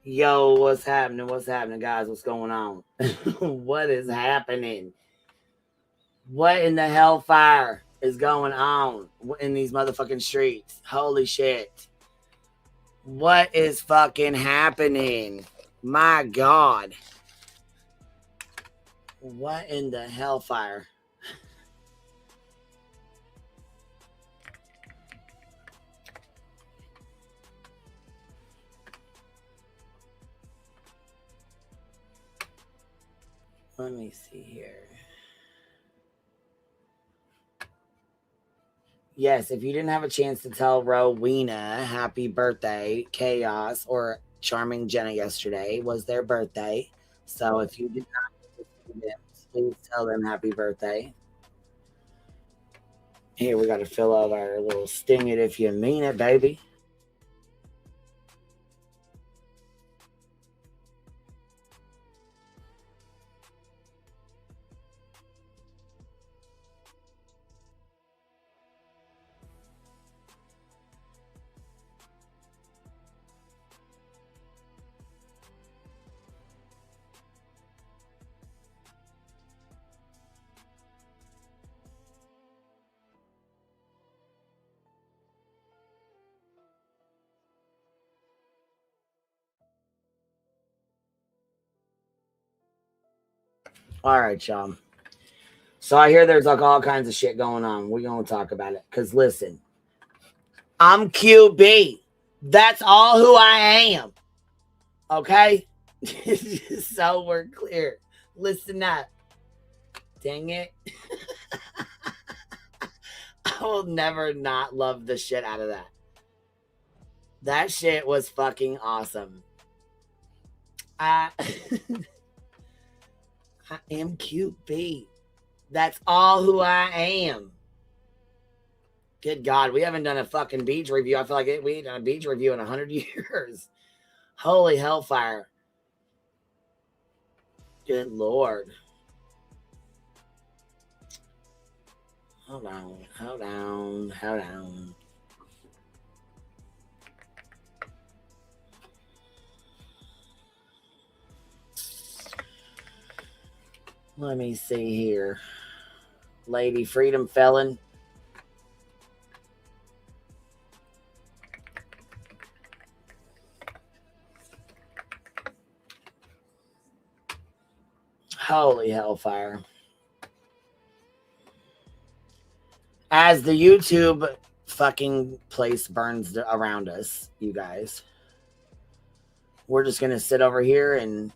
Yo, what's happening? What's happening, guys? What's going on? What is happening? What in the hellfire is going on in these motherfucking streets? Holy shit. What is fucking happening? My God. What in the hellfire? Let me see here. Yes, if you didn't have a chance to tell Rowena happy birthday, Chaos or Charming Jenna yesterday was their birthday. So if you did not get to see them, please tell them happy birthday. Here, we got to fill out our little sting it if you mean it, baby. All right, y'all. So I hear there's like all kinds of shit going on. We're going to talk about it. Because listen, I'm QB. That's all who I am. Okay? So we're clear. Listen up. Dang it. I will never not love the shit out of that. That shit was fucking awesome. I am QB. That's all who I am. Good God, we haven't done a fucking beach review. I feel like we ain't done a beach review in 100 years. Holy hellfire. Good Lord. Hold on. Let me see here. Lady Freedom Felon. Holy hellfire. As the YouTube fucking place burns around us, you guys, we're just going to sit over here and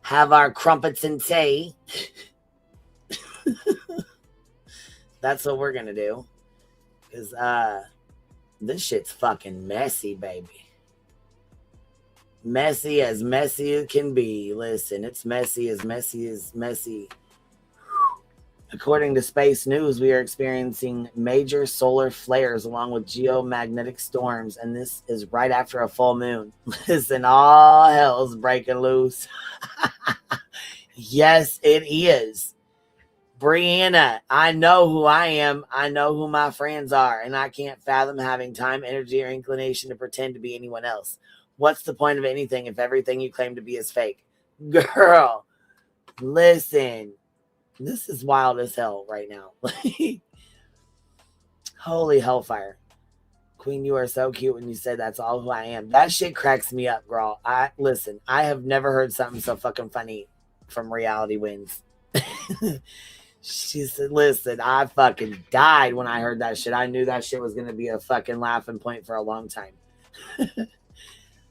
have our crumpets and tea. That's what we're going to do. Because this shit's fucking messy, baby. Messy as it can be. Listen, it's messy as messy. According to Space News, we are experiencing major solar flares along with geomagnetic storms, and this is right after a full moon. Listen, all hell's breaking loose. Yes, it is. Brianna, I know who I am. I know who my friends are, and I can't fathom having time, energy, or inclination to pretend to be anyone else. What's the point of anything if everything you claim to be is fake? Girl, listen. This is wild as hell right now. Holy hellfire. Queen, you are so cute when you say that's all who I am. That shit cracks me up, girl. Listen, I have never heard something so fucking funny from Reality Wins. She said, listen, I fucking died when I heard that shit. I knew that shit was going to be a fucking laughing point for a long time.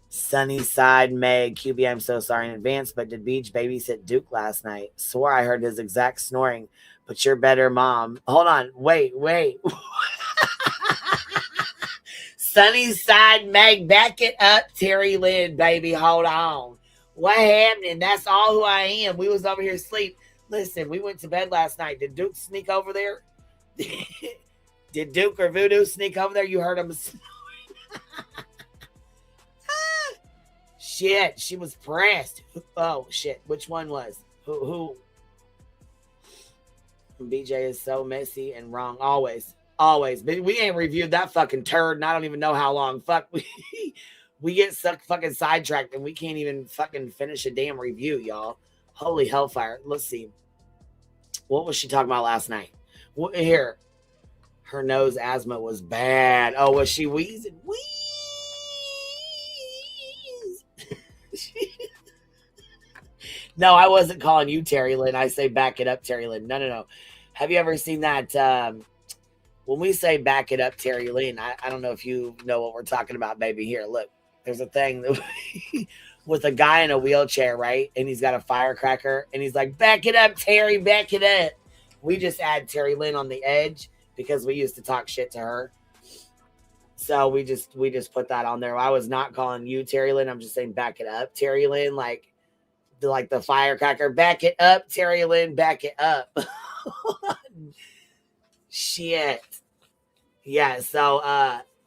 Sunnyside Meg, QB, I'm so sorry in advance, but did Beach babysit Duke last night? Swore I heard his exact snoring, but you're better, mom. Hold on, wait. Sunnyside Meg, back it up, Terry Lynn, baby, hold on. What happened? That's all who I am. We was over here asleep. Listen, we went to bed last night. Did Duke sneak over there? Did Duke or Voodoo sneak over there? You heard him snoring. Shit, she was pressed. Oh, shit. Which one was? Who? BJ is so messy and wrong. Always. But we ain't reviewed that fucking turd, and I don't even know how long. Fuck. We get fucking sidetracked and we can't even fucking finish a damn review, y'all. Holy hellfire. Let's see. What was she talking about last night? Here. Her nose asthma was bad. Oh, was she wheezing? Wheeze. No, I wasn't calling you Terry Lynn. I say back it up, Terry Lynn. No. Have you ever seen that? When we say back it up, Terry Lynn, I don't know if you know what we're talking about, baby. Here, look. There's a thing with a guy in a wheelchair, right? And he's got a firecracker. And he's like, back it up, Terry, back it up. We just add Terry Lynn on the edge because we used to talk shit to her. So we just put that on there. I was not calling you Terry Lynn. I'm just saying back it up, Terry Lynn, like the firecracker. Back it up, Terry Lynn, back it up. Shit. Yeah, so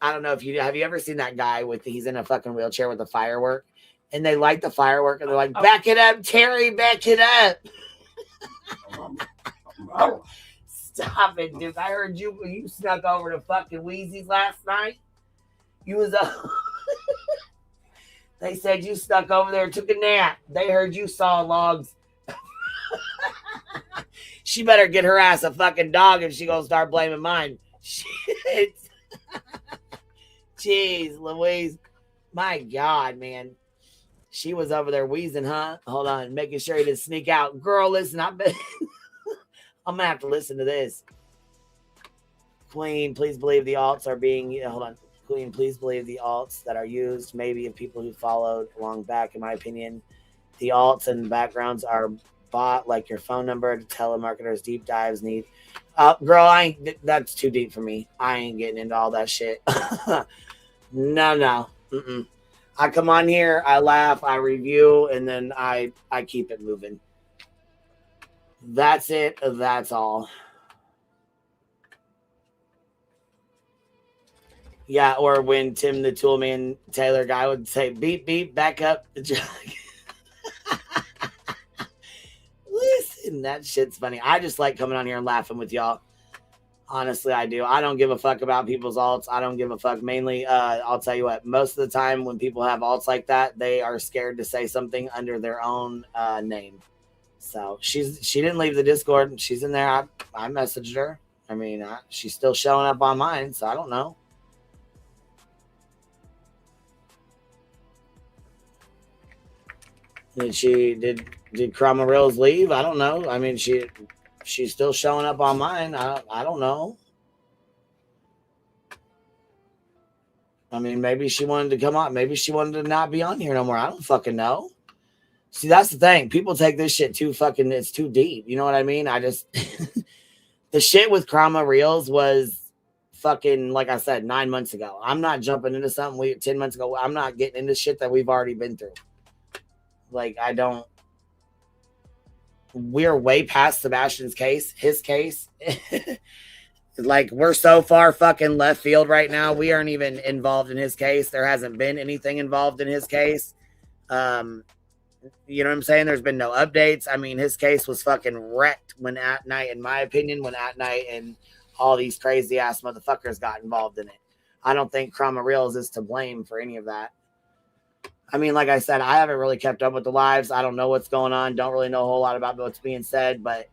I don't know if you have you ever seen that guy he's in a fucking wheelchair with a firework and they light the firework and they're like, back it up, Terry, back it up. Stop it, dude. I heard you snuck over to fucking Wheezy's last night. You was they said you snuck over there and took a nap. They heard you saw logs. She better get her ass a fucking dog if she gonna start blaming mine. Shit. Jeez, Louise. My God, man. She was over there wheezing, huh? Hold on, making sure he didn't sneak out. Girl, listen, I'm gonna have to listen to this. Queen, please believe the alts are being hold on. Queen, please believe the alts that are used, maybe of people who followed along back, in my opinion. The alts and backgrounds are bought like your phone number to telemarketers deep dives need. Girl, that's too deep for me. I ain't getting into all that shit. No. Mm-mm. I come on here, I laugh, I review, and then I keep it moving. That's it. That's all. Yeah, or when Tim the Toolman Taylor guy would say, beep, beep, back up. Listen, that shit's funny. I just like coming on here and laughing with y'all. Honestly, I do. I don't give a fuck about people's alts. I don't give a fuck. Mainly, I'll tell you what, most of the time when people have alts like that, they are scared to say something under their own name. So she didn't leave the Discord. She's in there. I messaged her. I mean, she's still showing up on mine, so I don't know. Did Crama Rails leave? I don't know. I mean, she's still showing up on mine. I don't know. I mean, maybe she wanted to come on. Maybe she wanted to not be on here no more. I don't fucking know. See, that's the thing. People take this shit too fucking, it's too deep. You know what I mean? I just, the shit with Crama Reels was fucking, like I said, 9 months ago. I'm not jumping into something 10 months ago. I'm not getting into shit that we've already been through. Like, we're way past Sebastian's case, his case. Like, we're so far fucking left field right now. We aren't even involved in his case. There hasn't been anything involved in his case. You know what I'm saying? There's been no updates. I mean, his case was fucking wrecked when At Night, in my opinion, when At Night and all these crazy ass motherfuckers got involved in it. I don't think Crama Reels is to blame for any of that. I mean, like I said, I haven't really kept up with the lives. I don't know what's going on. Don't really know a whole lot about what's being said, but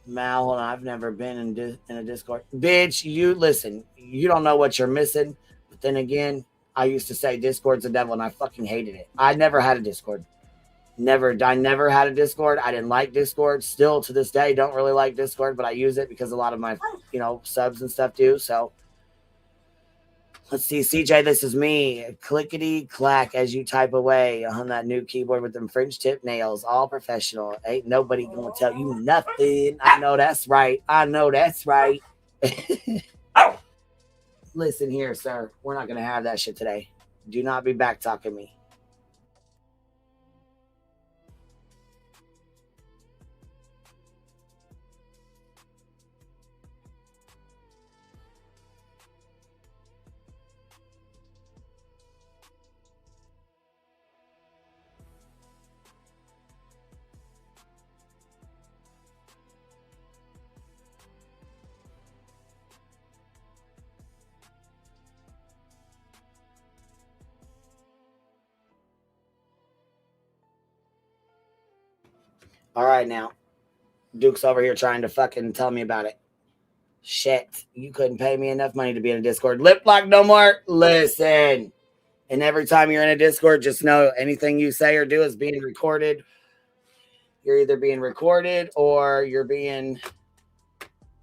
Mal, hold on. I've never been in a Discord. Bitch, you listen. You don't know what you're missing. But then again, I used to say Discord's the devil, and I fucking hated it. I never had a Discord. I never had a Discord. I didn't like Discord. Still to this day, don't really like Discord, but I use it because a lot of my, subs and stuff do. So let's see, CJ, this is me. Clickety clack as you type away on that new keyboard with them French tip nails. All professional. Ain't nobody gonna tell you nothing. I know that's right. Listen here, sir. We're not gonna have that shit today. Do not be back talking me. All right, now. Duke's over here trying to fucking tell me about it. Shit. You couldn't pay me enough money to be in a Discord. Lip lock no more. Listen. And every time you're in a Discord, just know anything you say or do is being recorded. You're either being recorded or you're being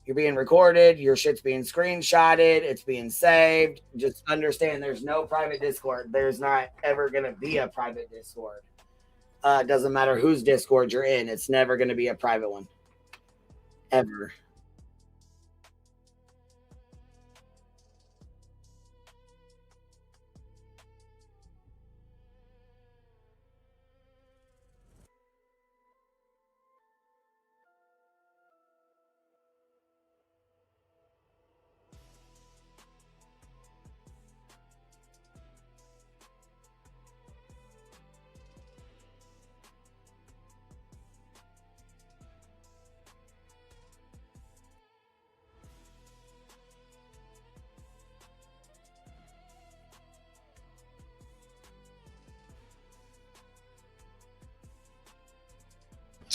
recorded, your shit's being screenshotted, it's being saved. Just understand there's no private Discord. There's not ever going to be a private Discord. It doesn't matter whose Discord you're in, it's never going to be a private one. Ever.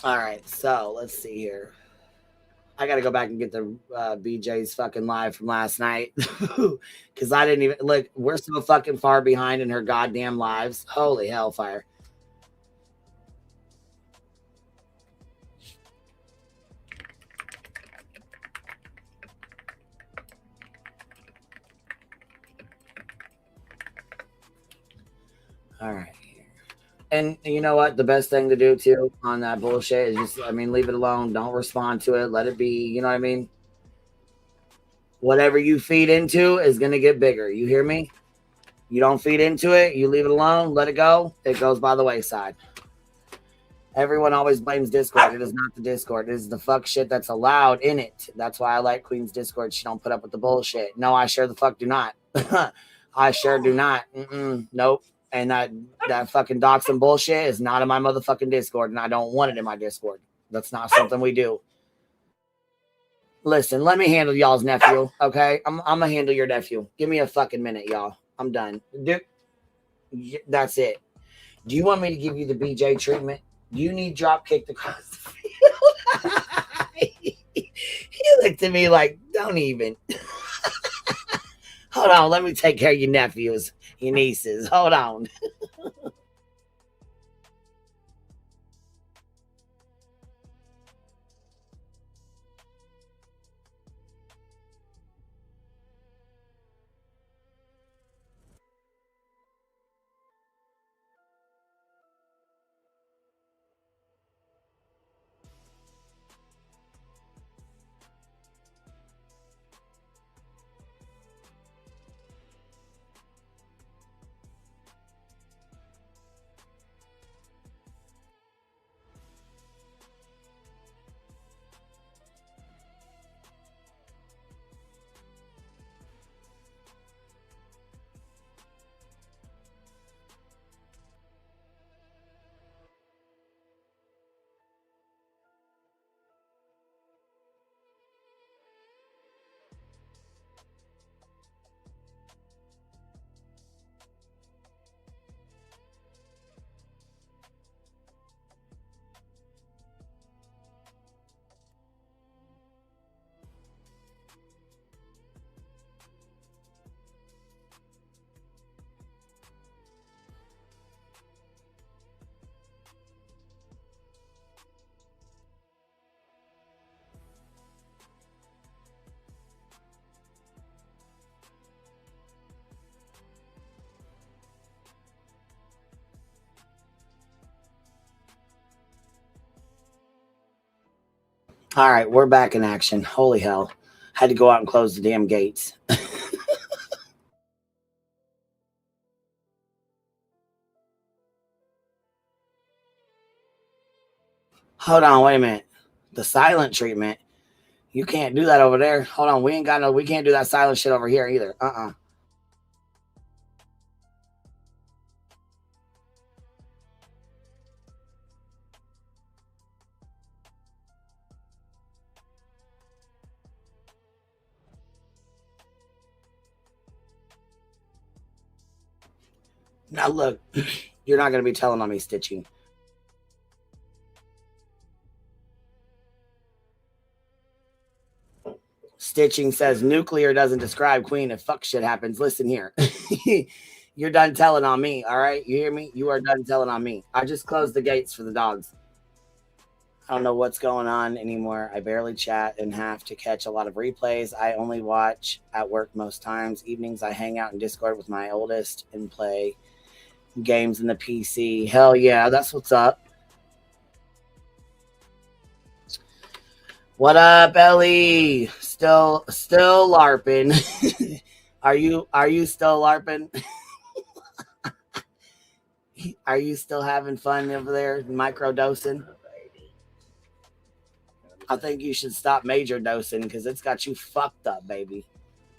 All right, so let's see here. I got to go back and get the BJ's fucking live from last night because I didn't even look. We're so fucking far behind in her goddamn lives. Holy hellfire. All right. And you know what? The best thing to do too on that bullshit is just, I mean, leave it alone. Don't respond to it. Let it be. You know what I mean? Whatever you feed into is going to get bigger. You hear me? You don't feed into it. You leave it alone. Let it go. It goes by the wayside. Everyone always blames Discord. It is not the Discord. It is the fuck shit that's allowed in it. That's why I like Queen's Discord. She don't put up with the bullshit. No, I sure the fuck do not. I sure do not. Nope. And that fucking doxing bullshit is not in my motherfucking Discord, and I don't want it in my Discord. That's not something we do. Listen, let me handle y'all's nephew, okay? I'm gonna handle your nephew. Give me a fucking minute, y'all. I'm done. Dude, that's it. Do you want me to give you the BJ treatment? Do you need drop kicked across the field? He looked at me like, don't even. Hold on, let me take care of your nephews, your nieces. Hold on. All right, we're back in action. Holy hell. Had to go out and close the damn gates. Hold on, wait a minute. The silent treatment. You can't do that over there. Hold on, we can't do that silent shit over here either. Now look, you're not gonna be telling on me stitching. Stitching says nuclear doesn't describe queen if fuck shit happens. Listen here. You're done telling on me, all right? You hear me? You are done telling on me. I just closed the gates for the dogs. I don't know what's going on anymore. I barely chat and have to catch a lot of replays. I only watch at work most times. Evenings I hang out in Discord with my oldest and play games in the PC. Hell yeah, that's what's up. What up, Ellie? Still LARPing. Are you still LARPing? Are you still having fun over there, microdosing? I think you should stop major dosing because it's got you fucked up, baby.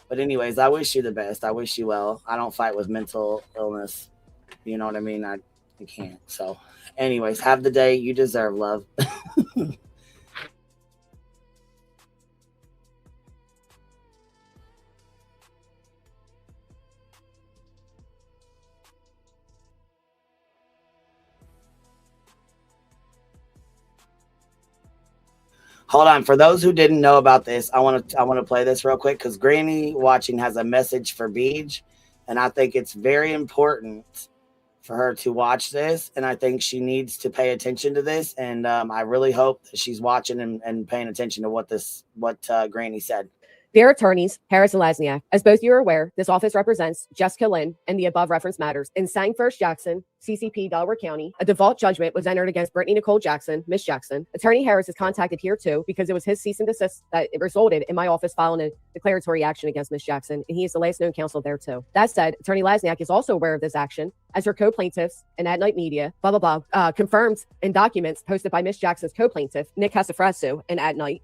But anyways, I wish you the best. I wish you well. I don't fight with mental illness. You know what I mean? I can't. So anyways, have the day you deserve, love. Hold on. For those who didn't know about this, I want to play this real quick because Granny watching has a message for Beej, and I think it's very important for her to watch this, and I think she needs to pay attention to this, and I really hope that she's watching and paying attention to what Granny said. Dear attorneys, Harris and Lasniak, as both you are aware, this office represents Jessica Lynn and the above referenced matters. In Sang First Jackson, CCP, Delaware County, a default judgment was entered against Brittany Nicole Jackson, Miss Jackson. Attorney Harris is contacted here too because it was his cease and desist that it resulted in my office filing a declaratory action against Miss Jackson, and he is the last known counsel there too. That said, Attorney Lasniak is also aware of this action as her co-plaintiffs and At Night Media, confirmed in documents posted by Miss Jackson's co-plaintiff, Nick Casafrasu, and At Night,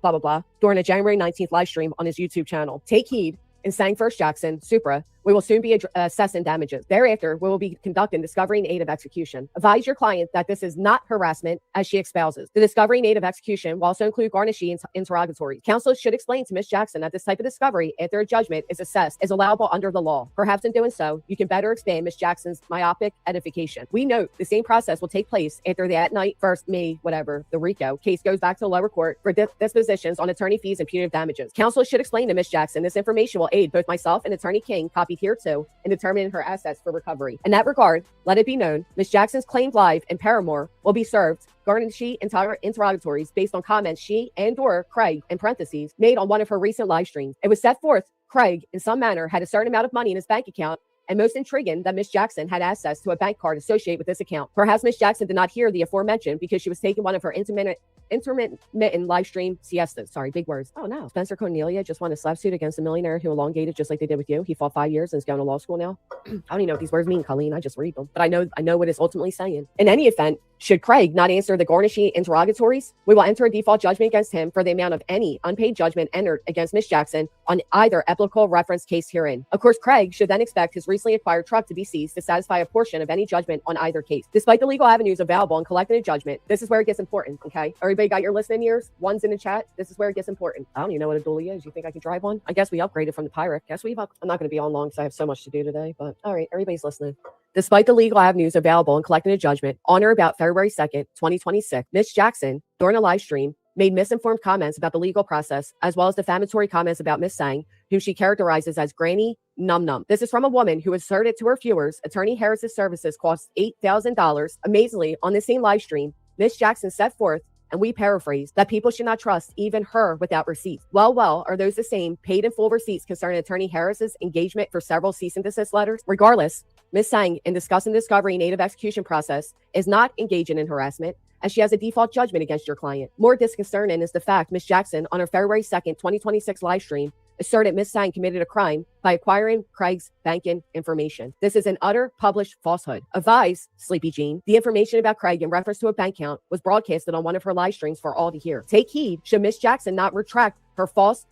during a January 19th live stream on his YouTube channel. Take heed. In Sang First Jackson, Supra, we will soon be assessing damages. Thereafter, we will be conducting discovery and aid of execution. Advise your client that this is not harassment, as she espouses. The discovery and aid of execution will also include garnishee interrogatories. Counsel should explain to Ms. Jackson that this type of discovery, after a judgment is assessed, is allowable under the law. Perhaps in doing so, you can better expand Ms. Jackson's myopic edification. We note the same process will take place after the At Night First May, the RICO case goes back to the lower court for dispositions on attorney fees and punitive damages. Counsel should explain to Ms. Jackson this information will aid both myself and Attorney King, copied here too, in determining her assets for recovery. In that regard, let it be known, Ms. Jackson's claimed live and Paramore will be served garnishee interrogatories based on comments she and/or Craig, in parentheses, made on one of her recent live streams. It was set forth Craig, in some manner, had a certain amount of money in his bank account, and most intriguing that Miss Jackson had access to a bank card associated with this account. Perhaps Miss Jackson did not hear the aforementioned because she was taking one of her intermittent live stream siestas. Sorry, big words. Oh no. Spencer Cornelia just won a slap suit against a millionaire who elongated just like they did with you. He fought 5 years and is going to law school now. I don't even know what these words mean, Colleen. I just read them. But I know what it's ultimately saying. In any event, should Craig not answer the garnishee interrogatories, we will enter a default judgment against him for the amount of any unpaid judgment entered against Miss Jackson on either applicable reference case herein. Of course, Craig should then expect his recently acquired truck to be seized to satisfy a portion of any judgment on either case. Despite the legal avenues available in collecting a judgment, this is where it gets important, okay? Everybody got your listening ears? One's in the chat. This is where it gets important. I don't even know what a dually is. You think I can drive one? I guess we upgraded from the Pirate. I'm not going to be on long because I have so much to do today, but all right, everybody's listening. Despite the legal avenues available in collecting a judgment, on or about February 2nd, 2026, Miss Jackson, during a live stream, made misinformed comments about the legal process, as well as defamatory comments about Miss Sang, whom she characterizes as Granny Num Num. This is from a woman who asserted to her viewers Attorney Harris's services cost $8,000. Amazingly, on the same live stream, Miss Jackson set forth, and we paraphrase, that people should not trust even her without receipts. Well, are those the same paid in full receipts concerning Attorney Harris's engagement for several cease and desist letters? Regardless, Ms. Sang, in discussing the discovery and aid of execution process, is not engaging in harassment, as she has a default judgment against your client. More disconcerting is the fact Ms. Jackson, on her February 2nd, 2026 live stream, asserted Ms. Sang committed a crime by acquiring Craig's banking information. This is an utter published falsehood. Advise, Sleepy Jean, the information about Craig in reference to a bank account was broadcasted on one of her live streams for all to hear. Take heed, should Ms. Jackson not retract her false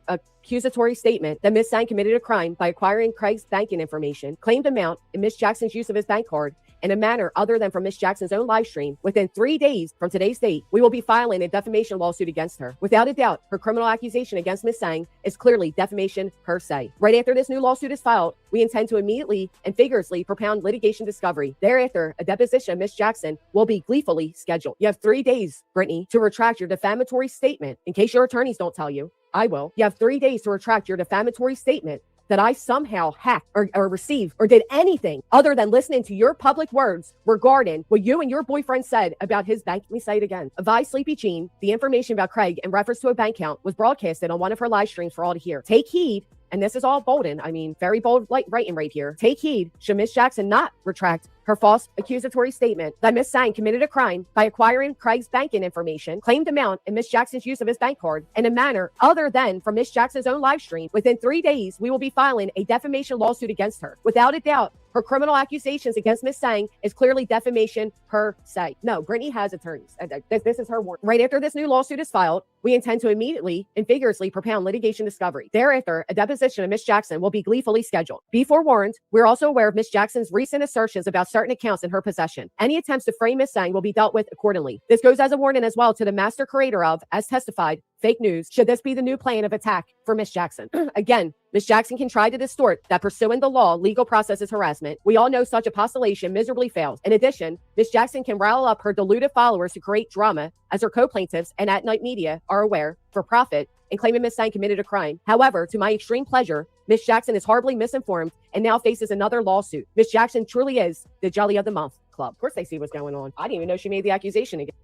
accusatory statement that Ms. Sang committed a crime by acquiring Craig's banking information, claimed amount, and Ms. Jackson's use of his bank card in a manner other than from Ms. Jackson's own live stream, within 3 days from today's date, we will be filing a defamation lawsuit against her. Without a doubt, her criminal accusation against Ms. Sang is clearly defamation per se. Right after this new lawsuit is filed, we intend to immediately and vigorously propound litigation discovery. Thereafter, a deposition of Ms. Jackson will be gleefully scheduled. You have 3 days, Brittany, to retract your defamatory statement, in case your attorneys don't tell you, I will. You have 3 days to retract your defamatory statement that I somehow hacked or received or did anything other than listening to your public words regarding what you and your boyfriend said about his bank. Let me say it again. Advise Sleepy Jean the information about Craig in reference to a bank account was broadcasted on one of her live streams for all to hear. Take heed. And this is all bolden. I mean, very bold writing right here. Take heed. Should Miss Jackson not retract her false accusatory statement that Miss Sang committed a crime by acquiring Craig's banking information, claimed amount, and Miss Jackson's use of his bank card in a manner other than from Miss Jackson's own live stream, within 3 days, we will be filing a defamation lawsuit against her. Without a doubt, her criminal accusations against Miss Sang is clearly defamation per se. No, Brittany has attorneys. This is her warning. Right after this new lawsuit is filed, we intend to immediately and vigorously propound litigation discovery. Thereafter, a deposition of Miss Jackson will be gleefully scheduled. Be forewarned, we're also aware of Miss Jackson's recent assertions about certain accounts in her possession. Any attempts to frame Miss Sang will be dealt with accordingly. This goes as a warning as well to the master creator of, as testified, fake news, should this be the new plan of attack for Miss Jackson. Again, Miss Jackson can try to distort that pursuing the law, legal process is harassment. We all know such a postulation miserably fails. In addition, Miss Jackson can rile up her deluded followers to create drama, as her co-plaintiffs and At Night Media are aware, for profit, and claiming Miss Sang committed a crime. However, to my extreme pleasure, Miss Jackson is horribly misinformed and now faces another lawsuit. Miss Jackson truly is the Jelly of the Month Club. Of course they see what's going on. I didn't even know she made the accusation again.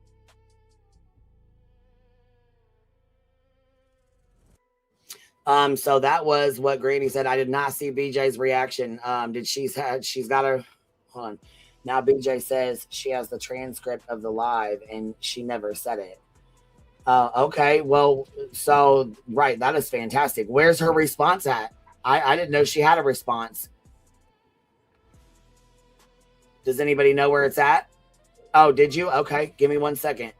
So that was what Granny said. I did not see BJ's reaction. She's got her, hold on. Now BJ says she has the transcript of the live and she never said it. Okay. Well, so, right. That is fantastic. Where's her response at? I didn't know she had a response. Does anybody know where it's at? Oh, did you? Okay. Give me 1 second.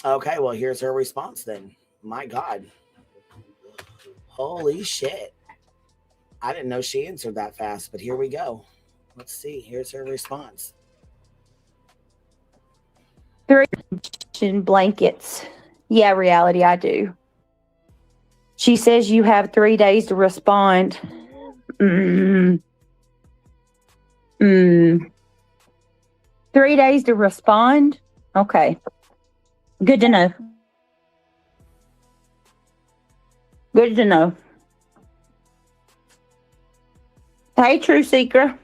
Okay, well, here's her response then. My God. Holy shit. I didn't know she answered that fast, but here we go. Let's see. Here's her response. 3 blankets. Yeah, reality, I do. She says you have 3 days to respond. 3 days to respond? Okay. Good to know. Good to know. Hey, True Seeker.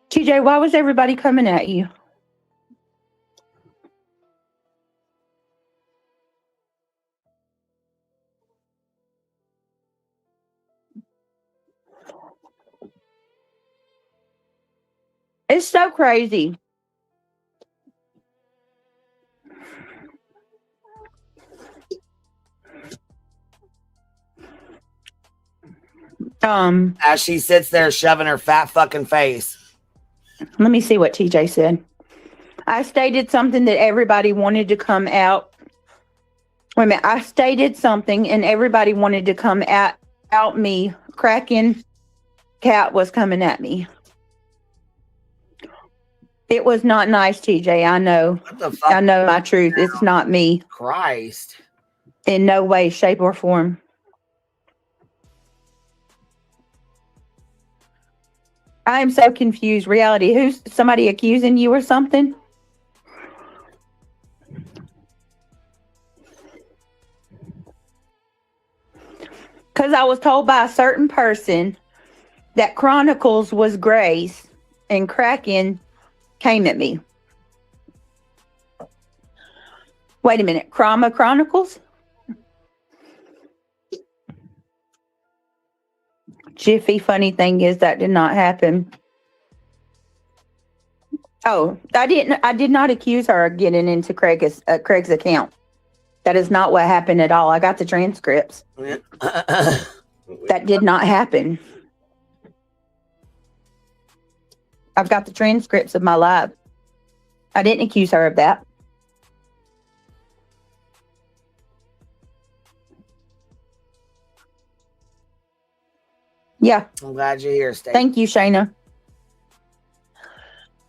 TJ, why was everybody coming at you? It's so crazy. As she sits there shoving her fat fucking face. Let me see what TJ said. I stated something that everybody wanted to come out. Wait a minute. I stated something and everybody wanted to come out me. Kraken cat was coming at me. It was not nice, TJ. I know. What the fuck? I know my truth. It's not me. Christ. In no way, shape, or form. I am so confused. Reality, who's somebody accusing you or something? Because I was told by a certain person that Chronicles was Grace and Kraken came at me. Wait a minute. Chroma Chronicles? Jiffy, funny thing is that did not happen. Oh, I did not accuse her of getting into Craig's account. That is not what happened at all. I got the transcripts. That did not happen. I've got the transcripts of my live. I didn't accuse her of that. Yeah. I'm glad you're here, Stacey. Thank you, Shayna.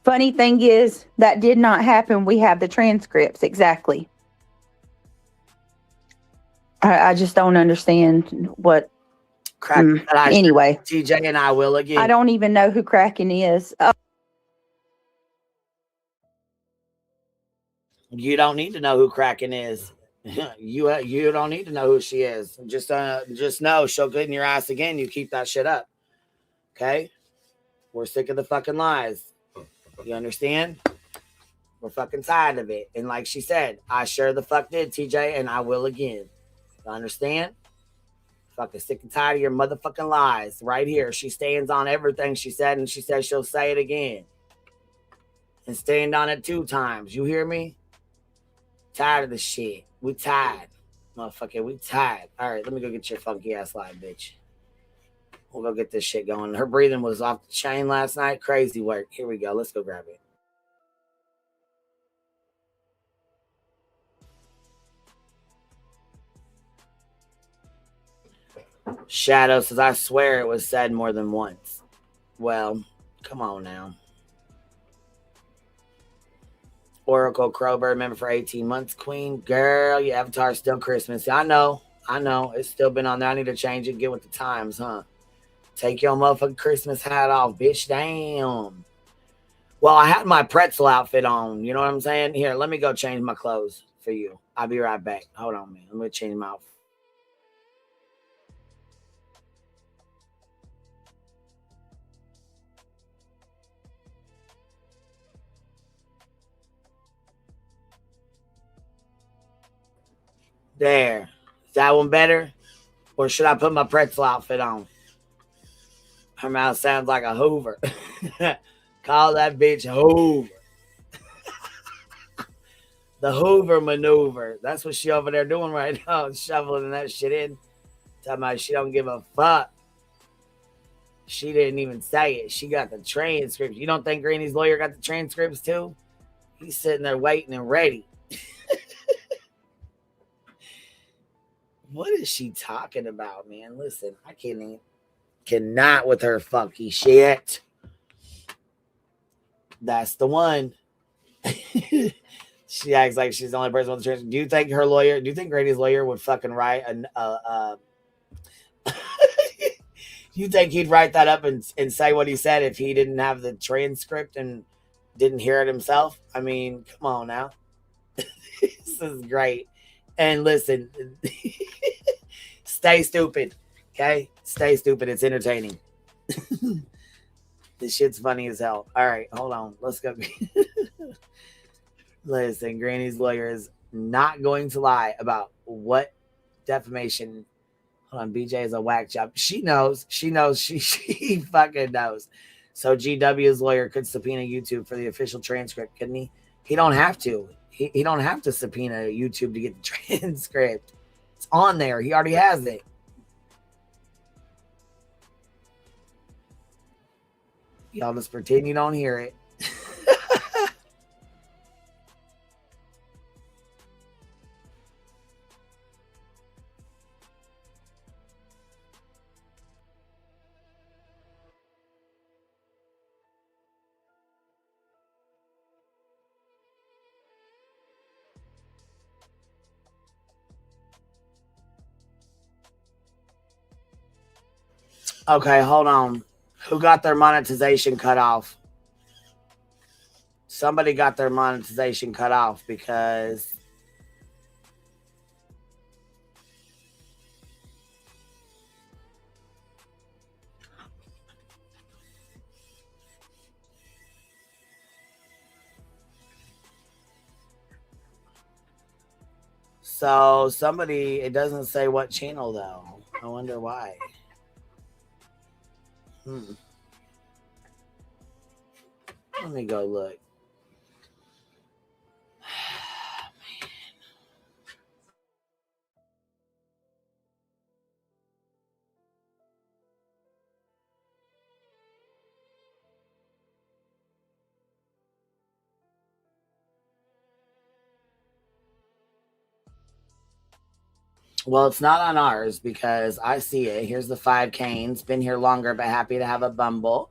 Funny thing is, that did not happen. We have the transcripts, exactly. I just don't understand what. Kraken. Anyway, TJ and I will again. I don't even know who Kraken is. You don't need to know who Kraken is. You don't need to know who she is. Just know she'll get in your ass again. You keep that shit up. Okay? We're sick of the fucking lies. You understand? We're fucking tired of it. And like she said, I sure the fuck did, TJ, and I will again. You understand? Fucking sick and tired of your motherfucking lies. Right here. She stands on everything she said, and she says she'll say it again. And stand on it 2 times. You hear me? Tired of the shit. We tired. Motherfucker, we tired. All right, let me go get your funky ass live, bitch. We'll go get this shit going. Her breathing was off the chain last night. Crazy work. Here we go. Let's go grab it. Shadow says, I swear it was said more than once. Well, come on now. Oracle Crowbird member for 18 months. Queen, girl, your avatar's still Christmas. I know. It's still been on there. I need to change it. Get with the times, huh? Take your motherfucking Christmas hat off, bitch. Damn. Well, I had my pretzel outfit on. You know what I'm saying? Here, let me go change my clothes for you. I'll be right back. Hold on, man. Let me change my outfit. There. Is that one better? Or should I put my pretzel outfit on? Her mouth sounds like a Hoover. Call that bitch Hoover. The Hoover maneuver. That's what she over there doing right now. Shoveling that shit in. Talking about she don't give a fuck. She didn't even say it. She got the transcripts. You don't think Granny's lawyer got the transcripts too? He's sitting there waiting and ready. What is she talking about, man? Listen, I cannot with her funky shit. That's the one. She acts like she's the only person with the transcript. Do you think Grady's lawyer would fucking write you think he'd write that up and say what he said if he didn't have the transcript and didn't hear it himself? I mean, come on now. This is great. And listen, stay stupid, okay? Stay stupid. It's entertaining. This shit's funny as hell. All right, hold on. Let's go. Listen, Granny's lawyer is not going to lie about what defamation. Hold on, BJ is a whack job. She knows. She fucking knows. So GW's lawyer could subpoena YouTube for the official transcript, couldn't he? He don't have to. He don't have to subpoena YouTube to get the transcript. It's on there. He already has it. Y'all just pretend you don't hear it. Okay, hold on. Who got their monetization cut off? Somebody got their monetization cut off because it doesn't say what channel though. I wonder why. Let me go look. Well, it's not on ours because I see it. Here's the 5 canes. Been here longer, but happy to have a bumble.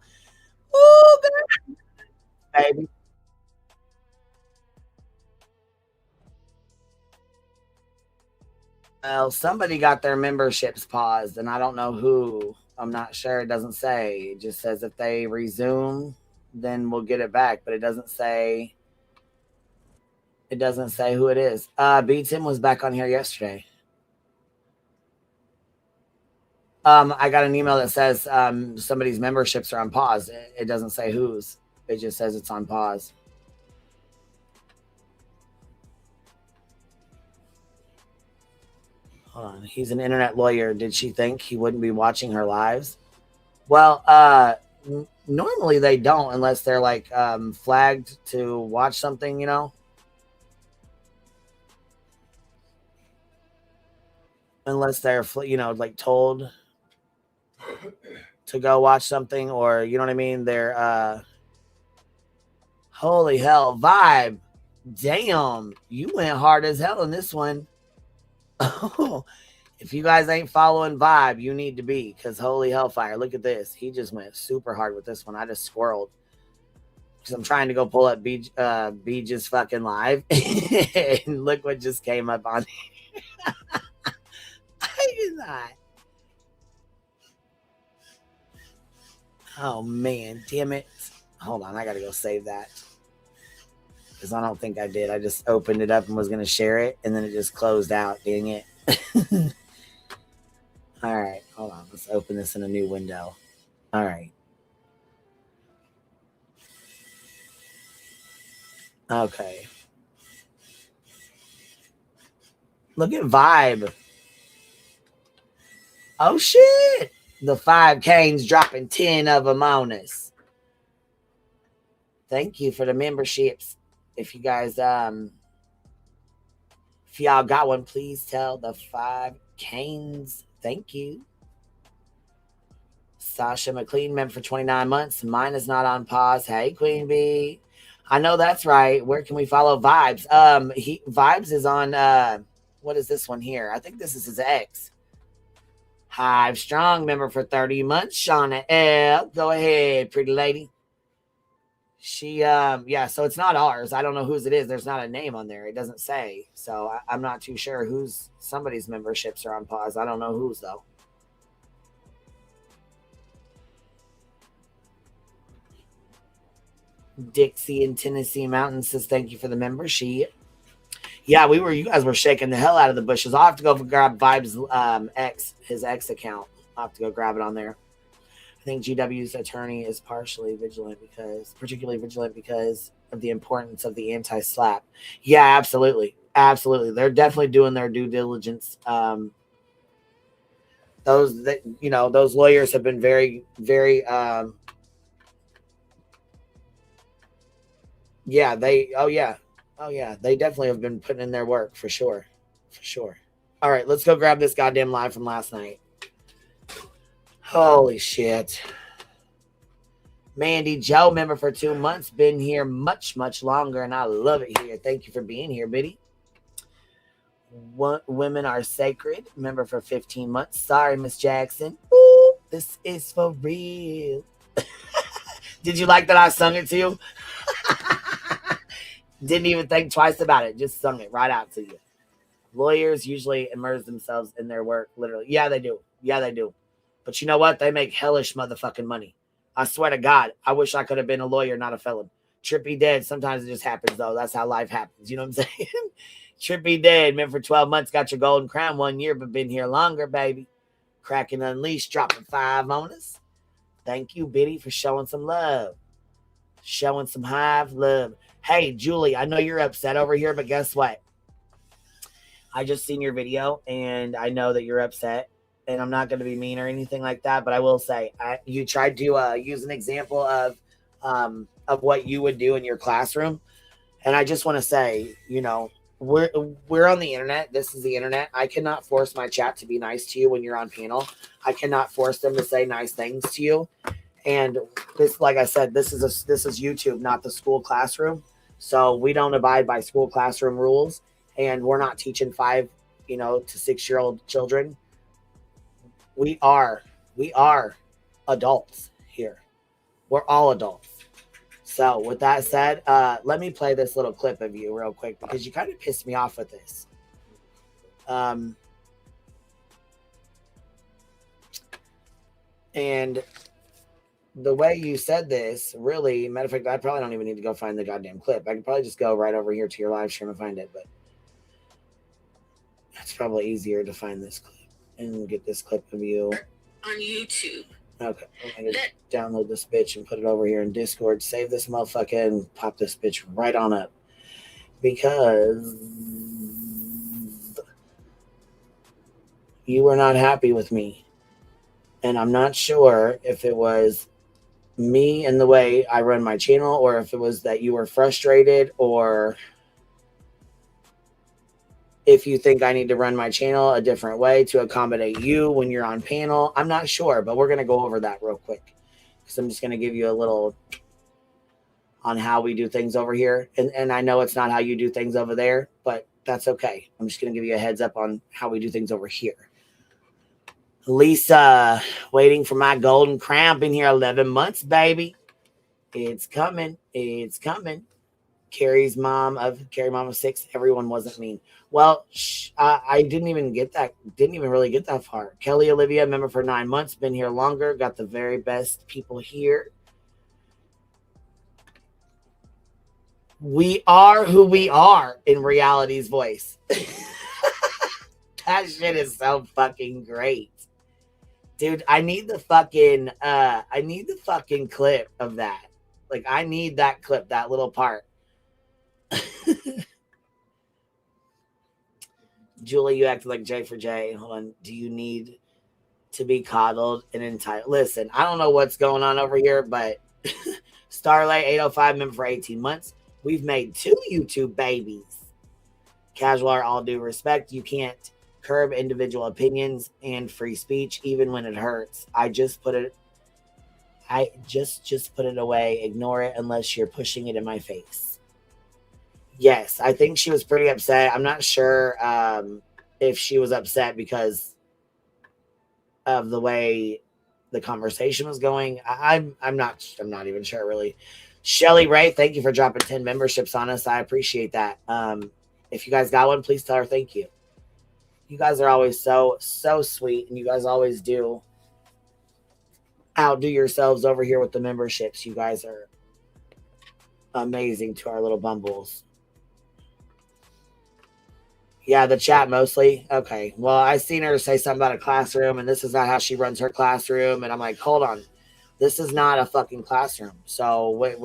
Ooh, baby. Well, somebody got their memberships paused, and I don't know who. I'm not sure. It doesn't say. It just says if they resume, then we'll get it back. But it doesn't say. It doesn't say who it is. B Tim was back on here yesterday. I got an email that says somebody's memberships are on pause. It doesn't say whose. It just says it's on pause. Hold on. He's an internet lawyer. Did she think he wouldn't be watching her lives? Well, normally they don't unless they're like flagged to watch something, you know. Unless they're, you know, like told to go watch something, or you know what I mean. They're holy hell, Vibe. Damn, you went hard as hell in this one. Oh, if you guys ain't following Vibe, you need to be, because holy hellfire, look at this. He just went super hard with this one. I just squirreled because I'm trying to go pull up B just fucking live. And look what just came up on here. I did not. Oh man, damn it. Hold on, I gotta go save that, because I don't think I did. I just opened it up and was gonna share it, and then it just closed out. Dang it. All right, hold on. Let's open this in a new window. All right. Okay. Look at Vibe. Oh shit. The 5 Canes dropping 10 of them on us. Thank you for the memberships. If you guys if y'all got one, please tell the 5 Canes. Thank you. Sasha McLean, member for 29 months. Mine is not on pause. Hey, Queen Bee. I know that's right. Where can we follow Vibes? Vibes is on what is this one here? I think this is his ex. Hive Strong, member for 30 months. Shauna L. Go ahead, pretty lady. She yeah, so it's not ours. I don't know whose it is. There's not a name on there. It doesn't say. So I'm not too sure who's somebody's memberships are on pause. I don't know whose though. Dixie in Tennessee Mountain says thank you for the membership. Yeah, you guys were shaking the hell out of the bushes. I'll have to go grab Vibes his ex account. I'll have to go grab it on there. I think GW's attorney is partially particularly vigilant because of the importance of the anti-slap. Yeah, absolutely. Absolutely. They're definitely doing their due diligence. Those lawyers have been very, very yeah, they definitely have been putting in their work for sure. For sure. All right, let's go grab this goddamn live from last night. Holy shit. Mandy Joe, member for 2 months, been here much, much longer, and I love it here. Thank you for being here, Biddy. Women are sacred, member for 15 months. Sorry, Miss Jackson. Ooh, this is for real. Did you like that I sung it to you? Didn't even think twice about it. Just sung it right out to you. Lawyers usually immerse themselves in their work, literally. Yeah, they do. Yeah, they do. But you know what? They make hellish motherfucking money. I swear to God, I wish I could have been a lawyer, not a felon. Trippy dead. Sometimes it just happens, though. That's how life happens. You know what I'm saying? Trippy dead. Been for 12 months. Got your golden crown 1 year, but been here longer, baby. Cracking Unleashed, dropping 5 on us. Thank you, Biddy, for showing some love. Showing some Hive love. Hey, Julie, I know you're upset over here, but guess what? I just seen your video, and I know that you're upset. And I'm not going to be mean or anything like that, but I will say you tried to use an example of what you would do in your classroom, and I just want to say, you know, we're on the internet. This is the internet. I cannot force my chat to be nice to you when you're on panel. I cannot force them to say nice things to you. And this, like I said, this is YouTube, not the school classroom. So we don't abide by school classroom rules, and we're not teaching 5 to 6-year-old children. We are adults here. We're all adults. So with that said, let me play this little clip of you real quick, because you kind of pissed me off with this. And the way you said this, really, matter of fact, I probably don't even need to go find the goddamn clip. I could probably just go right over here to your live stream and find it, but it's probably easier to find this clip and get this clip of you on YouTube. Okay, I'm gonna download this bitch and put it over here in Discord. Save this motherfucker and pop this bitch right on up. Because you were not happy with me. And I'm not sure if it was me and the way I run my channel, or if it was that you were frustrated, or if you think I need to run my channel a different way to accommodate you when you're on panel. I'm not sure, but we're going to go over that real quick, because I'm just going to give you a little on how we do things over here. And I know it's not how you do things over there, but that's okay. I'm just going to give you a heads up on how we do things over here. Lisa, waiting for my golden crown. Been here 11 months, baby. It's coming. It's coming. Carrie's mom of 6. Everyone wasn't mean. Well, I didn't even get that. Didn't even really get that far. Kelly Olivia, member for 9 months. Been here longer. Got the very best people here. We are who we are in Reality's voice. That shit is so fucking great. Dude, I need the fucking clip of that. Like, I need that clip, that little part. Julie, you acted like J for J. Hold on. Do you need to be coddled and entitled? Listen, I don't know what's going on over here, but Starlight 805, member for 18 months. We've made 2 YouTube babies. Casual are all due respect. You can't curb individual opinions and free speech, even when it hurts. I just put it away. Ignore it unless you're pushing it in my face. Yes, I think she was pretty upset. I'm not sure if she was upset because of the way the conversation was going. I'm not even sure, really. Shelly Ray, thank you for dropping 10 memberships on us. I appreciate that. If you guys got one, please tell her thank you. You guys are always so sweet, and you guys always do outdo yourselves over here with the memberships. You guys are amazing to our little bumbles. Yeah, the chat mostly. Okay. Well, I seen her say something about a classroom, and this is not how she runs her classroom. And I'm like, hold on. This is not a fucking classroom. So wait.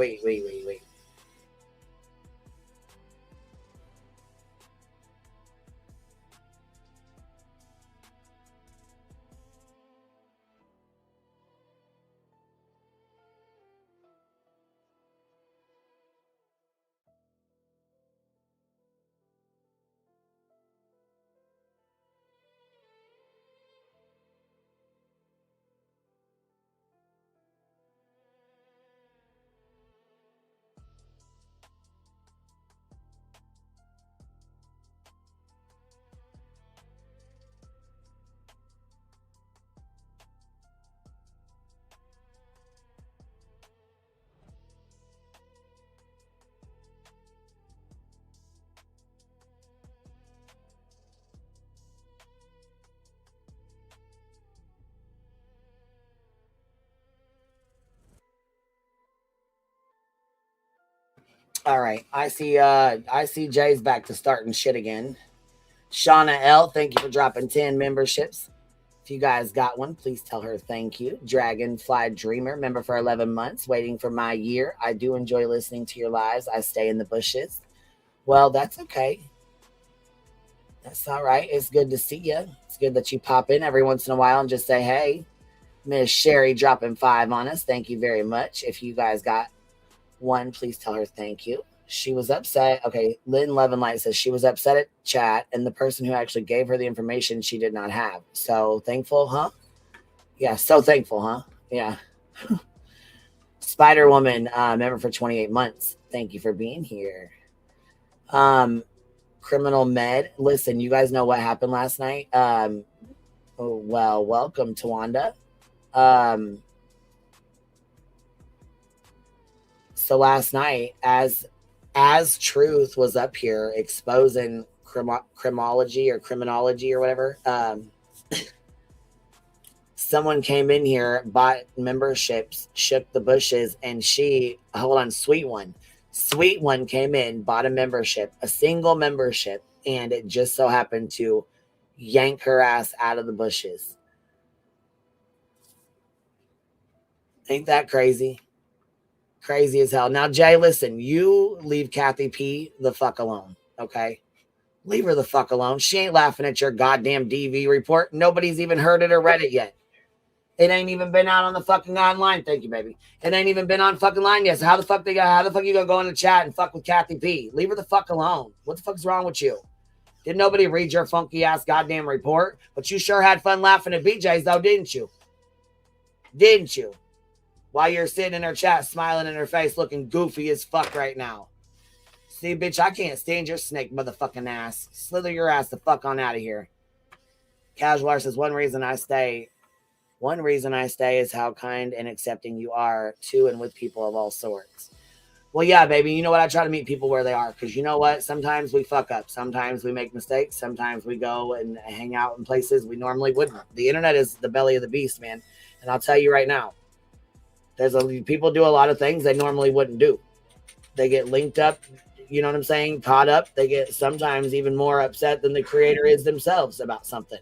All right. I see Jay's back to starting shit again. Shauna L, thank you for dropping 10 memberships. If you guys got one, please tell her thank you. Dragonfly Dreamer, member for 11 months, waiting for my year. I do enjoy listening to your lives. I stay in the bushes. Well, that's okay. That's all right. It's good to see you. It's good that you pop in every once in a while and just say, hey. Miss Sherry dropping 5 on us. Thank you very much. If you guys got one, please tell her thank you. She was upset. Okay, Lynn Levenlight says she was upset at chat, and the person who actually gave her the information she did not have. So thankful, huh? Yeah, so thankful, huh? Yeah. Spider Woman, member for 28 months. Thank you for being here. Criminal Med. Listen, you guys know what happened last night. Well, welcome, Tawanda. So last night, as Truth was up here exposing criminology or whatever, someone came in here, bought memberships, shook the bushes, and Sweet One came in, bought a membership, a single membership, and it just so happened to yank her ass out of the bushes. Ain't that crazy? Crazy as hell. Now, Jay, listen, you leave Kathy P the fuck alone, okay? Leave her the fuck alone. She ain't laughing at your goddamn DV report. Nobody's even heard it or read it yet. It ain't even been out on the fucking online. Thank you, baby. It ain't even been on fucking line yet. So how the fuck you gonna go in the chat and fuck with Kathy P? Leave her the fuck alone. What the fuck's wrong with you? Did nobody read your funky ass goddamn report? But you sure had fun laughing at BJ's though, didn't you? Didn't you? While you're sitting in her chat, smiling in her face, looking goofy as fuck right now. See, bitch, I can't stand your snake motherfucking ass. Slither your ass the fuck on out of here. Casual says, one reason I stay is how kind and accepting you are to and with people of all sorts. Well, yeah, baby, you know what? I try to meet people where they are because you know what? Sometimes we fuck up. Sometimes we make mistakes. Sometimes we go and hang out in places we normally wouldn't. The internet is the belly of the beast, man. And I'll tell you right now, people do a lot of things they normally wouldn't do. They get linked up, you know what I'm saying? Caught up. They get sometimes even more upset than the creator is themselves about something.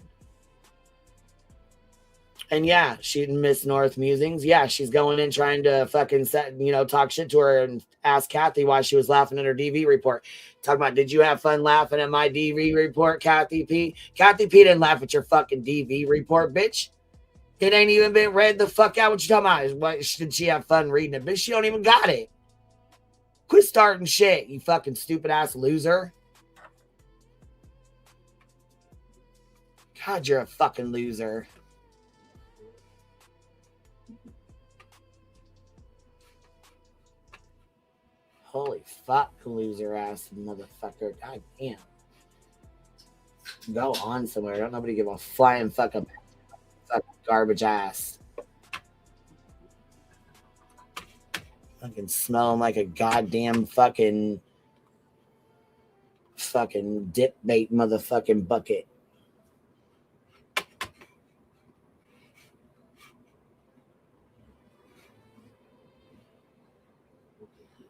And yeah, she Miss North Musings. Yeah, she's going in trying to fucking talk shit to her and ask Kathy why she was laughing at her DV report. Talking about, did you have fun laughing at my DV report, Kathy P? Kathy P didn't laugh at your fucking DV report, bitch. It ain't even been read the fuck out. What you talking about? Why should she have fun reading it? Bitch, she don't even got it. Quit starting shit, you fucking stupid ass loser. God, you're a fucking loser. Holy fuck, loser ass motherfucker. God damn. Go on somewhere. Don't nobody give a flying fucking garbage ass. Fucking smelling like a goddamn fucking dip bait motherfucking bucket.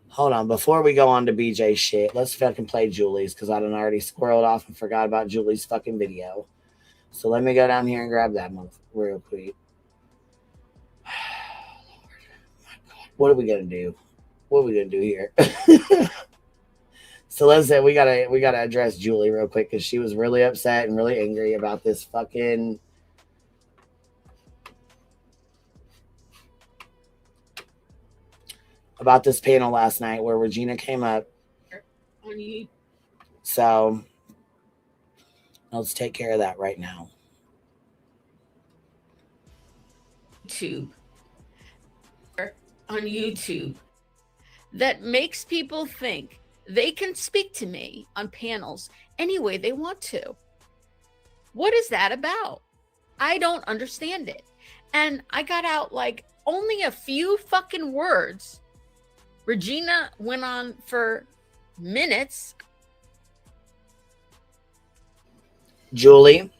Hold on, before we go on to BJ shit, let's fucking play Julie's because I done already squirreled off and forgot about Julie's fucking video. So let me go down here and grab that one real quick. Lord, my God. What are we gonna do? What are we gonna do here? So let's say we gotta address Julie real quick because she was really upset and really angry about this fucking panel last night where Regina came up. So let's take care of that right now. On YouTube that makes people think they can speak to me on panels any way they want to. What is that about? I don't understand it. And I got out like only a few fucking words. Regina went on for minutes. Julie,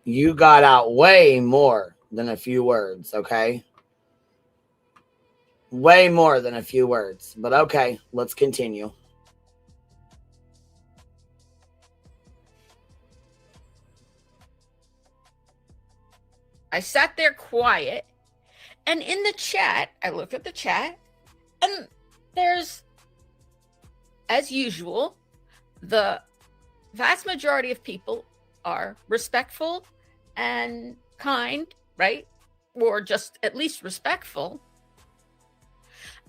you got out way more than a few words, okay? Way more than a few words. But okay, let's continue. I sat there quiet. And in the chat, I look at the chat, and there's, as usual, the vast majority of people are respectful and kind, right? Or just at least respectful.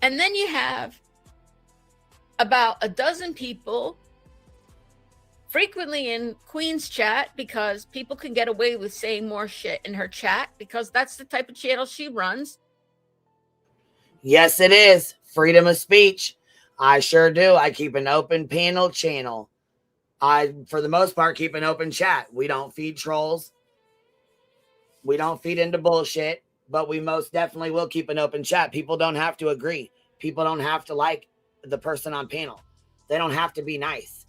And then you have about a dozen people, frequently in Queen's chat, because people can get away with saying more shit in her chat because that's the type of channel she runs. Yes, it is. Freedom of speech. I sure do. I keep an open panel channel. I, for the most part, keep an open chat. We don't feed trolls. We don't feed into bullshit, but we most definitely will keep an open chat. People don't have to agree. People don't have to like the person on panel. They don't have to be nice.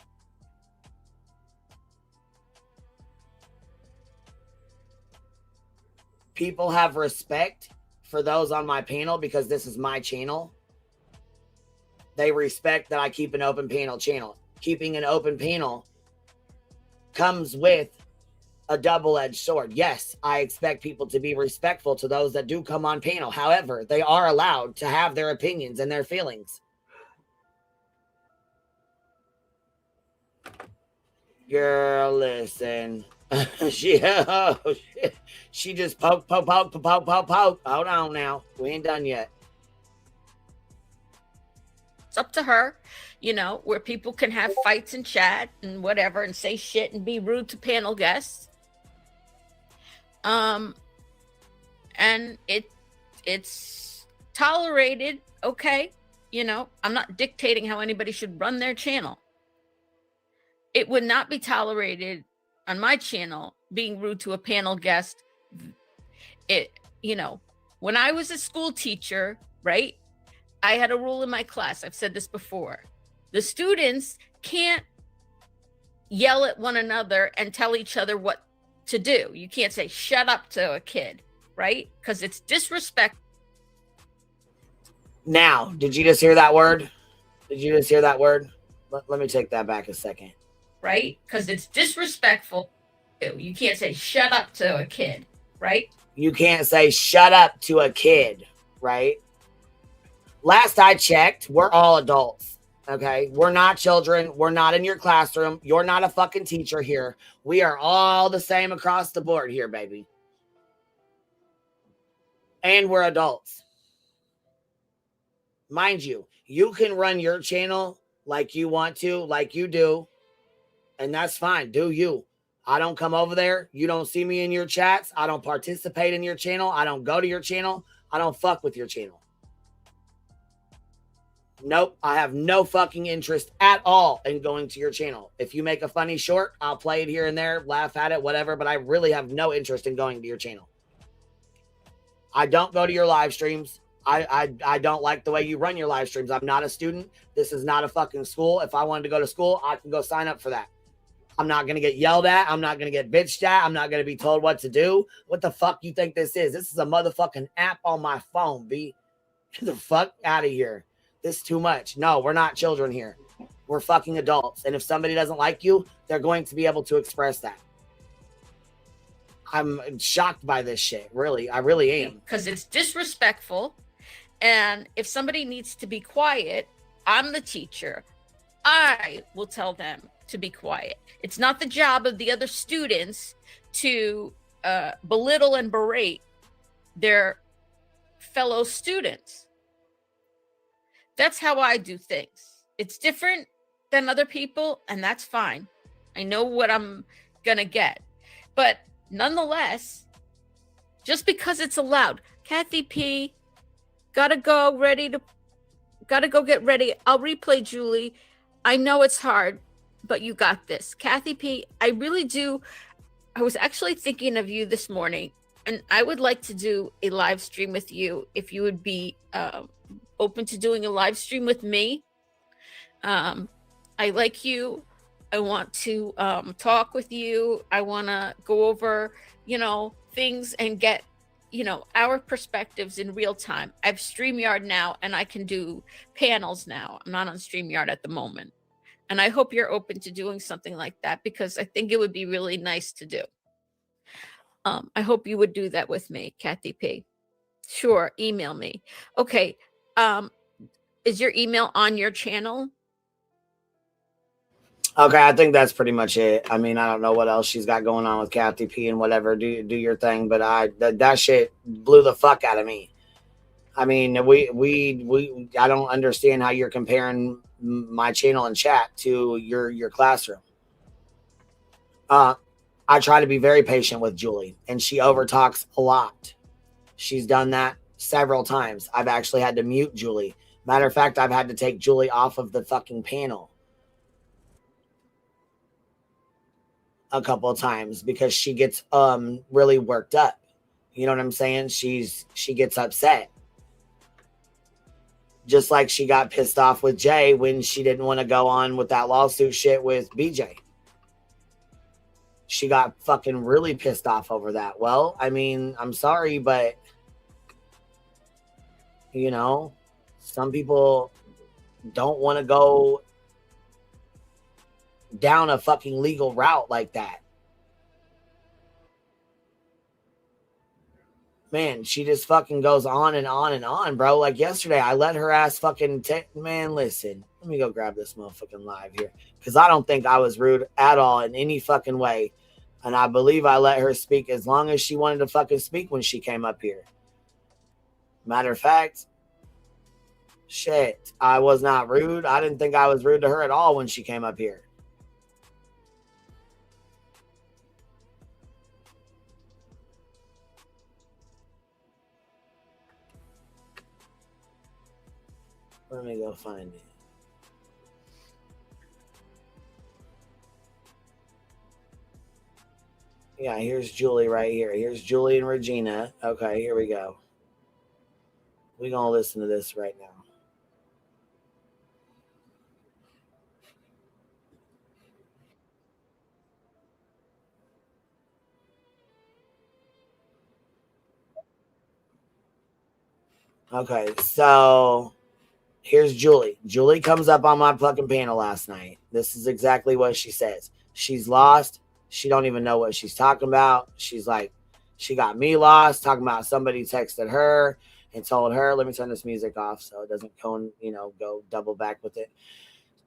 people have respect for those on my panel because this is my channel. They respect that I keep an open panel channel. Keeping an open panel comes with a double-edged sword. Yes, I expect people to be respectful to those that do come on panel. However, they are allowed to have their opinions and their feelings. Girl, listen. she just poke. Hold on now. We ain't done yet. It's up to her, you know, where people can have fights and chat and whatever and say shit and be rude to panel guests. And it's tolerated, okay? You know, I'm not dictating how anybody should run their channel. It would not be tolerated on my channel being rude to a panel guest. It, you know, when I was a school teacher, right? I had a rule in my class. I've said this before. The students can't yell at one another and tell each other what to do. You can't say, shut up to a kid, right? Because it's disrespect. Now, did you just hear that word? Did you just hear that word? Let me take that back a second. Right? Because it's disrespectful. You can't say, shut up to a kid, right? You can't say, shut up to a kid, right? Last I checked, we're all adults, okay? We're not children. We're not in your classroom. You're not a fucking teacher here. We are all the same across the board here, baby. And we're adults. Mind you, you can run your channel like you want to, like you do, and that's fine. Do you. I don't come over there. You don't see me in your chats. I don't participate in your channel. I don't go to your channel. I don't fuck with your channel. Nope, I have no fucking interest at all in going to your channel. If you make a funny short, I'll play it here and there, laugh at it, whatever, but I really have no interest in going to your channel. I don't go to your live streams. I don't like the way you run your live streams. I'm not a student. This is not a fucking school. If I wanted to go to school, I can go sign up for that. I'm not going to get yelled at. I'm not going to get bitched at. I'm not going to be told what to do. What the fuck you think this is? This is a motherfucking app on my phone, B. Get the fuck out of here. This is too much. No, we're not children here. We're fucking adults. And if somebody doesn't like you, they're going to be able to express that. I'm shocked by this shit. Really. I really am. Because it's disrespectful. And if somebody needs to be quiet, I'm the teacher. I will tell them to be quiet. It's not the job of the other students to belittle and berate their fellow students. That's how I do things. It's different than other people, and that's fine. I know what I'm gonna get. But nonetheless, just because it's allowed, Kathy P, gotta go get ready. I'll replay Julie. I know it's hard, but you got this. Kathy P, I really do. I was actually thinking of you this morning, and I would like to do a live stream with you if you would be open to doing a live stream with me. I like you. I want to talk with you. I want to go over, things and get, our perspectives in real time. I have StreamYard now, and I can do panels now. I'm not on StreamYard at the moment. And I hope you're open to doing something like that, because I think it would be really nice to do. I hope you would do that with me, Kathy P. Sure, email me. Okay. Is your email on your channel? Okay, I think that's pretty much it. I mean, I don't know what else she's got going on with Kathy P and whatever. Do your thing, but that shit blew the fuck out of me. I mean, I don't understand how you're comparing my channel and chat to your classroom. I try to be very patient with Julie, and she overtalks a lot. She's done that several times. I've actually had to mute Julie. Matter of fact, I've had to take Julie off of the fucking panel a couple of times because she gets really worked up. You know what I'm saying? She gets upset. Just like she got pissed off with Jay when she didn't want to go on with that lawsuit shit with BJ. she got fucking really pissed off over that. Well, I mean, I'm sorry, but you know, some people don't want to go down a fucking legal route like that. Man, she just fucking goes on and on and on, bro. Like yesterday, I let her ass fucking man, listen. Let me go grab this motherfucking live here. Because I don't think I was rude at all in any fucking way. And I believe I let her speak as long as she wanted to fucking speak when she came up here. Matter of fact, shit, I was not rude. I didn't think I was rude to her at all when she came up here. Let me go find it. Yeah, here's Julie right here. Here's Julie and Regina. Okay, here we go. We're going to listen to this right now. Okay, so here's Julie. Julie comes up on my fucking panel last night. This is exactly what she says. She's lost. She don't even know what she's talking about. She's like, she got me lost, talking about somebody texted her and told her, let me turn this music off so it doesn't go, go double back with it.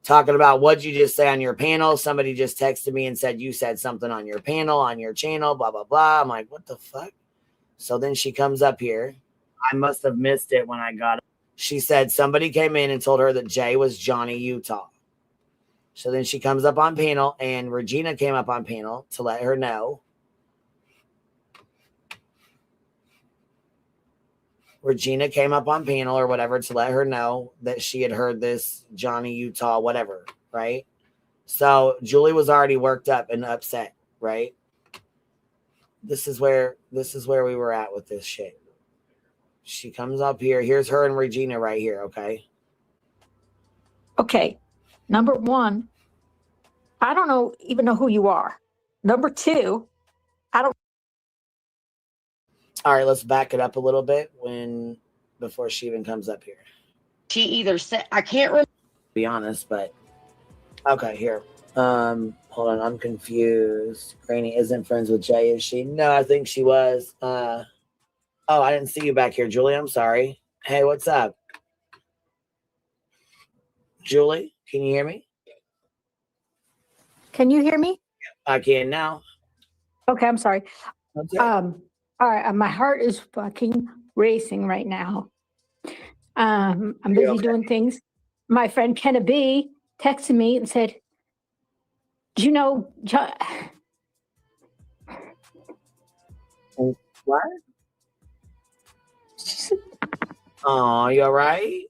Talking about what'd you just say on your panel? Somebody just texted me and said you said something on your panel, on your channel, blah, blah, blah. I'm like, what the fuck? So then she comes up here. I must have missed it when I got up. She said somebody came in and told her that Jay was Johnny Utah. So then she comes up on panel, and Regina came up on panel to let her know. Regina came up on panel or whatever to let her know that she had heard this Johnny Utah, whatever, right? So Julie was already worked up and upset, right? This is where we were at with this shit. She comes up here. Here's her and Regina right here, okay? Okay. Number one, I don't even know who you are. Number two, I don't. All right, let's back it up a little bit before she even comes up here. She either said, I can't remember. Be honest, but okay, here. Hold on, I'm confused. Granny isn't friends with Jay, is she? No, I think she was. Oh, I didn't see you back here, Julie. I'm sorry. Hey, what's up? Julie, can you hear me? Can you hear me? I can now. Okay, I'm sorry. Okay. All right, my heart is fucking racing right now. I'm busy doing things. My friend Kenna B texted me and said, "Do you know What? Oh, you all right?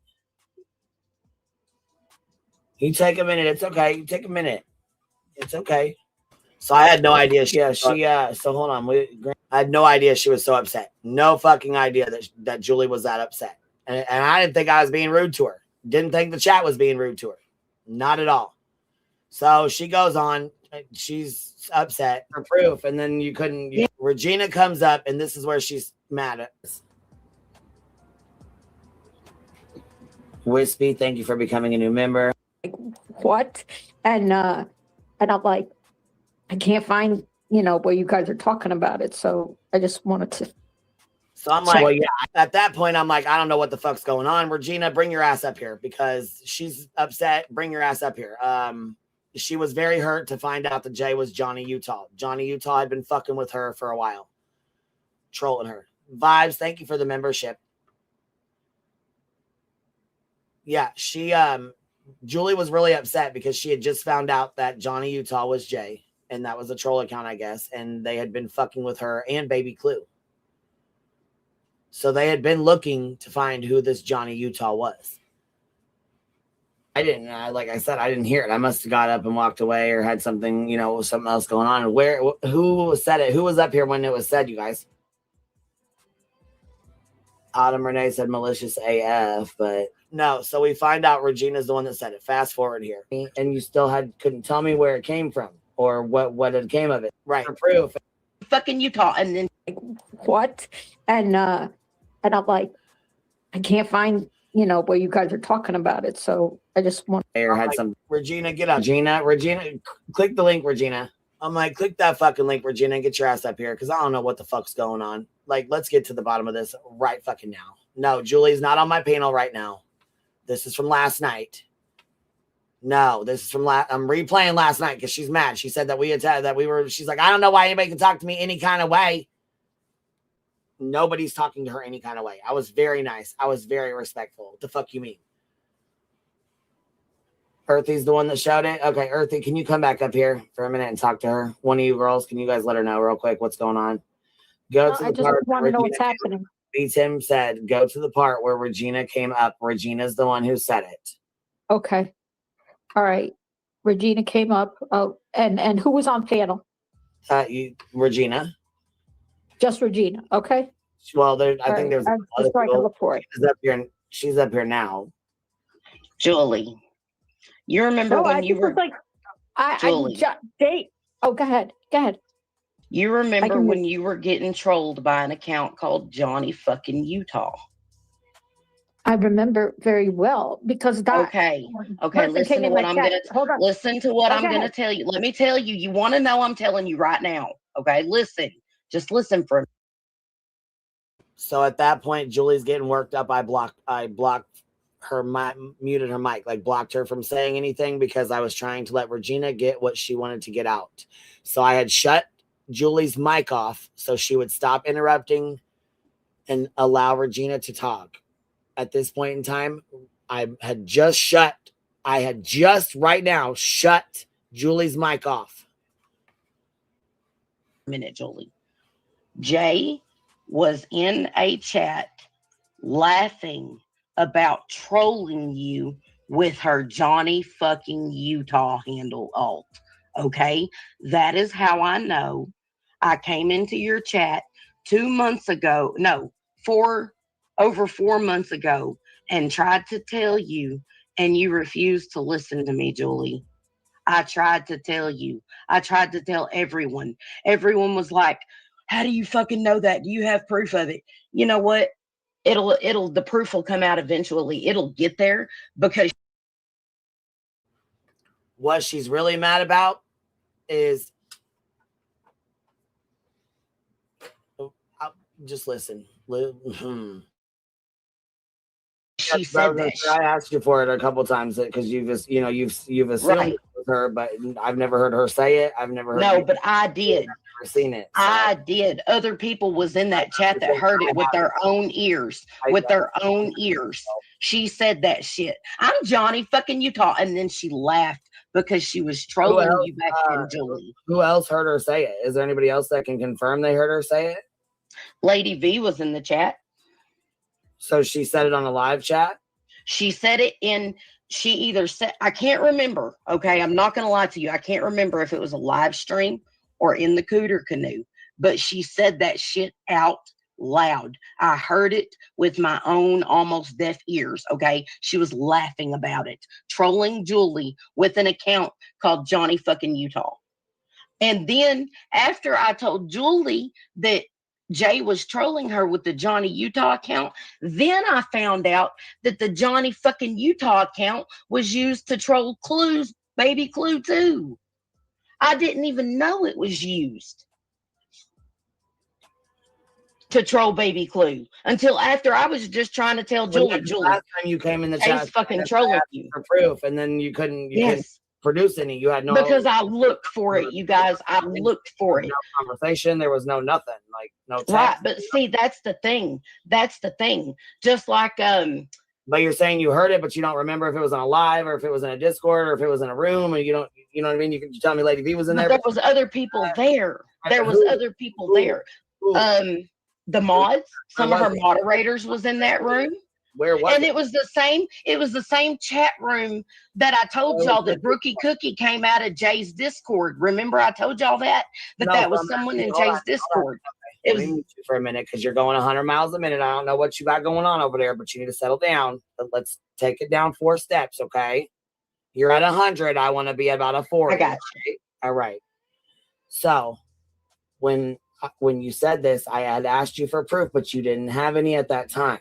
You take a minute. It's okay. You take a minute. It's okay." So I had no idea. So hold on. I had no idea she was so upset. No fucking idea that Julie was that upset. And I didn't think I was being rude to her. Didn't think the chat was being rude to her. Not at all. So she goes on. She's upset for proof. And then Regina comes up, and this is where she's mad at us. Wispy, thank you for becoming a new member. what?" And I'm like, I can't find, where you guys are talking about it. So I just wanted to. So I'm like, well, yeah, at that point, I'm like, I don't know what the fuck's going on. Regina, bring your ass up here because she's upset. Bring your ass up here. She was very hurt to find out that Jay was Johnny Utah. Johnny Utah had been fucking with her for a while, trolling her. Vibes, thank you for the membership. Yeah, Julie was really upset because she had just found out that Johnny Utah was Jay, and that was a troll account, I guess, and they had been fucking with her and Baby Clue. So they had been looking to find who this Johnny Utah was. Like I said, I didn't hear it. I must have got up and walked away or had something, something else going on. Who said it? Who was up here when it was said, you guys? Autumn Renee said malicious AF, but no. So we find out Regina's the one that said it. Fast forward here. And you still couldn't tell me where it came from. or what it came of it. Right. For proof. Fucking Utah. And then What? And I'm like, I can't find, where you guys are talking about it. So I just want. Mayor had some. Regina, get up. Regina, click the link, Regina. I'm like, click that fucking link, Regina, and get your ass up here because I don't know what the fuck's going on. Like, let's get to the bottom of this right fucking now. No, Julie's not on my panel right now. This is from last night. No, this is from I'm replaying last night because she's mad. She said that she's like, I don't know why anybody can talk to me any kind of way. Nobody's talking to her any kind of way. I was very nice. I was very respectful. What the fuck you mean? Earthy's the one that showed it. Okay, Earthy, can you come back up here for a minute and talk to her? One of you girls, can you guys let her know real quick what's going on? I just want to know what's happening. Tim said, go to the part where Regina came up. Regina's the one who said it. Okay. All right. Regina came up. Oh, and who was on panel? Regina. Just Regina. Okay. Well, I think there's other people. Look for it. She's up here now. Julie, you remember when you were like Julie? Go ahead. Go ahead. You remember when you were getting trolled by an account called Johnny fucking Utah? I remember very well because that. Okay. Listen to what I'm gonna tell you. Let me tell you. You want to know? I'm telling you right now. Okay, listen. Just listen for. So at that point, Julie's getting worked up. I blocked her, muted her mic, like blocked her from saying anything because I was trying to let Regina get what she wanted to get out. So I had shut Julie's mic off so she would stop interrupting and allow Regina to talk. At this point in time, I had just right now shut Julie's mic off. Minute, Julie. Jay was in a chat laughing about trolling you with her Johnny fucking Utah handle alt. Okay? That is how I know. I came into your chat 2 months ago. No, over 4 months ago and tried to tell you, and you refused to listen to me, Julie. I tried to tell you. I tried to tell everyone. Everyone was like, how do you fucking know that? Do you have proof of it? You know what? The proof will come out eventually. It'll get there because what she's really mad about is just listen. She said that. I asked you for it a couple times because you've assumed right. it was her, but I've never heard her say it. I've never heard. No, but I did. I've never seen it. So. I did. Other people was in that chat that heard it with their own ears. She said that shit. I'm Johnny fucking Utah, and then she laughed because she was trolling you back then, Julie. Who else heard her say it? Is there anybody else that can confirm they heard her say it? Lady V was in the chat. So she said it on a live chat? She said it she either said, I can't remember. Okay, I'm not going to lie to you. I can't remember if it was a live stream or in the Cooter Canoe, but she said that shit out loud. I heard it with my own almost deaf ears. Okay, she was laughing about it, trolling Julie with an account called Johnny fucking Utah. And then after I told Julie that Jay was trolling her with the Johnny Utah account, then I found out that the Johnny fucking Utah account was used to troll Baby Clue too. I didn't even know it was used to troll Baby Clue until after I was just trying to tell Julie. Last time you came in the chat, fucking trolling you for proof, and then you couldn't. Couldn't produce any. You had no, because I looked for it, you guys. I looked for it. No conversation. There was no nothing. Like no text. Right, but see, that's the thing. Just like But you're saying you heard it, but you don't remember if it was on a live or if it was in a Discord or if it was in a room, and you know what I mean? You can tell me Lady V was in there. There was other people there. There was other people there. The mods, some of her moderators was in that room. Where was it? And it was the same chat room that I told y'all that Brookie Cookie came out of Jay's Discord. Remember I told y'all that was someone in Jay's Discord. It was for a minute because you're going 100 miles a minute. I don't know what you got going on over there, but you need to settle down. But let's take it down 4 steps, okay? You're at 100. I want to be about a 40. I got you. All right. So when you said this, I had asked you for proof, but you didn't have any at that time.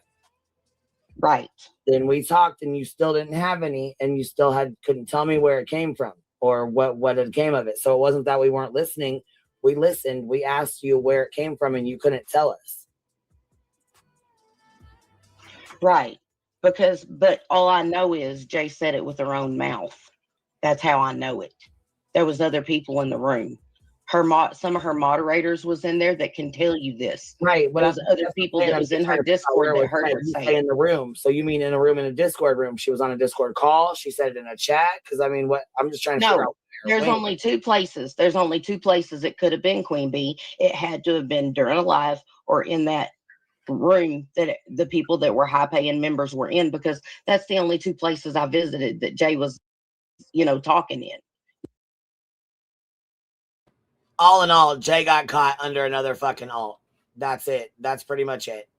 Right. Then we talked and you still didn't have any, and you still couldn't tell me where it came from or what it came of it. So it wasn't that we weren't listening. We listened. We asked you where it came from and you couldn't tell us. Right. But all I know is Jay said it with her own mouth. That's how I know it. There was other people in the room. Some of her moderators was in there that can tell you this. Right. There was other people that was in her Discord that heard her say in the room. So you mean in a room, in a Discord room? She was on a Discord call. She said it in a chat. Because I mean, what I'm just trying to figure out. There's only two places. There's only two places it could have been, Queen Bee. It had to have been during a live or in that room that the people that were high paying members were in, because that's the only two places I visited that Jay was, talking in. All in all, Jay got caught under another fucking alt. That's it. That's pretty much it.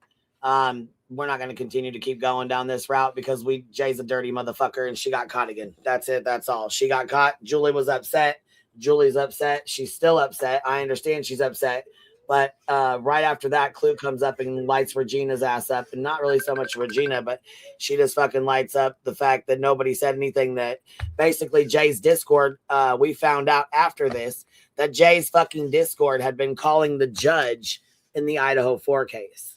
We're not going to continue to keep going down this route because Jay's a dirty motherfucker and she got caught again. That's it. That's all. She got caught. Julie was upset. Julie's upset. She's still upset. I understand she's upset. But right after that, Clue comes up and lights Regina's ass up. And not really so much Regina, but she just fucking lights up the fact that nobody said anything. That basically Jay's Discord, we found out after this, that Jay's fucking Discord had been calling the judge in the Idaho 4 case.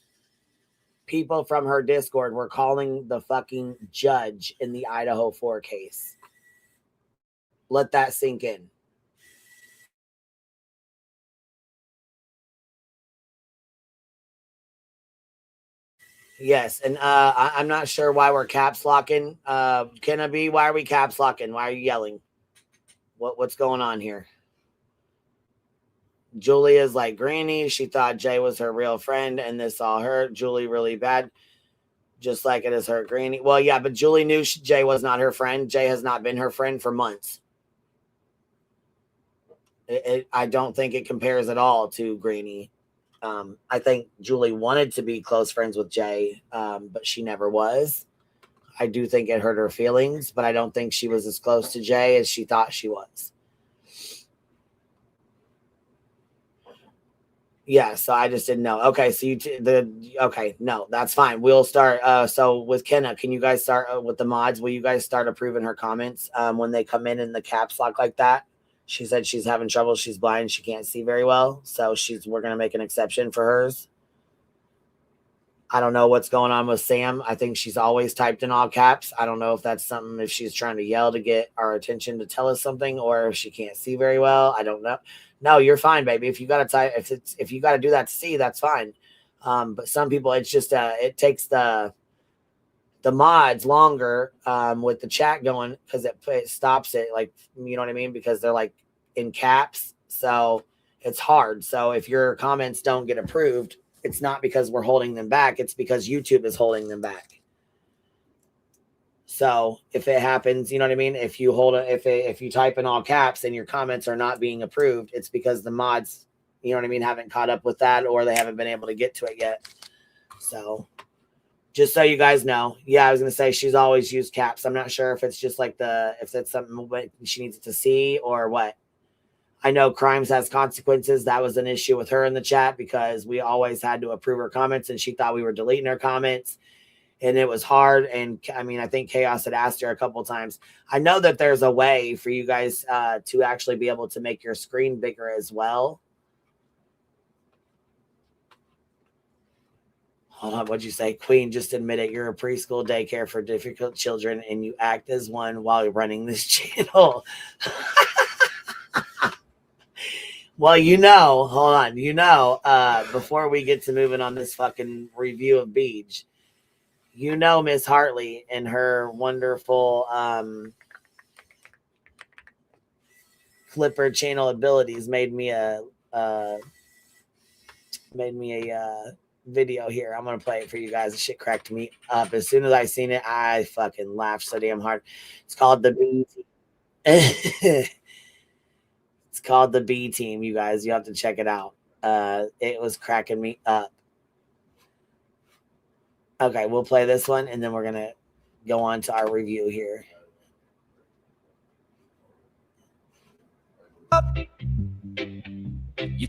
People from her Discord were calling the fucking judge in the Idaho 4 case. Let that sink in. Yes, and I'm not sure why we're caps locking. Can it be? Why are we caps locking? Why are you yelling? What's going on here? Julie is like Granny. She thought Jay was her real friend, and this all hurt Julie really bad, just like it has hurt Granny. Well, yeah, but Julie knew Jay was not her friend. Jay has not been her friend for months. I don't think it compares at all to Granny. I think Julie wanted to be close friends with Jay, but she never was. I do think it hurt her feelings, but I don't think she was as close to Jay as she thought she was. Yeah, so I just didn't know. Okay, so okay, no, that's fine. We'll start. So with Kenna, can you guys start with the mods? Will you guys start approving her comments when they come in the caps lock like that? She said she's having trouble. She's blind. She can't see very well. So we're going to make an exception for hers. I don't know what's going on with Sam. I think she's always typed in all caps. I don't know if that's something, if she's trying to yell to get our attention to tell us something, or if she can't see very well. I don't know. No, you're fine, baby. If you got to type, if you got to do that to see, that's fine. But some people, it's just, it takes the mods longer with the chat going, because it stops it, like, you know what I mean, because they're like in caps, so it's hard. So if your comments don't get approved, it's not because we're holding them back, it's because YouTube is holding them back. So if it happens, you know what I mean, if you type in all caps and your comments are not being approved, it's because the mods, you know what I mean, haven't caught up with that, or they haven't been able to get to it yet. So just so you guys know, yeah, I was going to say she's always used caps. I'm not sure if it's just like if it's something she needs to see or what. I know Crimes Has Consequences. That was an issue with her in the chat because we always had to approve her comments and she thought we were deleting her comments and it was hard. And I mean, I think Chaos had asked her a couple of times. I know that there's a way for you guys to actually be able to make your screen bigger as well. Hold on, what'd you say? Queen, just admit it. You're a preschool daycare for difficult children and you act as one while you're running this channel. Well, hold on, before we get to moving on this fucking review of Beach, Miss Hartley and her wonderful Flipper channel abilities made me a video here. I'm gonna play it for you guys. The shit cracked me up. As soon as I seen it, I fucking laughed so damn hard. It's called the B Team. It's called the B Team, you guys. You have to check it out. It was cracking me up. Okay, we'll play this one and then we're gonna go on to our review here.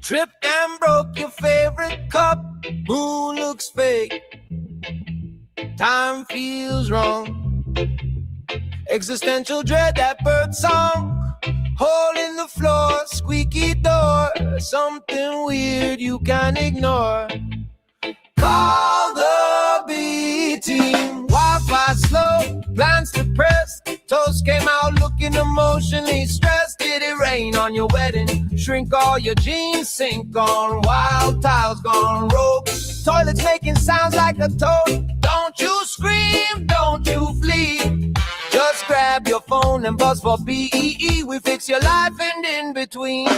tripped and broke your favorite cup. Moon looks fake. Time feels wrong. Existential dread, that bird song. Hole in the floor, squeaky door. Something weird you can't ignore. Call the B team. Wi-Fi slow, plans depressed. Toast came out looking emotionally stressed. Did it rain on your wedding? Shrink all your jeans, sink on. Wild tiles gone rogue. Toilets making sounds like a toad. Don't you scream, don't you flee. Just grab your phone and buzz for BEE. We fix your life and in between.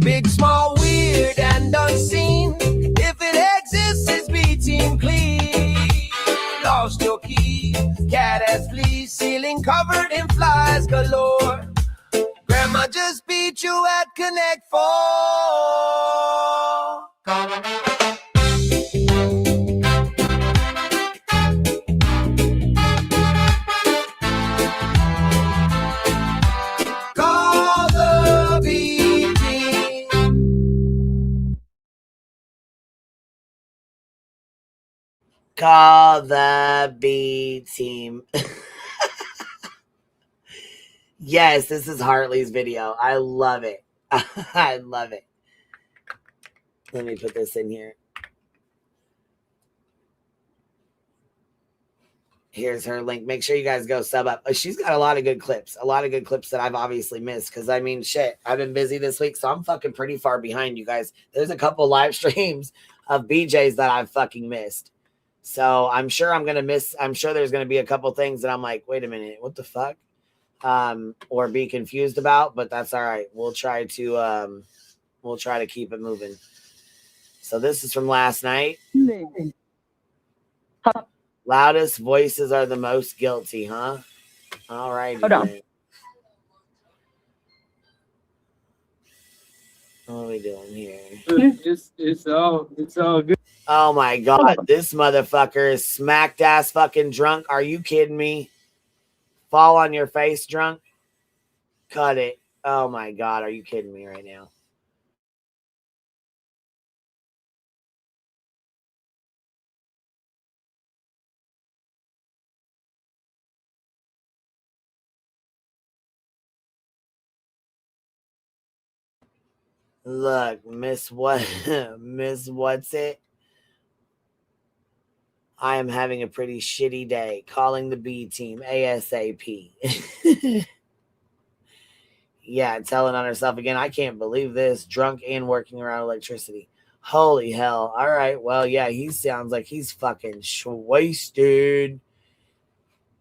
Big, small, weird, and unseen. If it exists, it's B-Team Clean. Lost your keys, cat as fleas, ceiling covered in flies galore. Grandma just beat you at Connect 4. Call the B-Team. Call the B team. Yes, this is Hartley's video. I love it. I love it. Let me put this in here. Here's her link. Make sure you guys go sub up. She's got a lot of good clips. A lot of good clips that I've obviously missed. Because, I mean, shit, I've been busy this week, so I'm fucking pretty far behind you guys. There's a couple live streams of BJs that I've fucking missed. So I'm sure I'm going to miss. I'm sure there's going to be a couple things that I'm like, wait a minute, what the fuck? Or be confused about, but that's all right. We'll try to keep it moving. So this is from last night. Loudest voices are the most guilty, huh? All right. Hold on. What are we doing here? It's all good. Oh my god, this motherfucker is smacked ass fucking drunk. Are you kidding me? Fall on your face drunk? Cut it. Oh my god, are you kidding me right now? Look, Miss What's it? I am having a pretty shitty day. Calling the B team ASAP. Yeah, telling on herself again. I can't believe this. Drunk and working around electricity. Holy hell. All right. Well, yeah, he sounds like he's fucking wasted.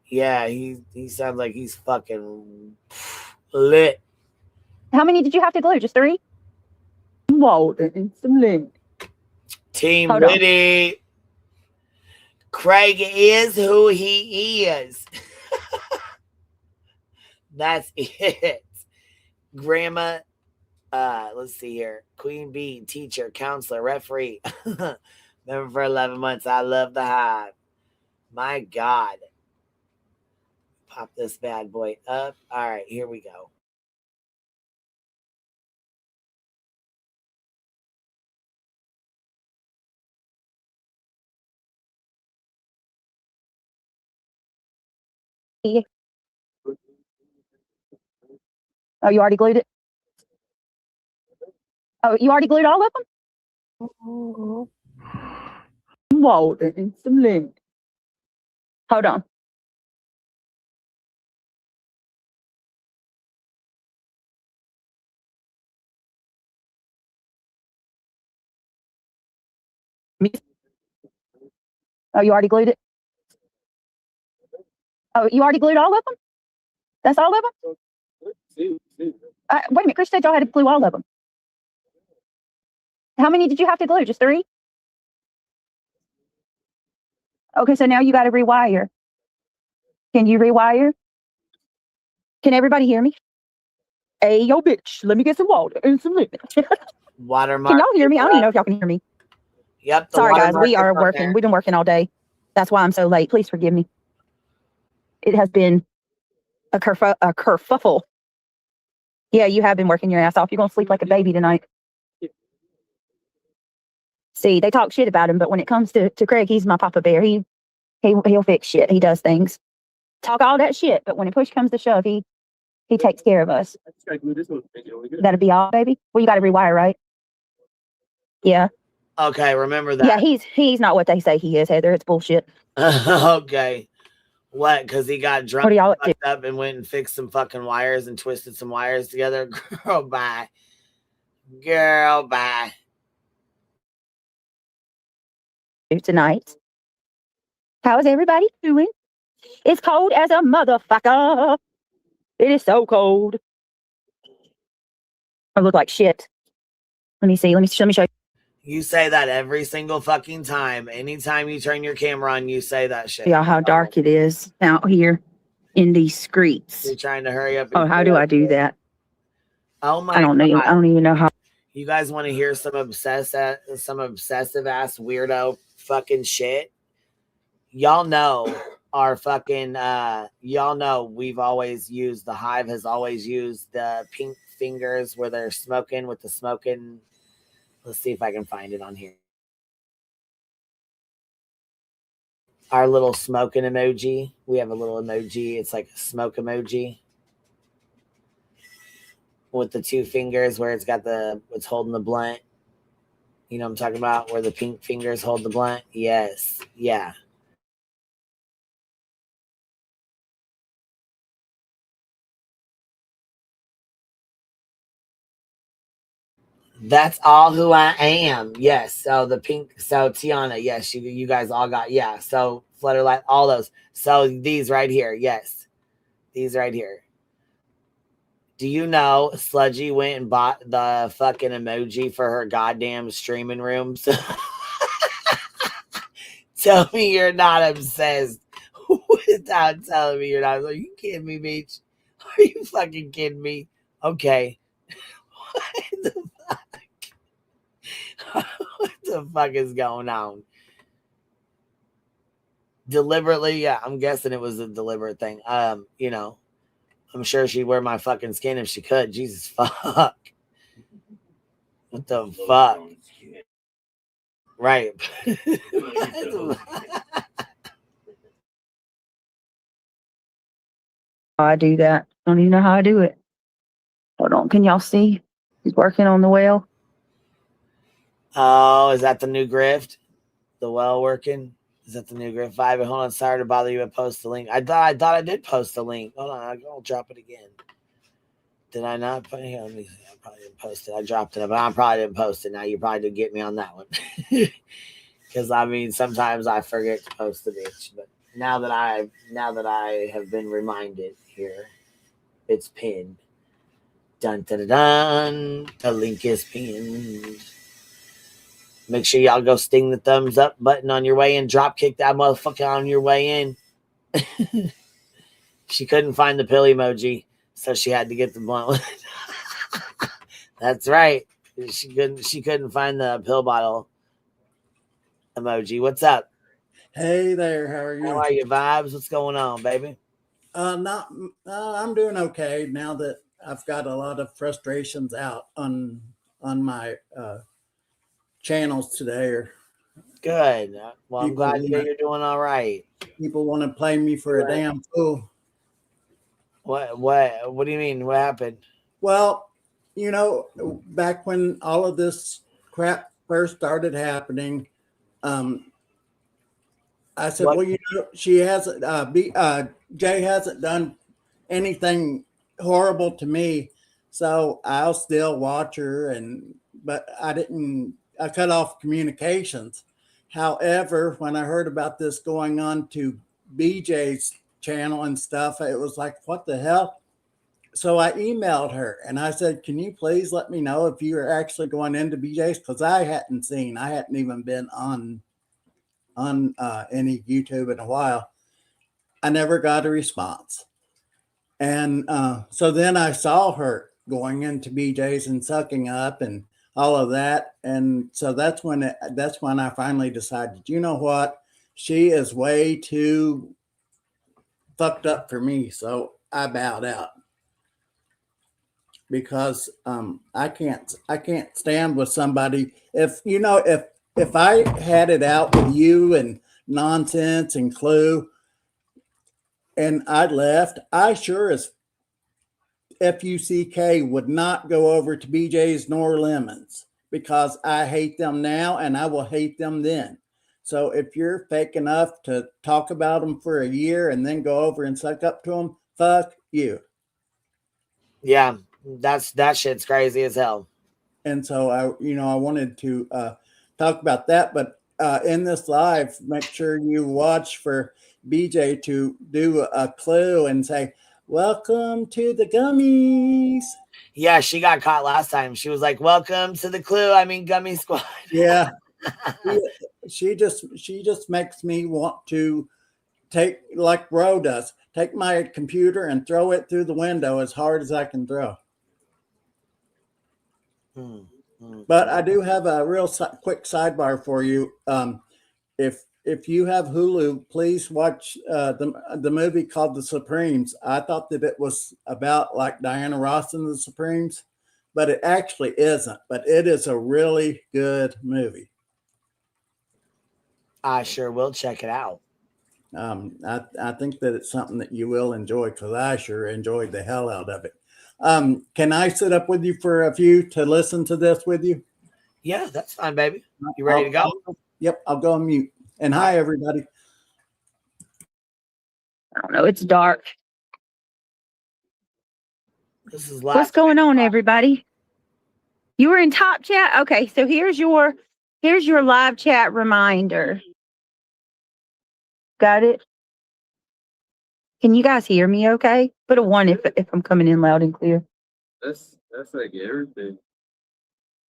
Yeah, he sounds like he's fucking lit. How many did you have to glue? Just 3? Whoa, and some link. Team Liddy. Craig is who he is. That's it. Grandma, let's see here. Queen Bee, teacher, counselor, referee. Member for 11 months. I love the Hive. My God. Pop this bad boy up. All right, here we go. Oh, you already glued it? Oh, you already glued all of them? Whoa, and some link. Hold on. Oh, you already glued it? Oh, you already glued all of them? That's all of them? Wait a minute, Chris said y'all had to glue all of them. How many did you have to glue? Just 3? Okay, so now you got to rewire. Can you rewire? Can everybody hear me? Hey, yo, bitch, let me get some water and some lemon. Watermark. Can y'all hear me? I don't even know if y'all can hear me. Yep. Sorry, guys, we are working. We've been working all day. That's why I'm so late. Please forgive me. It has been a kerfuffle. Yeah, you have been working your ass off. You're going to sleep like a baby tonight. See, they talk shit about him, but when it comes to Craig, he's my papa bear. He'll fix shit. He does things. Talk all that shit, but when a push comes to shove, he takes care of us. That'll be all, baby. Well, you got to rewire, right? Yeah. Okay, remember that. Yeah, he's not what they say he is, Heather. It's bullshit. Okay. What? Because he got drunk, What do y'all fucked up, and went and fixed some fucking wires and twisted some wires together. Girl, bye. Girl, bye. Tonight? How is everybody doing? It's cold as a motherfucker. It is so cold. I look like shit. Let me see. Let me show you. You say that every single fucking time. Anytime you turn your camera on, you say that shit. Yeah, how dark it is out here in these streets. You're trying to hurry up. Oh, how do I do that? Oh my! I don't know. I don't even know how. You guys want to hear some obsessive ass weirdo fucking shit? Y'all know our fucking y'all know we've always used, the Hive has always used the pink fingers where they're smoking with the smoking. Let's see if I can find it on here. Our little smoking emoji. We have a little emoji. It's like a smoke emoji with the two fingers where it's got it's holding the blunt. You know what I'm talking about? Where the pink fingers hold the blunt. Yes. Yeah. That's all who I am. Yes. So the pink. So Tiana. Yes. You guys all got. Yeah. So Flutterlight. All those. So these right here. Yes. These right here. Do you know Sludgy went and bought the fucking emoji for her goddamn streaming room? So tell me you're not obsessed without telling me you're not. Are you kidding me, Beach? Are you fucking kidding me? Okay. What the fuck? What the fuck is going on? Deliberately, yeah, I'm guessing it was a deliberate thing. You know, I'm sure she'd wear my fucking skin if she could. Jesus fuck. What the fuck? Right. I do that. I don't even know how I do it. Hold on. Can y'all see? He's working on the well. Oh, is that the new grift? The well working? Is that the new grift vibe? Hold on, sorry to bother you, but post the link. I thought I did post the link. Hold on, I'll drop it again. Did I not put it here? Let me see. I probably didn't post it. I dropped it, but I probably didn't post it. Now you probably did get me on that one. Because I mean, sometimes I forget to post the bitch. But now that I have been reminded here, it's pinned. Dun dun dun dun. The link is pinned. Make sure y'all go sting the thumbs up button on your way in. Drop kick that motherfucker on your way in. She couldn't find the pill emoji, so she had to get the blunt one. That's right. She couldn't find the pill bottle emoji. What's up? Hey there, how are you? How are you, Vibes? What's going on, baby? I'm doing okay now that I've got a lot of frustrations out on my channels today. Good. Well, I'm glad to hear you're doing all right. People want to play me for a damn fool. What do you mean? What happened? Well, you know, back when all of this crap first started happening, I said, well, you know, she hasn't, Jay hasn't done anything horrible to me, so I'll still watch her. But I cut off communications. However, when I heard about this going on to BJ's channel and stuff, it was like, what the hell? So I emailed her and I said, can you please let me know if you are actually going into BJ's? Because I hadn't even been on any YouTube in a while. I never got a response. And so then I saw her going into BJ's and sucking up and all of that. And so that's when I finally decided, you know what? She is way too fucked up for me. So I bowed out because I can't stand with somebody. If if I had it out with you and Nonsense and Clue and I left, I sure as FUCK would not go over to BJ's nor Lemons because I hate them now and I will hate them then. So if you're fake enough to talk about them for a year and then go over and suck up to them, fuck you. Yeah, that shit's crazy as hell. And so I wanted to talk about that, but in this live, make sure you watch for BJ to do a clue and say, "Welcome to the gummies." Yeah, she got caught last time. She was like, "Welcome to the Gummy Squad." Yeah, she just makes me want to take, like Bro does, take my computer and throw it through the window as hard as I can throw. But I do have a real quick sidebar for you. If you have Hulu, please watch the movie called The Supremes. I thought that it was about like Diana Ross and the Supremes, but it actually isn't. But it is a really good movie. I sure will check it out. I think that it's something that you will enjoy because I sure enjoyed the hell out of it. Can I sit up with you for a few to listen to this with you? Yeah, that's fine, baby. You ready to go? Yep, I'll go on mute. And hi, everybody. I don't know. It's dark. This is What's going on, everybody? You were in top chat? Okay, so here's your live chat reminder. Got it? Can you guys hear me okay? Put a 1 if I'm coming in loud and clear. That's like everything.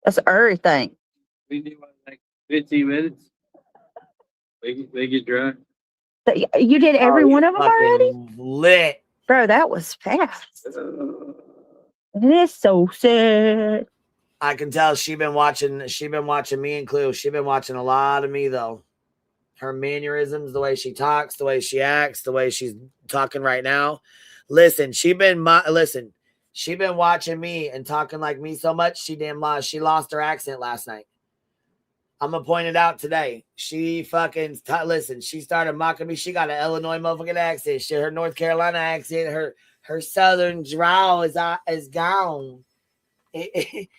That's everything. We do like 15 minutes. Make it dry. So you did every one of them already? Lit. Bro, that was fast. It is so sad. I can tell she been watching me and Clue. She been watching a lot of me though. Her mannerisms, the way she talks, the way she acts, the way she's talking right now. Listen, she been watching me and talking like me so much. She lost her accent last night. I'm gonna point it out today. She fucking listen. She started mocking me. She got an Illinois motherfucking accent. Her North Carolina accent. Her Southern drawl is gone.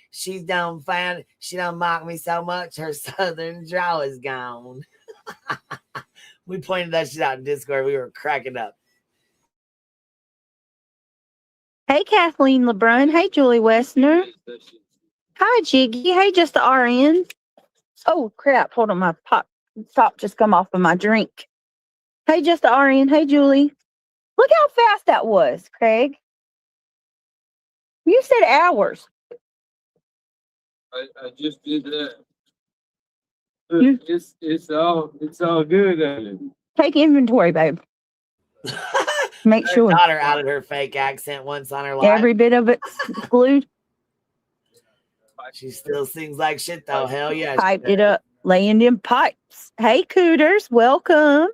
She's done fan. She done mock me so much. Her Southern drawl is gone. We pointed that shit out in Discord. We were cracking up. Hey, Kathleen LeBrun. Hey, Julie Westner. Hi, Jiggy. Hey, just the RN. Oh, crap. Hold on. My top just come off of my drink. Hey, just the RN. Hey, Julie. Look how fast that was, Craig. You said hours. I just did that. It's all good. Take inventory, babe. Make Her sure. daughter outed her fake accent once on her live. Every bit of it's glued. She still sings like shit though. Hell yeah. Piped it up, laying them pipes. Hey, Cooters, welcome.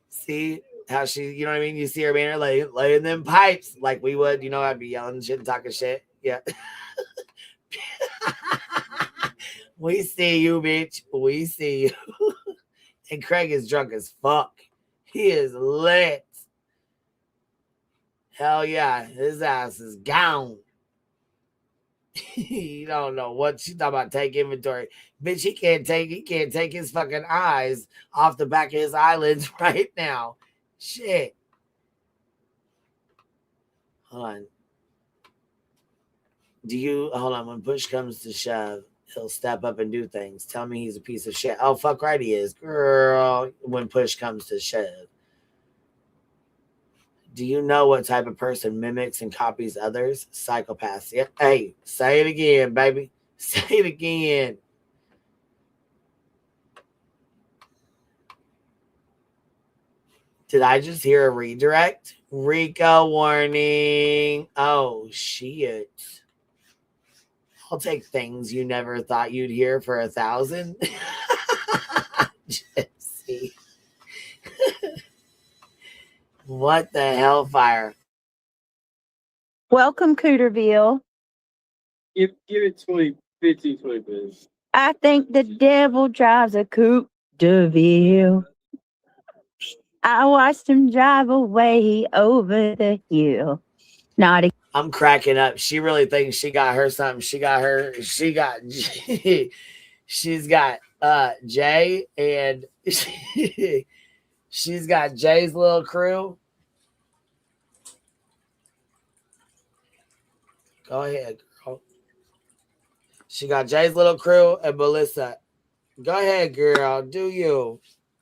See how she, you know what I mean? You see her being her laying them pipes like we would, I'd be yelling shit and talking shit. Yeah. We see you, bitch. We see you. And Craig is drunk as fuck. He is lit. Hell yeah. His ass is gone. You don't know what she's talking about. Take inventory. Bitch, he can't take his fucking eyes off the back of his eyelids right now. Shit. Hold on. Hold on, when push comes to shove, he'll step up and do things. Tell me he's a piece of shit. Oh, fuck right he is. Girl, when push comes to shove. Do you know what type of person mimics and copies others? Psychopaths. Yeah. Hey, say it again, baby. Say it again. Did I just hear a redirect? Rico warning. Oh, shit. I'll take things you never thought you'd hear for 1,000. Gypsy. What the hellfire? Welcome, Cooterville. Give it 15, 20 minutes. I think the devil drives a coupe de ville. I watched him drive away over the hill. Not a I'm cracking up. She really thinks she got her something. She's got Jay, and she's got Jay's little crew. Go ahead, girl. She got Jay's little crew and Melissa. Go ahead, girl. Do you?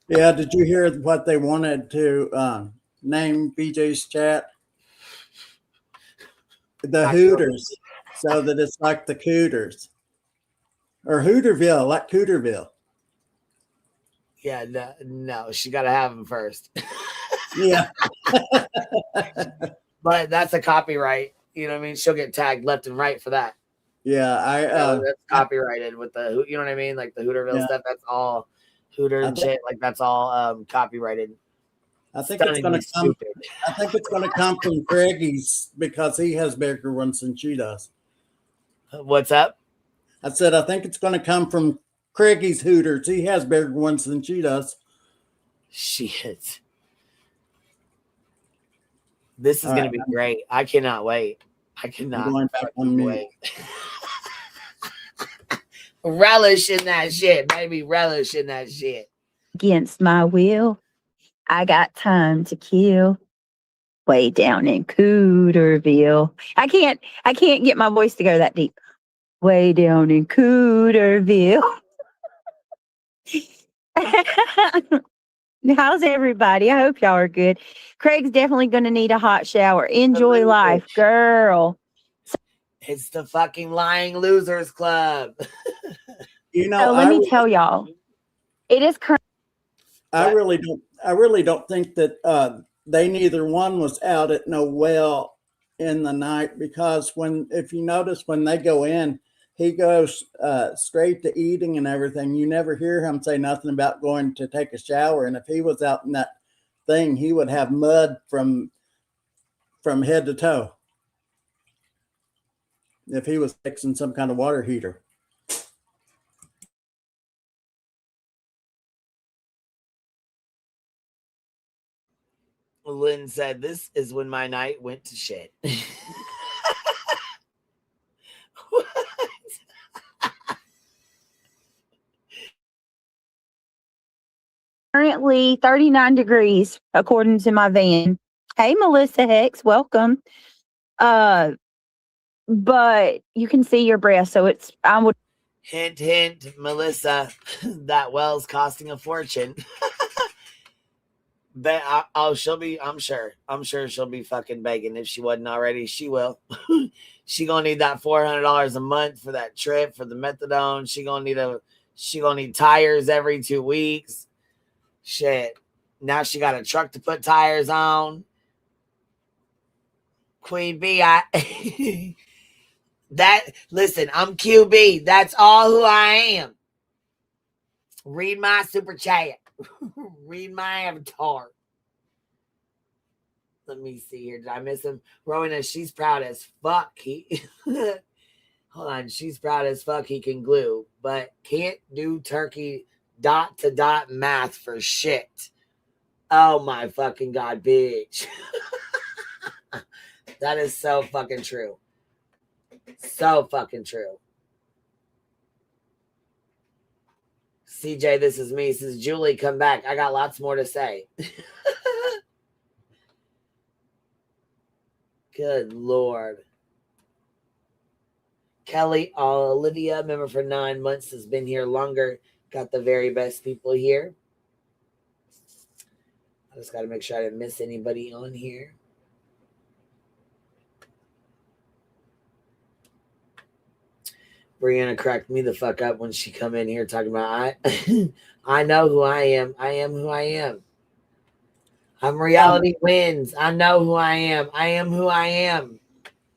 Yeah, did you hear what they wanted to name BJ's chat? The Hooters, so that it's like the Cooters. Or Hooterville, like Cooterville. Yeah, no, she got to have them first. Yeah. But that's a copyright. You know what I mean? She'll get tagged left and right for that. Yeah, that's copyrighted with the, you know what I mean? Like the Hooterville stuff, that's all Hooter and shit. Like that's all copyrighted. I think it's going to come. I think it's going to come from Craigie's because he has bigger ones than she does. What's up? I said I think it's going to come from Craigie's Hooters. He has bigger ones than she does. Shit. This is going to be great. I cannot wait. I cannot wait. Relish in that shit, baby. Relish in that shit. Against my will, I got time to kill. Way down in Cooterville. I can't get my voice to go that deep. Way down in Cooterville. How's everybody? I hope y'all are good. Craig's definitely going to need a hot shower. Enjoy life, girl. It's the fucking Lying Losers Club. You know, let me tell y'all, it is current. I really don't think that they neither one was out at no well in the night, because if you notice when they go in, he goes straight to eating and everything. You never hear him say nothing about going to take a shower. And if he was out in that thing, he would have mud from head to toe if he was fixing some kind of water heater. Lynn said, "This is when my night went to shit." Currently 39 degrees, according to my van. Hey, Melissa Hex, welcome. But you can see your breath, so I would. Hint, hint, Melissa, that well's costing a fortune. But I'm sure she'll be fucking begging. If she wasn't already, she will. She gonna need that $400 a month for that trip, for the methadone. She gonna need tires every 2 weeks. Shit. Now she got a truck to put tires on. Queen B, listen, I'm QB. That's all who I am. Read my super chat. Read my avatar. Let me see here. Did I miss him? Rowena, she's proud as fuck. Hold on. She's proud as fuck he can glue, but can't do turkey dot to dot math for shit. Oh my fucking God, bitch. That is so fucking true. So fucking true. CJ, this is me. Says Julie, come back. I got lots more to say. Good Lord. Kelly, Olivia, member for 9 months, has been here longer. Got the very best people here. I just got to make sure I didn't miss anybody on here. Brianna cracked me the fuck up when she come in here talking about I know who I am. I am who I am. I'm reality wins. I know who I am. I am who I am.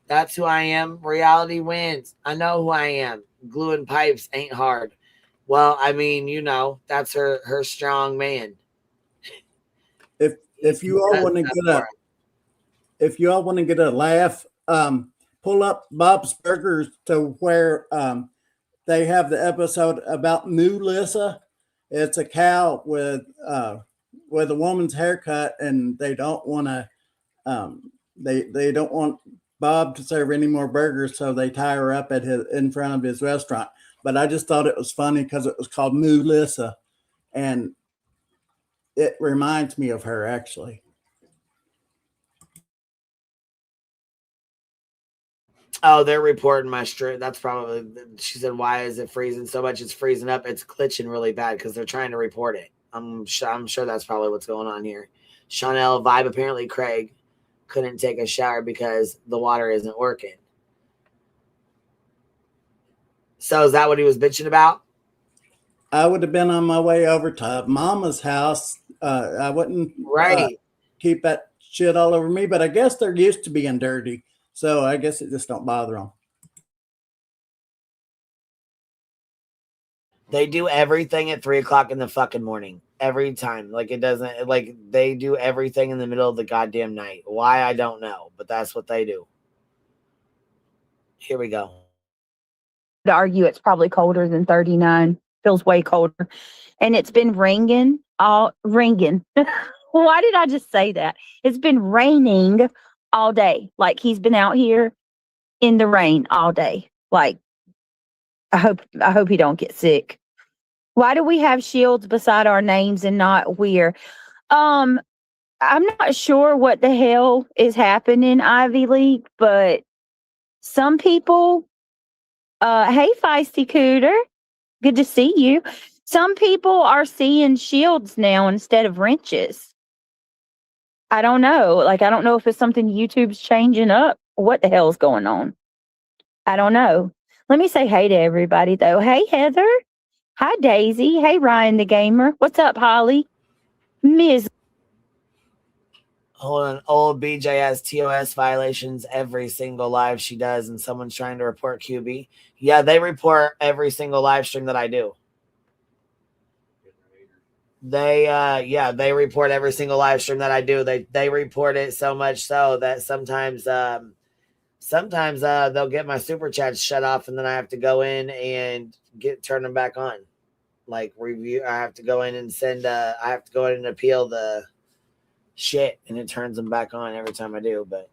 That's who I am. Reality wins. I know who I am. Gluing pipes ain't hard. Well, I mean, you know, that's her strong man. If you all want to get a laugh, pull up Bob's Burgers to where they have the episode about Melissa. It's a cow with a woman's haircut, and they don't want to they don't want Bob to serve any more burgers, so they tie her up in front of his restaurant. But I just thought it was funny because it was called Melissa, and it reminds me of her actually. Oh, they're reporting my stream. That's probably, she said, why is it freezing so much? It's freezing up. It's glitching really bad because they're trying to report it. I'm sure that's probably what's going on here. Chanel vibe. Apparently Craig couldn't take a shower because the water isn't working. So is that what he was bitching about? I would have been on my way over to Mama's house. I wouldn't keep that shit all over me, but I guess they're used to being dirty. So I guess it just don't bother them. They do everything at 3:00 in the fucking morning. Every time. Like it doesn't, like they do everything in the middle of the goddamn night. Why, I don't know, but that's what they do. Here we go. To argue it's probably colder than 39. Feels way colder. And it's been ringing. Why did I just say that? It's been raining all day. Like he's been out here in the rain all day. Like I hope he don't get sick. Why do we have shields beside our names and not we're? I'm not sure what the hell is happening, Ivy League, but some people, hey Feisty Cooter, good to see you. Some people are seeing shields now instead of wrenches. I don't know. Like, I don't know if it's something YouTube's changing up. What the hell's going on? I don't know. Let me say hey to everybody, though. Hey, Heather. Hi, Daisy. Hey, Ryan the Gamer. What's up, Holly? Ms. Hold on. Old BJ has TOS violations every single live she does, and someone's trying to report QB. Yeah, they report every single live stream that I do. They report every single live stream that I do. They report it so much so that sometimes they'll get my super chats shut off, and then I have to go in and turn them back on. Like review, I have to go in and appeal the shit, and it turns them back on every time I do. But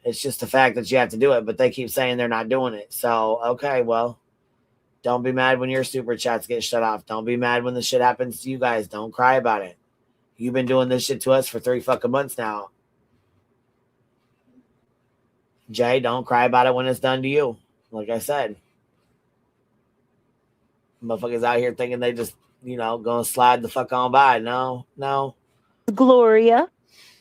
it's just the fact that you have to do it, but they keep saying they're not doing it. So okay, well, don't be mad when your super chats get shut off. Don't be mad when the shit happens to you guys. Don't cry about it. You've been doing this shit to us for 3 fucking months now. Jay, don't cry about it when it's done to you. Like I said, motherfuckers out here thinking they just, gonna slide the fuck on by. No. Gloria.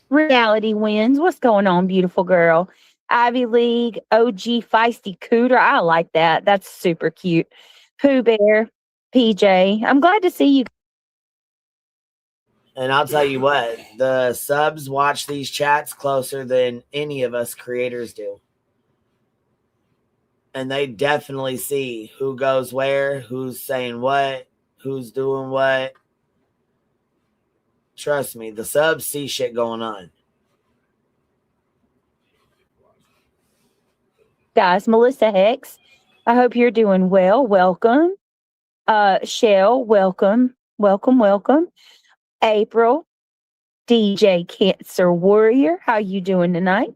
Reality wins. What's going on, beautiful girl? Ivy League, OG Feisty Cooter. I like that. That's super cute. Pooh Bear, PJ. I'm glad to see you. And I'll tell you what, the subs watch these chats closer than any of us creators do. And they definitely see who goes where, who's saying what, who's doing what. Trust me, the subs see shit going on. Guys, Melissa Hex, I hope you're doing well. Welcome. Shell, welcome. April, DJ Cancer Warrior, how you doing tonight?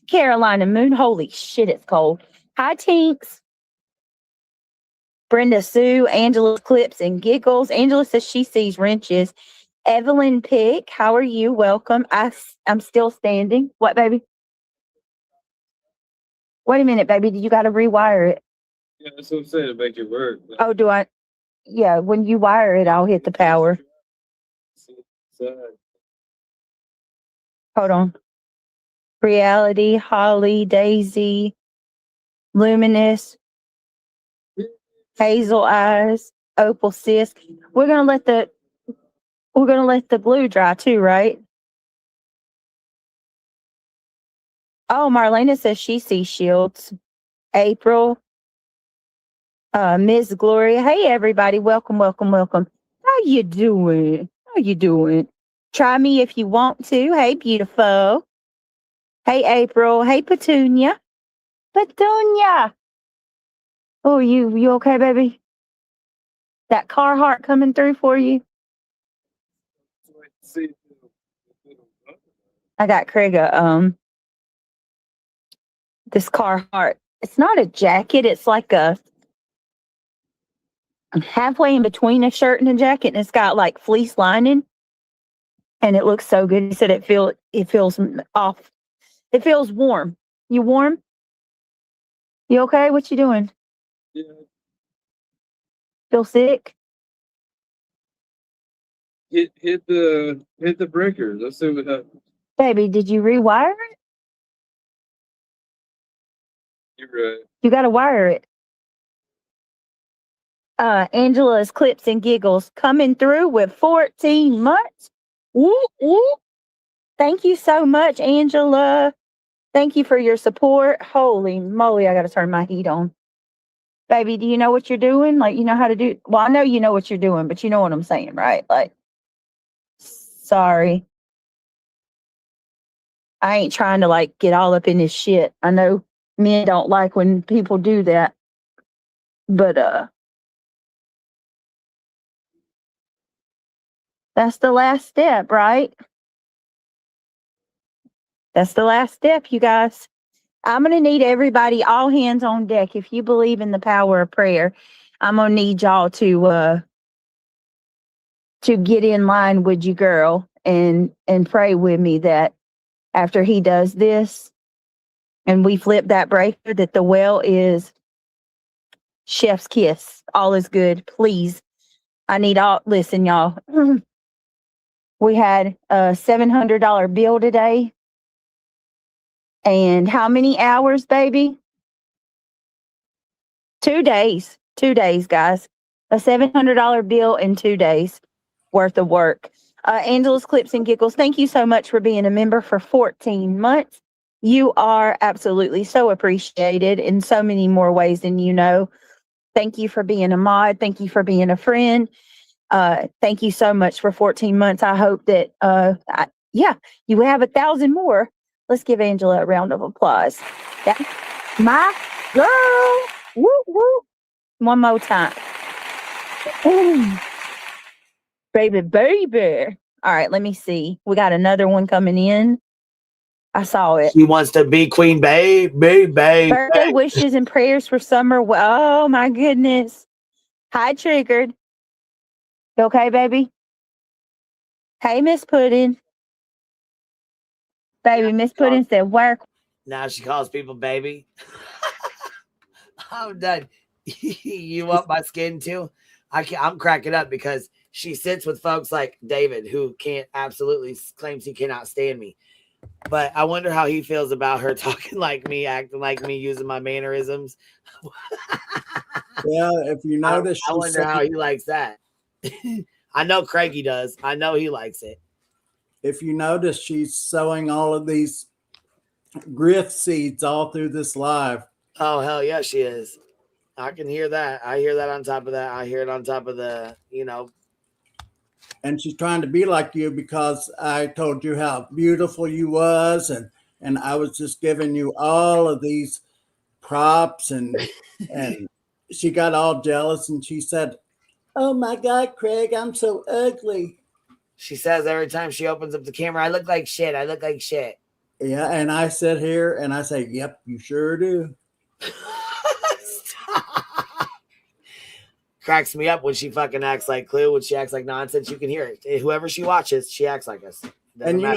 Carolina Moon, holy shit, it's cold. Hi, Tinks. Brenda Sue, Angela Clips and Giggles. Angela says she sees wrenches. Evelyn Pick, how are you? Welcome. I'm still standing. What, baby? Wait a minute, baby. You got to rewire it. Yeah, that's what I'm saying, to make it work. Oh, do I? Yeah, when you wire it, I'll hit the power. Hold on. Reality, Holly, Daisy, Luminous, Hazel Eyes, Opal Sis. We're gonna let the glue dry too, right? Oh, Marlena says she sees shields. April, Ms. Gloria. Hey everybody, welcome. How you doing? Try me if you want to. Hey, beautiful. Hey, April. Hey, Petunia. Oh, you okay, baby? That Carhartt coming through for you? I got Craig this Carhartt. It's not a jacket. It's like a halfway in between a shirt and a jacket, and it's got like fleece lining, and it looks so good. He said it feels off. It feels warm. You warm? You okay? What you doing? Yeah. Feel sick? Hit the breakers. Let's see what happens. Baby, did you rewire it? You're right. You got to wire it. Angela's Clips and Giggles coming through with 14 months. Woo, woo. Thank you so much, Angela. Thank you for your support. Holy moly, I got to turn my heat on. Baby, do you know what you're doing? Like, you know how to do? Well, I know you know what you're doing, but you know what I'm saying, right? Like, sorry. I ain't trying to like get all up in this shit. I know men don't like when people do that. But that's the last step, right? That's the last step, you guys. I'm going to need everybody, all hands on deck. If you believe in the power of prayer, I'm going to need y'all to get in line with you, girl, and pray with me that after he does this and we flip that breaker, that the well is chef's kiss. All is good. Please. I need all, listen, y'all. We had a $700 bill today. And how many hours, baby? 2 days. 2 days, guys. A $700 bill in 2 days worth of work. Angela's Clips and Giggles, thank you so much for being a member for 14 months. You are absolutely so appreciated in so many more ways than you know. Thank you for being a mod. Thank you for being a friend. Thank you so much for 14 months. I hope that, you have 1,000 more. Let's give Angela a round of applause. That's my girl. Woo, woo. One more time. Baby. All right, let me see. We got another one coming in. I saw it. She wants to be queen, baby. Birthday wishes and prayers for summer. Oh, my goodness. Hi, Triggered. You okay, baby? Hey, Miss Pudding. Baby, Miss Pudding said work. Now she calls people baby. I'm done. You want my skin too? I'm cracking up because she sits with folks like David, who can't absolutely claims he cannot stand me. But I wonder how he feels about her talking like me, acting like me, using my mannerisms. Yeah, if you notice, I wonder how he likes that. I know Craigie does. I know he likes it. If you notice, she's sowing all of these grift seeds all through this live. Oh, hell yeah, she is. I can hear that. I hear that on top of that. I hear it on top of the, And she's trying to be like you because I told you how beautiful you was, and I was just giving you all of these props, and she got all jealous, and she said, "Oh my God, Craig, I'm so ugly." She says every time she opens up the camera, I look like shit. I look like shit. Yeah, and I sit here and I say, "Yep, you sure do." Cracks me up when she fucking acts like Clue, when she acts like nonsense. You can hear it. Whoever she watches, she acts like us. And you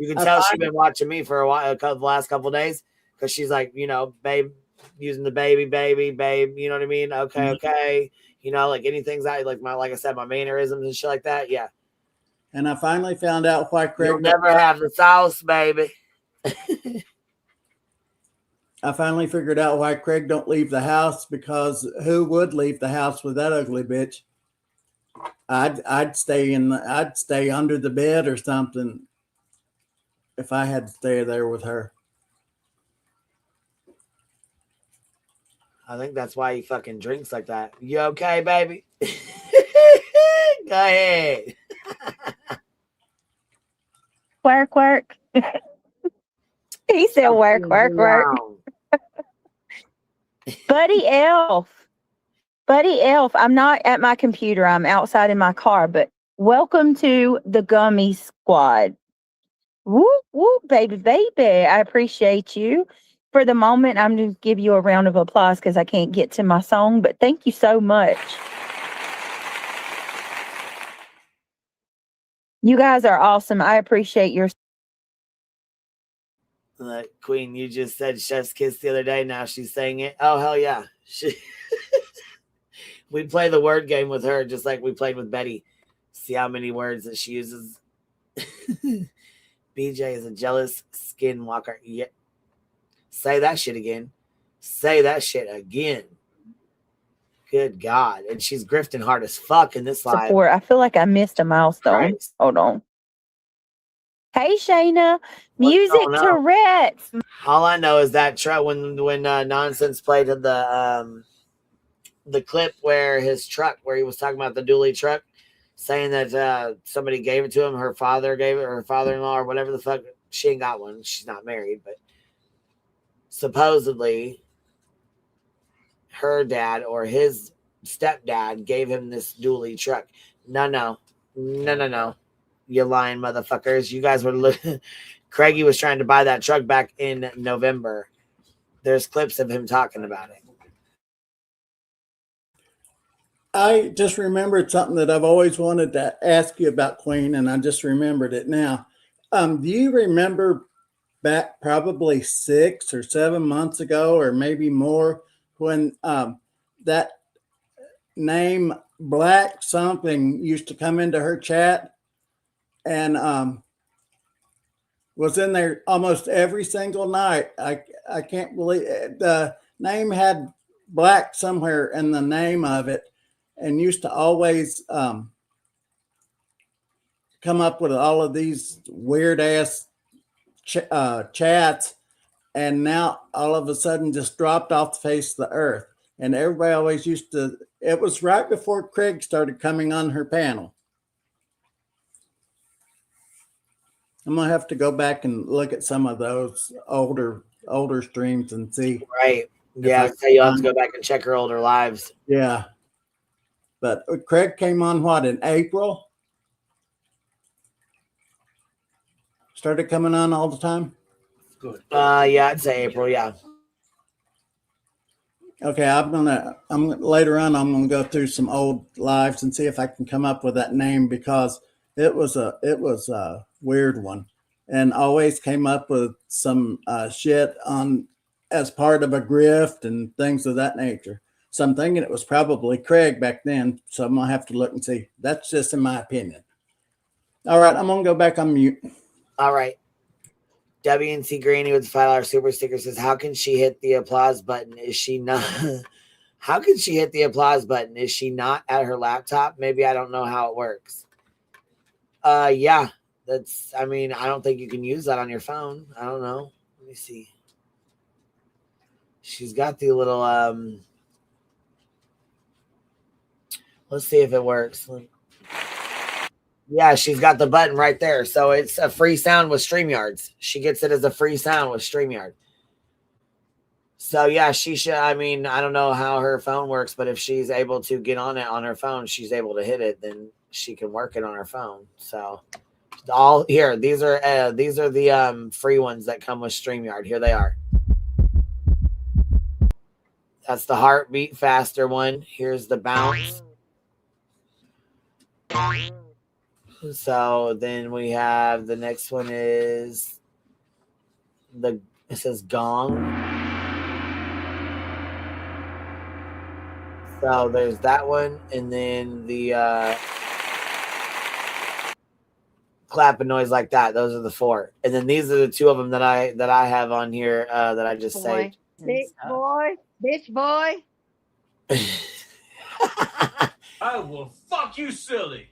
can tell she's been watching me for a while, the last couple of days, because she's like, babe, using the babe, you know what I mean? Okay. Like anything's out, like I said, my mannerisms and shit like that. Yeah. And I finally found out why Craig. You'll never have the sauce, baby. I finally figured out why Craig don't leave the house, because who would leave the house with that ugly bitch? I'd stay under the bed or something if I had to stay there with her. I think that's why he fucking drinks like that. You okay, baby? Go ahead. Work. He said work. Buddy Elf. Buddy Elf, I'm not at my computer. I'm outside in my car, but welcome to the Gummy Squad. Whoop, whoop, baby, baby. I appreciate you. For the moment, I'm going to give you a round of applause because I can't get to my song, but thank you so much. You guys are awesome. I appreciate your. Queen, you just said chef's kiss the other day. Now she's saying it. Oh, hell yeah. We play the word game with her just like we played with Betty. See how many words that she uses. BJ is a jealous skinwalker. Yeah. Say that shit again. Say that shit again. Good God. And she's grifting hard as fuck in this live. Support. I feel like I missed a milestone. Christ. Hold on. Hey, Shayna. Music Tourette's. All I know is that when Nonsense played the clip where his truck, where he was talking about the dually truck, saying that somebody gave it to him, her father gave it, or her father-in-law, or whatever the fuck. She ain't got one. She's not married, but supposedly her dad or his stepdad gave him this dually truck. No. You lying motherfuckers. You guys were looking. Craigie was trying to buy that truck back in November. There's clips of him talking about it. I just remembered something that I've always wanted to ask you about, Queen, and I just remembered it now. Do you remember back probably 6 or 7 months ago, or maybe more, when that name Black something used to come into her chat and was in there almost every single night? I can't believe it. The name had Black somewhere in the name of it, and used to always come up with all of these weird ass chats, and now all of a sudden just dropped off the face of the earth. And everybody always used to, it was right before Craig started coming on her panel. I'm gonna have to go back and look at some of those older streams and see. Right. Yeah, so you'll have to go back and check her older lives. Yeah. But Craig came on what, in April? Started coming on all the time? Yeah, I'd say April, yeah. Okay, later on I'm gonna go through some old lives and see if I can come up with that name, because it was a weird one, and always came up with some shit on as part of a grift and things of that nature. So I'm thinking it was probably Craig back then. So I'm gonna have to look and see. That's just in my opinion. All right, I'm gonna go back on mute. All right. WNC Granny with the $5 super sticker says, how can she hit the applause button? Is she not? How can she hit the applause button? Is she not at her laptop? Maybe I don't know how it works. Yeah, I don't think you can use that on your phone. I don't know. Let me see. She's got the little, let's see if it works. Yeah, she's got the button right there. So it's a free sound with StreamYards. She gets it as a free sound with StreamYard. So yeah, she should. I don't know how her phone works, but if she's able to get on it on her phone, she's able to hit it, then she can work it on her phone. So all here, these are the free ones that come with StreamYard. Here they are. That's the heartbeat faster one. Here's the bounce. So then we have the next one is it says gong. So there's that one, and then the clapping noise like that. Those are the 4, and then these are the 2 of them that I have on here that I just saved. Bitch boy. I will fuck you silly.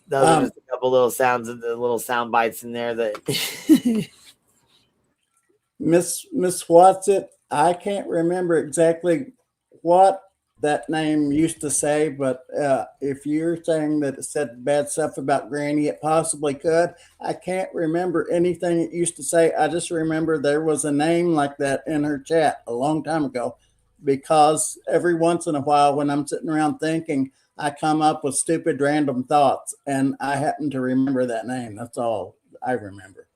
Those are just a couple little sounds, the little sound bites in there that Miss Watson, I can't remember exactly what that name used to say, but if you're saying that it said bad stuff about Granny, it possibly could. I can't remember anything it used to say. I just remember there was a name like that in her chat a long time ago, because every once in a while when I'm sitting around thinking, I come up with stupid random thoughts and I happen to remember that name. That's all I remember.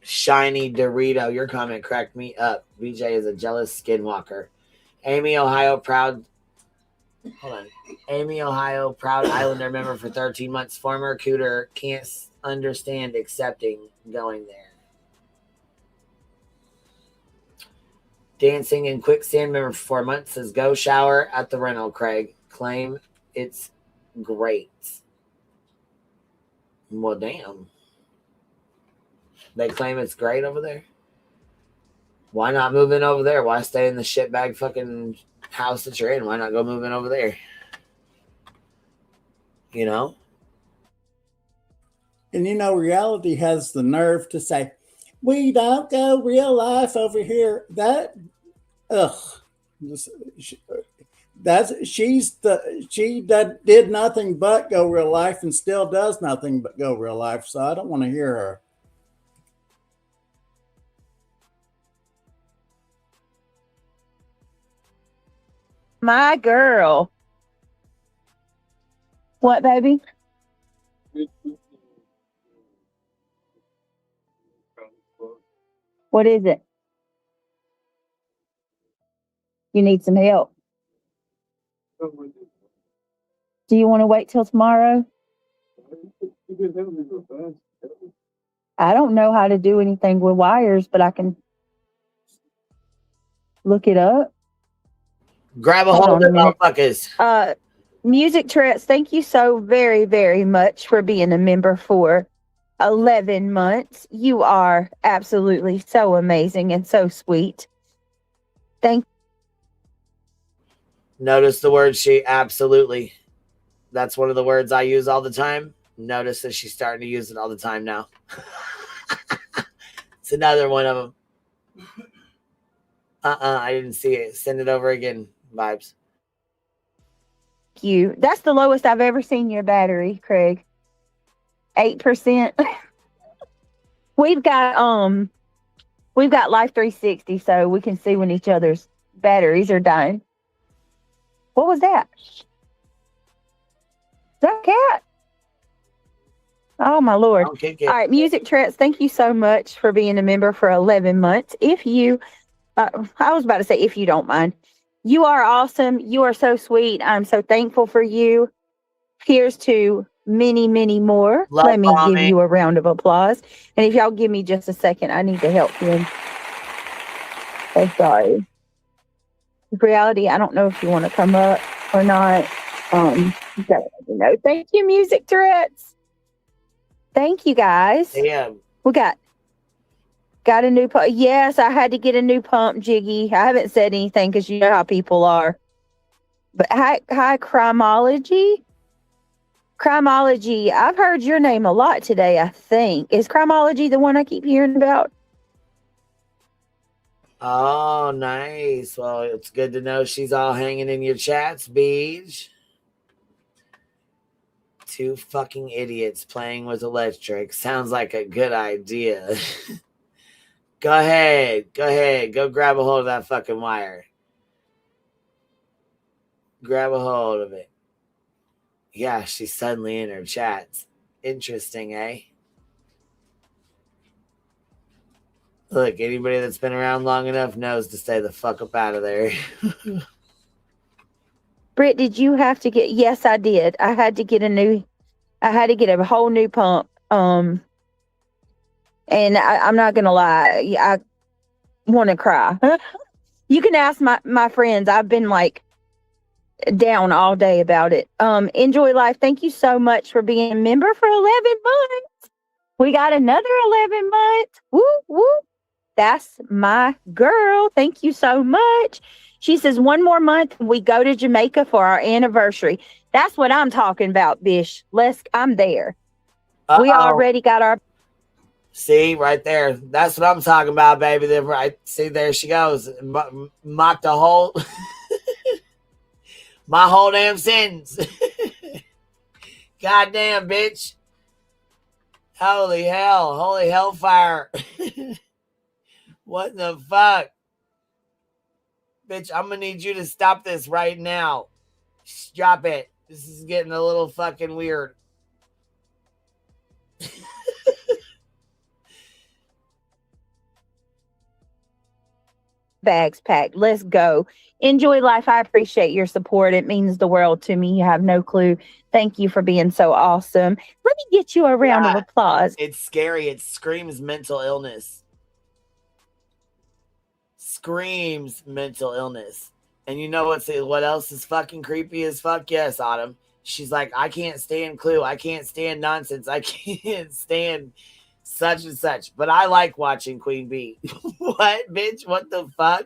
Shiny Dorito, your comment cracked me up. BJ is a jealous skinwalker. Amy, Ohio, proud Islander member for 13 months. Former Cooter, can't understand accepting going there. Dancing in Quicksand member for 4 months says go shower at the rental, Craig. Claim it's great. Well, damn. They claim it's great over there. Why not move in over there? Why stay in the shitbag fucking house that you're in? Why not go move in over there? You know? And you know, reality has the nerve to say, we don't go real life over here. That, she did nothing but go real life and still does nothing but go real life. So I don't want to hear her. My girl. What, baby? What is it? You need some help. Do you want to wait till tomorrow? I don't know how to do anything with wires, but I can look it up. Grab a hold of it, motherfuckers. Music Tourette's, thank you so very, very much for being a member for 11 months. You are absolutely so amazing and so sweet. Thank you. Notice the word she absolutely. That's one of the words I use all the time. Notice that she's starting to use it all the time now. It's another one of them. I didn't see it. Send it over again. Vibes. You. That's the lowest I've ever seen your battery, Craig. 8%. We've got Life 360, so we can see when each other's batteries are dying. What was that? Is that a cat? Oh my Lord. All right, Music Tourette's, thank you so much for being a member for 11 months. If you I was about to say, if you don't mind. You are awesome. You are so sweet. I'm so thankful for you. Here's to many, many more. Let me give you a round of applause. And if y'all give me just a second, I need to help him. So sorry. Reality, I don't know if you want to come up or not. Thank you, Music Tourette's. Thank you, guys. Yeah. We got a new pump. Yes, I had to get a new pump, Jiggy. I haven't said anything because you know how people are. But hi, Crimology. Crimology, I've heard your name a lot today, I think. Is Crimology the one I keep hearing about? Oh, nice. Well, it's good to know she's all hanging in your chats, Beej. Two fucking idiots playing with electric. Sounds like a good idea. Go ahead. Go grab a hold of that fucking wire. Grab a hold of it. Yeah, she's suddenly in her chats. Interesting, eh? Look, anybody that's been around long enough knows to stay the fuck up out of there. Britt, did you have to get? Yes, I did. I had to get a whole new pump. And I'm not going to lie. I want to cry. You can ask my friends. I've been like down all day about it. Enjoy life. Thank you so much for being a member for 11 months. We got another 11 months. Woo, woo. That's my girl. Thank you so much. She says, one more month, we go to Jamaica for our anniversary. That's what I'm talking about, Bish. I'm there. Uh-oh. We already got our... See, right there. That's what I'm talking about, baby. Then right, see, there she goes. Mocked the whole, my whole damn sentence. Goddamn, bitch. Holy hell. Holy hellfire. What the fuck? Bitch, I'm gonna need you to stop this right now. Stop it. This is getting a little fucking weird. Bags packed. Let's go. Enjoy life. I appreciate your support. It means the world to me. You have no clue. Thank you for being so awesome. Let me get you a round of applause. It's scary. It screams mental illness. Screams mental illness. And you know what else is fucking creepy as fuck? Yes, Autumn. She's like, I can't stand Clue. I can't stand nonsense. I can't stand such and such. But I like watching Queen Bee. What, bitch? What the fuck?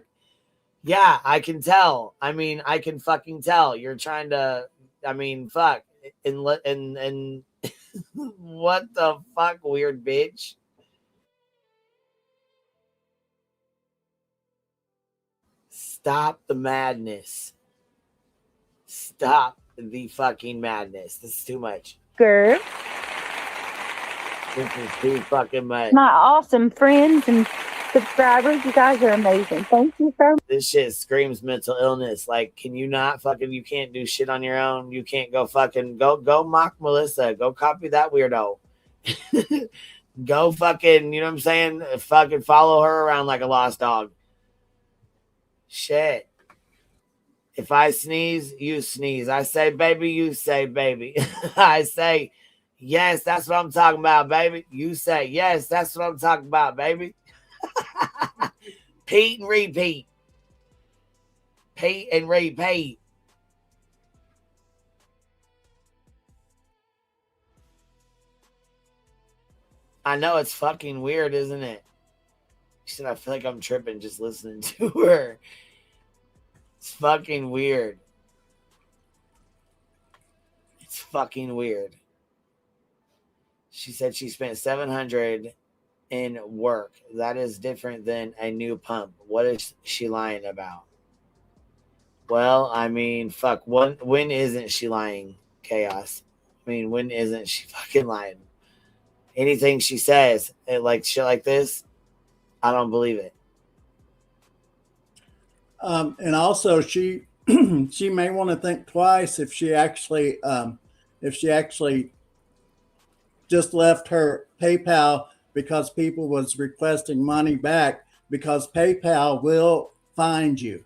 Yeah, I can tell. I mean, I can fucking tell. You're trying to, I mean, fuck. And what the fuck, weird bitch? Stop the madness. Stop the fucking madness. This is too much. Girl. This is too fucking much. My awesome friends and subscribers, you guys are amazing. Thank you so much. This shit screams mental illness. Like, can you not fucking, you can't do shit on your own. You can't go fucking, go mock Melissa. Go copy that weirdo. Go fucking, you know what I'm saying? Fucking follow her around like a lost dog. Shit. If I sneeze, you sneeze. I say baby, you say baby. I say, yes, that's what I'm talking about, baby. You say, yes, that's what I'm talking about, baby. Pete and repeat. Pete and repeat. I know it's fucking weird, isn't it? She said, I feel like I'm tripping just listening to her. It's fucking weird. It's fucking weird. She said she spent $700 in work. That is different than a new pump. What is she lying about? Well, I mean, fuck. When isn't she lying? Chaos. I mean, when isn't she fucking lying? Anything she says, like shit like this, I don't believe it. And also, she she may want to think twice if she actually just left her PayPal because people was requesting money back, because PayPal will find you.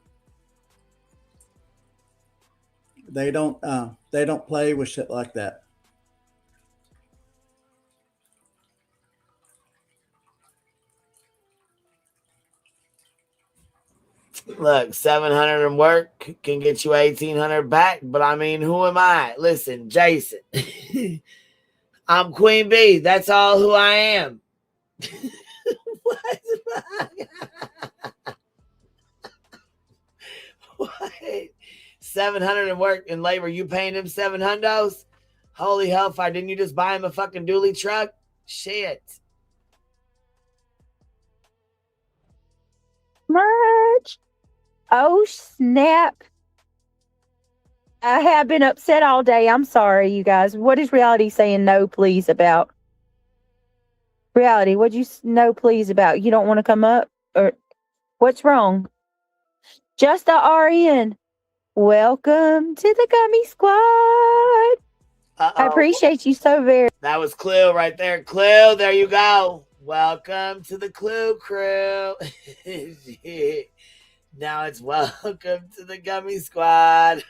They don't play with shit like that. Look, 700 in work can get you 1,800 back, but I mean, who am I? Listen, Jason. I'm Queen Bee. That's all who I am. What? What? 700 in work and labor. You paying him 700? Holy hellfire. Didn't you just buy him a fucking dually truck? Shit. Merch. Oh, snap. I have been upset all day. I'm sorry, you guys. What is Reality saying no, please about? Reality, what'd you no, please about? You don't want to come up? Or what's wrong? Just the RN. Welcome to the Gummy Squad. I appreciate you so very. That was Clue right there. Clue, there you go. Welcome to the Clue crew. Now it's welcome to the Gummy Squad.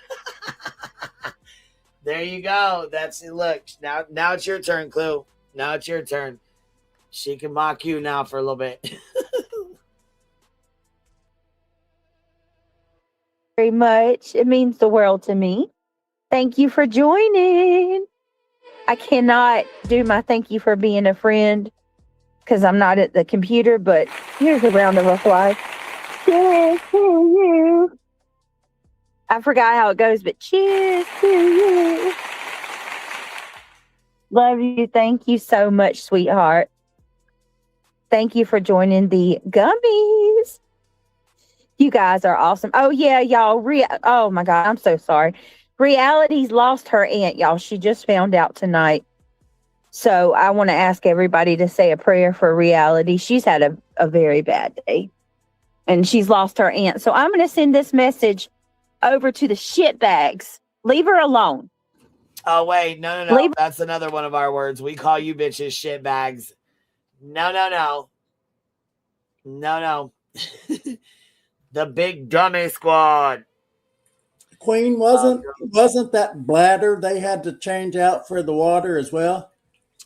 There you go. That's it. Look, now it's your turn, Clue. Now it's your turn. She can mock you now for a little bit. Very much. It means the world to me. Thank you for joining. I cannot do my thank you for being a friend because I'm not at the computer, but here's a round of applause. Cheers to you. I forgot how it goes, but cheers to you. Love you. Thank you so much, sweetheart. Thank you for joining the gummies. You guys are awesome. Oh, yeah, y'all. Oh, my God. I'm so sorry. Reality's lost her aunt, y'all. She just found out tonight. So I want to ask everybody to say a prayer for Reality. She's had a very bad day. And she's lost her aunt. So I'm going to send this message over to the shitbags. Leave her alone. Oh, wait. No. That's another one of our words. We call you bitches shitbags. No. The big dummy squad. Queen, wasn't that bladder they had to change out for the water as well?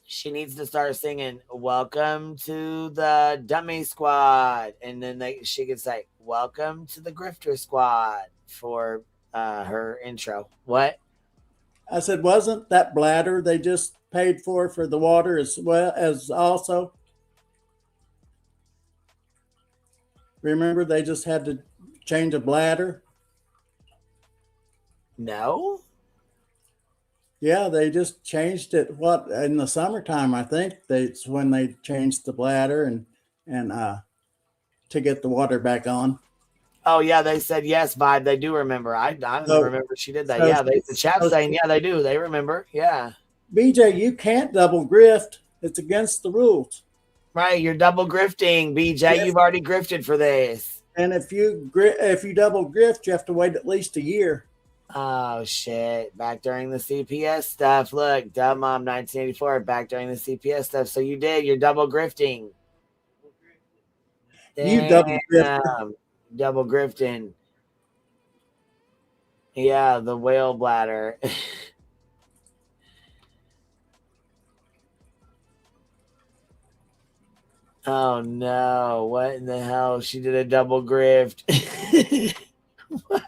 She needs to start singing "Welcome to the Dummy Squad," and then she could say "Welcome to the Grifter Squad" for her intro. What? I said, wasn't that bladder they just paid for the water as well as also? Remember, they just had to change a bladder. No. Yeah, they just changed it. What, in the summertime? I think that's when they changed the bladder and to get the water back on. Oh yeah, they said yes, Vibe. They do remember. I don't remember she did that. Yeah, the chat's saying yeah, they do. They remember. Yeah. BJ, you can't double grift. It's against the rules. Right, you're double grifting, BJ. Yes. You've already grifted for this. And if you double grift, you have to wait at least a year. Oh shit! Back during the CPS stuff. Look, Dumb Mom 1984. Back during the CPS stuff. So you did. You're double grifting. You double grifting. Double grifting. Yeah, the whale bladder. Oh no! What in the hell? She did a double grift. What?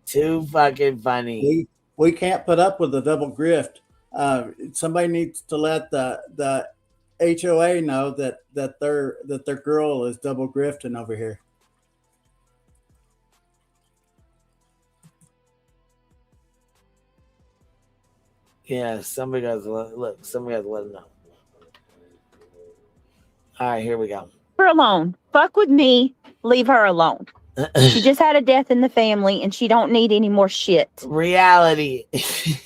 Too fucking funny. We can't put up with a double grift. Somebody needs to let the HOA know that their girl is double grifting over here. Yeah, somebody got to look. Somebody got to let them know. All right, here we go. Leave her alone. Fuck with me. Leave her alone. She just had a death in the family and she don't need any more shit. Reality.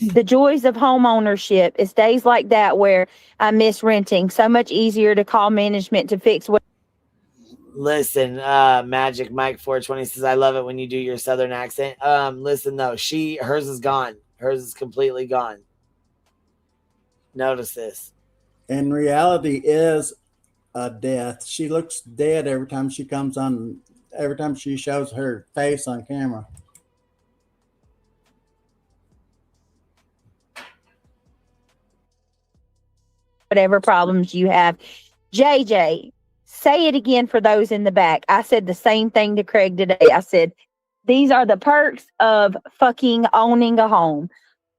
The joys of home ownership. It's days like that where I miss renting. So much easier to call management to fix what. Listen, Magic Mike 420 says, I love it when you do your southern accent. Listen though, hers is gone. Hers is completely gone. Notice this. And Reality is a death. She looks dead every time she comes on. Every time she shows her face on camera. Whatever problems you have. JJ, say it again for those in the back. I said the same thing to Craig today. I said, these are the perks of fucking owning a home.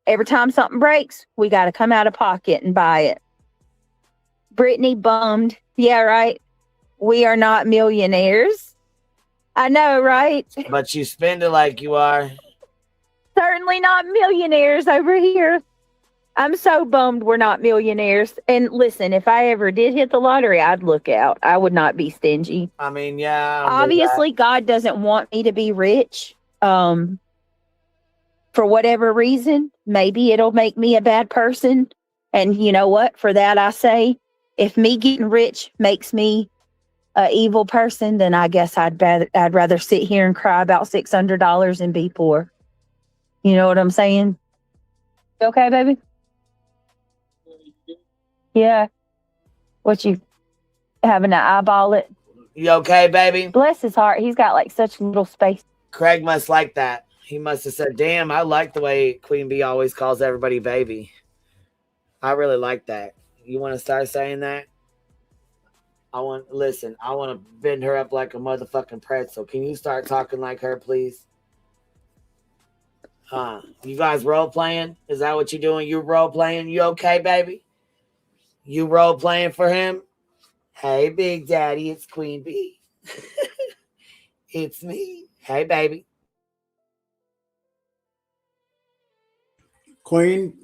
Every time something breaks, we got to come out of pocket and buy it. Brittany bummed. Yeah, right. We are not millionaires. I know, right? But you spend it like you are. Certainly not millionaires over here. I'm so bummed we're not millionaires. And listen, if I ever did hit the lottery, I'd look out. I would not be stingy. I mean, yeah. Obviously, God doesn't want me to be rich. For whatever reason, maybe it'll make me a bad person. And you know what? For that, I say, if me getting rich makes me an evil person, then I guess I'd rather sit here and cry about $600 and be poor. You know what I'm saying? You okay, baby? Yeah. What, you having to eyeball it? You okay, baby? Bless his heart. He's got like such little space. Craig must like that. He must have said, damn, I like the way Queen Bee always calls everybody baby. I really like that. You want to start saying that? I want to bend her up like a motherfucking pretzel. Can you start talking like her, please? You guys role playing? Is that what you're doing? You role playing? You okay, baby? You role playing for him? Hey, Big Daddy, it's Queen Bee. It's me. Hey, baby. Queen,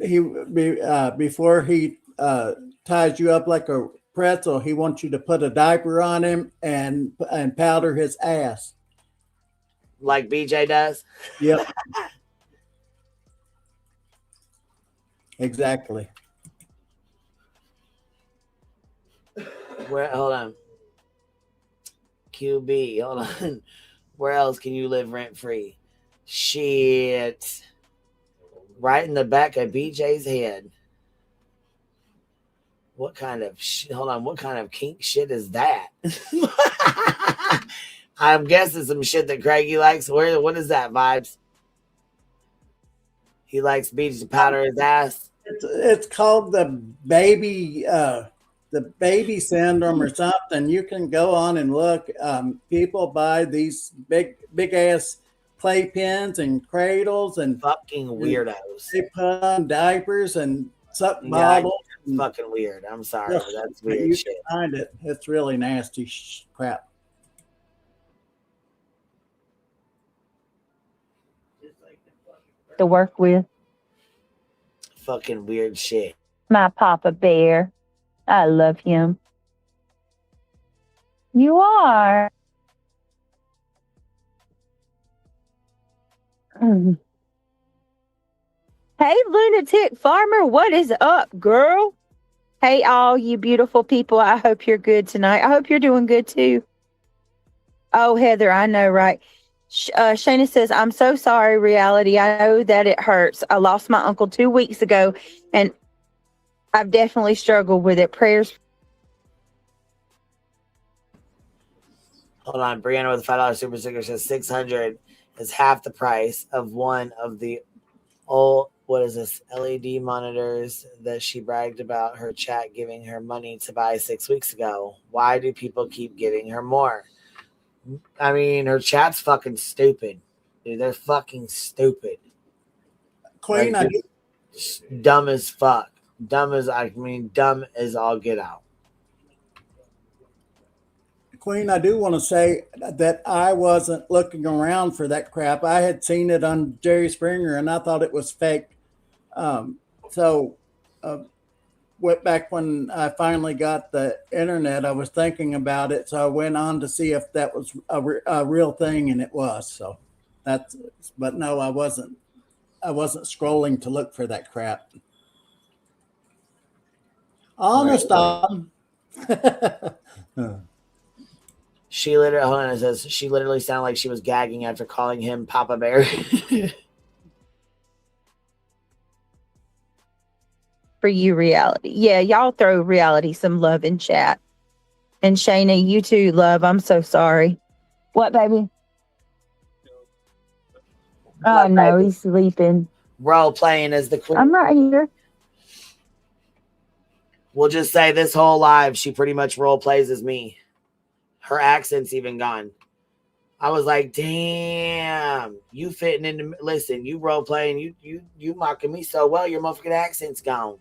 before he ties you up like a pretzel. He wants you to put a diaper on him and powder his ass. Like BJ does? Yep. Exactly. Where? Hold on. QB. Hold on. Where else can you live rent free? Shit. Right in the back of BJ's head. What kind of hold on? What kind of kink shit is that? I'm guessing some shit that Craigie likes. What is that, Vibes? He likes BJ to powder his ass. It's called the baby syndrome or something. You can go on and look. People buy these big ass playpens and cradles and fucking weirdos. They put on diapers and suck bottles. It's fucking weird. I'm sorry, but that's weird you shit. Can find it. It's really nasty crap. To work with. Fucking weird shit. My Papa Bear. I love him. You are. Hey, Lunatic Farmer, what is up, girl? Hey, all you beautiful people. I hope you're good tonight. I hope you're doing good too. Oh, Heather, I know, right? Shayna says, I'm so sorry, reality. I know that it hurts. I lost my uncle 2 weeks ago, and I've definitely struggled with it. Prayers. Hold on. Brianna with a $5 super sticker says 600 is half the price of one of the old, what is this, LED monitors that she bragged about her chat giving her money to buy 6 weeks ago. Why do people keep giving her more? I mean, her chat's fucking stupid. Dude, they're fucking stupid. Queen, like, dumb as fuck. Dumb as all get out. Queen, I do want to say that I wasn't looking around for that crap. I had seen it on Jerry Springer and I thought it was fake. Went back when I finally got the internet, I was thinking about it. So I went on to see if that was a real thing, and it was. So but no, I wasn't scrolling to look for that crap. Honest. She literally, hold on, it says she literally sounded like she was gagging after calling him Papa Bear. For you, reality. Yeah, y'all throw reality some love in chat. And Shayna, you too, love. I'm so sorry. What, baby? Oh, no, he's sleeping. Role playing as the queen. I'm right here. We'll just say this whole live, she pretty much role plays as me. Her accent's even gone. I was like, damn, you fitting in the, listen, you role playing, you mocking me so well, your motherfucking accent's gone.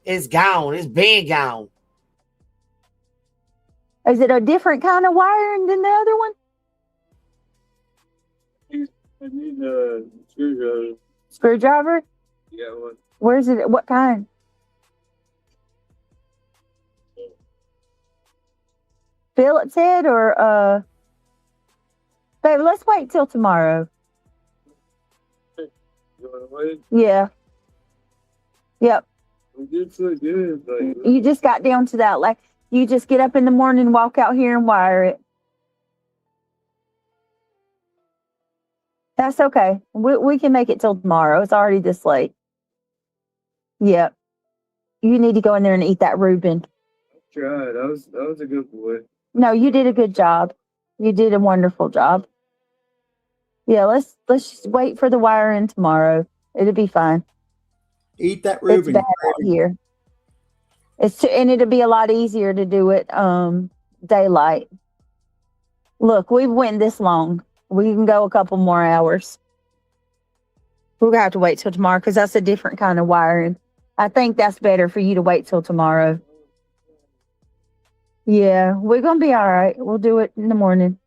It's gone. It's been gone. Is it a different kind of wiring than the other one? I need a screwdriver. Screwdriver? Yeah, what? Where's it? What kind? Phillips head or baby, let's wait till tomorrow. You wanna wait? Yeah. Yep. It's so good. Like, You just got down to that. Like, you just get up in the morning, walk out here and wire it. That's okay. We can make it till tomorrow. It's already this late. Yep. You need to go in there and eat that Reuben. I tried. I was a good boy. No, you did a good job. You did a wonderful job. Yeah, let's just wait for the wiring tomorrow. It'll be fine. Eat that Reuben. It's bad out here. And it'll be a lot easier to do it daylight. Look, we've went this long. We can go a couple more hours. We're gonna have to wait till tomorrow because that's a different kind of wiring. I think that's better for you to wait till tomorrow. Yeah, we're gonna be all right. We'll do it in the morning.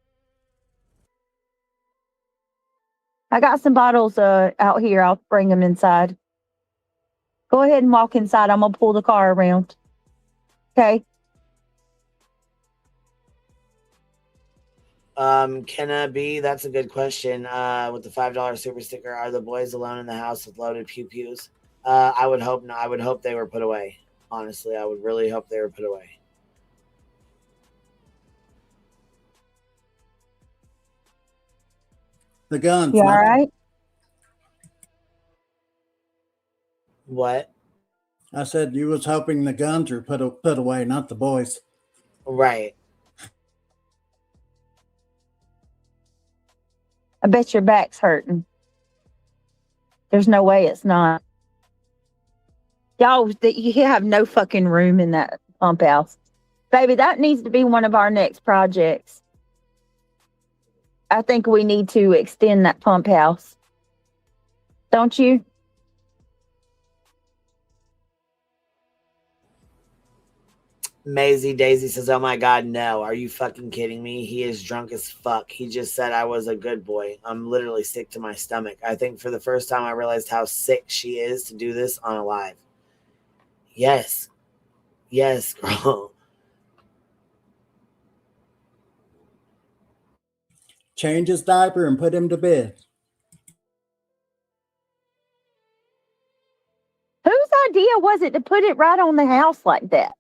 I got some bottles out here. I'll bring them inside. Go ahead and walk inside. I'm gonna pull the car around. Okay. Kenna B, that's a good question. With the $5 super sticker, are the boys alone in the house with loaded pew pews? I would hope not. I would hope they were put away. Honestly, I would really hope they were put away. The guns. You all not- right? What? I said you was hoping the guns are put away, not the boys. Right. I bet your back's hurting. There's no way it's not. Y'all, you have no fucking room in that pump house. Baby, that needs to be one of our next projects. I think we need to extend that pump house. Don't you? Maisie Daisy says, "Oh my God, no. Are you fucking kidding me? He is drunk as fuck. He just said I was a good boy. I'm literally sick to my stomach. I think for the first time I realized how sick she is to do this on a live." Yes. Yes, girl. Change his diaper and put him to bed. Whose idea was it to put it right on the house like that?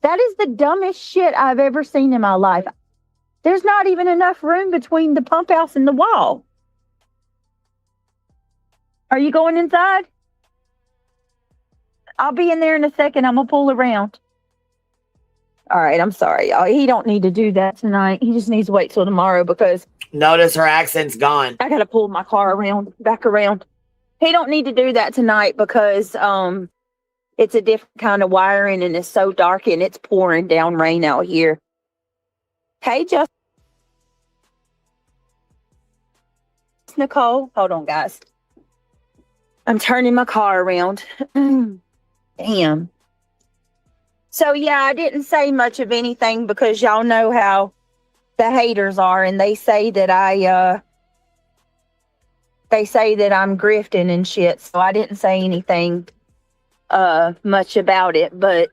That is the dumbest shit I've ever seen in my life. There's not even enough room between the pump house and the wall. Are you going inside? I'll be in there in a second. I'm going to pull around. All right, I'm sorry. He don't need to do that tonight. He just needs to wait till tomorrow because Notice her accent's gone. I got to pull my car back around. He don't need to do that tonight because it's a different kind of wiring and it's so dark and it's pouring down rain out here. Hey, just Nicole. Hold on, guys. I'm turning my car around. Damn. So, yeah, I didn't say much of anything because y'all know how the haters are, and they say that I'm grifting and shit. So I didn't say anything much about it, but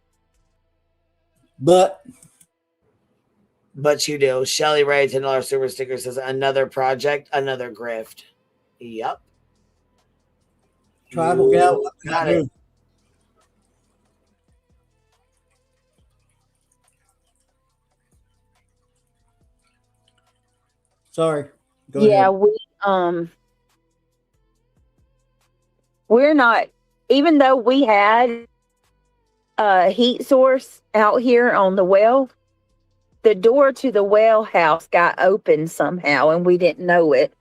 you do. Shelly Ray, $10 super sticker says, another project, another grift. Yep. Tribal gal. Got it. Sorry. Go yeah, ahead. we're not, even though we had a heat source out here on the well, the door to the well house got open somehow and we didn't know it.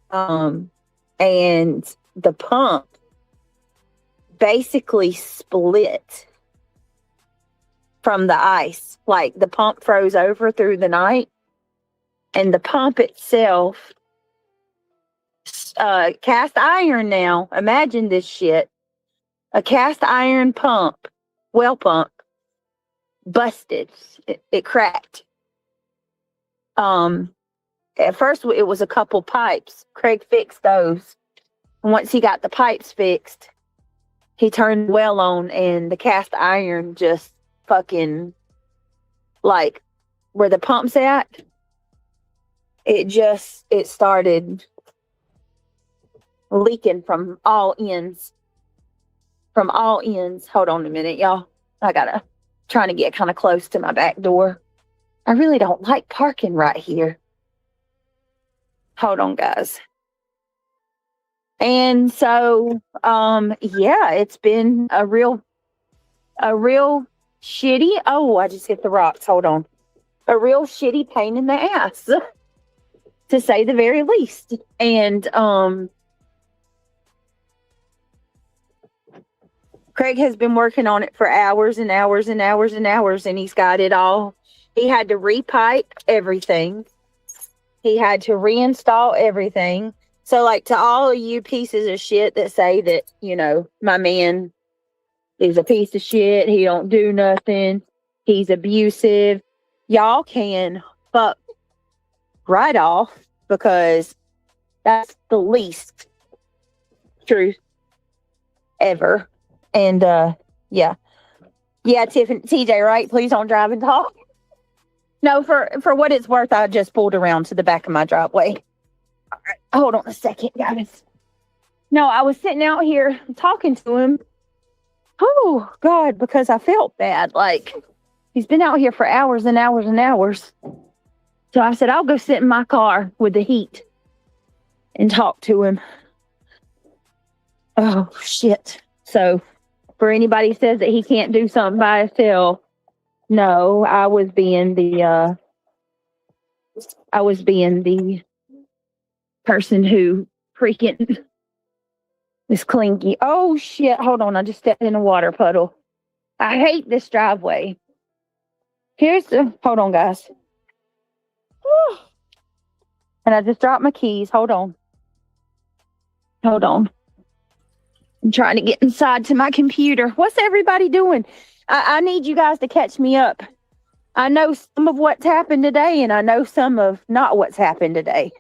And the pump basically split from the ice. Like the pump froze over through the night and the pump itself, cast iron now. Imagine this shit. A cast iron pump, well pump, busted. It cracked. At first it was a couple pipes. Craig fixed those. And once he got the pipes fixed, he turned the well on and the cast iron just fucking, like where the pump's at, it started leaking from all ends. Hold on a minute, y'all. Trying to get kind of close to my back door. I really don't like parking right here. Hold on, guys. And so, yeah, it's been a real shitty, I just hit the rocks. Hold on. A real shitty pain in the ass, to say the very least. And, Craig has been working on it for hours and hours and hours and hours, and he's got it all. He had to repipe everything. He had to reinstall everything. So, like, to all of you pieces of shit that say that, you know, my man is a piece of shit, he don't do nothing, he's abusive, y'all can fuck right off, because that's the least truth. ever. And yeah. Yeah, Tiffany, TJ, right? Please don't drive and talk. No, for what it's worth, I just pulled around to the back of my driveway. All right, hold on a second, guys. No, I was sitting out here talking to him. Oh, God, because I felt bad. Like, he's been out here for hours and hours and hours. So I said, I'll go sit in my car with the heat and talk to him. Oh, shit. So, for anybody who says that he can't do something by himself, no, I was being the person who freaking is clingy. Oh, shit. Hold on. I just stepped in a water puddle. I hate this driveway. Hold on, guys. Whew. And I just dropped my keys. Hold on. I'm trying to get inside to my computer. What's everybody doing? I need you guys to catch me up. I know some of what's happened today, and I know some of not what's happened today.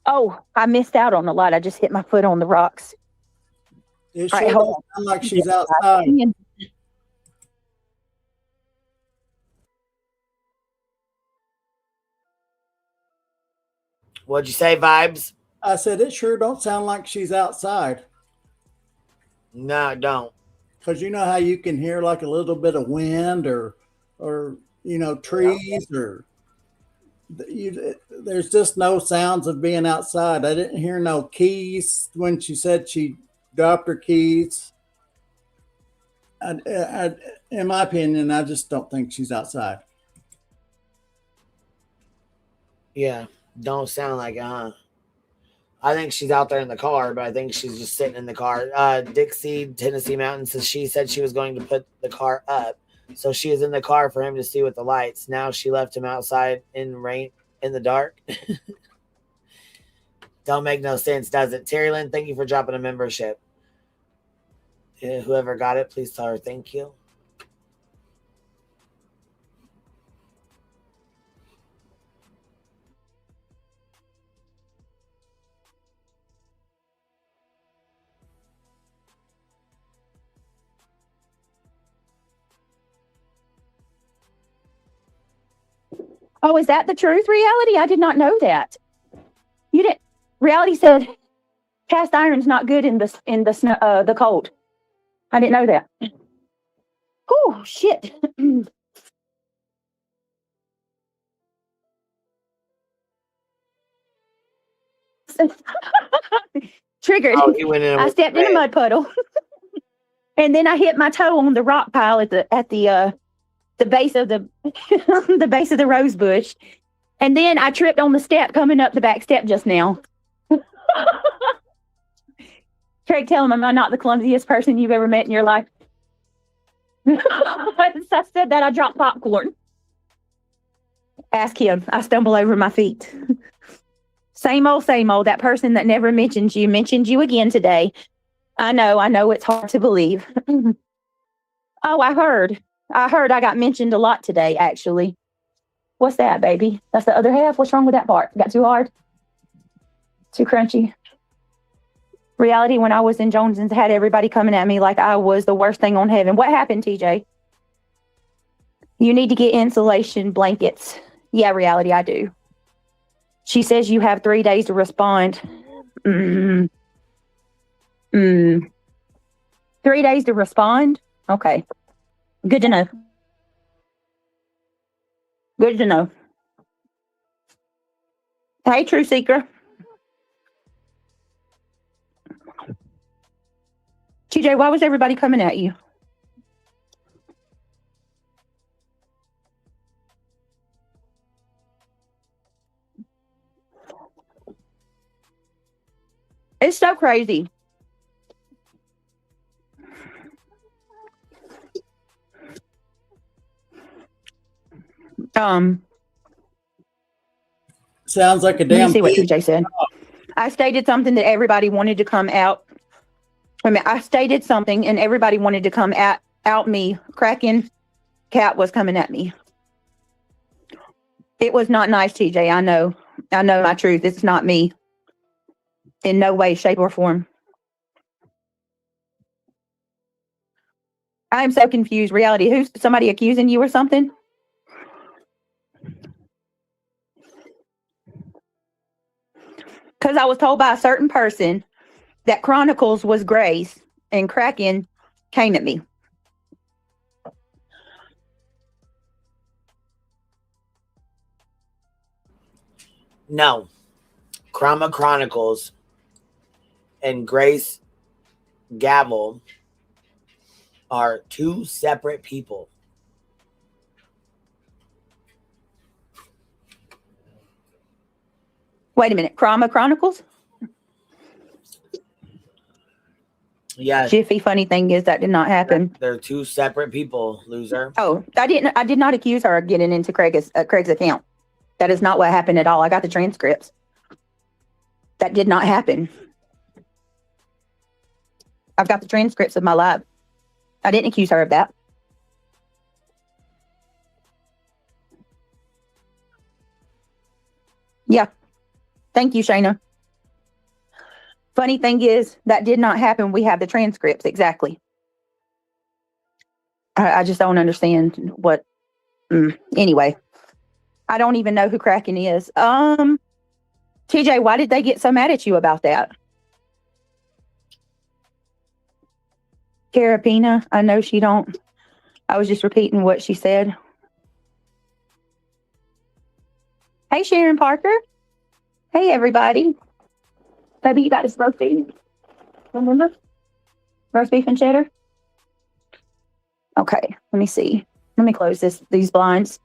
Oh, I missed out on a lot. I just hit my foot on the rocks. It sure doesn't sound like she's outside. What'd you say, Vibes? I said, it sure don't sound like she's outside. No, it don't. Because you know how you can hear like a little bit of wind or trees or there's just no sounds of being outside. I didn't hear no keys when she said she dropped her keys. In my opinion, I just don't think she's outside. Yeah, don't sound like it, huh? I think she's out there in the car, but I think she's just sitting in the car. Dixie, Tennessee Mountain says she said she was going to put the car up. So she was in the car for him to see with the lights. Now she left him outside in rain in the dark. Don't make no sense, does it? Terry Lynn, thank you for dropping a membership. Whoever got it, please tell her thank you. Oh, is that the truth, Reality? I did not know that. You didn't. Reality said cast iron's not good in the snow, the cold. I didn't know that. Oh, shit. Triggered. Oh, he went in I stepped in a mud puddle, and then I hit my toe on the rock pile at the base of the the base of the rose bush, and then I tripped on the step coming up the back step just now. Craig, tell him, am I not the clumsiest person you've ever met in your life? Since I said that, I dropped popcorn. Ask him. I stumble over my feet. Same old, same old. That person that never mentioned you again today. I know it's hard to believe. Oh, I heard I got mentioned a lot today, actually. What's that, baby? That's the other half? What's wrong with that part? Got too hard? Too crunchy? Reality, when I was in Jones's, had everybody coming at me like I was the worst thing on heaven. What happened, TJ? You need to get insulation blankets. Yeah, Reality, I do. She says you have 3 days to respond. 3 days to respond? Okay. Good to know. Good to know. Hey, Truth Seeker. TJ, why was everybody coming at you? It's so crazy. Sounds like a Let me damn. see what TJ said. I stated something that everybody wanted to come out. I stated something and everybody wanted to come out me. Kraken cat was coming at me. It was not nice, TJ. I know my truth. It's not me. In no way, shape, or form. I am so confused. Reality, who's somebody accusing you or something? Because I was told by a certain person that Chronicles was Grace and Kraken came at me. No. Chroma Chronicles and Grace Gavel are two separate people. Wait a minute. Chroma Chronicles? Yes. Jiffy, funny thing is that did not happen. They're two separate people, loser. Oh, I did not accuse her of getting into Craig's account. That is not what happened at all. I got the transcripts. That did not happen. I've got the transcripts of my live. I didn't accuse her of that. Yeah. Thank you, Shayna. Funny thing is, that did not happen. We have the transcripts, exactly. I just don't understand what... Anyway. I don't even know who Kraken is. TJ, why did they get so mad at you about that? Carapina, I know she don't. I was just repeating what she said. Hey, Sharon Parker. Hey, everybody. Baby, you got this roast beef. Remember? Roast beef and cheddar. Okay, let me see. Let me close these blinds.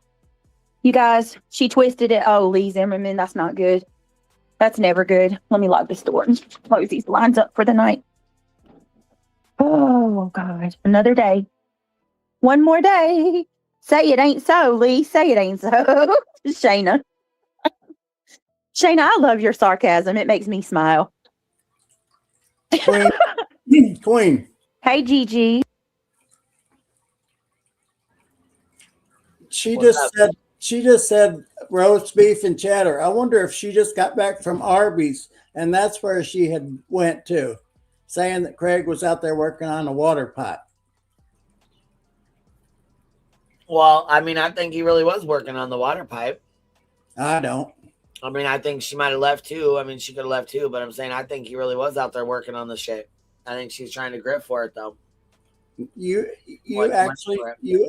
You guys, she twisted it. Oh, Lee Zimmerman, that's not good. That's never good. Let me lock this door and close these blinds up for the night. Oh, God. Another day. One more day. Say it ain't so, Lee. Say it ain't so. Shayna. Shayna, I love your sarcasm. It makes me smile. Queen. Hey, Gigi. She just said roast beef and cheddar. I wonder if she just got back from Arby's and that's where she had went to, saying that Craig was out there working on a water pipe. Well, I mean, I think he really was working on the water pipe. I don't. I mean, I think she might have left too. I mean, she could have left too, but I'm saying I think he really was out there working on the shit. I think she's trying to grip for it though. You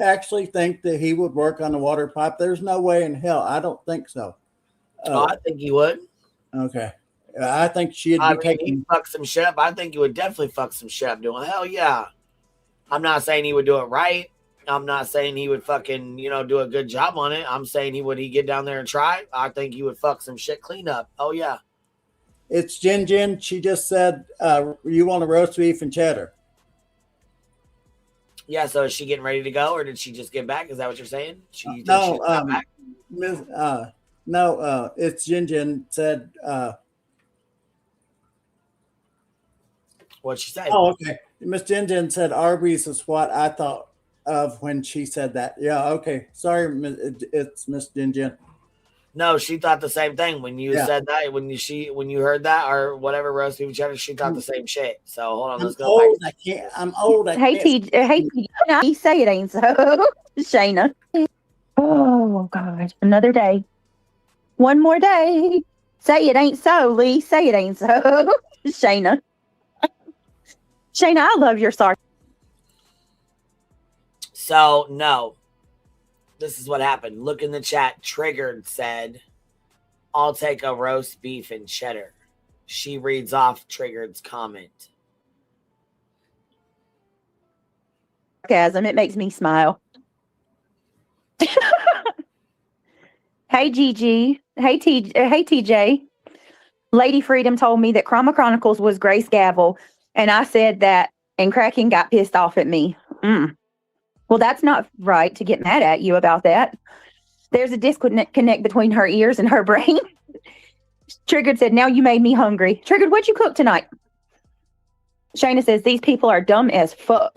actually think that he would work on the water pipe? There's no way in hell. I don't think so. Oh, I think he would. Okay. I think she'd be taking. He'd fuck some shit up. I think he would definitely fuck some shit up doing. Hell yeah. I'm not saying he would do it right. I'm not saying he would fucking, do a good job on it. I'm saying he get down there and try. I think he would fuck some shit clean up. Oh yeah. It's Jin Jin. She just said, you want a roast beef and cheddar. Yeah, so is she getting ready to go, or did she just get back? Is that what you're saying? No, it's Jin Jin said. What'd she say? Oh, okay. Miss Jin Jin said Arby's is what I thought of when she said that. Yeah, okay. Sorry, it's Miss Jin Jin. No, she thought the same thing when you said that. When you heard that or whatever roast beef cheddar, she thought the same shit. So hold on, let's go back. I'm old. Hey, TJ, say it ain't so. Shayna. Oh, God. Another day. One more day. Say it ain't so, Lee. Say it ain't so. Shayna. Shayna, I love your sarcasm. So, no. This is what happened. Look in the chat. Triggered said, I'll take a roast beef and cheddar. She reads off Triggered's comment. Sarcasm. It makes me smile. Hey, Gigi. Hey, TJ. Lady Freedom told me that Chroma Chronicles was Grace Gavel, and I said that, and Kraken got pissed off at me. Well, that's not right to get mad at you about that. There's a disconnect between her ears and her brain. Triggered said, now you made me hungry. Triggered, what'd you cook tonight? Shayna says, these people are dumb as fuck.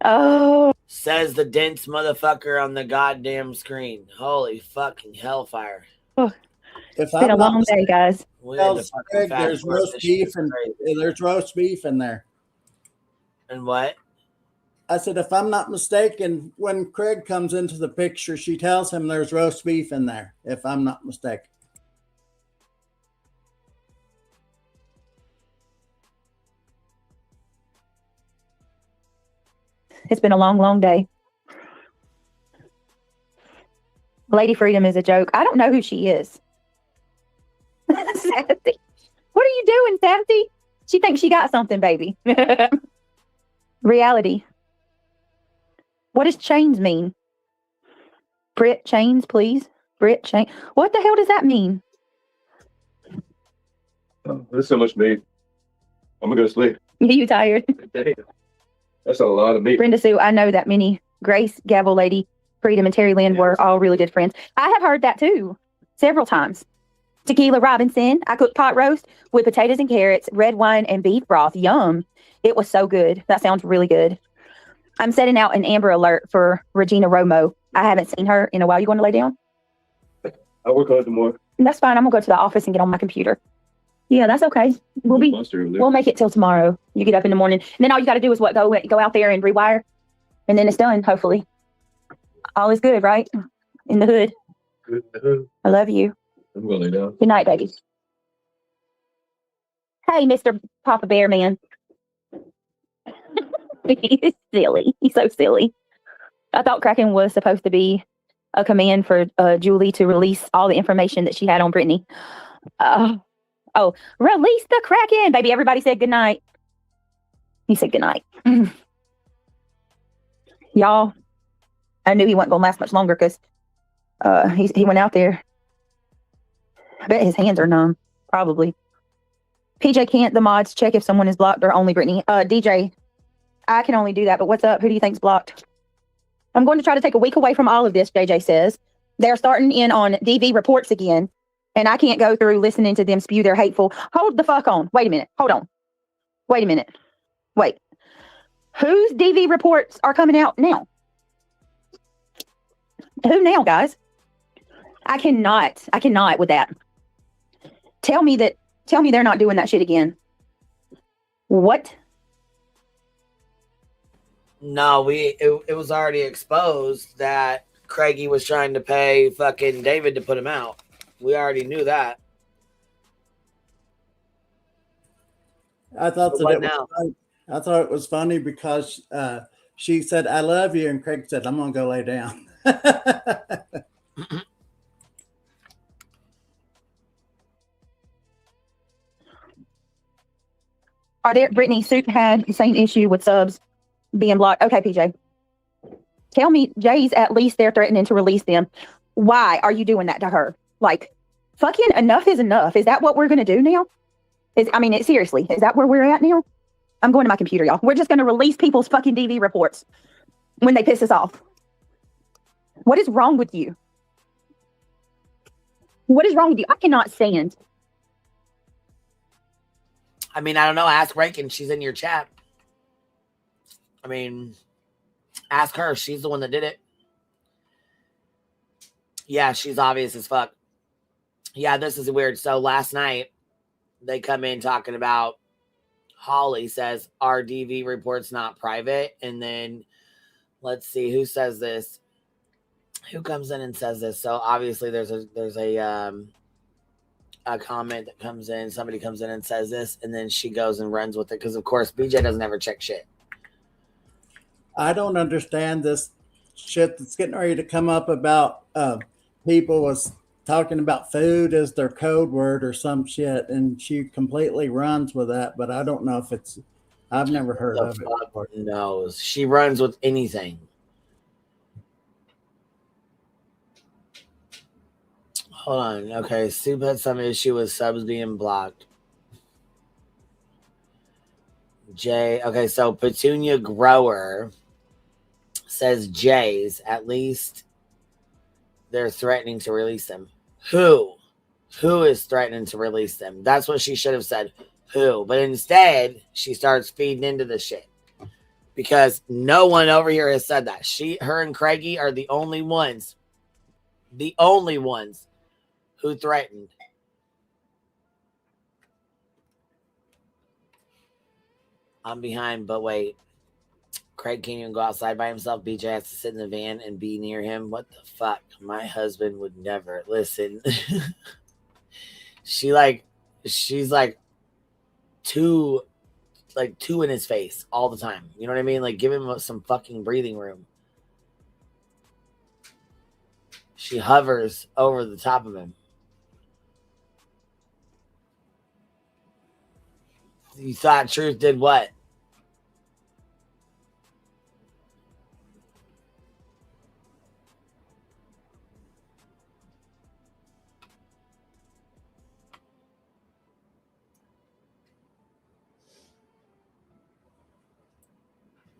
Oh. Says the dense motherfucker on the goddamn screen. Holy fucking hellfire. Oh. It's been a long day, guys. There's roast beef and there's roast beef in there. And what? I said, if I'm not mistaken, when Craig comes into the picture, she tells him there's roast beef in there, if I'm not mistaken. It's been a long, long day. Lady Freedom is a joke. I don't know who she is. Sassy. What are you doing, Sassy? She thinks she got something, baby. Reality. What does chains mean? Brit chains, please. Brit chain. What the hell does that mean? Oh, there's so much meat. I'm gonna go to sleep. You tired? Damn. That's a lot of meat. Brenda Sue, I know that Minnie, Grace, Gavel Lady, Freedom, and Terry Lynn were all really good friends. I have heard that too, several times. Tequila Robinson, I cooked pot roast with potatoes and carrots, red wine, and beef broth. Yum. It was so good. That sounds really good. I'm setting out an Amber Alert for Regina Romo. I haven't seen her in a while. You going to lay down? I'll work on it tomorrow. That's fine. I'm going to go to the office and get on my computer. Yeah, that's okay. We'll make it till tomorrow. You get up in the morning. And then all you got to do is what? Go out there and rewire. And then it's done, hopefully. All is good, right? In the hood. Good in the hood. I love you. I'm going to lay down. Good night, baby. Hey, Mr. Papa Bear Man. He's silly. He's so silly. I thought Kraken was supposed to be a command for Julie to release all the information that she had on Brittany. Oh, release the Kraken, baby. Everybody said good night. He said good night. Y'all, I knew he wasn't going to last much longer because he went out there. I bet his hands are numb, probably. PJ, can't the mods check if someone is blocked or only Brittany? DJ, I can only do that, but what's up? Who do you think's blocked? I'm going to try to take a week away from all of this, JJ says. They're starting in on DV reports again, and I can't go through listening to them spew their hateful. Hold the fuck on. Wait a minute. Hold on. Wait a minute. Wait. Whose DV reports are coming out now? Who now, guys? I cannot with that. Tell me they're not doing that shit again. What? No, it was already exposed that Craigie was trying to pay fucking David to put him out. We already knew that. I thought it was funny because she said, "I love you," and Craig said, "I'm gonna go lay down." Brittany Soup had the same issue with subs being blocked. Okay, PJ. Tell me, Jay's at least they're threatening to release them. Why are you doing that to her? Like, fucking enough is enough. Is that what we're going to do now? Seriously, is that where we're at now? I'm going to my computer, y'all. We're just going to release people's fucking DV reports when they piss us off. What is wrong with you? What is wrong with you? I cannot stand. I mean, I don't know. Ask Rankin. She's in your chat. I mean, ask her. She's the one that did it. Yeah, she's obvious as fuck. Yeah, this is weird. So last night, they come in talking about Holly says our DV report's not private. And then let's see who says this. Who comes in and says this? So obviously there's a comment that comes in. Somebody comes in and says this, and then she goes and runs with it because, of course, BJ doesn't ever check shit. I don't understand this shit that's getting ready to come up about people was talking about food as their code word or some shit, and she completely runs with that, but I don't know if it's, I've never heard of it. Knows. She runs with anything. Hold on. Okay, Soup had some issue with subs being blocked. Jay. Okay, so Petunia Grower says Jay's, at least they're threatening to release them. Who? Who is threatening to release them? That's what she should have said. Who? But instead, she starts feeding into the shit. Because no one over here has said that. Her and Craigie are the only ones who threatened. I'm behind, but wait. Craig can't even go outside by himself. BJ has to sit in the van and be near him. What the fuck? My husband would never listen. She's like two in his face all the time. You know what I mean? Like, give him some fucking breathing room. She hovers over the top of him. You thought Truth did what?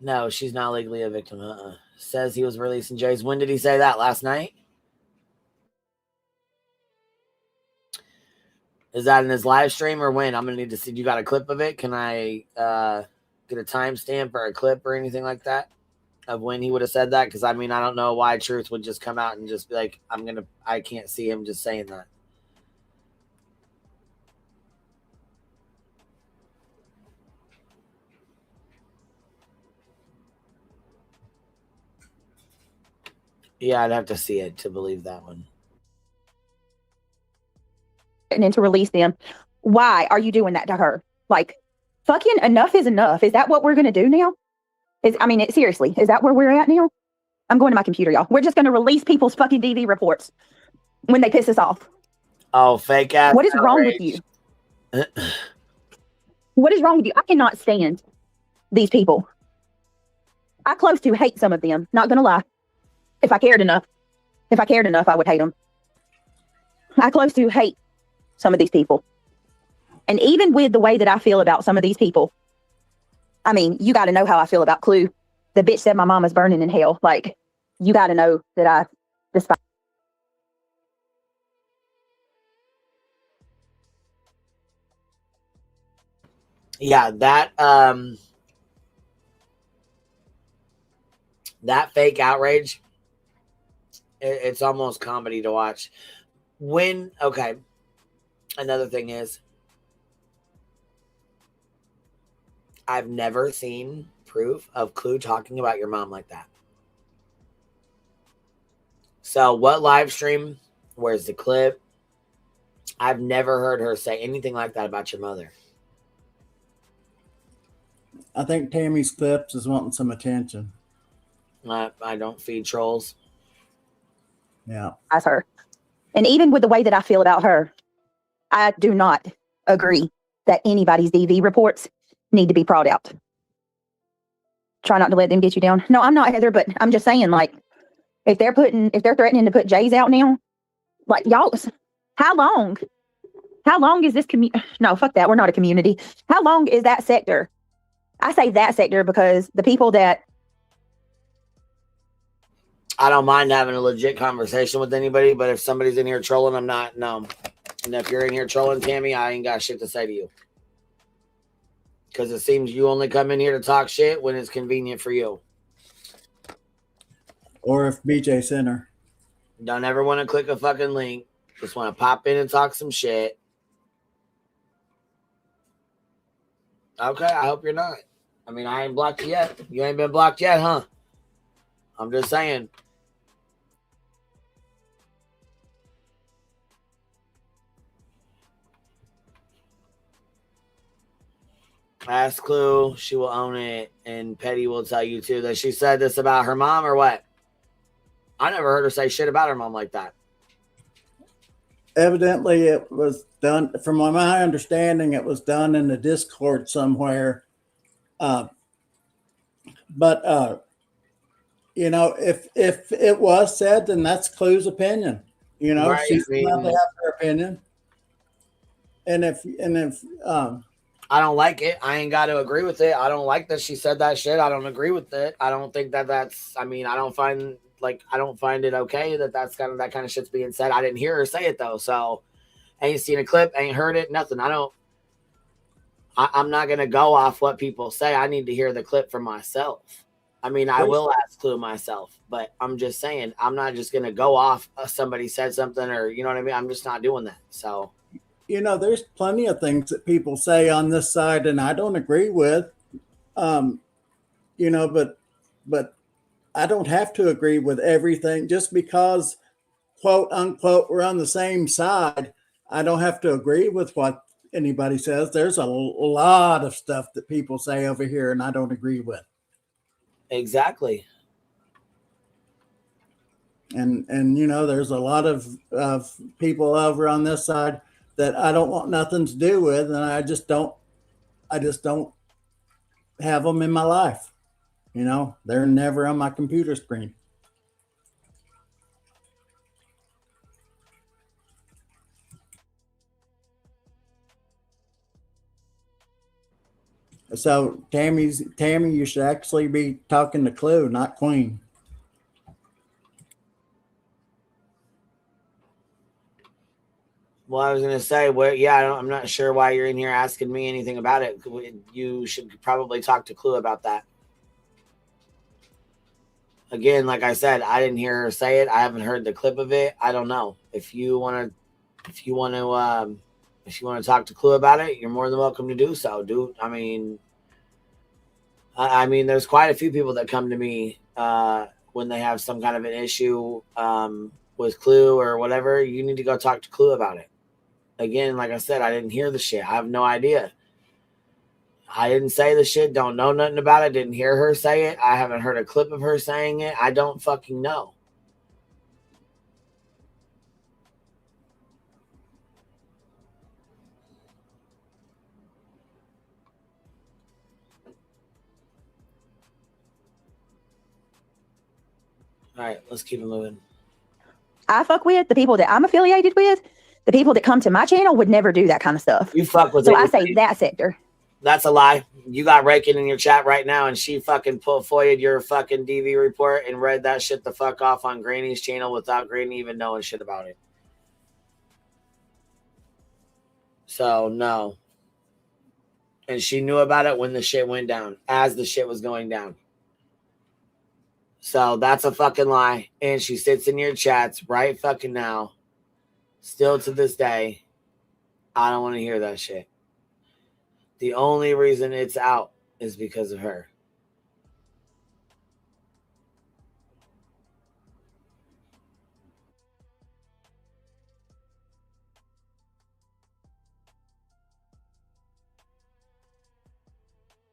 No, she's not legally a victim. Says he was releasing Jay's. When did he say that? Last night? Is that in his live stream or when? I'm going to need to see. You got a clip of it? Can I get a timestamp or a clip or anything like that of when he would have said that? Because, I mean, I don't know why Truth would just come out and just be like, I can't see him just saying that. Yeah, I'd have to see it to believe that one. And then to release them. Why are you doing that to her? Like, fucking enough is enough. Is that what we're going to do now? Seriously, is that where we're at now? I'm going to my computer, y'all. We're just going to release people's fucking DV reports when they piss us off. Oh, fake ass. What is wrong with you? What is wrong with you? I cannot stand these people. I close to hate some of them. Not going to lie. If I cared enough, I would hate them. I close to hate some of these people. And even with the way that I feel about some of these people, I mean, you got to know how I feel about Clue. The bitch said my mama's burning in hell. Like, you got to know that I despise. Yeah, that fake outrage, it's almost comedy to watch. Okay, another thing is, I've never seen proof of Clue talking about your mom like that. So what live stream? Where's the clip? I've never heard her say anything like that about your mother. I think Tammy's clips is wanting some attention. I don't feed trolls. Yeah. As her. And even with the way that I feel about her, I do not agree that anybody's DV reports need to be brought out. Try not to let them get you down. No, I'm not, Heather, but I'm just saying, like, if they're threatening to put Jay's out now, like, y'all, how long is this no, fuck that. We're not a community. How long is that sector? I say that sector because the people that I don't mind having a legit conversation with anybody, but if somebody's in here trolling, I'm not. No. And if you're in here trolling, Tammy, I ain't got shit to say to you. Because it seems you only come in here to talk shit when it's convenient for you. Or if BJ sent her. Don't ever want to click a fucking link. Just want to pop in and talk some shit. Okay, I hope you're not. I mean, I ain't blocked you yet. You ain't been blocked yet, huh? I'm just saying. Ask Clue, she will own it, and Petty will tell you too that she said this about her mom or what? I never heard her say shit about her mom like that. Evidently, it was done, from my understanding, it was done in the Discord somewhere. But you know, if it was said, then that's Clue's opinion. You know, Right, she's I mean, allowed to have her opinion. And if I don't like it, I ain't got to agree with it. I don't like that she said that shit. I don't agree with it. I don't think that's. I mean, I don't find it okay that that kind of shit's being said. I didn't hear her say it though, so ain't seen a clip, ain't heard it, nothing. I'm not gonna go off what people say. I need to hear the clip for myself. I mean, I will ask Clue myself, but I'm just saying, I'm not just gonna go off somebody said something or you know what I mean. I'm just not doing that. So, you know, there's plenty of things that people say on this side, and I don't agree with. You know, but but I don't have to agree with everything just because, quote unquote, we're on the same side. I don't have to agree with what anybody says. There's a lot of stuff that people say over here and I don't agree with. Exactly. And you know, there's a lot of people over on this side that I don't want nothing to do with, and I just don't have them in my life. You know, they're never on my computer screen. So Tammy, you should actually be talking to Clue, not Queen. Well, I was going to say, I'm not sure why you're in here asking me anything about it. You should probably talk to Clue about that. Again, like I said, I didn't hear her say it. I haven't heard the clip of it. I don't know. If you want to talk to Clue about it, you're more than welcome to do so. I mean, there's quite a few people that come to me when they have some kind of an issue with Clue or whatever. You need to go talk to Clue about it. Again, like I said, I didn't hear the shit. I have no idea. I didn't say the shit. Don't know nothing about it. Didn't hear her say it. I haven't heard a clip of her saying it. I don't fucking know. All right, let's keep it moving. I fuck with the people that I'm affiliated with. The people that come to my channel would never do that kind of stuff. You fuck with So I say that sector. That's a lie. You got Rakin in your chat right now, and she fucking FOIA'd your fucking DV report and read that shit the fuck off on Granny's channel without Granny even knowing shit about it. So, no. And she knew about it when the shit went down, as the shit was going down. So, that's a fucking lie. And she sits in your chats right fucking now. Still to this day, I don't want to hear that shit. The only reason it's out is because of her.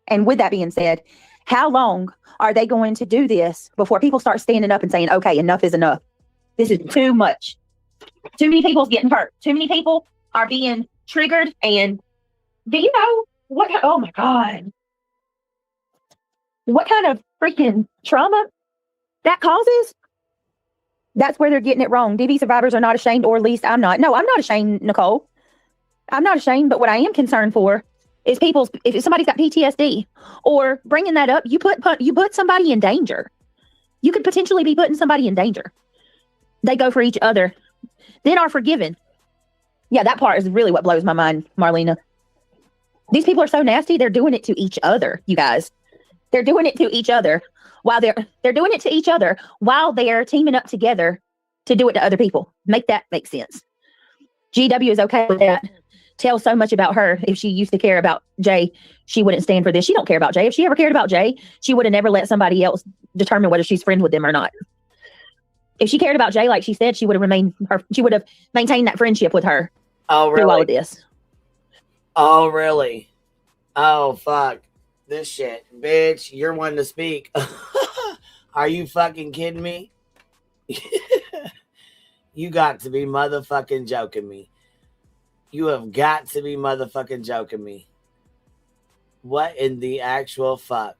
And with that being said, how long are they going to do this before people start standing up and saying, okay, enough is enough? This is too much. Too many people's getting hurt. Too many people are being triggered. And do you know what? Oh my God. What kind of freaking trauma that causes? That's where they're getting it wrong. DV survivors are not ashamed, or at least I'm not. No, I'm not ashamed, Nicole. I'm not ashamed. But what I am concerned for is if somebody's got PTSD or bringing that up, you put somebody in danger. You could potentially be putting somebody in danger. They go for each other, then are forgiven. Yeah, that part is really what blows my mind, Marlena. These people are so nasty. They're doing it to each other, you guys. They're doing it to each other while they're doing it to each other while they're teaming up together to do it to other people. Make that make sense. GW is okay with that. Tell so much about her. If she used to care about Jay, she wouldn't stand for this. She don't care about Jay. If she ever cared about Jay, she would have never let somebody else determine whether she's friends with them or not. If she cared about Jay, like she said, she would have maintained that friendship with her. Oh, really? Through all of this. Oh, really? Oh, fuck. This shit. Bitch, you're one to speak. Are you fucking kidding me? You got to be motherfucking joking me. You have got to be motherfucking joking me. What in the actual fuck?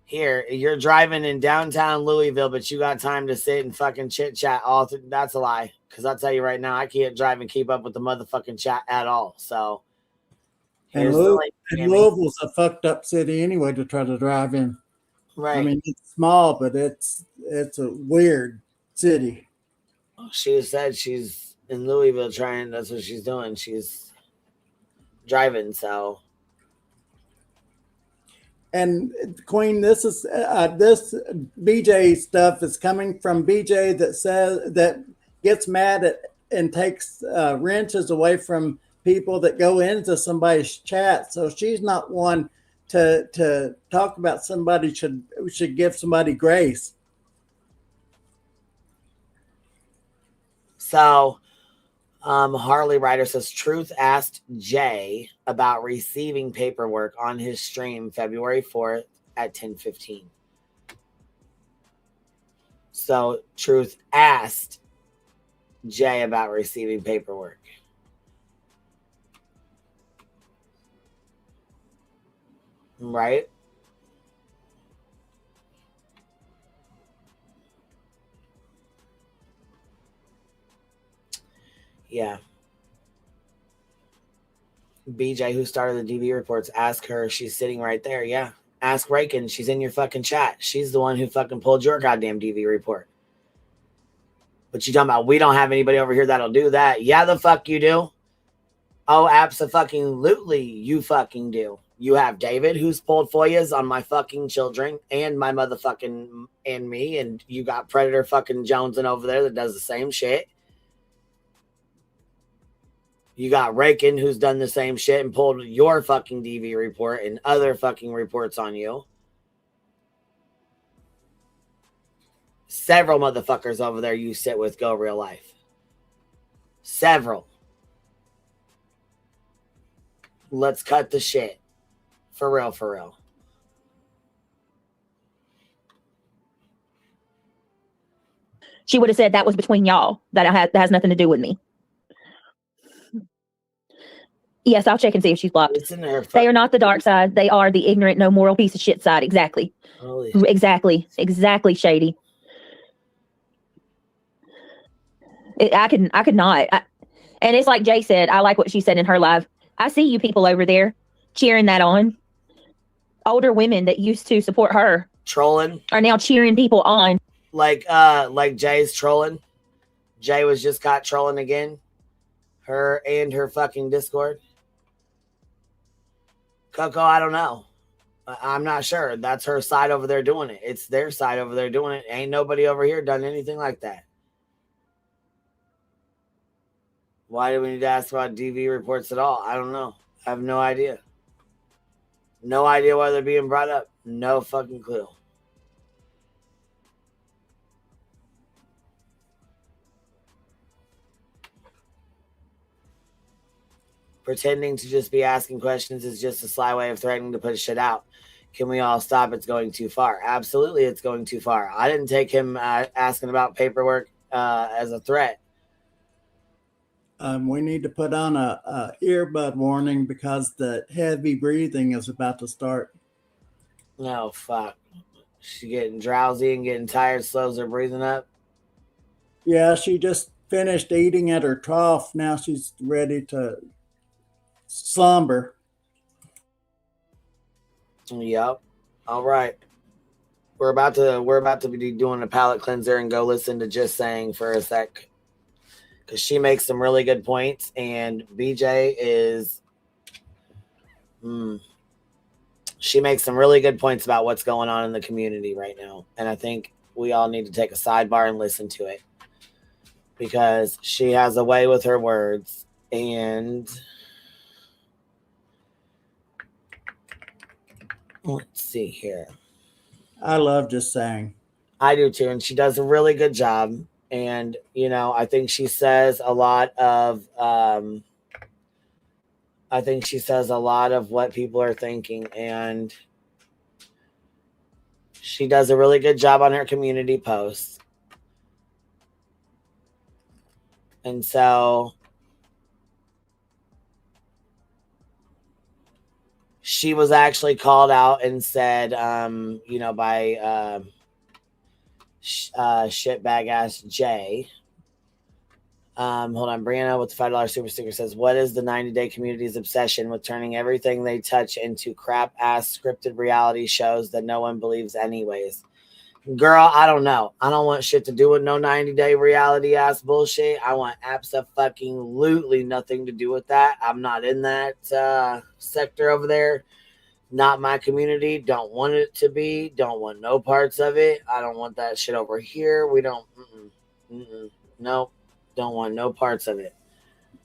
Here, you're driving in downtown Louisville, but you got time to sit and fucking chit chat all through. That's a lie. Because I'll tell you right now, I can't drive and keep up with the motherfucking chat at all. So, And Louisville's a fucked up city anyway to try to drive in. Right. I mean, it's small, but it's a weird city. She said she's in Louisville trying. That's what she's doing. She's driving. So. And Queen, this is this BJ stuff is coming from BJ that gets mad at and takes wrenches away from people that go into somebody's chat. So she's not one to talk about somebody should give somebody grace. So, Harley Ryder says Truth asked Jay about receiving paperwork on his stream February 4th at 10:15. So Truth asked Jay about receiving paperwork. Right? Yeah. BJ, who started the DV reports, ask her. She's sitting right there. Yeah. Ask Rakin. She's in your fucking chat. She's the one who fucking pulled your goddamn DV report. But you talking about we don't have anybody over here that'll do that. Yeah, the fuck you do. Oh, abso-fucking-lutely you fucking do. You have David who's pulled FOIAs on my fucking children and my motherfucking and me, and you got Predator fucking Jonesing over there that does the same shit. You got Rakin who's done the same shit and pulled your fucking DV report and other fucking reports on you. Several motherfuckers over there you sit with go real life. Several. Let's cut the shit. For real, for real. She would have said that was between y'all. That has nothing to do with me. Yes, I'll check and see if she's blocked. They are not the dark side. They are the ignorant, no moral piece of shit side. Exactly. Holy. Exactly, Shady. I could not. And it's like Jay said, I like what she said in her live. I see you people over there cheering that on. Older women that used to support her trolling are now cheering people on. Like Jay's trolling. Jay was just caught trolling again. Her and her fucking Discord. Coco, I don't know. I'm not sure. That's her side over there doing it. It's their side over there doing it. Ain't nobody over here done anything like that. Why do we need to ask about DV reports at all? I don't know. I have no idea. No idea why they're being brought up. No fucking clue. Pretending to just be asking questions is just a sly way of threatening to put shit out. Can we all stop? It's going too far. Absolutely, it's going too far. I didn't take him asking about paperwork as a threat. We need to put on a earbud warning because the heavy breathing is about to start. No, fuck. She's getting drowsy and getting tired, slows her breathing up. Yeah, she just finished eating at her trough. Now she's ready to slumber. Yep. All right. We're about to be doing a palate cleanser and go listen to Just Saying for a sec. Because she makes some really good points, and BJ is she makes some really good points about what's going on in the community right now. And I think we all need to take a sidebar and listen to it. Because she has a way with her words, and let's see here. I love Just Saying. I do too, and she does a really good job. And, you know, I think she says a lot of what people are thinking, and she does a really good job on her community posts. And so she was actually called out and said, you know, by shitbag ass Jay. Hold on. Brianna with the $5 super sticker says, what is the 90-day community's obsession with turning everything they touch into crap ass scripted reality shows that no one believes anyways? Girl, I don't know. I don't want shit to do with no 90-day reality ass bullshit. I want abso-fucking-lutely nothing to do with that. I'm not in that sector over there. Not my community. Don't want it to be. Don't want no parts of it. I don't want that shit over here. We don't. Nope. Don't want no parts of it.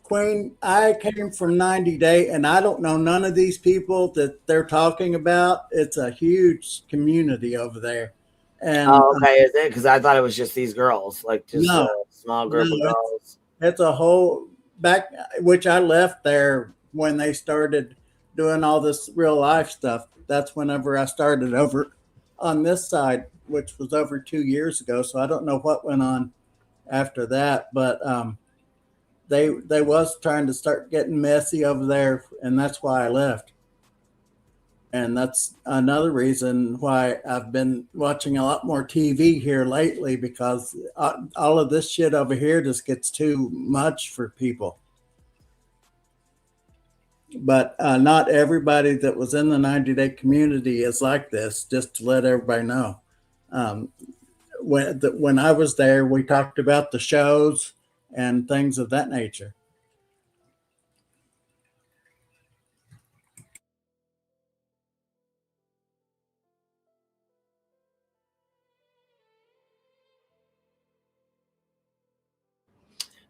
Queen, I came from 90 Day, and I don't know none of these people that they're talking about. It's a huge community over there. And Oh, okay. Is it? Because I thought it was just these girls, like just no, a small no, group of girls. it's a whole back, which I left there when they started doing all this real life stuff. That's whenever I started over on this side, which was over 2 years ago. So I don't know what went on after that, but they was trying to start getting messy over there, and that's why I left. And that's another reason why I've been watching a lot more TV here lately, because all of this shit over here just gets too much for people. But not everybody that was in the 90 Day community is like this, just to let everybody know. When I was there, we talked about the shows and things of that nature.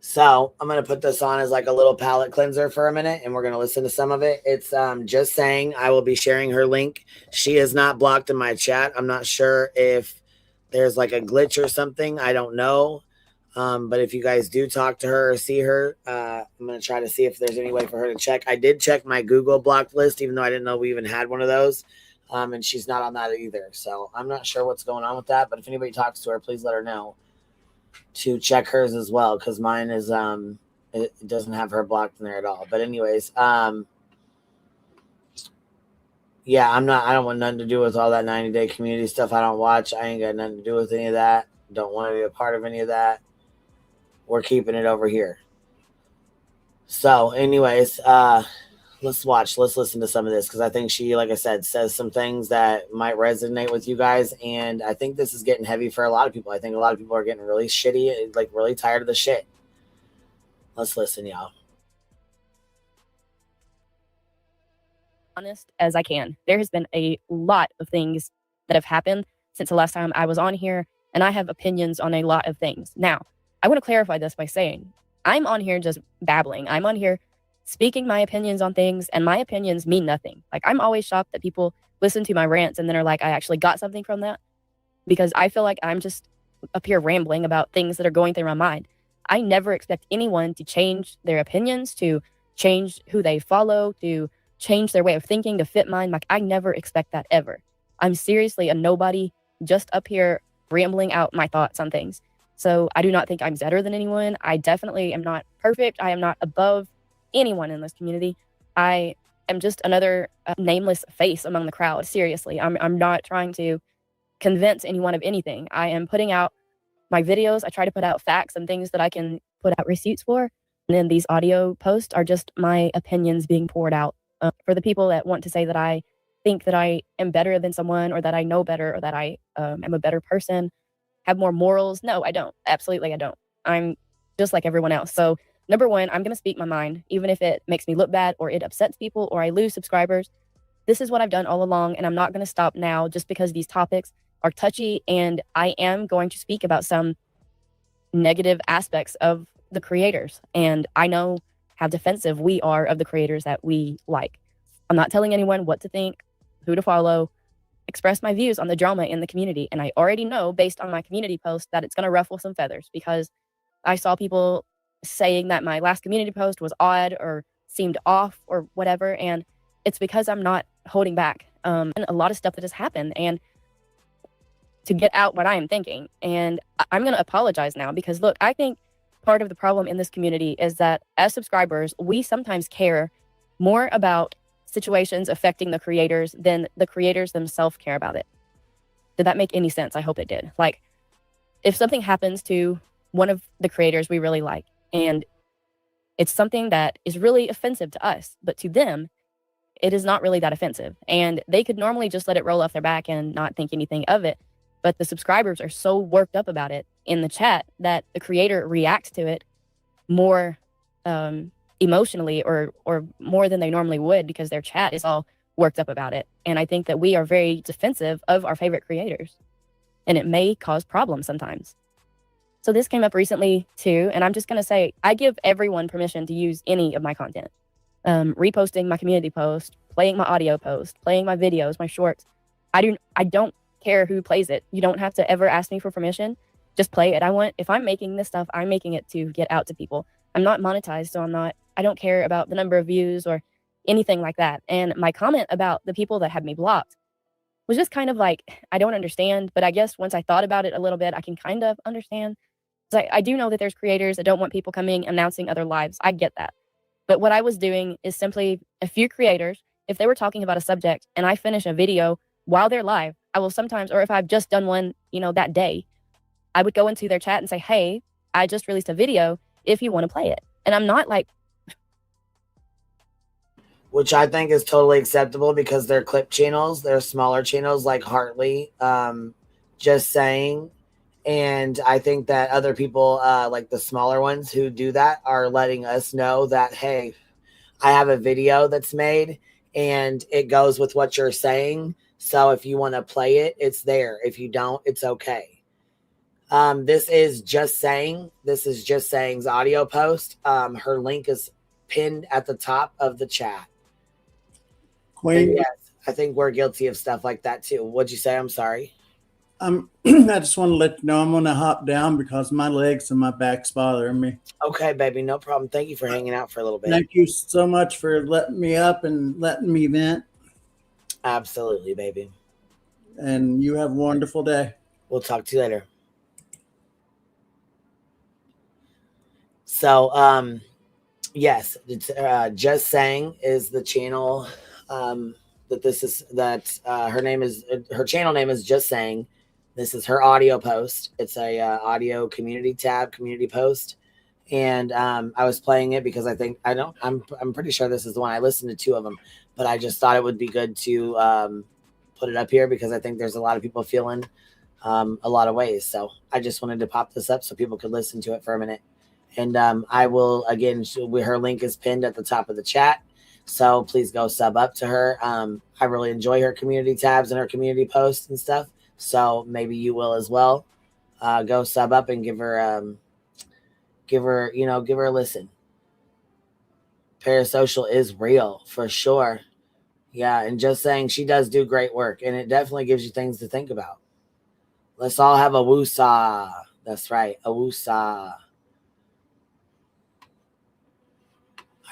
So I'm gonna put this on as like a little palate cleanser for a minute, and we're gonna listen to some of it. It's just saying I will be sharing her link. She is not blocked in my chat. I'm not sure if there's like a glitch or something. I don't know. But if you guys do talk to her or see her, I'm gonna try to see if there's any way for her to check. I did check my Google blocked list, even though I didn't know we even had one of those. And she's not on that either. So I'm not sure what's going on with that. But if anybody talks to her, please let her know to check hers as well, because mine is it doesn't have her blocked in there at all. But anyways, yeah, I don't want nothing to do with all that 90 Day community stuff. I don't watch. I ain't got nothing to do with any of that. Don't want to be a part of any of that. We're keeping it over here. So anyways, let's listen to some of this, because I think she, like I said, says some things that might resonate with you guys. And I think this is getting heavy for a lot of people. I think a lot of people are getting really shitty, like really tired of the shit. Let's listen, y'all. Honest as I can. There has been a lot of things that have happened since the last time I was on here, and I have opinions on a lot of things. Now, I want to clarify this by saying I'm on here just babbling. I'm on here speaking my opinions on things, and my opinions mean nothing. Like, I'm always shocked that people listen to my rants and then are like, I actually got something from that, because I feel like I'm just up here rambling about things that are going through my mind. I never expect anyone to change their opinions, to change who they follow, to change their way of thinking to fit mine. Like, I never expect that ever. I'm seriously a nobody, just up here rambling out my thoughts on things. So I do not think I'm better than anyone. I definitely am not perfect. I am not above anyone in this community. I am just another nameless face among the crowd. Seriously, I'm not trying to convince anyone of anything. I am putting out my videos. I try to put out facts and things that I can put out receipts for. And then these audio posts are just my opinions being poured out. For the people that want to say that I think that I am better than someone, or that I know better, or that I am a better person, have more morals. No, I don't. Absolutely, I don't. I'm just like everyone else. So number one, I'm going to speak my mind, even if it makes me look bad, or it upsets people, or I lose subscribers. This is what I've done all along, and I'm not going to stop now just because these topics are touchy, and I am going to speak about some negative aspects of the creators. And I know how defensive we are of the creators that we like. I'm not telling anyone what to think, who to follow, express my views on the drama in the community. And I already know, based on my community post, that it's going to ruffle some feathers, because I saw people saying that my last community post was odd or seemed off or whatever. And it's because I'm not holding back. And a lot of stuff that has happened, and to get out what I am thinking. And I'm going to apologize now, because look, I think part of the problem in this community is that as subscribers, we sometimes care more about situations affecting the creators than the creators themselves care about it. Did that make any sense? I hope it did. Like, if something happens to one of the creators we really like, and it's something that is really offensive to us, but to them, it is not really that offensive. And they could normally just let it roll off their back and not think anything of it. But the subscribers are so worked up about it in the chat that the creator reacts to it more emotionally, or more than they normally would, because their chat is all worked up about it. And I think that we are very defensive of our favorite creators, and it may cause problems sometimes. So this came up recently too, and I'm just going to say I give everyone permission to use any of my content. Reposting my community post, playing my audio post, playing my videos, my shorts. I don't care who plays it. You don't have to ever ask me for permission. Just play it. If I'm making this stuff, I'm making it to get out to people. I'm not monetized, so I don't care about the number of views or anything like that. And my comment about the people that had me blocked was just kind of like, I don't understand, but I guess once I thought about it a little bit, I can kind of understand. I do know that there's creators that don't want people coming announcing other lives. I get that. But what I was doing is simply a few creators, if they were talking about a subject and I finish a video while they're live, I will sometimes, or if I've just done one, that day, I would go into their chat and say, hey, I just released a video if you want to play it. And I'm not like, which I think is totally acceptable because they're clip channels. They're smaller channels like Hartley, Just Saying. And I think that other people, like the smaller ones who do that, are letting us know that, hey, I have a video that's made and it goes with what you're saying. So if you want to play it, it's there. If you don't, it's okay. This is Just Saying. This is Just Saying's audio post. Her link is pinned at the top of the chat. Queen. Yes, I think we're guilty of stuff like that too. What'd you say? I'm sorry. I just want to let you know I'm going to hop down because my legs and my back's bothering me. Okay, baby, no problem. Thank you for hanging out for a little bit. Thank you so much for letting me up and letting me vent. Absolutely, baby. And you have a wonderful day. We'll talk to you later. So, yes, it's, Just Saying is the channel her channel name is Just Saying. This is her audio post. It's a audio community tab, community post. And I was playing it because I'm pretty sure this is the one. I listened to two of them, but I just thought it would be good to put it up here because I think there's a lot of people feeling a lot of ways. So I just wanted to pop this up so people could listen to it for a minute. And I will, again, her link is pinned at the top of the chat. So please go sub up to her. I really enjoy her community tabs and her community posts and stuff. So maybe you will as well. Go sub up and give her a listen. Parasocial is real for sure. Yeah. And Just Saying, she does do great work and it definitely gives you things to think about. Let's all have a woosah. That's right. A woosah.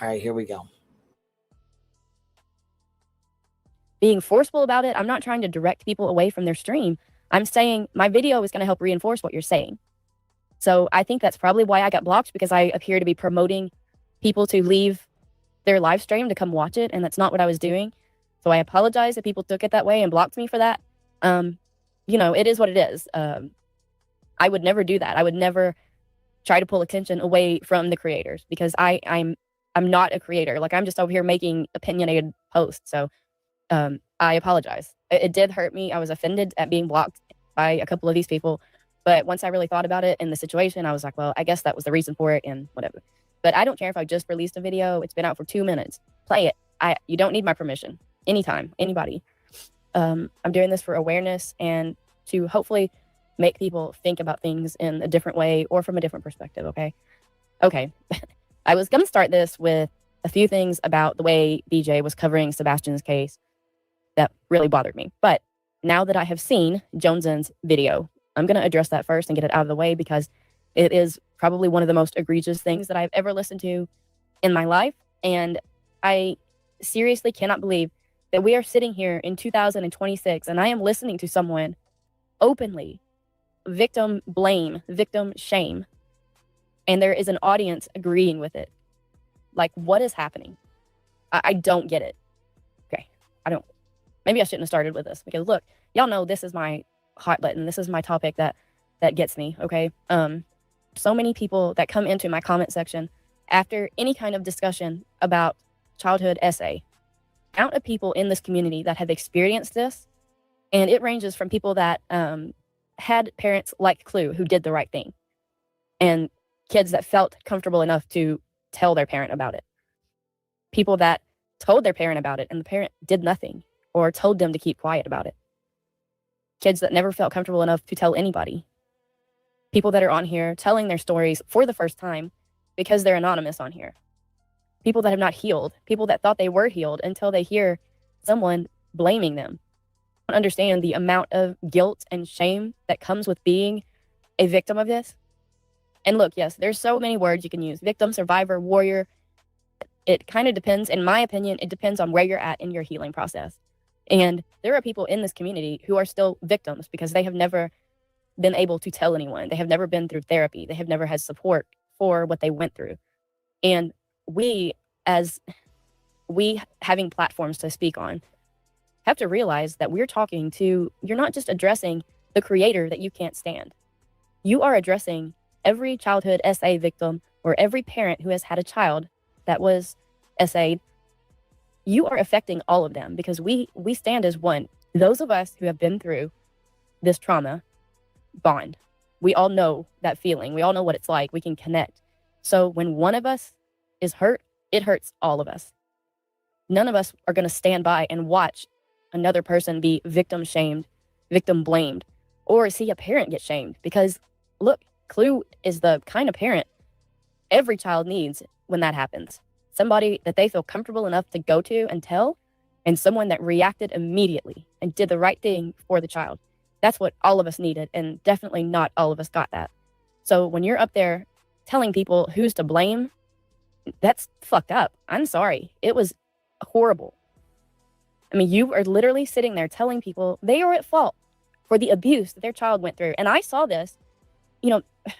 All right, here we go. being forceful about it. I'm not trying to direct people away from their stream. I'm saying my video is going to help reinforce what you're saying. So I think that's probably why I got blocked, because I appear to be promoting people to leave their live stream to come watch it, and that's not what I was doing. So I apologize if people took it that way and blocked me for that. You know, it is what it is. I would never do that. I would never try to pull attention away from the creators, because I'm not a creator. Like, I'm just over here making opinionated posts. So I apologize. It did hurt me. I was offended at being blocked by a couple of these people. But once I really thought about it in the situation, I was like, well, I guess that was the reason for it, and whatever. But I don't care if I just released a video. It's been out for 2 minutes. Play it. You don't need my permission. Anytime, anybody. I'm doing this for awareness and to hopefully make people think about things in a different way or from a different perspective, okay? Okay. I was going to start this with a few things about the way BJ was covering Sebastian's case that really bothered me. But now that I have seen Jones's video, I'm going to address that first and get it out of the way, because it is probably one of the most egregious things that I've ever listened to in my life. And I seriously cannot believe that we are sitting here in 2026 and I am listening to someone openly victim blame, victim shame, and there is an audience agreeing with it. Like, what is happening? I don't get it. Okay, maybe I shouldn't have started with this, because look, y'all know this is my hot button. This is my topic that gets me, okay? So many people that come into my comment section after any kind of discussion about childhood essay, amount of people in this community that have experienced this, and it ranges from people that had parents like Clue who did the right thing, and kids that felt comfortable enough to tell their parent about it, people that told their parent about it and the parent did nothing or told them to keep quiet about it, kids that never felt comfortable enough to tell anybody. People that are on here telling their stories for the first time because they're anonymous on here. People that have not healed. People that thought they were healed until they hear someone blaming them. I don't understand the amount of guilt and shame that comes with being a victim of this. And look, yes, there's so many words you can use. Victim, survivor, warrior. It kind of depends, in my opinion, it depends on where you're at in your healing process. And there are people in this community who are still victims because they have never been able to tell anyone. They have never been through therapy. They have never had support for what they went through. And we having platforms to speak on, have to realize that you're not just addressing the creator that you can't stand. You are addressing every childhood SA victim or every parent who has had a child that was SA'd. You are affecting all of them because we stand as one. Those of us who have been through this trauma bond. We all know that feeling. We all know what it's like. We can connect. So when one of us is hurt, it hurts all of us. None of us are going to stand by and watch another person be victim shamed, victim blamed, or see a parent get shamed. Because look, Clue is the kind of parent every child needs when that happens. Somebody that they feel comfortable enough to go to and tell, and someone that reacted immediately and did the right thing for the child. That's what all of us needed, and definitely not all of us got that. So when you're up there telling people who's to blame, that's fucked up. I'm sorry. It was horrible. I mean, you are literally sitting there telling people they are at fault for the abuse that their child went through. And I saw this,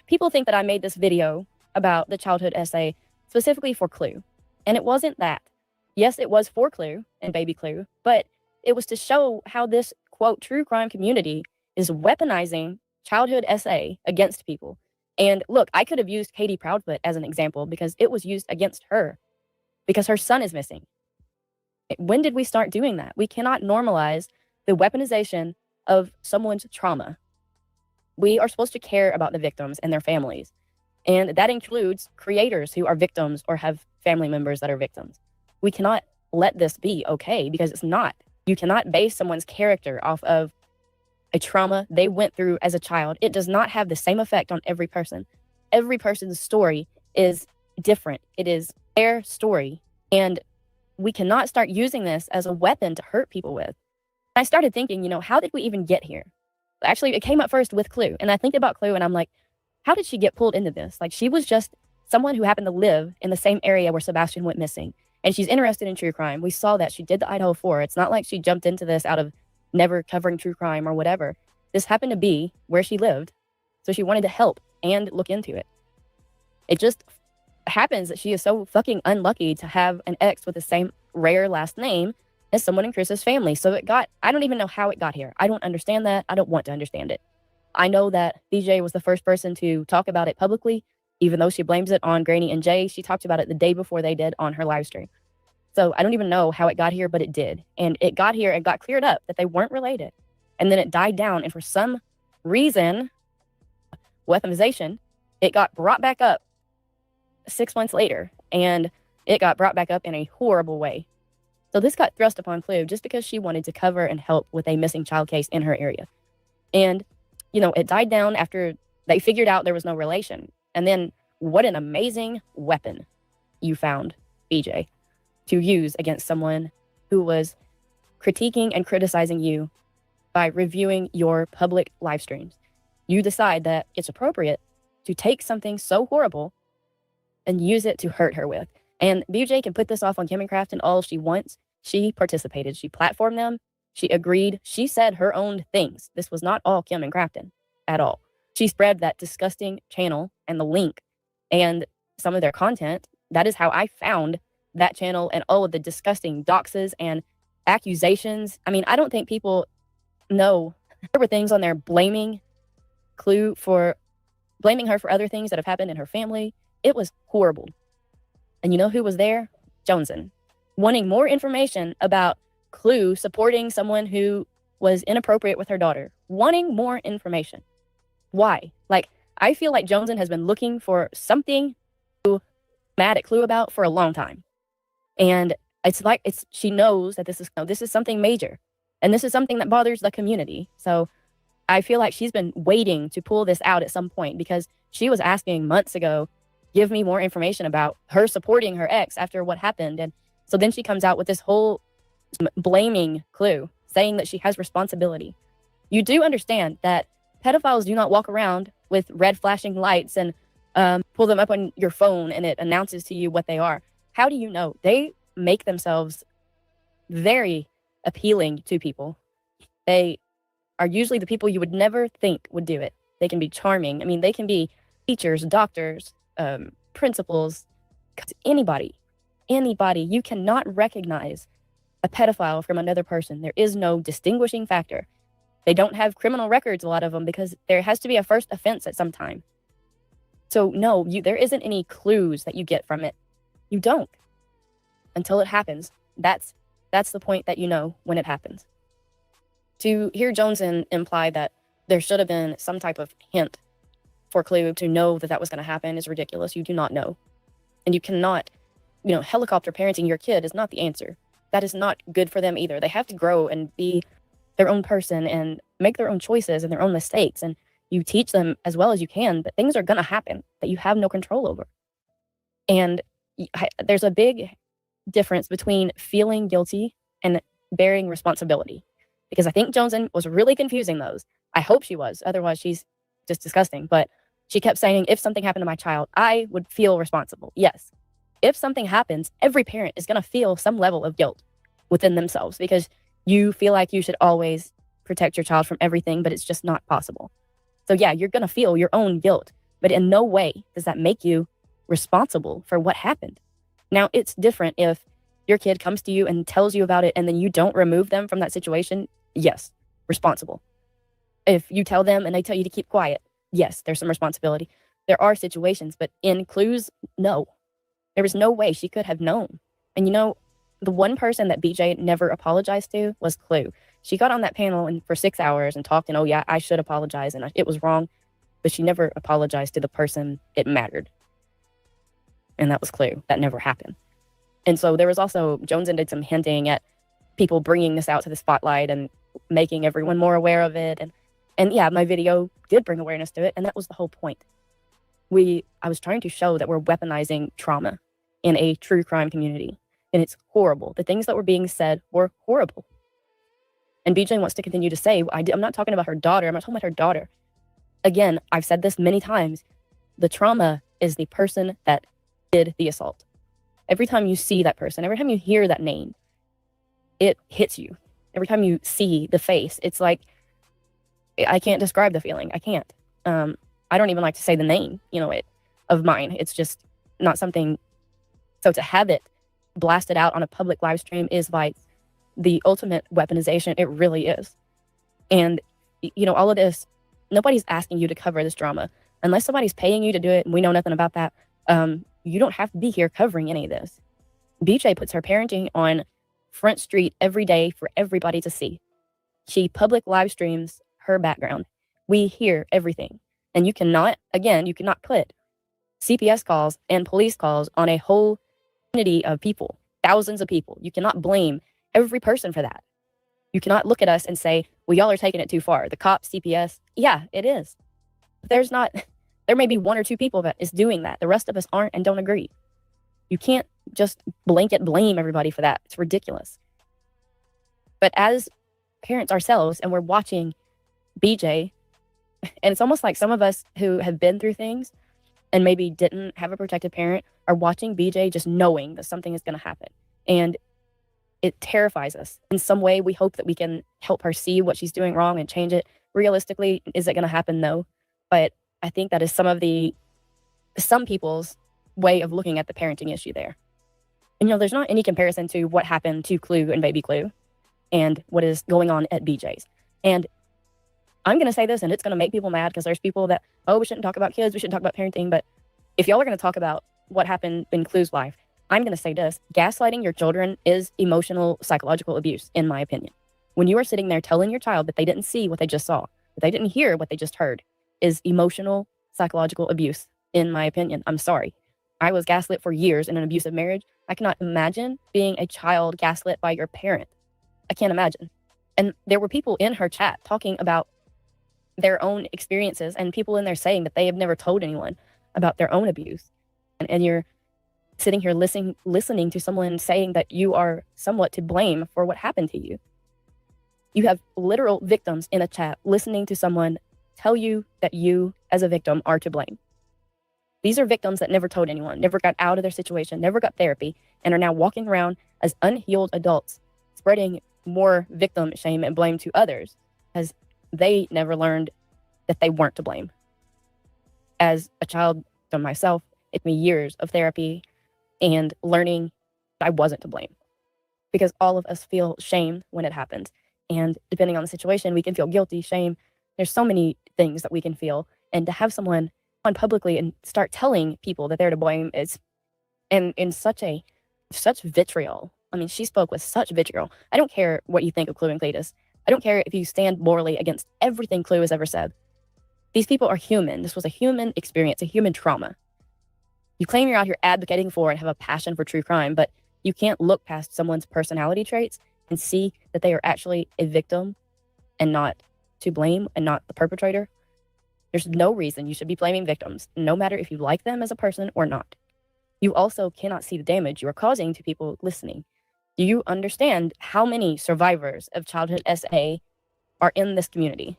people think that I made this video about the childhood essay specifically for Clue. And it wasn't that. Yes, it was for Clue and baby Clue, but it was to show how this, quote, true crime community is weaponizing childhood essay against people. And look, I could have used Katie Proudfoot as an example because it was used against her because her son is missing. When did we start doing that? We cannot normalize the weaponization of someone's trauma. We are supposed to care about the victims and their families. And that includes creators who are victims or have family members that are victims. We cannot let this be okay because it's not. You cannot base someone's character off of a trauma they went through as a child. It does not have the same effect on every person. Every person's story is different. It is their story. And we cannot start using this as a weapon to hurt people with. I started thinking, how did we even get here? Actually, it came up first with Clue. And I think about Clue and I'm like, how did she get pulled into this? Like, she was just someone who happened to live in the same area where Sebastian went missing. And she's interested in true crime. We saw that. She did the Idaho 4. It's not like she jumped into this out of never covering true crime or whatever. This happened to be where she lived. So she wanted to help and look into it. It just happens that she is so fucking unlucky to have an ex with the same rare last name as someone in Chris's family. So I don't even know how it got here. I don't understand that. I don't want to understand it. I know that BJ was the first person to talk about it publicly, even though she blames it on Granny and Jay. She talked about it the day before they did on her live stream. So I don't even know how it got here, but it did. And it got here and got cleared up that they weren't related. And then it died down. And for some reason, weaponization, it got brought back up 6 months later. And it got brought back up in a horrible way. So this got thrust upon Clue just because she wanted to cover and help with a missing child case in her area. And, it died down after they figured out there was no relation. And then what an amazing weapon you found, BJ, to use against someone who was critiquing and criticizing you by reviewing your public live streams. You decide that it's appropriate to take something so horrible and use it to hurt her with. And BJ can put this off on Kim and Craft and all she wants. She participated. She platformed them. She agreed. She said her own things. This was not all Kim and Crafton at all. She spread that disgusting channel and the link and some of their content. That is how I found that channel and all of the disgusting doxes and accusations. I mean, I don't think people know there were things on there blaming Clue for blaming her for other things that have happened in her family. It was horrible. And you know who was there? Joneson, wanting more information about Clue supporting someone who was inappropriate with her daughter, wanting more information. Why? Like, I feel like Joneson has been looking for something to be mad at Clue about for a long time. And she knows that this is something major. And this is something that bothers the community. So I feel like she's been waiting to pull this out at some point because she was asking months ago, give me more information about her supporting her ex after what happened. And so then she comes out with this whole blaming Clue, saying that she has responsibility. You do understand that pedophiles do not walk around with red flashing lights and pull them up on your phone and it announces to you what they are. How do you know? They make themselves very appealing to people. They are usually the people you would never think would do it. They can be charming. I mean, they can be teachers, doctors, principals, anybody. You cannot recognize a pedophile from another person. There is no distinguishing factor. They don't have criminal records, a lot of them, because there has to be a first offense at some time. So no, there isn't any clues that you get from it. You don't. Until it happens. That's the point that you know when it happens. To hear Jones imply that there should have been some type of hint for Clue to know that was going to happen is ridiculous. You do not know. And you cannot, helicopter parenting your kid is not the answer. That is not good for them either. They have to grow and be their own person and make their own choices and their own mistakes. And you teach them as well as you can, but things are going to happen that you have no control over. And there's a big difference between feeling guilty and bearing responsibility. Because I think Joneson was really confusing those. I hope she was. Otherwise, she's just disgusting. But she kept saying, if something happened to my child, I would feel responsible. Yes. If something happens, every parent is going to feel some level of guilt within themselves because you feel like you should always protect your child from everything, but it's just not possible. So yeah, you're going to feel your own guilt, but in no way does that make you responsible for what happened. Now, it's different if your kid comes to you and tells you about it and then you don't remove them from that situation. Yes, responsible. If you tell them and they tell you to keep quiet, yes, there's some responsibility. There are situations, but in Clue's, no. There was no way she could have known. And the one person that BJ never apologized to was Clue. She got on that panel for 6 hours and talked and, oh yeah, I should apologize and it was wrong. But she never apologized to the person it mattered. And that was Clue. That never happened. And so there was also, Joneson did some hinting at people bringing this out to the spotlight and making everyone more aware of it. And yeah, my video did bring awareness to it. And that was the whole point. I was trying to show that we're weaponizing trauma in a true crime community. And it's horrible. The things that were being said were horrible. And BJ wants to continue to say, I'm not talking about her daughter. I'm not talking about her daughter. Again, I've said this many times. The trauma is the person that did the assault. Every time you see that person, every time you hear that name, it hits you. Every time you see the face, it's like, I can't describe the feeling. I can't. I don't even like to say the name, of mine. It's just not something. So to have it blasted out on a public live stream is like the ultimate weaponization. It really is. And, all of this, nobody's asking you to cover this drama. Unless somebody's paying you to do it, and we know nothing about that, you don't have to be here covering any of this. BJ puts her parenting on Front Street every day for everybody to see. She public live streams her background. We hear everything. And you cannot put CPS calls and police calls on a whole community of people, thousands of people. You cannot blame every person for that. You cannot look at us and say, well, y'all are taking it too far. The cops, CPS, yeah, it is. There may be one or two people that is doing that. The rest of us aren't and don't agree. You can't just blanket blame everybody for that. It's ridiculous. But as parents ourselves, and we're watching BJ, and it's almost like some of us who have been through things and maybe didn't have a protective parent are watching BJ just knowing that something is going to happen. And it terrifies us. In some way, we hope that we can help her see what she's doing wrong and change it. Realistically, is it going to happen? No. But I think that is some people's way of looking at the parenting issue there. And, there's not any comparison to what happened to Clue and baby Clue and what is going on at BJ's. And I'm going to say this, and it's going to make people mad because there's people that, we shouldn't talk about kids. We shouldn't talk about parenting. But if y'all are going to talk about what happened in Clue's life, I'm going to say this. Gaslighting your children is emotional, psychological abuse, in my opinion. When you are sitting there telling your child that they didn't see what they just saw, that they didn't hear what they just heard, is emotional, psychological abuse, in my opinion. I'm sorry. I was gaslit for years in an abusive marriage. I cannot imagine being a child gaslit by your parent. I can't imagine. And there were people in her chat talking about their own experiences, and people in there saying that they have never told anyone about their own abuse. And you're sitting here listening to someone saying that you are somewhat to blame for what happened to you. You have literal victims in a chat listening to someone tell you that you, as a victim, are to blame. These are victims that never told anyone, never got out of their situation, never got therapy, and are now walking around as unhealed adults, spreading more victim shame and blame to others, as they never learned that they weren't to blame. As a child of myself, it took me years of therapy and learning I wasn't to blame, because all of us feel shame when it happens. And depending on the situation, we can feel guilty, shame. There's so many things that we can feel. And to have someone on publicly and start telling people that they're to blame is, and in such vitriol. I mean, she spoke with such vitriol. I don't care what you think of Clue and Cletus. I don't care if you stand morally against everything Clue has ever said. These people are human. This was a human experience, a human trauma. You claim you're out here advocating for and have a passion for true crime, but you can't look past someone's personality traits and see that they are actually a victim and not to blame and not the perpetrator. There's no reason you should be blaming victims, no matter if you like them as a person or not. You also cannot see the damage you are causing to people listening. Do you understand how many survivors of childhood SA are in this community?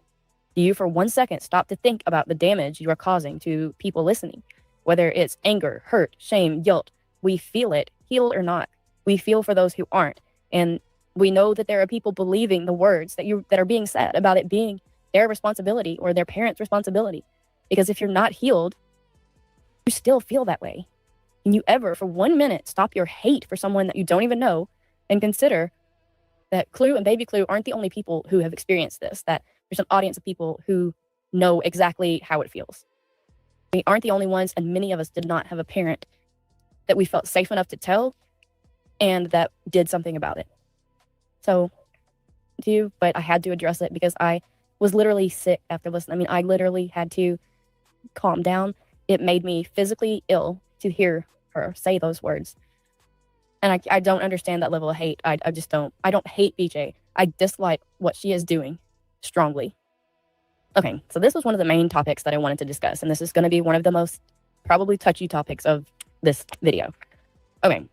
Do you for 1 second stop to think about the damage you are causing to people listening? Whether it's anger, hurt, shame, guilt, we feel it, healed or not. We feel for those who aren't. And we know that there are people believing the words that are being said about it being their responsibility or their parents' responsibility. Because if you're not healed, you still feel that way. Can you ever, for 1 minute, stop your hate for someone that you don't even know and consider that Clue and Baby Clue aren't the only people who have experienced this, that there's an audience of people who know exactly how it feels. We aren't the only ones, and many of us did not have a parent that we felt safe enough to tell and that did something about it. So, but I had to address it because I was literally sick after listening. I mean, I literally had to calm down. It made me physically ill to hear her say those words. And I don't understand that level of hate. I just don't. I don't hate BJ. I dislike what she is doing strongly. Okay, so this was one of the main topics that I wanted to discuss, and this is going to be one of the most probably touchy topics of this video. Okay,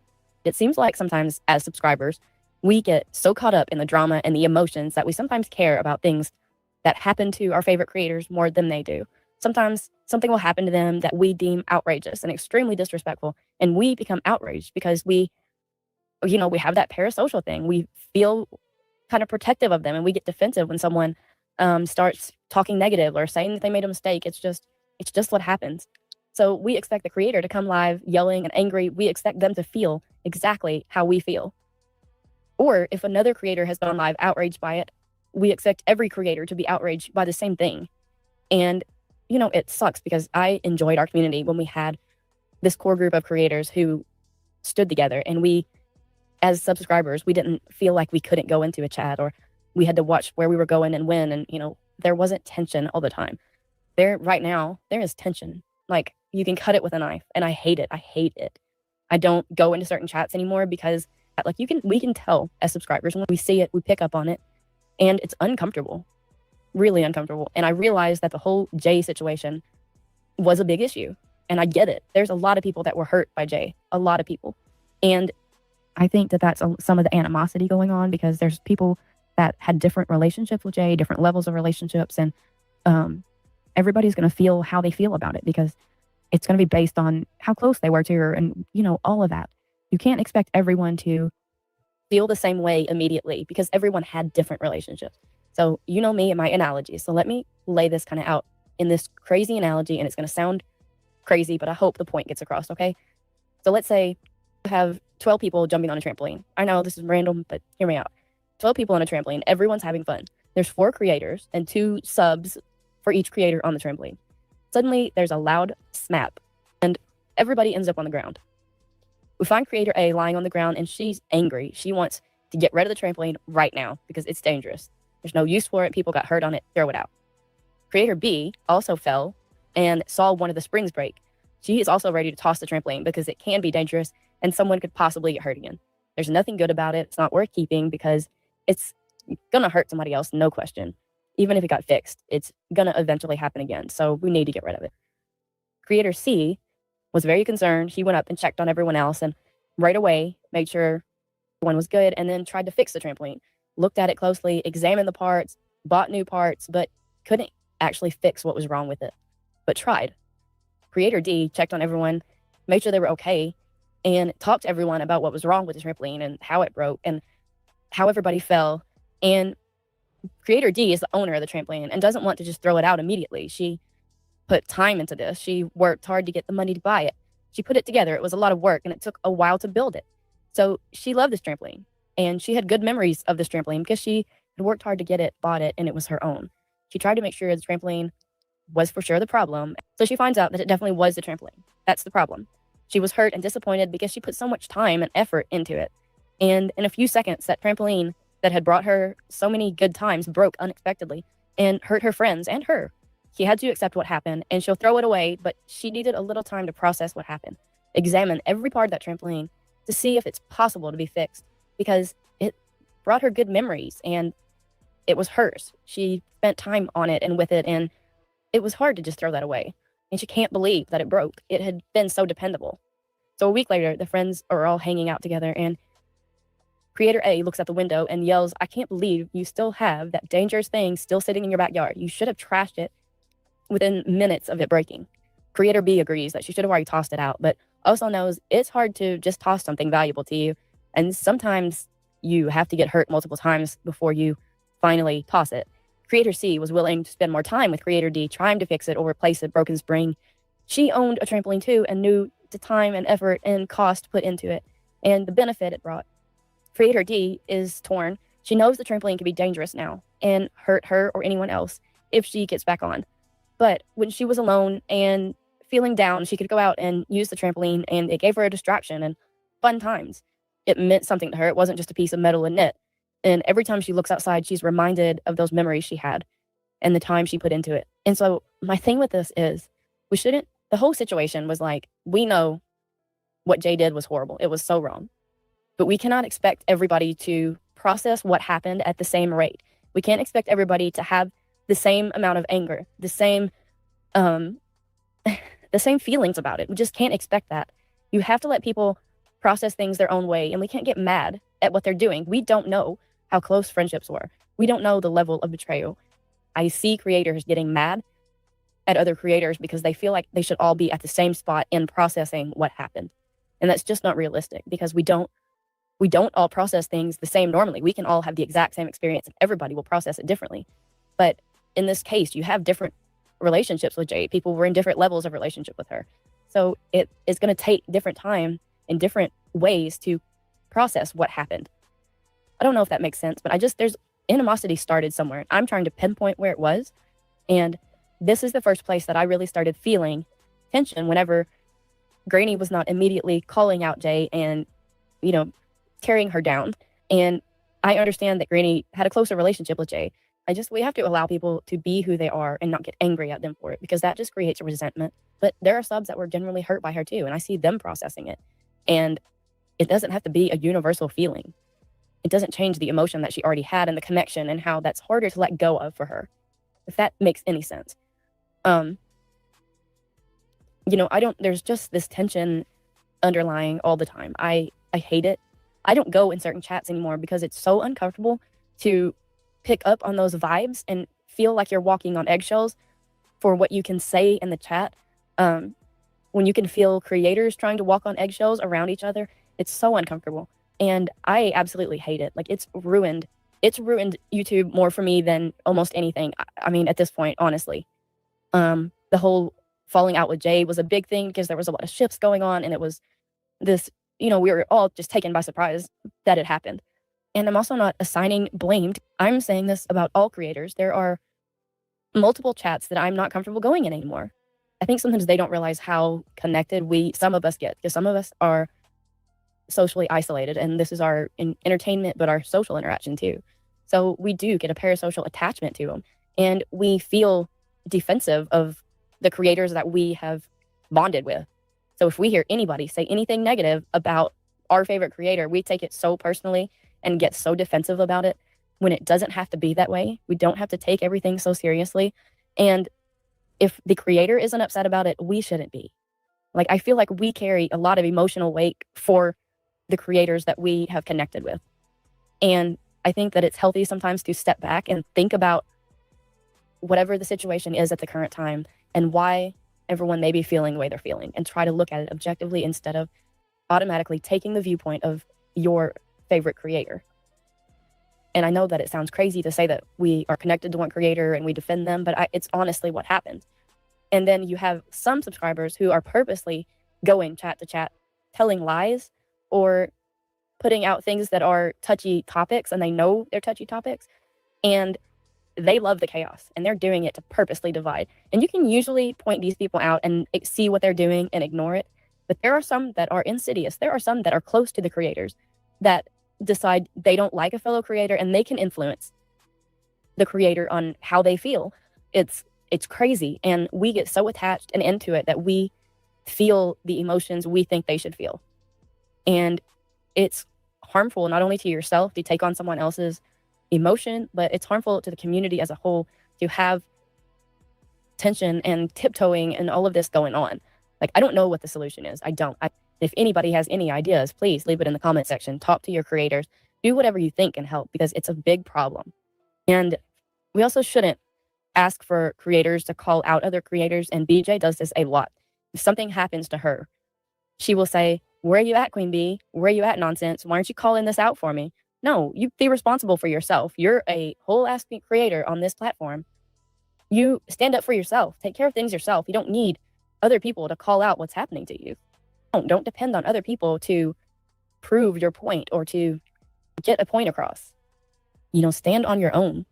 it seems like sometimes as subscribers, we get so caught up in the drama and the emotions that we sometimes care about things that happen to our favorite creators more than they do. Sometimes something will happen to them that we deem outrageous and extremely disrespectful, and we become outraged because we have that parasocial thing. We feel kind of protective of them, and we get defensive when someone starts talking negative or saying that they made a mistake. It's just what happens. So we expect the creator to come live yelling and angry. We expect them to feel exactly how we feel. Or if another creator has gone live outraged by it, we expect every creator to be outraged by the same thing. And, it sucks because I enjoyed our community when we had this core group of creators who stood together, and we, as subscribers, we didn't feel like we couldn't go into a chat or we had to watch where we were going and when, and, there wasn't tension all the time. Right now, there is tension. Like, you can cut it with a knife, and I hate it. I hate it. I don't go into certain chats anymore because, we can tell as subscribers when we see it, we pick up on it, and it's uncomfortable, really uncomfortable. And I realized that the whole Jay situation was a big issue, and I get it. There's a lot of people that were hurt by Jay, a lot of people. And I think that that's some of the animosity going on because there's people that had different relationships with Jay, different levels of relationships, and everybody's going to feel how they feel about it because it's going to be based on how close they were to her and, all of that. You can't expect everyone to feel the same way immediately because everyone had different relationships. So, me and my analogies. So let me lay this kind of out in this crazy analogy, and it's going to sound crazy, but I hope the point gets across, okay? So let's say you have 12 people jumping on a trampoline. I know this is random, but hear me out. 12 people on a trampoline. Everyone's having fun. There's 4 creators and 2 subs for each creator on the trampoline. Suddenly, there's a loud snap, and everybody ends up on the ground. We find creator A lying on the ground, and she's angry. She wants to get rid of the trampoline right now because it's dangerous. There's no use for it. People got hurt on it. Throw it out. Creator B also fell and saw one of the springs break. She is also ready to toss the trampoline because it can be dangerous, and someone could possibly get hurt again. There's nothing good about it. It's not worth keeping because it's going to hurt somebody else, no question. even if it got fixed, it's gonna eventually happen again. So we need to get rid of it. Creator C was very concerned. He went up and checked on everyone else and right away made sure everyone was good and then tried to fix the trampoline. Looked at it closely, examined the parts, bought new parts, but couldn't actually fix what was wrong with it, but tried. Creator D checked on everyone, made sure they were okay, and talked to everyone about what was wrong with the trampoline and how it broke and how everybody fell. And Creator D is the owner of the trampoline and doesn't want to just throw it out immediately. She put time into this. She worked hard to get the money to buy it. She put it together. It was a lot of work and it took a while to build it. So she loved this trampoline and she had good memories of this trampoline because she had worked hard to get it, bought it, and it was her own. She tried to make sure the trampoline was for sure the problem. So she finds out that it definitely was the trampoline. That's the problem. She was hurt and disappointed because she put so much time and effort into it. And in a few seconds, that trampoline that had brought her so many good times broke unexpectedly and hurt her friends and her. She had to accept what happened and she'll throw it away, but she needed a little time to process what happened. Examine every part of that trampoline to see if it's possible to be fixed because it brought her good memories and it was hers. She spent time on it and with it, and it was hard to just throw that away. And she can't believe that it broke. It had been so dependable. So a week later, the friends are all hanging out together and Creator A looks out the window and yells, "I can't believe you still have that dangerous thing still sitting in your backyard. You should have trashed it within minutes of it breaking." Creator B agrees that she should have already tossed it out, but also knows it's hard to just toss something valuable to you. And sometimes you have to get hurt multiple times before you finally toss it. Creator C was willing to spend more time with Creator D trying to fix it or replace a broken spring. She owned a trampoline too and knew the time and effort and cost put into it and the benefit it brought. Creator D is torn. She knows the trampoline can be dangerous now and hurt her or anyone else if she gets back on. But when she was alone and feeling down, she could go out and use the trampoline and it gave her a distraction and fun times. It meant something to her. It wasn't just a piece of metal and knit. And every time she looks outside, she's reminded of those memories she had and the time she put into it. And so my thing with this is the whole situation was like, we know what Jay did was horrible. It was so wrong. But we cannot expect everybody to process what happened at the same rate. We can't expect everybody to have the same amount of anger, the same feelings about it. We just can't expect that. You have to let people process things their own way, and we can't get mad at what they're doing. We don't know how close friendships were. We don't know the level of betrayal. I see creators getting mad at other creators because they feel like they should all be at the same spot in processing what happened. And that's just not realistic because we don't all process things the same normally. We can all have the exact same experience and everybody will process it differently. But in this case, you have different relationships with Jade. People were in different levels of relationship with her. So it is going to take different time and different ways to process what happened. I don't know if that makes sense, but there's animosity started somewhere. I'm trying to pinpoint where it was. And this is the first place that I really started feeling tension whenever Granny was not immediately calling out Jay and, tearing her down. And I understand that Granny had a closer relationship with Jay. We have to allow people to be who they are and not get angry at them for it because that just creates a resentment. But there are subs that were genuinely hurt by her too. And I see them processing it. And it doesn't have to be a universal feeling. It doesn't change the emotion that she already had and the connection and how that's harder to let go of for her. If that makes any sense. There's just this tension underlying all the time. I hate it. I don't go in certain chats anymore because it's so uncomfortable to pick up on those vibes and feel like you're walking on eggshells for what you can say in the chat. When you can feel creators trying to walk on eggshells around each other, it's so uncomfortable. And I absolutely hate it. Like it's ruined YouTube more for me than almost anything. I mean, at this point, honestly, the whole falling out with Jay was a big thing because there was a lot of shifts going on and it was this, we were all just taken by surprise that it happened. And I'm also not assigning blame. I'm saying this about all creators. There are multiple chats that I'm not comfortable going in anymore. I think sometimes they don't realize how connected some of us get because some of us are socially isolated and this is our entertainment, but our social interaction too. So we do get a parasocial attachment to them and we feel defensive of the creators that we have bonded with. So if we hear anybody say anything negative about our favorite creator, we take it so personally and get so defensive about it when it doesn't have to be that way. We don't have to take everything so seriously. And if the creator isn't upset about it, we shouldn't be. Like, I feel like we carry a lot of emotional weight for the creators that we have connected with. And I think that it's healthy sometimes to step back and think about whatever the situation is at the current time and why everyone may be feeling the way they're feeling, and try to look at it objectively instead of automatically taking the viewpoint of your favorite creator. And I know that it sounds crazy to say that we are connected to one creator and we defend them, but it's honestly what happened. And then you have some subscribers who are purposely going chat to chat, telling lies or putting out things that are touchy topics, and they know they're touchy topics, and they love the chaos, and they're doing it to purposely divide. And you can usually point these people out and see what they're doing and ignore it. But there are some that are insidious. There are some that are close to the creators that decide they don't like a fellow creator, and they can influence the creator on how they feel. It's crazy. And we get so attached and into it that we feel the emotions we think they should feel. And it's harmful not only to yourself to take on someone else's emotion, but it's harmful to the community as a whole to have tension and tiptoeing and all of this going on. Like, I don't know what the solution is. If anybody has any ideas, please leave it in the comment section. Talk to your creators. Do whatever you think can help, because it's a big problem. And we also shouldn't ask for creators to call out other creators. And BJ does this a lot. If something happens to her, she will say, "Where are you at, Queen Bee? Where are you at, nonsense? Why aren't you calling this out for me?" No, you be responsible for yourself. You're a whole ass creator on this platform. You stand up for yourself. Take care of things yourself. You don't need other people to call out what's happening to you. Don't depend on other people to prove your point or to get a point across. Stand on your own.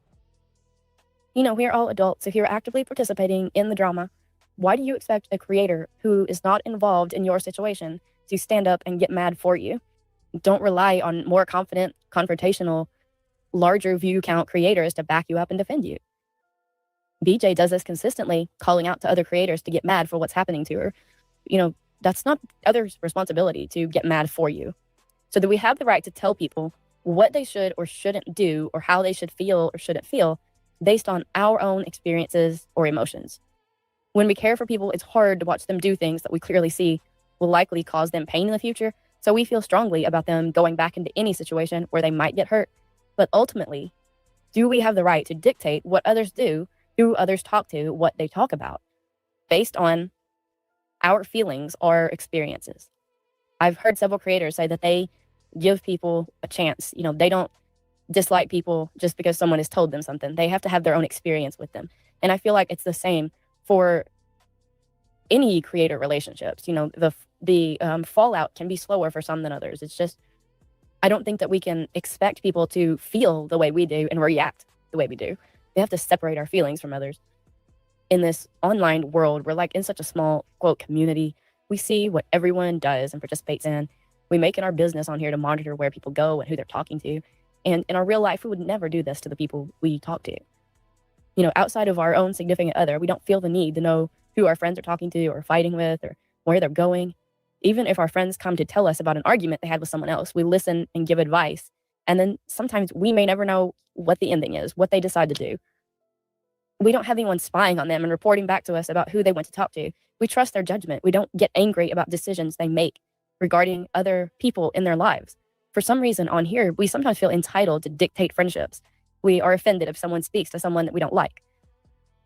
We're all adults. If you're actively participating in the drama, why do you expect a creator who is not involved in your situation to stand up and get mad for you? Don't rely on more confident, confrontational, larger view count creators to back you up and defend you. BJ does this consistently, calling out to other creators to get mad for what's happening to her. That's not others' responsibility to get mad for you. So that we have the right to tell people what they should or shouldn't do, or how they should feel or shouldn't feel, based on our own experiences or emotions. When we care for people, it's hard to watch them do things that we clearly see will likely cause them pain in the future. So we feel strongly about them going back into any situation where they might get hurt. But ultimately, do we have the right to dictate what others do, who others talk to, what they talk about, based on our feelings or experiences? I've heard several creators say that they give people a chance. They don't dislike people just because someone has told them something. They have to have their own experience with them. And I feel like it's the same for any creator relationships. The fallout can be slower for some than others. It's just, I don't think that we can expect people to feel the way we do and react the way we do. We have to separate our feelings from others. In this online world, we're like in such a small, quote, community. We see what everyone does and participates in. We make it our business on here to monitor where people go and who they're talking to. And in our real life, we would never do this to the people we talk to. Outside of our own significant other, we don't feel the need to know who our friends are talking to or fighting with or where they're going. Even if our friends come to tell us about an argument they had with someone else, we listen and give advice. And then sometimes we may never know what the ending is, what they decide to do. We don't have anyone spying on them and reporting back to us about who they went to talk to. We trust their judgment. We don't get angry about decisions they make regarding other people in their lives. For some reason on here, we sometimes feel entitled to dictate friendships. We are offended if someone speaks to someone that we don't like.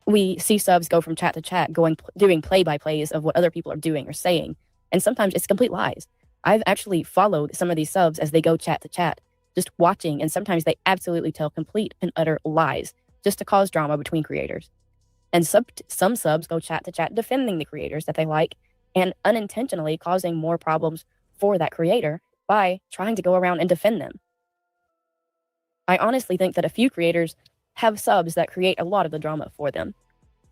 We see subs go from chat to chat, doing play-by-plays of what other people are doing or saying. And sometimes it's complete lies. I've actually followed some of these subs as they go chat to chat, just watching, and sometimes they absolutely tell complete and utter lies just to cause drama between creators. And some subs go chat to chat defending the creators that they like and unintentionally causing more problems for that creator by trying to go around and defend them. I honestly think that a few creators have subs that create a lot of the drama for them.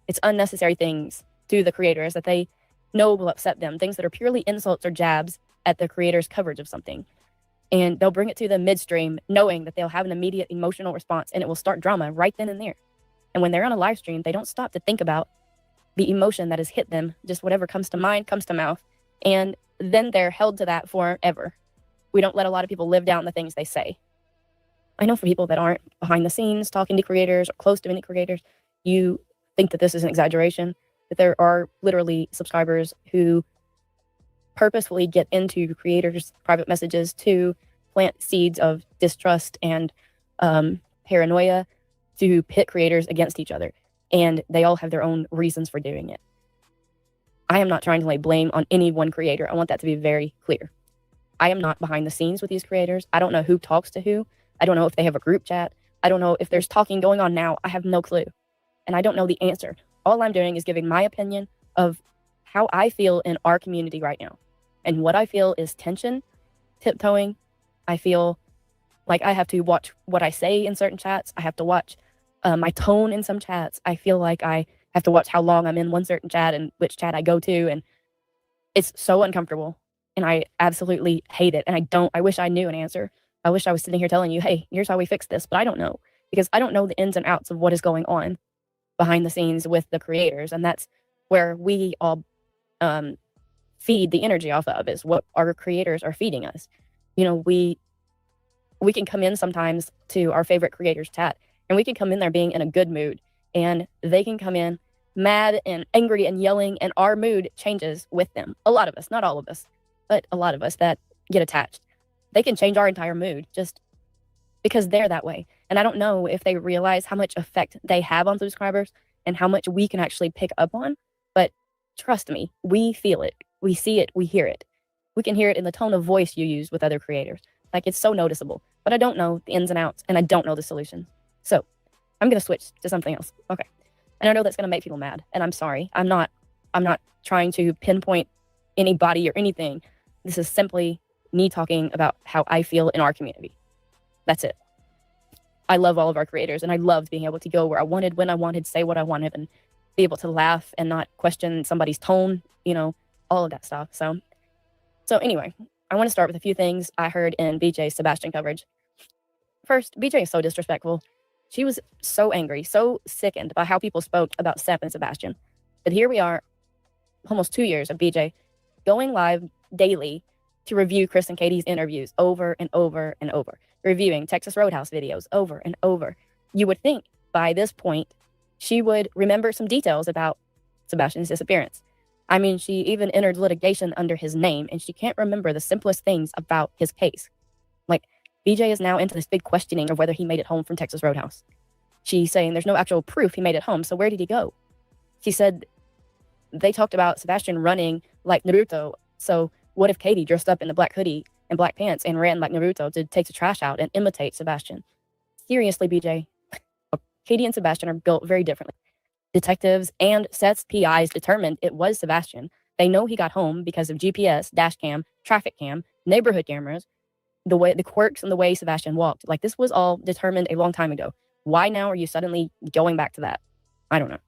It's unnecessary things to the creators that they know will upset them, things that are purely insults or jabs at the creator's coverage of something. And they'll bring it to them midstream, knowing that they'll have an immediate emotional response and it will start drama right then and there. And when they're on a live stream, they don't stop to think about the emotion that has hit them. Just whatever comes to mind comes to mouth. And then they're held to that forever. We don't let a lot of people live down the things they say. I know for people that aren't behind the scenes talking to creators or close to any creators, you think that this is an exaggeration, but there are literally subscribers who purposefully get into creators' private messages to plant seeds of distrust and paranoia to pit creators against each other. And they all have their own reasons for doing it. I am not trying to lay blame on any one creator. I want that to be very clear. I am not behind the scenes with these creators. I don't know who talks to who. I don't know if they have a group chat. I don't know if there's talking going on now. I have no clue. And I don't know the answer. All I'm doing is giving my opinion of how I feel in our community right now. And what I feel is tension, tiptoeing. I feel like I have to watch what I say in certain chats. I have to watch my tone in some chats. I feel like I have to watch how long I'm in one certain chat and which chat I go to. And it's so uncomfortable. And I absolutely hate it. And I wish I knew an answer. I wish I was sitting here telling you, hey, here's how we fix this. But I don't know, because I don't know the ins and outs of what is going on behind the scenes with the creators. And that's where we all feed the energy off of, is what our creators are feeding us. You know, we can come in sometimes to our favorite creators chat, and we can come in there being in a good mood, and they can come in mad and angry and yelling, and our mood changes with them. A lot of us, not all of us, but a lot of us that get attached. They can change our entire mood just because they're that way. And I don't know if they realize how much effect they have on subscribers and how much we can actually pick up on. But trust me, we feel it. We see it. We hear it. We can hear it in the tone of voice you use with other creators. Like, it's so noticeable. But I don't know the ins and outs, and I don't know the solution. So I'm going to switch to something else. Okay. And I know that's going to make people mad. And I'm sorry. I'm not trying to pinpoint anybody or anything. This is simply me talking about how I feel in our community. That's it. I love all of our creators, and I loved being able to go where I wanted, when I wanted, say what I wanted, and be able to laugh and not question somebody's tone, you know, all of that stuff. So anyway, I want to start with a few things I heard in BJ's Sebastian coverage. First, BJ is so disrespectful. She was so angry, so sickened by how people spoke about Seth and Sebastian. But here we are, almost 2 years of BJ going live daily to review Chris and Katie's interviews over and over and over, reviewing Texas Roadhouse videos over and over. You would think by this point she would remember some details about Sebastian's disappearance. I mean, she even entered litigation under his name, and she can't remember the simplest things about his case. Like, BJ is now into this big questioning of whether he made it home from Texas Roadhouse. She's saying there's no actual proof he made it home, so where did he go? She said they talked about Sebastian running like Naruto, so what if Katie dressed up in a black hoodie and black pants and ran like Naruto to take the trash out and imitate Sebastian? Seriously, BJ, Katie and Sebastian are built very differently. Detectives and Seth's PIs determined it was Sebastian. They know he got home because of GPS, dash cam, traffic cam, neighborhood cameras, the quirks and the way Sebastian walked. Like, this was all determined a long time ago. Why now are you suddenly going back to that? I don't know.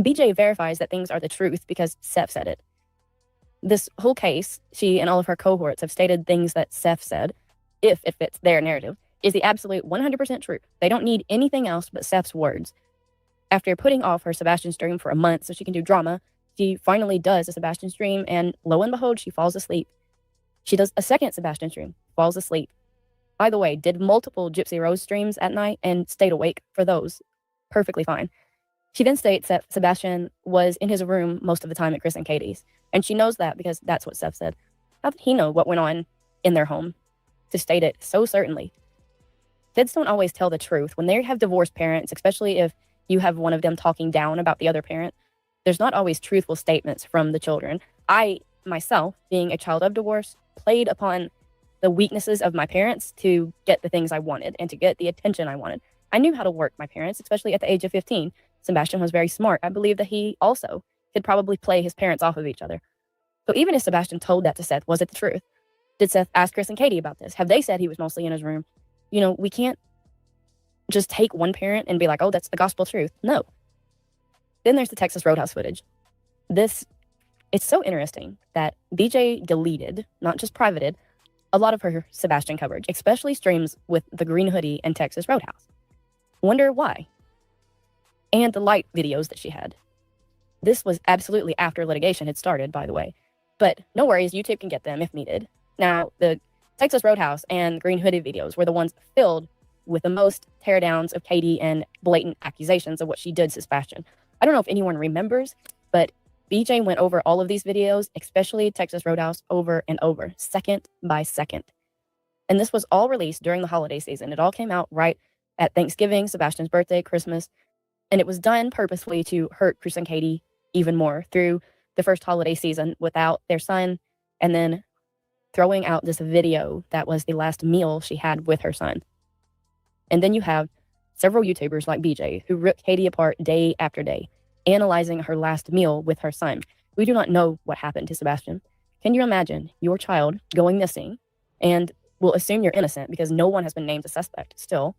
BJ verifies that things are the truth because Seth said it. This whole case, she and all of her cohorts have stated things that Seth said, if it fits their narrative, is the absolute 100% truth. They don't need anything else but Seth's words. After putting off her Sebastian stream for a month so she can do drama, she finally does a Sebastian stream, and lo and behold, she falls asleep. She does a second Sebastian stream, falls asleep. By the way, did multiple Gypsy Rose streams at night and stayed awake for those. Perfectly fine. She then states that Sebastian was in his room most of the time at Chris and Katie's. And she knows that because that's what Seth said. How did he know what went on in their home to state it so certainly? Kids don't always tell the truth. When they have divorced parents, especially if you have one of them talking down about the other parent, there's not always truthful statements from the children. I, myself, being a child of divorce, played upon the weaknesses of my parents to get the things I wanted and to get the attention I wanted. I knew how to work my parents, especially at the age of 15. Sebastian was very smart. I believe that he also could probably play his parents off of each other. So even if Sebastian told that to Seth, was it the truth? Did Seth ask Chris and Katie about this? Have they said he was mostly in his room? You know, we can't just take one parent and be like, oh, that's the gospel truth. No. Then there's the Texas Roadhouse footage. It's so interesting that BJ deleted, not just privated, a lot of her Sebastian coverage, especially streams with the green hoodie and Texas Roadhouse. Wonder why? And the light videos that she had. This was absolutely after litigation had started, by the way. But no worries, YouTube can get them if needed. Now, the Texas Roadhouse and green hoodie videos were the ones filled with the most teardowns of Katie and blatant accusations of what she did to Sebastian. I don't know if anyone remembers, but BJ went over all of these videos, especially Texas Roadhouse, over and over, second by second. And this was all released during the holiday season. It all came out right at Thanksgiving, Sebastian's birthday, Christmas. And it was done purposefully to hurt Chris and Katie even more through the first holiday season without their son, and then throwing out this video that was the last meal she had with her son. And then you have several YouTubers like BJ who ripped Katie apart day after day, analyzing her last meal with her son. We do not know what happened to Sebastian. Can you imagine your child going missing, and we'll assume you're innocent because no one has been named a suspect still,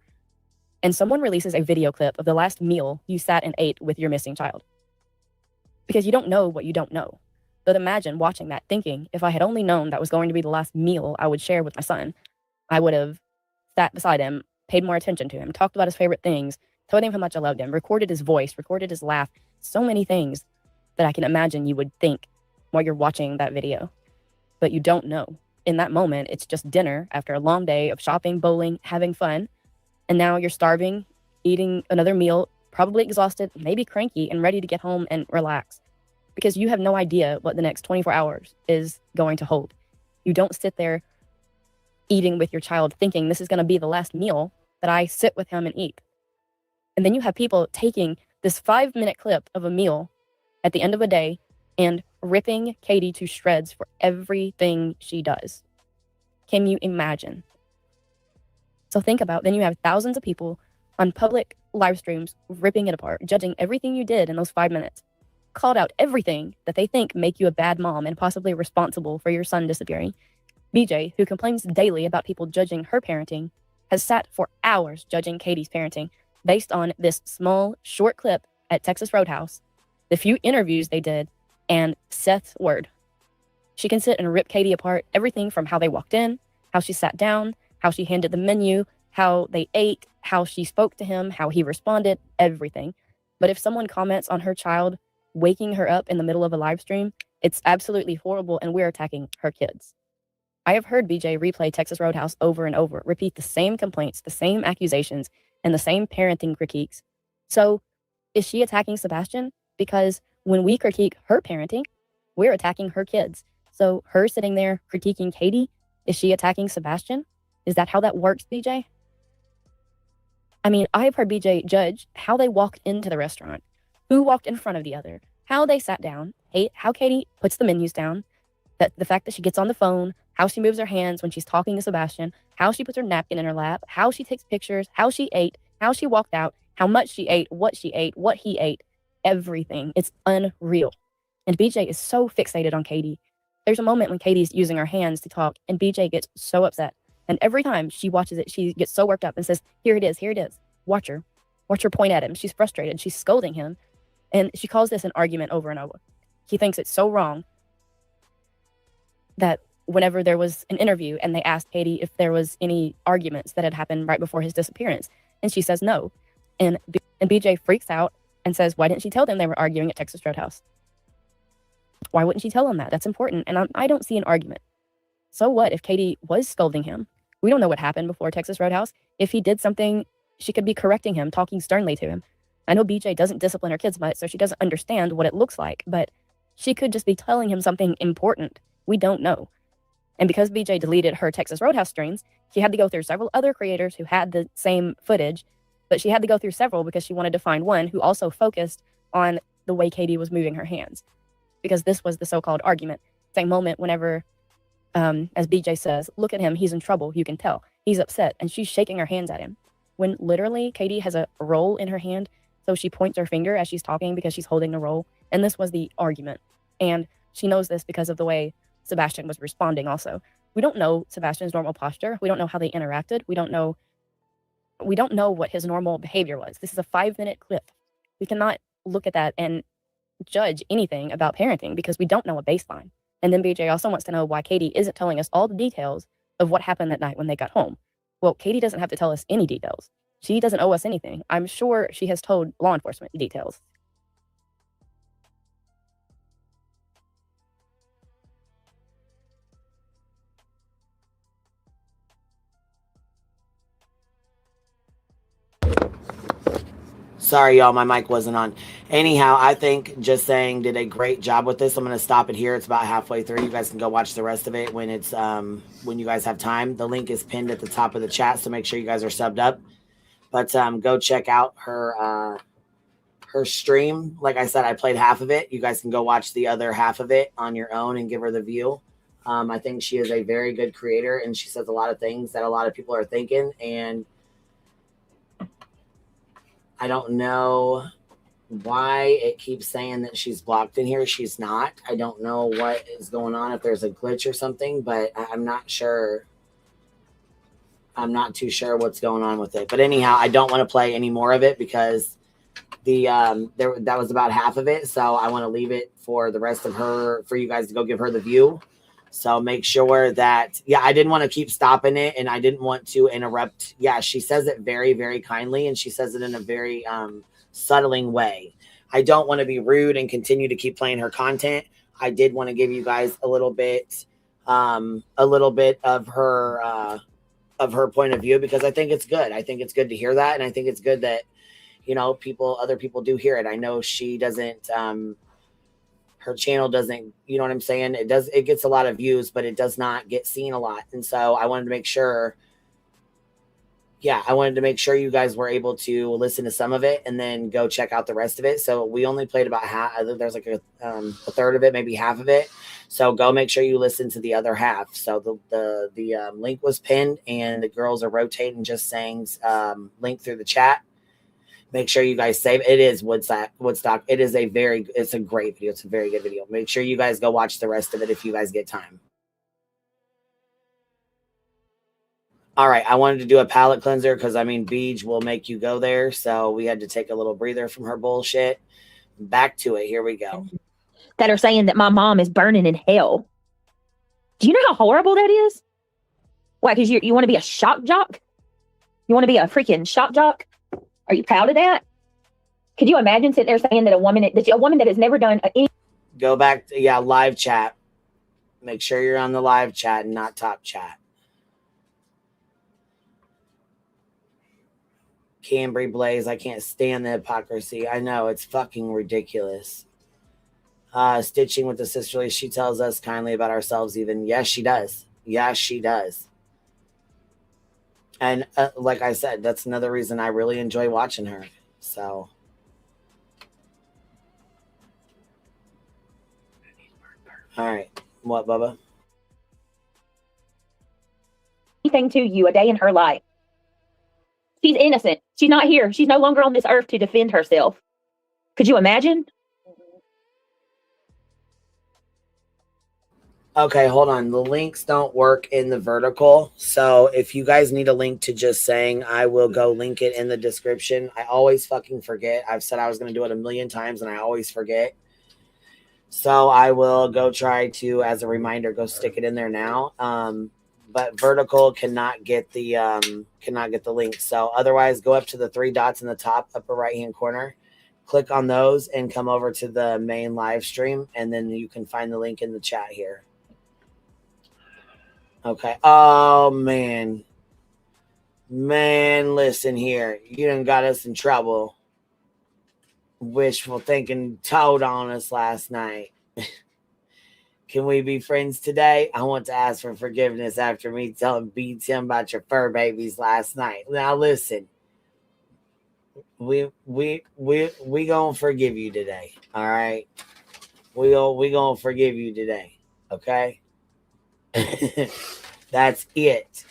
and someone releases a video clip of the last meal you sat and ate with your missing child? Because you don't know what you don't know. But imagine watching that thinking, if I had only known that was going to be the last meal I would share with my son, I would have sat beside him, paid more attention to him, talked about his favorite things, told him how much I loved him, recorded his voice, recorded his laugh. So many things that I can imagine you would think while you're watching that video. But you don't know. In that moment, it's just dinner after a long day of shopping, bowling, having fun. And now you're starving, eating another meal, probably exhausted, maybe cranky, and ready to get home and relax. Because you have no idea what the next 24 hours is going to hold. You don't sit there eating with your child thinking this is going to be the last meal that I sit with him and eat. And then you have people taking this 5-minute clip of a meal at the end of a day and ripping Katie to shreds for everything she does. Can you imagine? So think about, then you have thousands of people on public live streams ripping it apart, judging everything you did in those 5 minutes, called out everything that they think make you a bad mom and possibly responsible for your son disappearing. BJ, who complains daily about people judging her parenting, has sat for hours judging Katie's parenting based on this small, short clip at Texas Roadhouse, the few interviews they did, and Seth's word. She can sit and rip Katie apart, everything from how they walked in, how she sat down, how she handed the menu, how they ate, how she spoke to him, how he responded, everything. But if someone comments on her child waking her up in the middle of a live stream, it's absolutely horrible, and we're attacking her kids. I have heard BJ replay Texas Roadhouse over and over, repeat the same complaints, the same accusations, and the same parenting critiques. So is she attacking Sebastian? Because when we critique her parenting, we're attacking her kids. So her sitting there critiquing Katie, is she attacking Sebastian? Is that how that works, BJ? I mean, I've heard BJ judge how they walked into the restaurant, who walked in front of the other, how they sat down, how Katie puts the menus down, that the fact that she gets on the phone, how she moves her hands when she's talking to Sebastian, how she puts her napkin in her lap, how she takes pictures, how she ate, how she walked out, how much she ate, what he ate, everything. It's unreal. And BJ is so fixated on Katie. There's a moment when Katie's using her hands to talk, and BJ gets so upset. And every time she watches it, she gets so worked up and says, here it is, here it is. Watch her point at him. She's frustrated. She's scolding him. And she calls this an argument over and over. He thinks it's so wrong that whenever there was an interview and they asked Katie if there was any arguments that had happened right before his disappearance, and she says no. And BJ freaks out and says, why didn't she tell them they were arguing at Texas Roadhouse? Why wouldn't she tell them that? That's important. And I don't see an argument. So what if Katie was scolding him? We don't know what happened before Texas Roadhouse. If he did something, she could be correcting him, talking sternly to him. I know BJ doesn't discipline her kids much, so she doesn't understand what it looks like, but she could just be telling him something important. We don't know. And because BJ deleted her Texas Roadhouse streams, she had to go through several other creators who had the same footage, but she had to go through several because she wanted to find one who also focused on the way Katie was moving her hands. Because this was the so-called argument. Same moment whenever, as BJ says, look at him, he's in trouble, you can tell. He's upset, and she's shaking her hands at him. When literally Katie has a roll in her hand, so she points her finger as she's talking because she's holding the roll. And this was the argument. And she knows this because of the way Sebastian was responding also. We don't know Sebastian's normal posture. We don't know how they interacted. We don't know what his normal behavior was. This is a 5-minute clip. We cannot look at that and judge anything about parenting because we don't know a baseline. And then BJ also wants to know why Katie isn't telling us all the details of what happened that night when they got home. Well, Katie doesn't have to tell us any details. She doesn't owe us anything. I'm sure she has told law enforcement details. Sorry, y'all, my mic wasn't on. Anyhow, I think Just Saying did a great job with this. I'm going to stop it here. It's about halfway through. You guys can go watch the rest of it when it's when you guys have time. The link is pinned at the top of the chat, so make sure you guys are subbed up. But go check out her stream. Like I said, I played half of it. You guys can go watch the other half of it on your own and give her the view. I think she is a very good creator, and she says a lot of things that a lot of people are thinking. And I don't know why it keeps saying that she's blocked in here. She's not. I don't know what is going on, if there's a glitch or something, but I'm not sure. I'm not too sure what's going on with it. But anyhow, I don't want to play any more of it because that was about half of it. So I want to leave it for the rest of her, for you guys to go give her the view. So make sure that, yeah, I didn't want to keep stopping it, and I didn't want to interrupt. Yeah, she says it very, very kindly, and she says it in a very subtling way. I don't want to be rude and continue to keep playing her content. I did want to give you guys a little bit of her point of view, because I think it's good. I think it's good to hear that, and I think it's good that, you know, other people do hear it. I know she doesn't, her channel doesn't, you know what I'm saying? It gets a lot of views, but it does not get seen a lot. And so I wanted to make sure, you guys were able to listen to some of it and then go check out the rest of it. So we only played about half. There's like a third of it, maybe half of it. So go make sure you listen to the other half. So the link was pinned, and the girls are rotating Just Saying's link through the chat. Make sure you guys save it. It is Woodstock. It's a great video. It's a very good video. Make sure you guys go watch the rest of it if you guys get time. All right. I wanted to do a palate cleanser because, Beej will make you go there. So we had to take a little breather from her bullshit. Back to it. Here we go. That are saying that my mom is burning in hell. Do you know how horrible that is? Why? Because you want to be a shock jock? You want to be a freaking shock jock? Are you proud of that? Could you imagine sitting there saying that a woman that has never done any... Go back to, live chat. Make sure you're on the live chat and not top chat. Cambry Blaze, I can't stand the hypocrisy. I know, it's fucking ridiculous. Stitching with the sisterly, she tells us kindly about ourselves even. Yes, she does. Yes, she does. And like I said, that's another reason I really enjoy watching her. So. All right. What, Bubba? Anything to you a day in her life. She's innocent. She's not here. She's no longer on this earth to defend herself. Could you imagine? Okay, hold on. The links don't work in the vertical. So if you guys need a link to Just Saying, I will go link it in the description. I always fucking forget. I've said I was going to do it a million times, and I always forget. So I will go try to, as a reminder, go stick it in there now. But vertical cannot get the link. So otherwise, go up to the three dots in the top upper right-hand corner. Click on those and come over to the main live stream, and then you can find the link in the chat here. Okay. Oh, man. Man, listen here. You done got us in trouble. Wishful thinking told on us last night. Can we be friends today? I want to ask for forgiveness after me telling BTM about your fur babies last night. Now, listen. We gonna forgive you today. All right? We gonna forgive you today. Okay? That's it.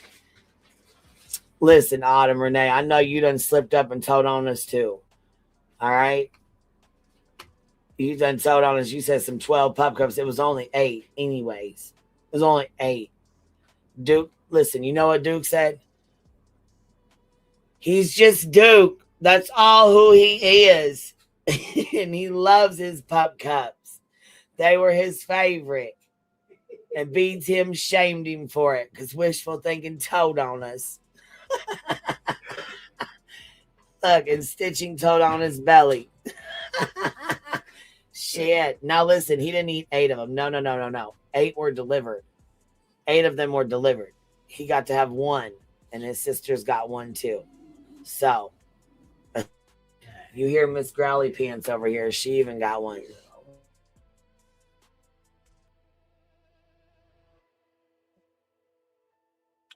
Listen, Autumn Renee, I know you done slipped up and told on us too. All right? You done told on us. You said some 12 pup cups. It was only 8 anyways. It was only 8. Duke, listen, you know what Duke said? He's just Duke. That's all who he is. And he loves his pup cups. They were his favorite. And BTM shamed him for it because wishful thinking told on us. Look, and Stitching told on his belly. Shit. Now listen, he didn't eat 8 of them. No. 8 were delivered. 8 of them were delivered. He got to have 1, and his sisters got 1 too. So, You hear Miss Growly Pants over here. She even got one.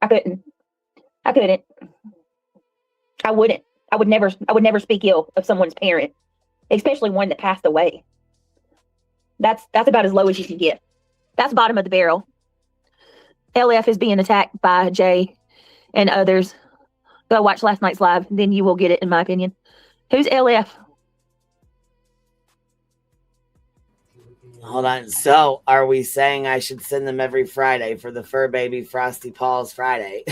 I couldn't. I wouldn't. I would never speak ill of someone's parent, especially one that passed away. That's about as low as you can get. That's bottom of the barrel. LF is being attacked by Jay and others. Go watch last night's live, then you will get it, in my opinion. Who's LF? Hold on. So, are we saying I should send them every Friday for the Fur Baby Frosty Paws Friday?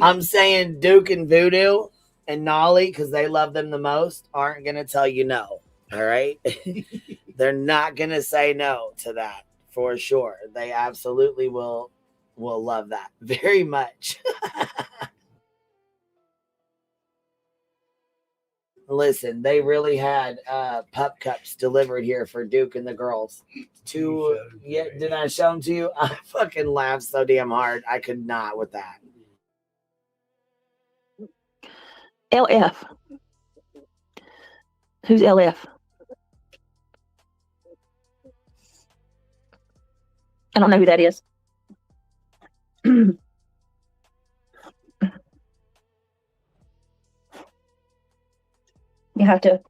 I'm saying Duke and Voodoo and Nolly, because they love them the most, aren't going to tell you no. All right? They're not going to say no to that for sure. They absolutely will love that very much. Listen, they really had pup cups delivered here for Duke and the girls. Yeah, did I show them to you? I fucking laughed so damn hard. I could not with that. LF. Who's LF? I don't know who that is. You have to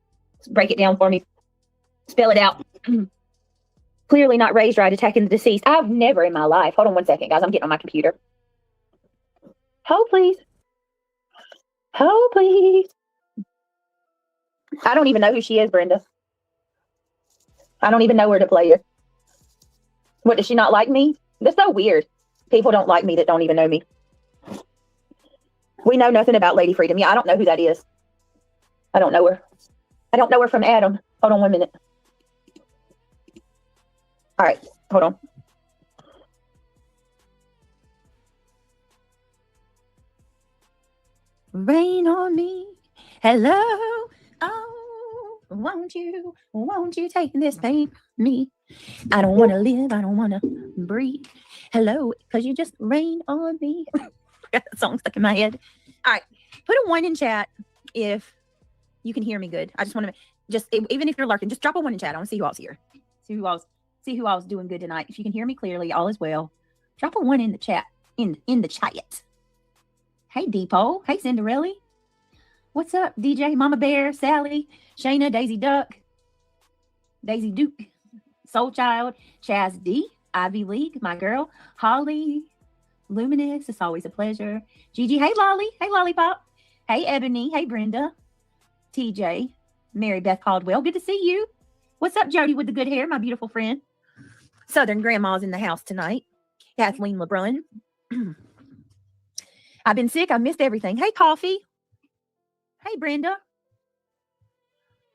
break it down for me. Spell it out. Clearly not raised right, attacking the deceased. I've never in my life. Hold on one second, guys. I'm getting on my computer. Hold, please. Hold, please. I don't even know who she is, Brenda. I don't even know where to play her. What, does she not like me? That's so weird. People don't like me that don't even know me. We know nothing about Lady Freedom. Yeah, I don't know who that is. I don't know her. I don't know her from Adam. Hold on 1 minute. All right, hold on. Rain on me. Hello. Oh, won't you take this pain from me? I don't want to live. I don't want to breathe. Hello, because you just rain on me. I got that song stuck in my head. All right, put a 1 in chat if you can hear me good. I just want to even if you're lurking, just drop a 1 in chat. I want to see who else here. See who else doing good tonight. If you can hear me clearly, all is well. Drop a 1 in the chat. In the chat. Hey Depot. Hey Cinderella. What's up, DJ? Mama Bear, Sally, Shayna, Daisy Duck, Daisy Duke, Soul Child, Chaz D, Ivy League, my girl, Holly, Luminous. It's always a pleasure. Gigi. Hey Lolly. Hey Lollipop. Hey Ebony. Hey Brenda. TJ. Mary Beth Caldwell. Good to see you. What's up, Jody with the good hair, my beautiful friend? Southern Grandma's in the house tonight. Kathleen LeBrun. I've been sick. I missed everything. Hey, Coffee. Hey, Brenda.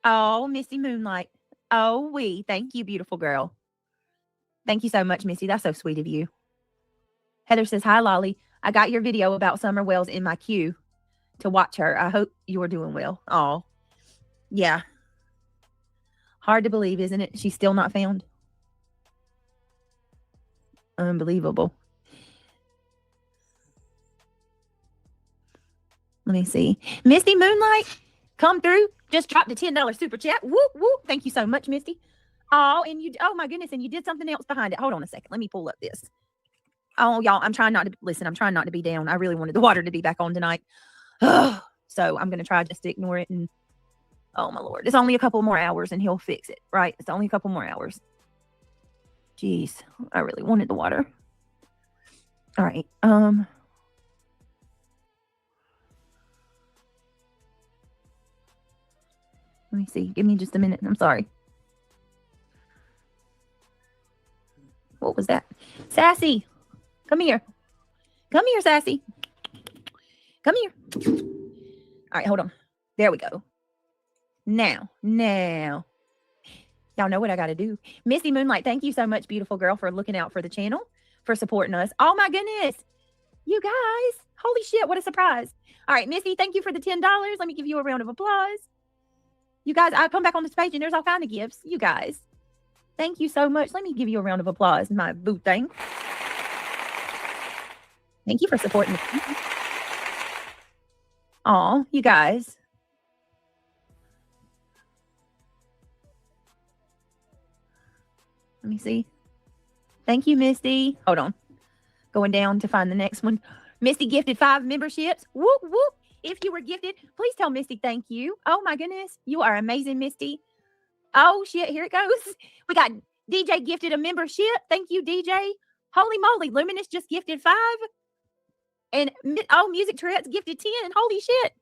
Oh, Misty Moonlight. Oh, thank you, beautiful girl. Thank you so much, Misty. That's so sweet of you. Heather says, hi, Lolly. I got your video about Summer Wells in my queue to watch her. I hope you're doing well. Oh, yeah. Hard to believe, isn't it? She's still not found. Unbelievable. Let me see. Misty Moonlight, come through. Just dropped a $10 super chat. Whoop, whoop. Thank you so much, Misty. Oh, my goodness. And you did something else behind it. Hold on a second. Let me pull up this. Oh, y'all, I'm trying not to be down. I really wanted the water to be back on tonight. So I'm going to try just to ignore it. And oh my Lord, it's only a couple more hours and he'll fix it, right? It's only a couple more hours. Jeez, I really wanted the water. All right. Let me see. Give me just a minute. I'm sorry. What was that? Sassy, come here. Come here, Sassy. Come here. All right, hold on. There we go. Now. Y'all know what I got to do. Misty Moonlight, thank you so much, beautiful girl, for looking out for the channel, for supporting us. Oh, my goodness. You guys. Holy shit, what a surprise. All right, Misty, thank you for the $10. Let me give you a round of applause. You guys, I come back on this page and there's all kinds of gifts. You guys, thank you so much. Let me give you a round of applause, my boo thing. Thank you for supporting me. Oh, you guys. Let me see. Thank you, Misty. Hold on. Going down to find the next one. Misty gifted 5 memberships. Whoop, whoop. If you were gifted, please tell Misty thank you. Oh, my goodness. You are amazing, Misty. Oh, shit. Here it goes. We got DJ gifted a membership. Thank you, DJ. Holy moly. Luminous just gifted 5. And Music Tourette's gifted 10. Holy shit.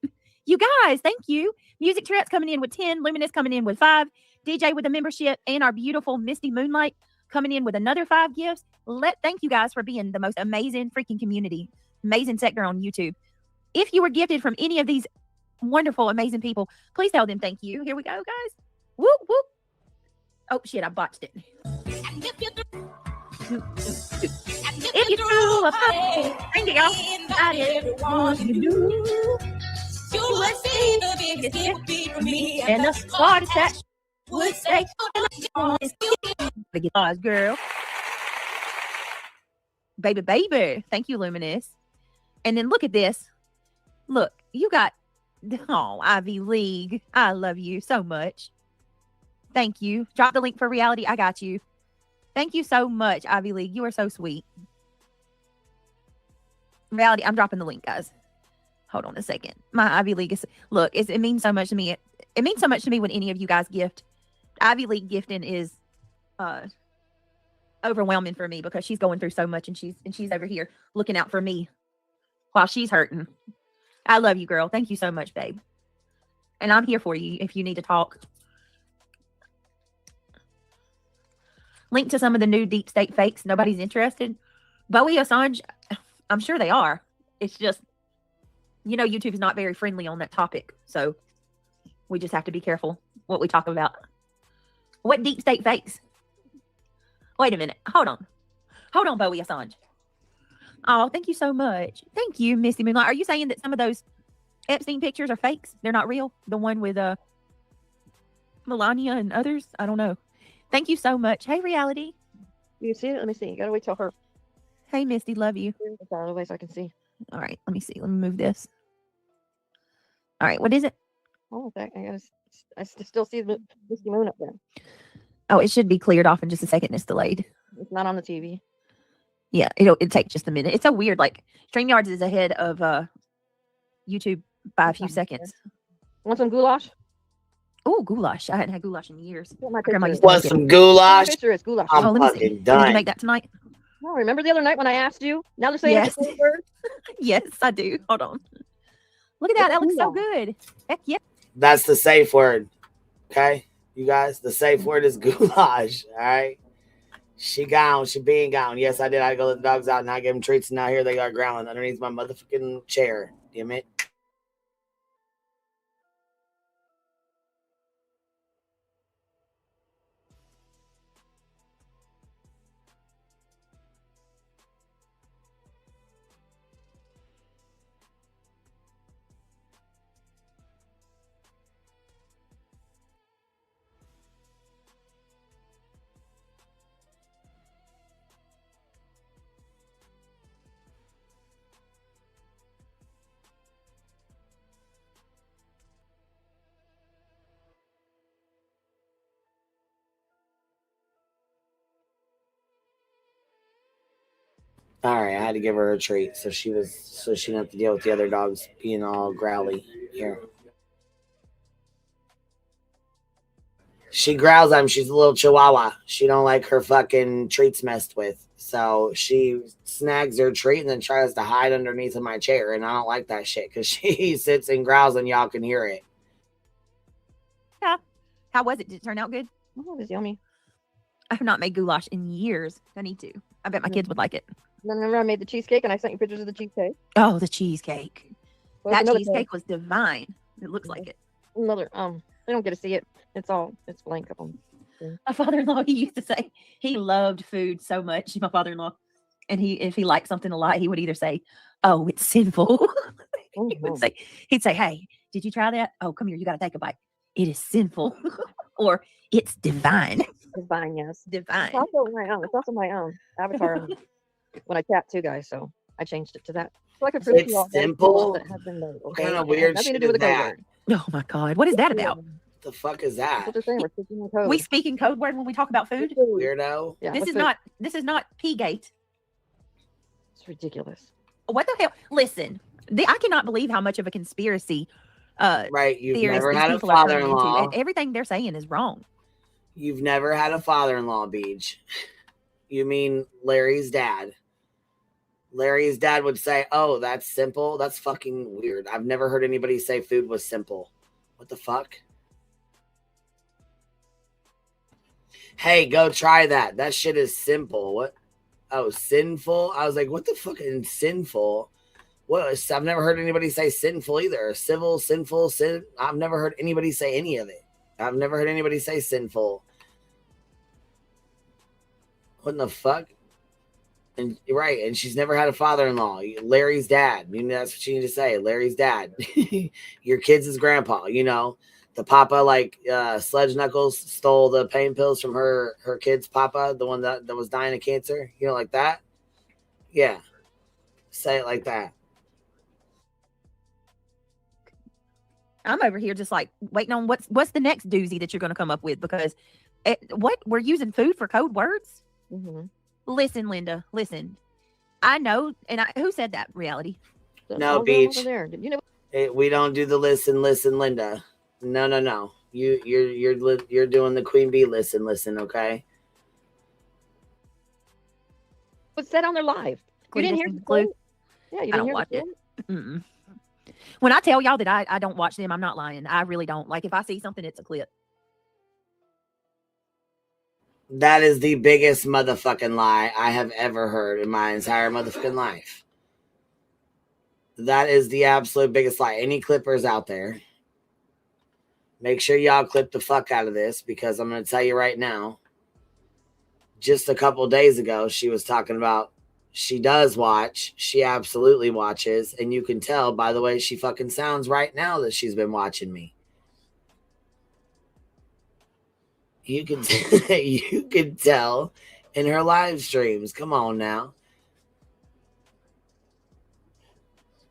You guys, thank you. Music Tourette's coming in with 10. Luminous coming in with 5. DJ with a membership. And our beautiful Misty Moonlight coming in with another 5 gifts. Thank you guys for being the most amazing freaking community. Amazing sector on YouTube. If you were gifted from any of these wonderful, amazing people, please tell them thank you. Here we go, guys. Whoop, whoop. Oh, shit, I botched it. If you threw a party, bring it out. I didn't want you to do. You would see the biggest gift for me. And the smartest that would say, the guitars, girl. Baby, baby. Thank you, Luminous. And then look at this. Look, you got, Ivy League. I love you so much. Thank you. Drop the link for Reality. I got you. Thank you so much, Ivy League. You are so sweet. Reality, I'm dropping the link, guys. Hold on a second. My Ivy League is, look, it means so much to me. It means so much to me when any of you guys gift. Ivy League gifting is overwhelming for me because she's going through so much and she's over here looking out for me while she's hurting. I love you, girl. Thank you so much, babe. And I'm here for you if you need to talk. Link to some of the new deep state fakes. Nobody's interested. Bowie Assange, I'm sure they are. It's just, YouTube is not very friendly on that topic. So we just have to be careful what we talk about. What deep state fakes? Wait a minute. Hold on, Bowie Assange. Oh, thank you so much. Thank you, Misty Moonlight. Are you saying that some of those Epstein pictures are fakes? They're not real? The one with Melania and others? I don't know. Thank you so much. Hey, Reality. You see it? Let me see. You gotta wait till her. Hey, Misty. Love you. It's out of the way so I can see. All right. Let me see. Let me move this. All right. What is it? Oh, I still see the Misty Moon up there. Oh, it should be cleared off in just a second. It's delayed. It's not on the TV. Yeah, it'll take just a minute. It's so weird. Like StreamYards is ahead of YouTube by a few seconds. Want some goulash? Oh, goulash! I hadn't had goulash in years. Want some goulash? It's goulash. I'm let me fucking see. done. Did you make that tonight? No, remember the other night when I asked you? Now they're saying Yes. it's a safe word. Yes, I do. Hold on. Look at that. That looks so good. Heck yeah. That's the safe word. Okay, you guys. The safe word is goulash. All right. She gone. She being gone. Yes, I did. I go let the dogs out and I gave them treats, and now here they are growling underneath my motherfucking chair. Damn it. All right, I had to give her a treat so she didn't have to deal with the other dogs being all growly here. She growls at him. She's a little chihuahua. She don't like her fucking treats messed with. So she snags her treat and then tries to hide underneath of my chair. And I don't like that shit because she sits and growls and y'all can hear it. Yeah. How was it? Did it turn out good? Oh, it was yummy. I have not made goulash in years. I need to. I bet my kids would like it. Then remember I made the cheesecake and I sent you pictures of the cheesecake. Oh, the cheesecake. Well, That another cheesecake thing. was divine. It looks like it. Another they don't get to see it. It's blank up on. My father-in-law, he used to say he loved food so much. My father-in-law, and if he liked something a lot, he would either say, "Oh, it's sinful." He'd say, "Hey, did you try that? Oh, come here, you got to take a bite. It is sinful," or "It's divine." Divine, yes. Divine. It's also my own. It's also my own avatar when I chat too, guys. So I changed it to that. So I could prove to you all It's simple. that has been made. What Okay? kind of It has weird nothing shit to do with is the code that? word. Oh my God, what is that about? the fuck is That's that? what they're saying. We're speaking in code. We speak in code word when we talk about food. Weirdo. Yeah, This what's is food? not. This is not P-gate. It's ridiculous. What the hell? Listen, I cannot believe how much of a conspiracy Right, you've theorist never these had a people are turning into, father-in-law. and everything they're saying is wrong. You've never had a father-in-law, Beach. You mean Larry's dad. Larry's dad would say, oh, that's simple. That's fucking weird. I've never heard anybody say food was simple. What the fuck? Hey, go try that. That shit is simple. What? Oh, sinful? I was like, what the fuck is sinful? What? I've never heard anybody say sinful either. Civil, sinful, sin. I've never heard anybody say any of it. I've never heard anybody say sinful. What in the fuck? And right, and she's never had a father-in-law. Larry's dad. You know, that's what you need to say. Larry's dad. Your kid's grandpa. You know, the papa, like Sledge Knuckles stole the pain pills from her kid's papa, the one that was dying of cancer. You know, like that. Yeah, say it like that. I'm over here just like waiting on what's the next doozy that you're going to come up with, because what we're using food for code words. Mm-hmm. Listen, Linda, listen. I know, and who said that? Reality. No, Beach. There. You know, We don't do the listen, Linda. No. You're doing the Queen Bee listen. Okay. what's said on their live? You didn't hear the Glue? clip? Yeah, you I didn't don't hear watch the it. clip? Mm-mm. When I tell y'all that I don't watch them, I'm not lying. I really don't. Like, if I see something, it's a clip. That is the biggest motherfucking lie I have ever heard in my entire motherfucking life. That is the absolute biggest lie. Any clippers out there, make sure y'all clip the fuck out of this, because I'm going to tell you right now, just a couple days ago, she was talking about she does watch. She absolutely watches. And you can tell by the way she fucking sounds right now that she's been watching me. You can tell in her live streams. Come on now.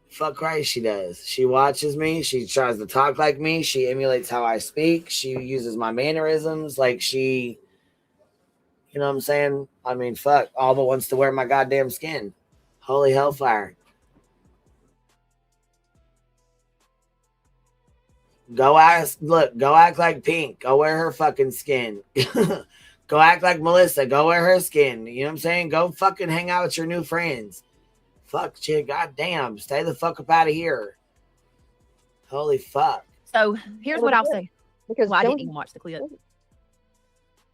Fuck Christ, she does. She watches me. She tries to talk like me. She emulates how I speak. She uses my mannerisms like she, you know what I'm saying? I mean, fuck, all but wants to wear my goddamn skin. Holy hellfire. Go act like Pink. Go wear her fucking skin. Go act like Melissa. Go wear her skin. You know what I'm saying? Go fucking hang out with your new friends. Fuck, shit, goddamn. Stay the fuck up out of here. Holy fuck. So here's what I'll say. Because I didn't even watch the clip.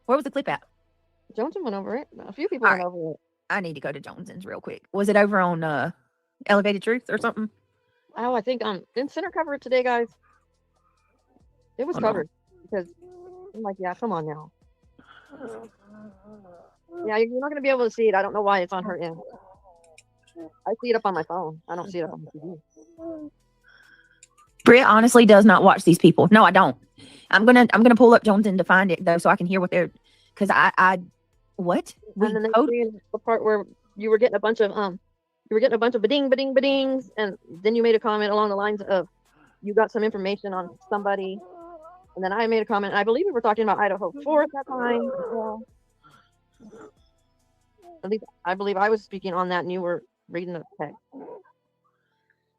Where was the clip at? Johnson went over it. A few people went over it. I need to go to Johnson's real quick. Was it over on Elevated Truth or something? Oh, I think didn't Center cover it today, guys? It was covered because I'm like, yeah, come on now. Yeah, you're not going to be able to see it. I don't know why it's on her end. I see it up on my phone. I don't see it up on the TV. Britt honestly does not watch these people. No, I don't. I'm gonna pull up Johnson to find it though, so I can hear what they're. Because I what? And then the part where you were getting a bunch of badings, and then you made a comment along the lines of you got some information on somebody. And then I made a comment. I believe we were talking about Idaho 4 at that time. Well, at least I believe I was speaking on that, and you were reading the text.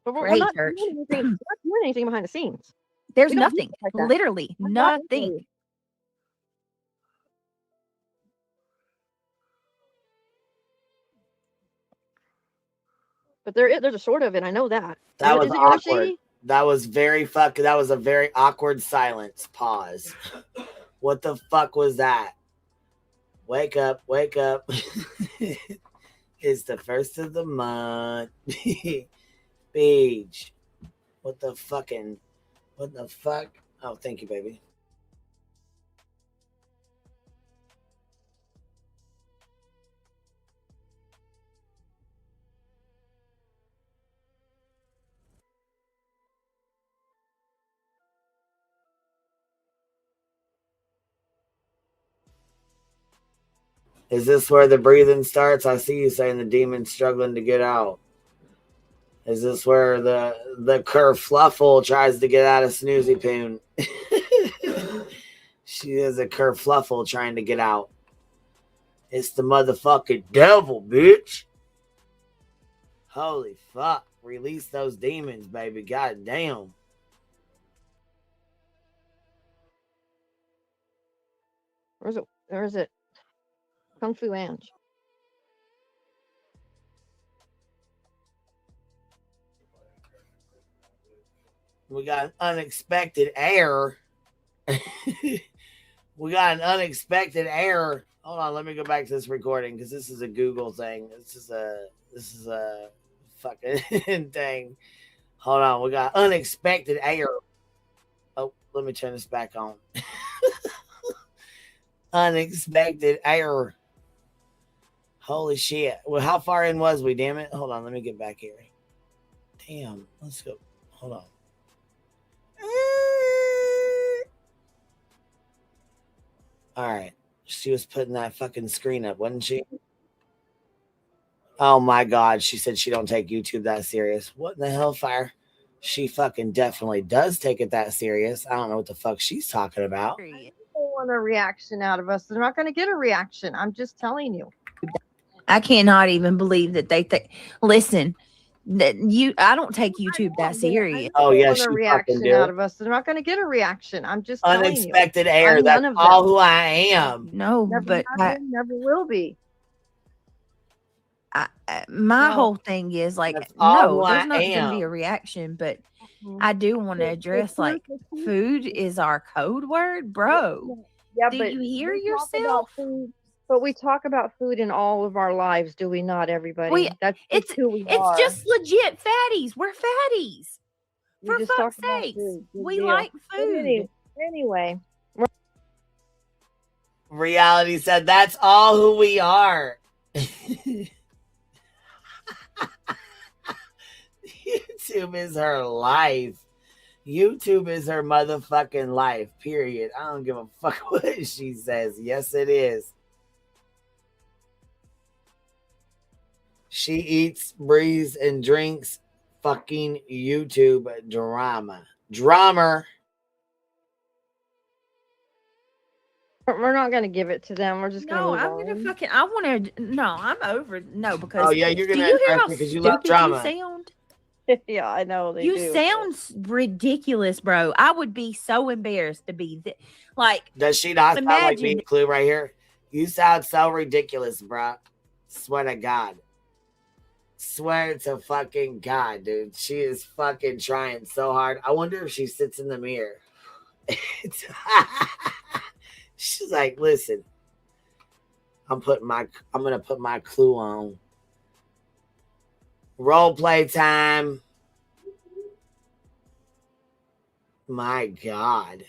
But we're not doing anything behind the scenes. There's nothing. Like literally nothing. But there's a sort of it. I know that. That was awkward. That was that was a very awkward silence. Pause. What the fuck was that? Wake up. It's the first of the month. Beach. What the fuck? Oh, thank you, baby. Is this where the breathing starts? I see you saying the demon's struggling to get out. Is this where the kerfluffle tries to get out of Snoozy Poon? She is a kerfluffle trying to get out. It's the motherfucking devil, bitch. Holy fuck. Release those demons, baby. God damn. Where is it? Where is it? Kung Fu Ange. We got an unexpected error. We got an unexpected error. Hold on, let me go back to this recording because this is a Google thing. This is a fucking thing. Hold on, we got unexpected error. Oh, let me turn this back on. Unexpected error. Holy shit. Well, how far in was we, damn it? Hold on, let me get back here. Damn, let's go. Hold on. All right. She was putting that fucking screen up, wasn't she? Oh my God. She said she don't take YouTube that serious. What in the hellfire? She fucking definitely does take it that serious. I don't know what the fuck she's talking about. People want a reaction out of us. They're not going to get a reaction. I'm just telling you. I cannot even believe that they think. Listen, that I don't take YouTube that serious. Oh yeah, Want she a fucking reaction do. out of us. They're not going to get a reaction. I'm just telling you. Unexpected error. I'm That's none of all them. who I am. No, Never but have been, never will be. my No. whole thing is like, That's all who no, there's I not going to be a am. reaction, but Mhm. I do want to The address truth like is the truth. food is our code word, bro. Yeah, Do but you hear we talk about yourself? food, but we talk about food in all of our lives, do we not, everybody? We That's it's just who we it's are. just legit fatties. We're fatties. We For just talk fuck's about sakes, food. Good we deal. like But food. anyway, Reality said that's all who we are. YouTube is her life. YouTube is her motherfucking life, period. I don't give a fuck what she says. Yes, it is. She eats, breathes, and drinks fucking YouTube drama. Drummer. we're not going to give it to them. We're just going to No, move I'm on. gonna fucking. I want to. No, I'm over. No, because Oh yeah, you're do gonna you hear address how it because you love stupid you drama. sound? Yeah, I know they You do. sound ridiculous, bro. I would be so embarrassed to be like. Does she not sound like me? Imagine. Clue right here. You sound so ridiculous, bro. Swear to God. Swear to fucking God, dude. She is fucking trying so hard. I wonder if she sits in the mirror. She's like, listen, I'm gonna put my clue on. Role play time. My God.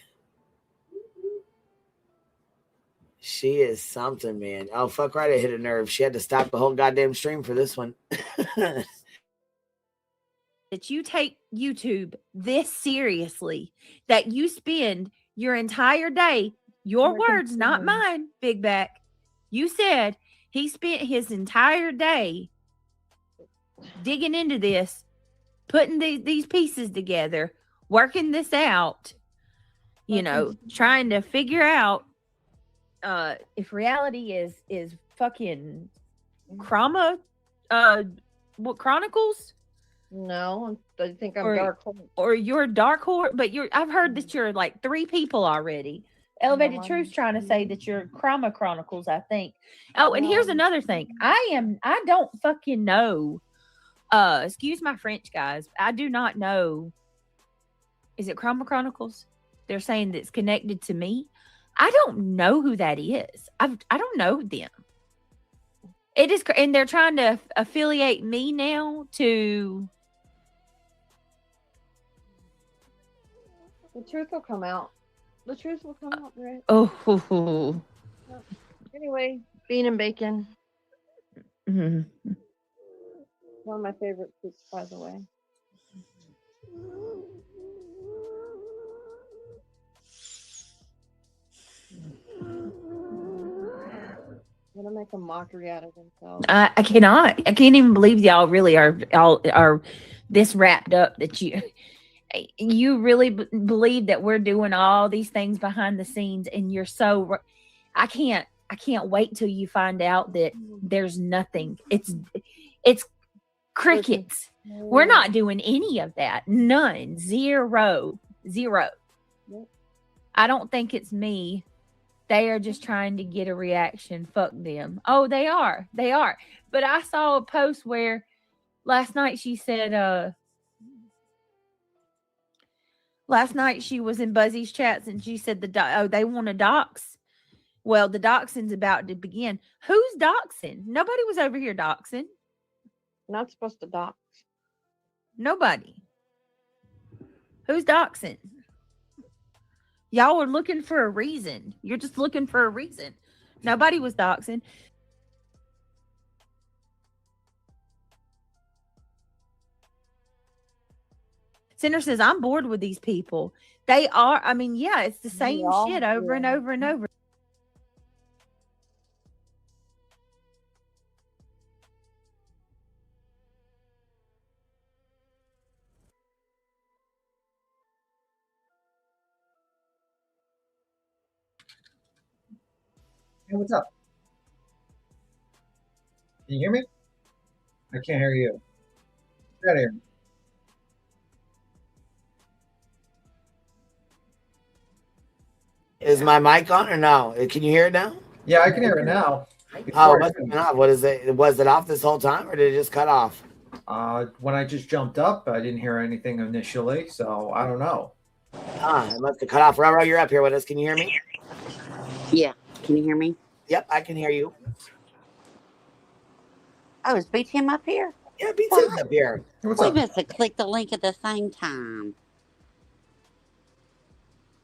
She is something, man. Oh, fuck right, it hit a nerve. She had to stop the whole goddamn stream for this one. That you take YouTube this seriously, that you spend your entire day, your words, not mine, Big Back. You said he spent his entire day digging into this, putting these pieces together, working this out, trying to figure out if reality is fucking what Chronicles? No, I think I'm Or- dark. Horse. Or you're Dark Horse, but I've heard that you're like 3 people already. Elevated No, Truth's trying to say that you're Chroma Chronicles, I think. Oh, and here's another thing. I don't fucking know. Excuse my French, guys. I do not know. Is it Chroma Chronicles? They're saying that's connected to me. I don't know who that is. I don't know them. It is, and they're trying to affiliate me now to. The truth will come out. The truth will come out, right? Oh. Anyway, bean and bacon. Mhm. One of my favorite foods, by the way. I'm gonna make a mockery out of themselves. I cannot. I can't even believe y'all really are this wrapped up that you. You really believe that we're doing all these things behind the scenes, and you're so. I can't wait till you find out that there's nothing. It's crickets. We're not doing any of that. None. Zero. I don't think it's me. They are just trying to get a reaction. Fuck them. Oh, they are. But I saw a post where last night she said, last night she was in Buzzy's chats and she said they want to dox. Well, the doxing's about to begin. Who's doxing? Nobody was over here doxing. Not supposed to dox. Nobody. Who's doxing? Y'all are looking for a reason. You're just looking for a reason. Nobody was doxing. Center says, I'm bored with these people. They are. I mean, yeah, it's the same shit over and over and over. Hey, what's up? Can you hear me? I can't hear you. Get out of here. Is my mic on or no? Can you hear it now? Yeah, I can hear it now. Oh, what's been off? What is it? Was it off this whole time or did it just cut off? When I just jumped up, I didn't hear anything initially, so I don't know. It must have cut off. Roro, you're up here with us. Can you hear me? Yeah. Can you hear me? Yep, I can hear you. Oh, is BTM up here? Yeah, BTM's up here. What's we up? must have clicked the link at the same time.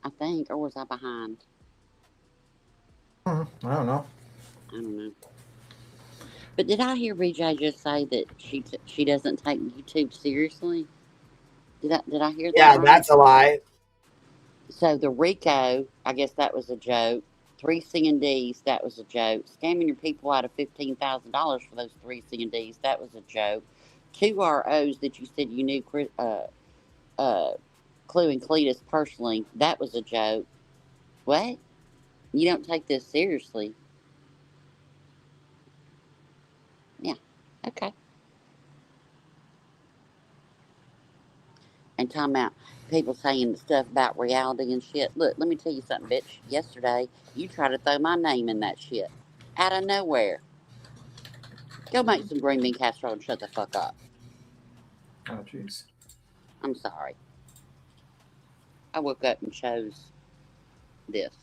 I think, or was I behind? I don't know. I don't know. But did I hear BJ just say that she doesn't take YouTube seriously? Did I hear that? Yeah, right? that's a lie. So the Rico, I guess that was a joke. 3 C&Ds, that was a joke. Scamming your people out of $15,000 for those 3 C&Ds, that was a joke. 2 ROs that you said you knew Clue and Cletus personally, that was a joke. What? You don't take this seriously? Yeah. Okay. And time out. People saying stuff about reality and shit. Look, let me tell you something, bitch. Yesterday, you tried to throw my name in that shit. Out of nowhere. Go make some green bean casserole and shut the fuck up. Oh, jeez. I'm sorry. I woke up and chose this.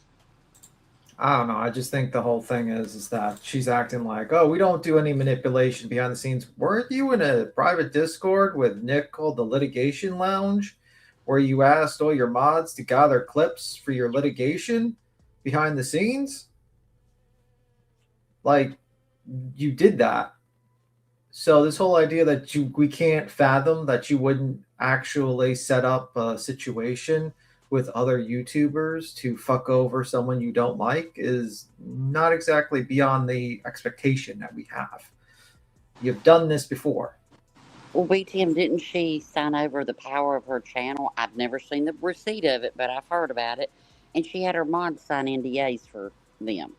I don't know. I just think the whole thing is that she's acting like, oh, we don't do any manipulation behind the scenes. Weren't you in a private Discord with Nick called the Litigation Lounge, where you asked all your mods to gather clips for your litigation behind the scenes? Like, you did that. So this whole idea that we can't fathom that you wouldn't actually set up a situation with other YouTubers to fuck over someone you don't like is not exactly beyond the expectation that we have. You've done this before. Well, BTM, didn't she sign over the power of her channel? I've never seen the receipt of it, but I've heard about it. And she had her mods sign NDAs for them.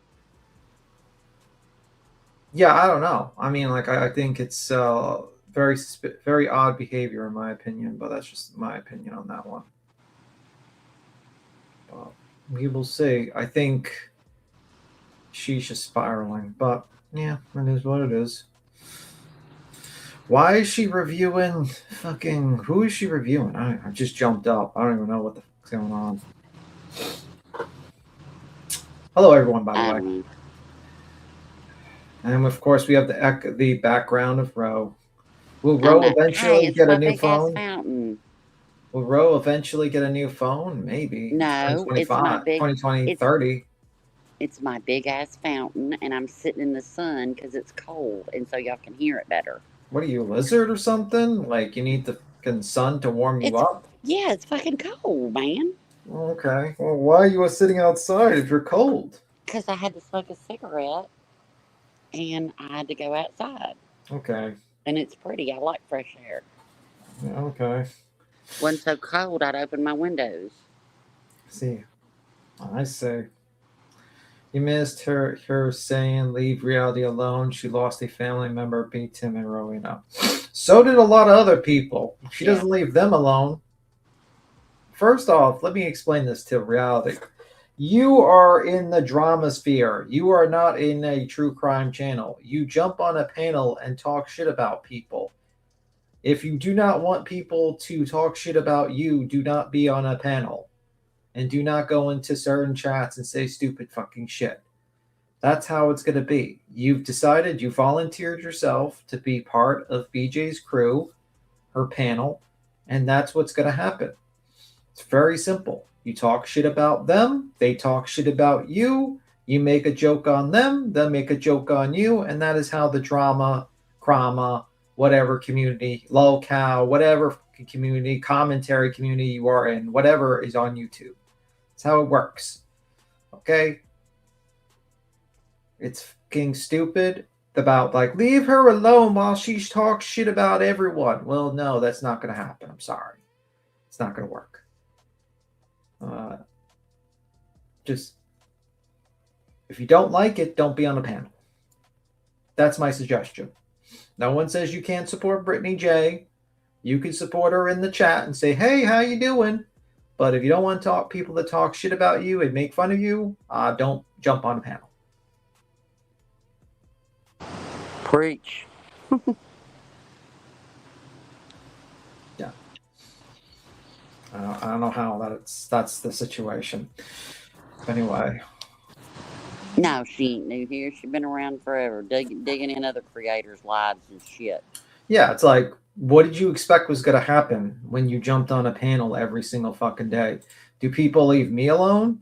Yeah, I don't know. I mean, like, I think it's very odd behavior in my opinion, but that's just my opinion on that one. We will see. I think she's just spiraling, but yeah, it is what it is. Why is she reviewing fucking... Who is she reviewing? I just jumped up. I don't even know what the fuck's going on. Hello, everyone, by the way. And of course, we have the background of Ro. Will Ro eventually get a new phone? Will Ro eventually get a new phone? Maybe. No, it's my big 2030. It's my big ass fountain, and I'm sitting in the sun because it's cold, and so y'all can hear it better. What are you, a lizard or something? Like you need the fucking sun to warm you up? Yeah, it's fucking cold, man. Okay. Well, why are you sitting outside if you're cold? Because I had to smoke a cigarette, and I had to go outside. Okay. And it's pretty. I like fresh air. Yeah, okay. Wasn't so cold, I'd open my windows. See, I see. You missed her saying leave reality alone. She lost a family member, beat Tim and Rowena. So did a lot of other people. She doesn't leave them alone. First off, let me explain this to reality. You are in the drama sphere. You are not in a true crime channel. You jump on a panel and talk shit about people. If you do not want people to talk shit about you, do not be on a panel. And do not go into certain chats and say stupid fucking shit. That's how it's going to be. You've decided, you volunteered yourself to be part of BJ's crew, her panel, and that's what's going to happen. It's very simple. You talk shit about them, they talk shit about you, you make a joke on them, they'll make a joke on you, and that is how the drama, whatever community, lolcow, whatever community, commentary community you are in, whatever is on YouTube. That's how it works. Okay? It's fucking stupid about like, leave her alone while she talks shit about everyone. Well, no, that's not going to happen. I'm sorry. It's not going to work. Just, if you don't like it, don't be on the panel. That's my suggestion. No one says you can't support Brittany J. You can support her in the chat and say, hey, how you doing? But if you don't want to talk people that talk shit about you and make fun of you, don't jump on a panel. Preach. Yeah. I don't know how that's the situation. Anyway. No, she ain't new here. She's been around forever, digging in other creators' lives and shit. Yeah, it's like, what did you expect was going to happen when you jumped on a panel every single fucking day? Do people leave me alone?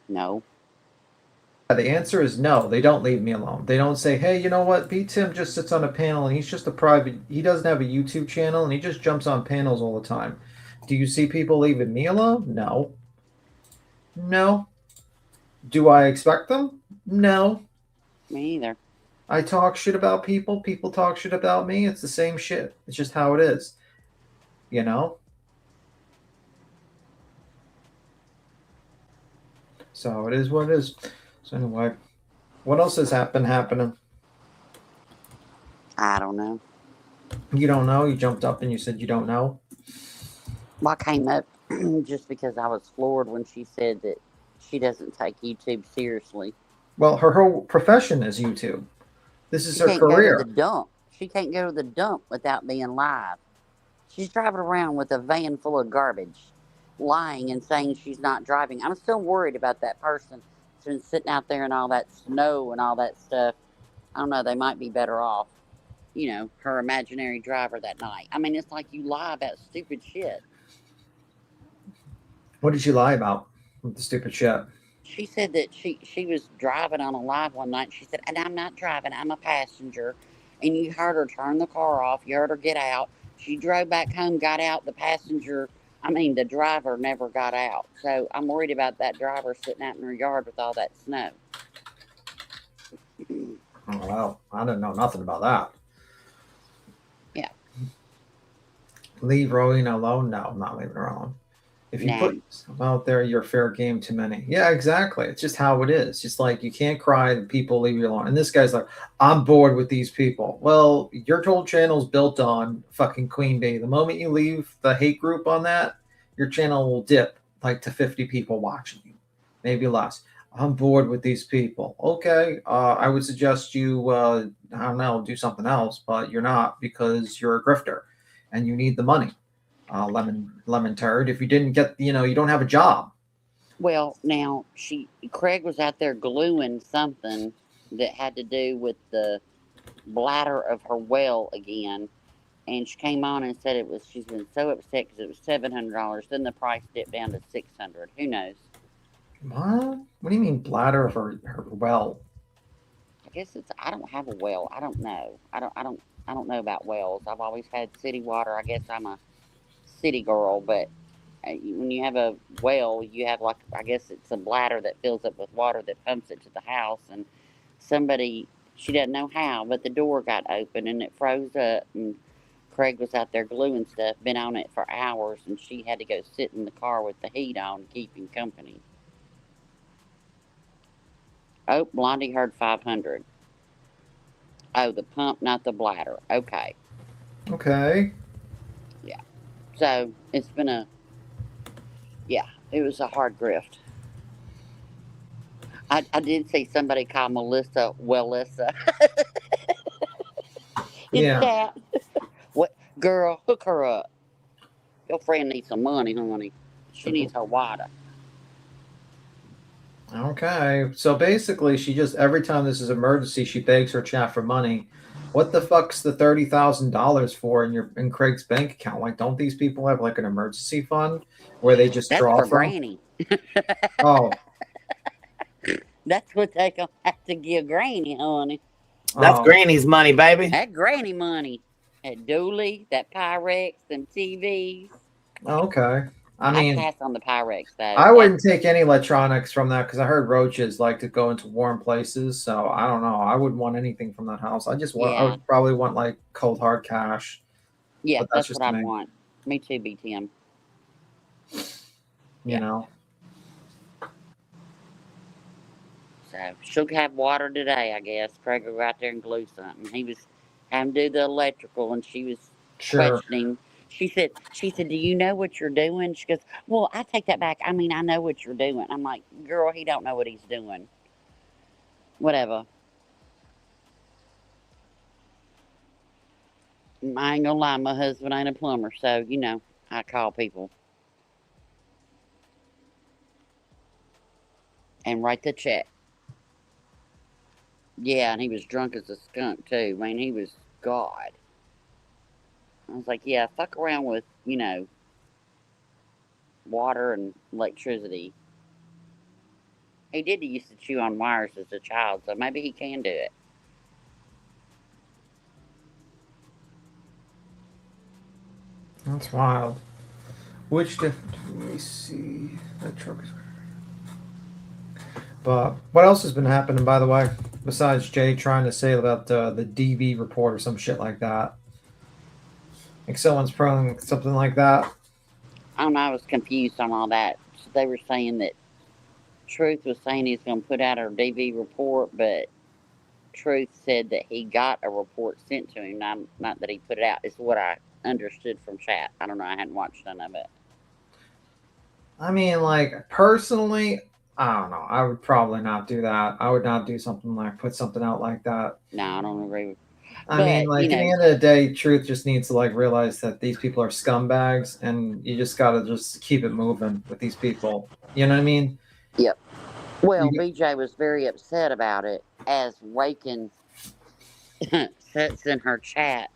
No. The answer is no. They don't leave me alone. They don't say, hey, you know what? B. Tim just sits on a panel and he's just a private. He doesn't have a YouTube channel and he just jumps on panels all the time. Do you see people leaving me alone? No. No. Do I expect them? No. Me either. I talk shit about people. People talk shit about me. It's the same shit. It's just how it is. You know? So it is what it is. So anyway, what else has been happening? I don't know. You don't know? You jumped up and you said you don't know? Well, I came up just because I was floored when she said that she doesn't take YouTube seriously. Well, her whole profession is YouTube. This is her career. Go to the dump. She can't go to the dump without being live. She's driving around with a van full of garbage, lying and saying she's not driving. I'm still worried about that person who's been sitting out there in all that snow and all that stuff. I don't know. They might be better off, you know, her imaginary driver that night. I mean, it's like you lie about stupid shit. What did she lie about with the stupid shit? She said that she was driving on a live one night. She said, and I'm not driving, I'm a passenger. And you heard her turn the car off. You heard her get out. She drove back home, got out. The driver never got out. So I'm worried about that driver sitting out in her yard with all that snow. Oh, well, I didn't know nothing about that. Yeah. Leave Rowena alone? No, I'm not leaving her alone. If you put yourself out there, you're fair game to many. Yeah, exactly. It's just how it is. Just like you can't cry and people leave you alone. And this guy's like, I'm bored with these people. Well, your whole channel's built on fucking Queen Bee. The moment you leave the hate group on that, your channel will dip like to 50 people watching you, maybe less. I'm bored with these people. Okay, I would suggest you, I don't know, do something else, but you're not because you're a grifter and you need the money. Lemon turd. If you didn't get, you don't have a job. Well, now Craig was out there gluing something that had to do with the bladder of her well again, and she came on and said she's been so upset because it was $700. Then the price dipped down to $600. Who knows? What? What do you mean bladder of her well? I guess I don't have a well. I don't know. I don't know about wells. I've always had city water. I guess I'm a city girl, but when you have a well, you have I guess it's a bladder that fills up with water that pumps it to the house, and somebody She doesn't know how, but the door got open and it froze up, and Craig was out there gluing stuff, been on it for hours, and she had to go sit in the car with the heat on to keep him company. Oh, Blondie heard 500. Oh, the pump, not the bladder. Okay. Okay. Yeah. So it's been it was a hard grift. I did see somebody call Melissa Wellissa. Yeah. That. What, girl, hook her up. Your friend needs some money, honey. She needs her water. Okay. So basically, she just, every time this is emergency, she begs her chat for money. What the fuck's the $30,000 for in Craig's bank account? Like, don't these people have like an emergency fund where they just That's draw for from? Granny. Oh. That's what they gonna have to give Granny, honey. That's Granny's money, baby. That Granny money. That Dooley, that Pyrex, them TVs. Okay. I mean, I pass on the Pyrex though. I wouldn't take any electronics from that because I heard roaches like to go into warm places. So I don't know. I wouldn't want anything from that house. I would probably want like cold hard cash. Yeah, But that's just what I me. want. Me too, BTM. You know. So she'll have water today, I guess. Craig will go out there and glue something. He was having to do the electrical, and she was questioning. She said, do you know what you're doing? She goes, well, I take that back. I mean, I know what you're doing. I'm like, girl, he don't know what he's doing. Whatever. I ain't gonna lie, my husband ain't a plumber, so, you know, I call people. And write the check. Yeah, and he was drunk as a skunk, too. I mean, he was God. I was like, yeah, fuck around with, you know, water and electricity. He did used to chew on wires as a child, so maybe he can do it. That's wild. Let me see. That truck is. But what else has been happening, by the way, besides Jay trying to say about the DV report or some shit like that? Like someone's prone something like that. I don't know. I was confused on all that. So they were saying that Truth was saying he's going to put out a DV report, but Truth said that he got a report sent to him, not that he put it out. Is what I understood from chat. I don't know. I hadn't watched none of it. I mean, like, personally, I don't know. I would probably not do that. I would not do something like put something out like that. No, I don't agree with. I mean, like, at the end of the day, Truth just needs to like realize that these people are scumbags, and you just gotta just keep it moving with these people. You know what I mean? Yep. Well, BJ was very upset about it, as Waken sits in her chat,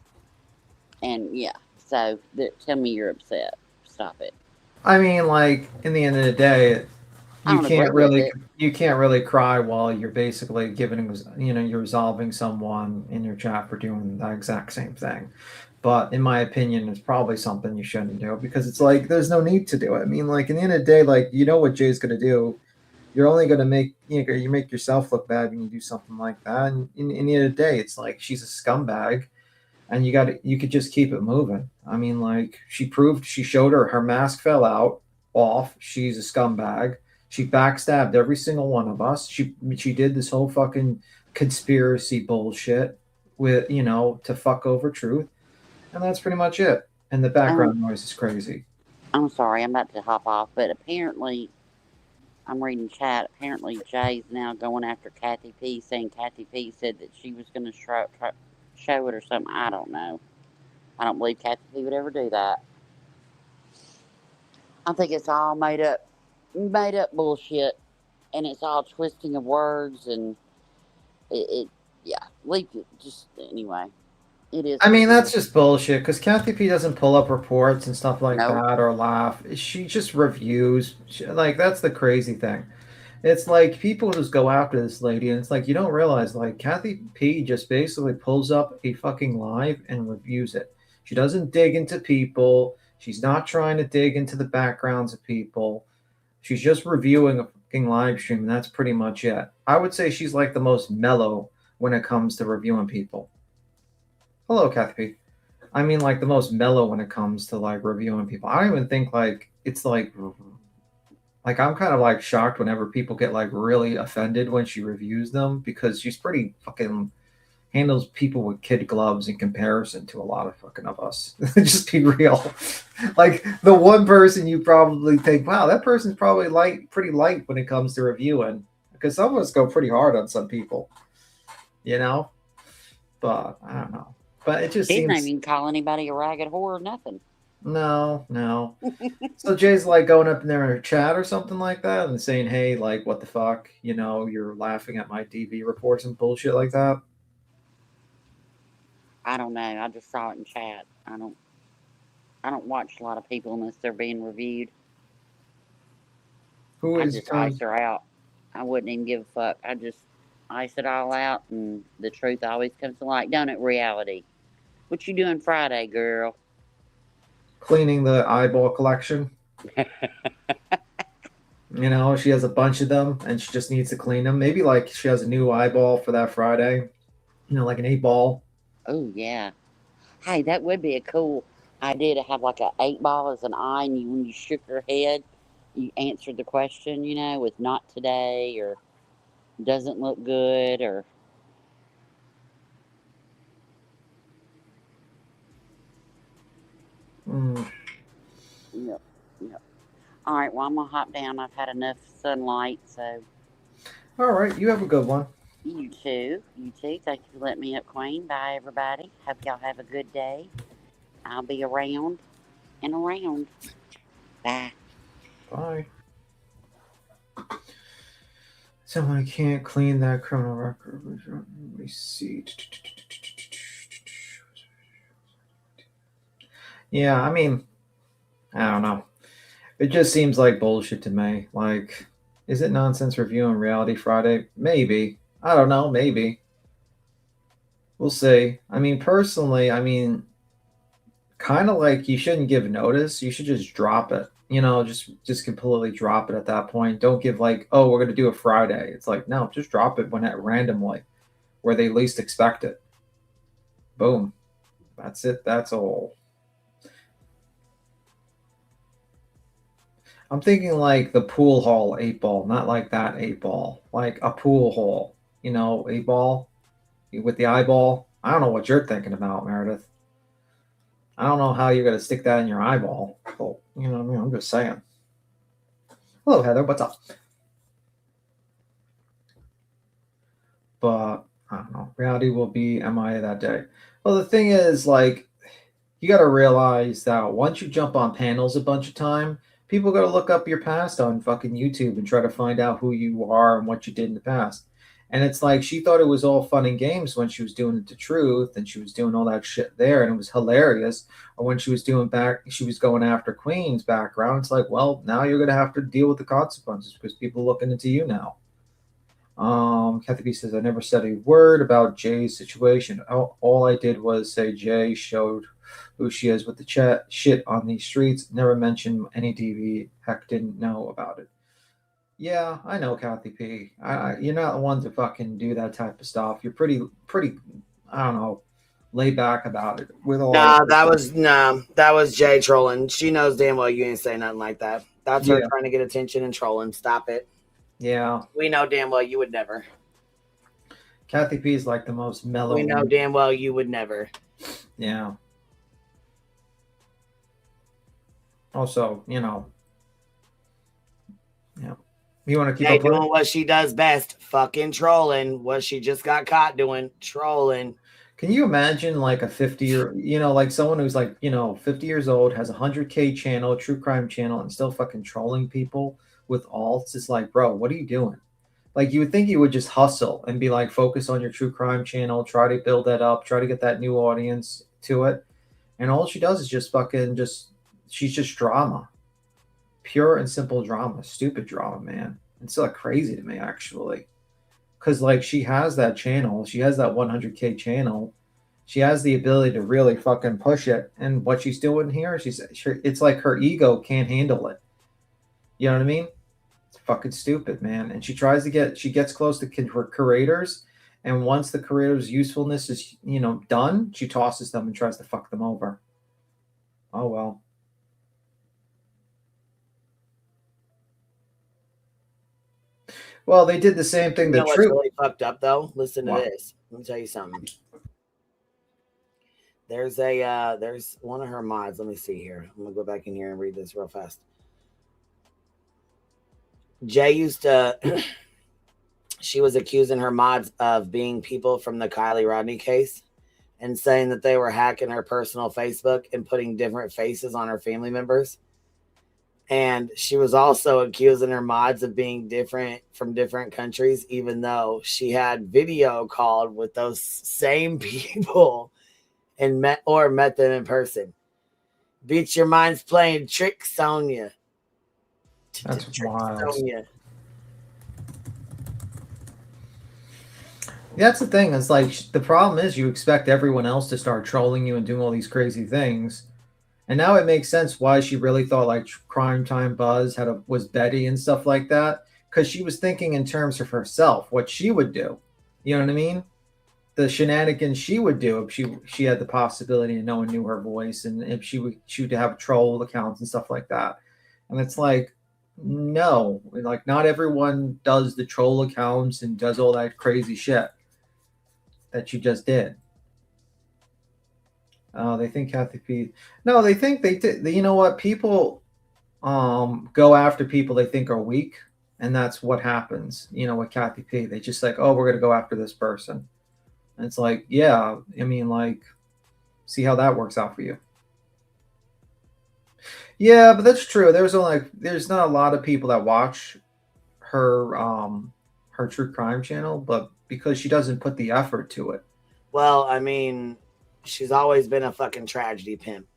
and yeah. So tell me you're upset. Stop it. I mean, like, in the end of the day, you can't really cry while you're basically you're resolving someone in your chat for doing the exact same thing. But in my opinion, it's probably something you shouldn't do because it's like there's no need to do it. I mean, like, in the end of the day, like, you know what Jay's gonna do. You're only gonna make you make yourself look bad when you do something like that. And in the end of the day, it's like she's a scumbag. And you could just keep it moving. I mean, like, she showed her mask fell off. She's a scumbag. She backstabbed every single one of us. She did this whole fucking conspiracy bullshit with, to fuck over Truth. And that's pretty much it. And the background noise is crazy. I'm sorry, I'm about to hop off, but apparently, I'm reading chat. Apparently, Jay's now going after Kathy P, saying Kathy P said that she was going to show it or something. I don't know. I don't believe Kathy P would ever do that. I think it's all made up bullshit, and it's all twisting of words, and leave it. Just anyway, it is. I mean, that's just bullshit because Kathy P doesn't pull up reports and stuff like that or laugh. She just reviews. That's the crazy thing. It's like people just go after this lady, and it's like you don't realize, like, Kathy P just basically pulls up a fucking live and reviews it. She doesn't dig into people. She's not trying to dig into the backgrounds of people. She's just reviewing a fucking live stream, and that's pretty much it. I would say she's like the most mellow when it comes to reviewing people. Hello, Kathy P. I mean, like the most mellow when it comes to like reviewing people. I don't even think like it's like I'm kind of like shocked whenever people get like really offended when she reviews them, because she's pretty fucking handles people with kid gloves in comparison to a lot of fucking of us. Just be real. Like the one person you probably think, wow, that person's probably pretty light when it comes to reviewing, because some of us go pretty hard on some people, you know? But I don't know. But it just She's not seems even call anybody a ragged whore or nothing. no. So Jay's like going up in their chat or something like that and saying, hey, like, what the fuck? You know, you're laughing at my DV reports and bullshit like that. I don't know. I just saw it in chat. I don't watch a lot of people unless they're being reviewed. I just ice her out. I wouldn't even give a fuck. I just ice it all out, and the truth always comes to light. Don't it, reality? What you doing Friday, girl? Cleaning the eyeball collection. You know, she has a bunch of them and she just needs to clean them. Maybe like she has a new eyeball for that Friday. You know, like an 8-ball. Oh, yeah. Hey, that would be a cool idea to have like an 8-ball as an eye, and when you shook her head, you answered the question, you know, with not today or doesn't look good or... Yep. All right, well, I'm going to hop down. I've had enough sunlight, so... All right, you have a good one. You too. Thank you for letting me up, Queen. Bye, everybody. Hope y'all have a good day. I'll be around and around. Bye. Bye. Someone can't clean that criminal record. Let me see. Yeah, I mean, I don't know. It just seems like bullshit to me. Like, is it nonsense reviewing Reality Friday? Maybe. I don't know. Maybe. We'll see. I mean, personally, kind of like you shouldn't give notice. You should just drop it. You know, just completely drop it at that point. Don't give like, oh, we're going to do a Friday. It's like, no, just drop it randomly where they least expect it. Boom. That's it. That's all. I'm thinking like the pool hall 8-ball, not like that 8-ball, like a pool hall, you know, 8-ball with the eyeball. I don't know what you're thinking about, Meredith. I don't know how you're going to stick that in your eyeball. But, you know what I mean? I'm just saying. Hello, Heather. What's up? But I don't know. Reality will be MIA that day. Well, the thing is, like, you got to realize that once you jump on panels a bunch of time, people got to look up your past on fucking YouTube and try to find out who you are and what you did in the past. And it's like she thought it was all fun and games when she was doing it to Truth and she was doing all that shit there and it was hilarious. Or when she was going after Queen's background. It's like, well, now you're going to have to deal with the consequences because people are looking into you now. Kathy B says, I never said a word about Jay's situation. All I did was say Jay showed who she is with the chat shit on these streets. Never mentioned any DV. Heck, didn't know about it. Yeah, I know, Kathy P. You're not the one to fucking do that type of stuff. You're pretty. I don't know, laid back about it. With all that was Jay trolling. She knows damn well you ain't say nothing like that. That's her trying to get attention and trolling. Stop it. Yeah, we know damn well you would never. Kathy P is like the most mellow. We know damn well you would never. Yeah. Also, you know. Yeah. You want to keep up doing what she does best, fucking trolling. What she just got caught doing, trolling. Can you imagine like a 50-year, like someone who's like, 50 years old, has a 100K channel, true crime channel, and still fucking trolling people with alts? It's like, bro, what are you doing? Like, you would think you would just hustle and be like, focus on your true crime channel, try to build that up, try to get that new audience to it. And all she does is she's just drama. Pure and simple drama, stupid drama, man. It's like crazy to me, actually. Because, like, she has that channel. She has that 100K channel. She has the ability to really fucking push it. And what she's doing here, it's like her ego can't handle it. You know what I mean? It's fucking stupid, man. And she gets close to her curators, And once the creator's usefulness is, done, she tosses them and tries to fuck them over. Oh, well. Well, they did the same thing. You know what's really fucked up though? Listen to What? this. Let me tell you something. There's one of her mods. Let me see here. I'm gonna go back in here and read this real fast. Jay used to she was accusing her mods of being people from the Kylie Rodney case and saying that they were hacking her personal Facebook and putting different faces on her family members. And she was also accusing her mods of being different from different countries, even though she had video called with those same people and met them in person. Bitch, your mind's playing tricks on you. That's wild. That's the thing. It's like the problem is you expect everyone else to start trolling you and doing all these crazy things. And now it makes sense why she really thought like Crime Time Buzz was Betty and stuff like that. Because she was thinking in terms of herself, what she would do. You know what I mean? The shenanigans she would do if she had the possibility and no one knew her voice, and if she would have troll accounts and stuff like that. And it's like, no, like not everyone does the troll accounts and does all that crazy shit that you just did. They think Kathy P. No, they think they did. You know what? People go after people they think are weak, and that's what happens. With Kathy P. They just like, oh, we're gonna go after this person. And it's like, yeah, I mean, like, see how that works out for you. Yeah, but that's true. There's not a lot of people that watch her true crime channel, but because she doesn't put the effort to it. Well, I mean, she's always been a fucking tragedy pimp.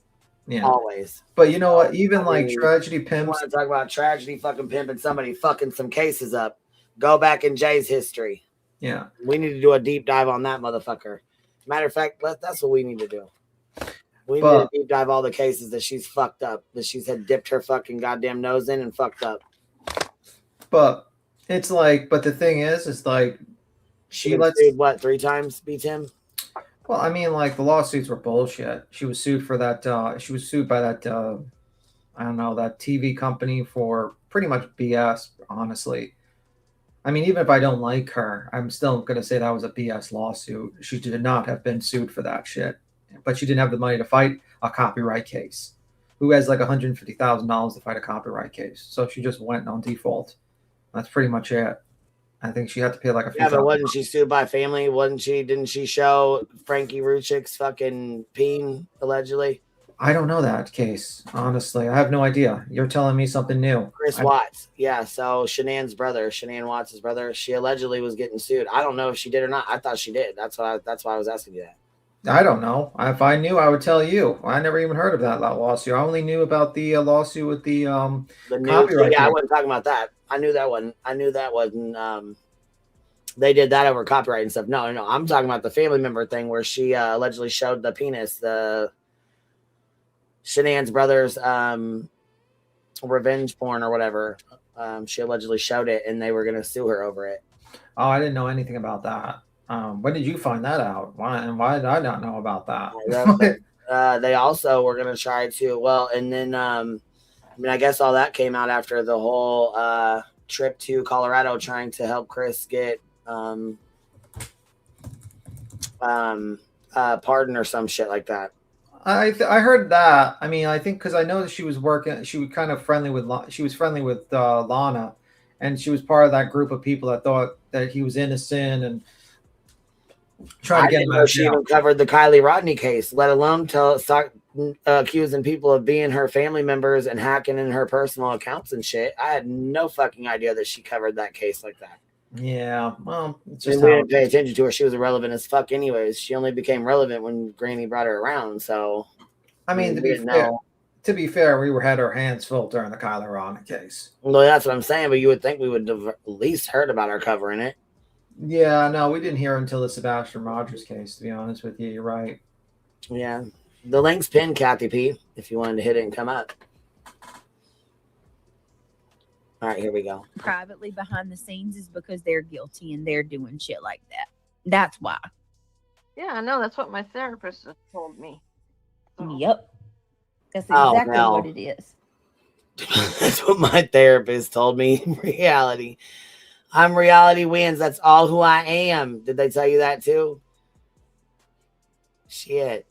Yeah. Always. But you know what? Even tragedy pimps. You want to talk about tragedy fucking pimp and somebody fucking some cases up. Go back in Jay's history. Yeah. We need to do a deep dive on that motherfucker. Matter of fact, that's what we need to do. We need to deep dive all the cases that she's fucked up, that she's had dipped her fucking goddamn nose in and fucked up. But it's like, but the thing is like, she lets sued, what, 3 times, B-Tim? Well, I mean, like the lawsuits were bullshit. She was sued for that. She was sued by that. I don't know, that TV company for pretty much BS. Honestly, I mean, even if I don't like her, I'm still going to say that was a BS lawsuit. She did not have been sued for that shit, but she didn't have the money to fight a copyright case. Who has like $150,000 to fight a copyright case? So she just went on default. That's pretty much it. I think she had to pay like a few. Yeah, but wasn't she sued by family? Wasn't she? Didn't she show Frankie Ruchik's fucking peen allegedly? I don't know that case, honestly. I have no idea. You're telling me something new. Chris Watts. Yeah, so Shanann's brother, Shanann Watts' brother, she allegedly was getting sued. I don't know if she did or not. I thought she did. That's why I was asking you that. I don't know. If I knew, I would tell you. I never even heard of that lawsuit. I only knew about the lawsuit with the copyright. Yeah, I wasn't talking about that. I knew that wasn't. They did that over copyright and stuff. No. I'm talking about the family member thing where she allegedly showed the penis, the Shanann's brother's revenge porn or whatever. She allegedly showed it, and they were going to sue her over it. Oh, I didn't know anything about that. When did you find that out? Why did I not know about that? They also were going to try to, well, and then, I mean, I guess all that came out after the whole trip to Colorado trying to help Chris get pardon or some shit like that. I heard that. I mean, I think because I know that she was kind of friendly with Lana, and she was part of that group of people that thought that he was innocent and trying to get him out. She even covered the Kylie Rodney case, let alone start accusing people of being her family members and hacking in her personal accounts and shit. I had no fucking idea that she covered that case like that. Yeah, well, it's just we didn't pay attention to her. She was irrelevant as fuck anyways. She only became relevant when Granny brought her around. So, I mean, to be fair, we had our hands full during the Kylie Rodney case. Well, that's what I'm saying. But you would think we would have at least heard about her covering it. Yeah, no, we didn't hear until the Sebastian Rogers case. To be honest with you, you're right. Yeah, the link's pinned, Kathy P. If you wanted to hit it and come up. All right, here we go. Privately behind the scenes is because they're guilty and they're doing shit like that. That's why. Yeah, I know. That's what my therapist has told me. Yep. That's Oh, exactly hell. what it is. That's what my therapist told me. Reality. Reality wins. That's all who I am. Did they tell you that too? Shit.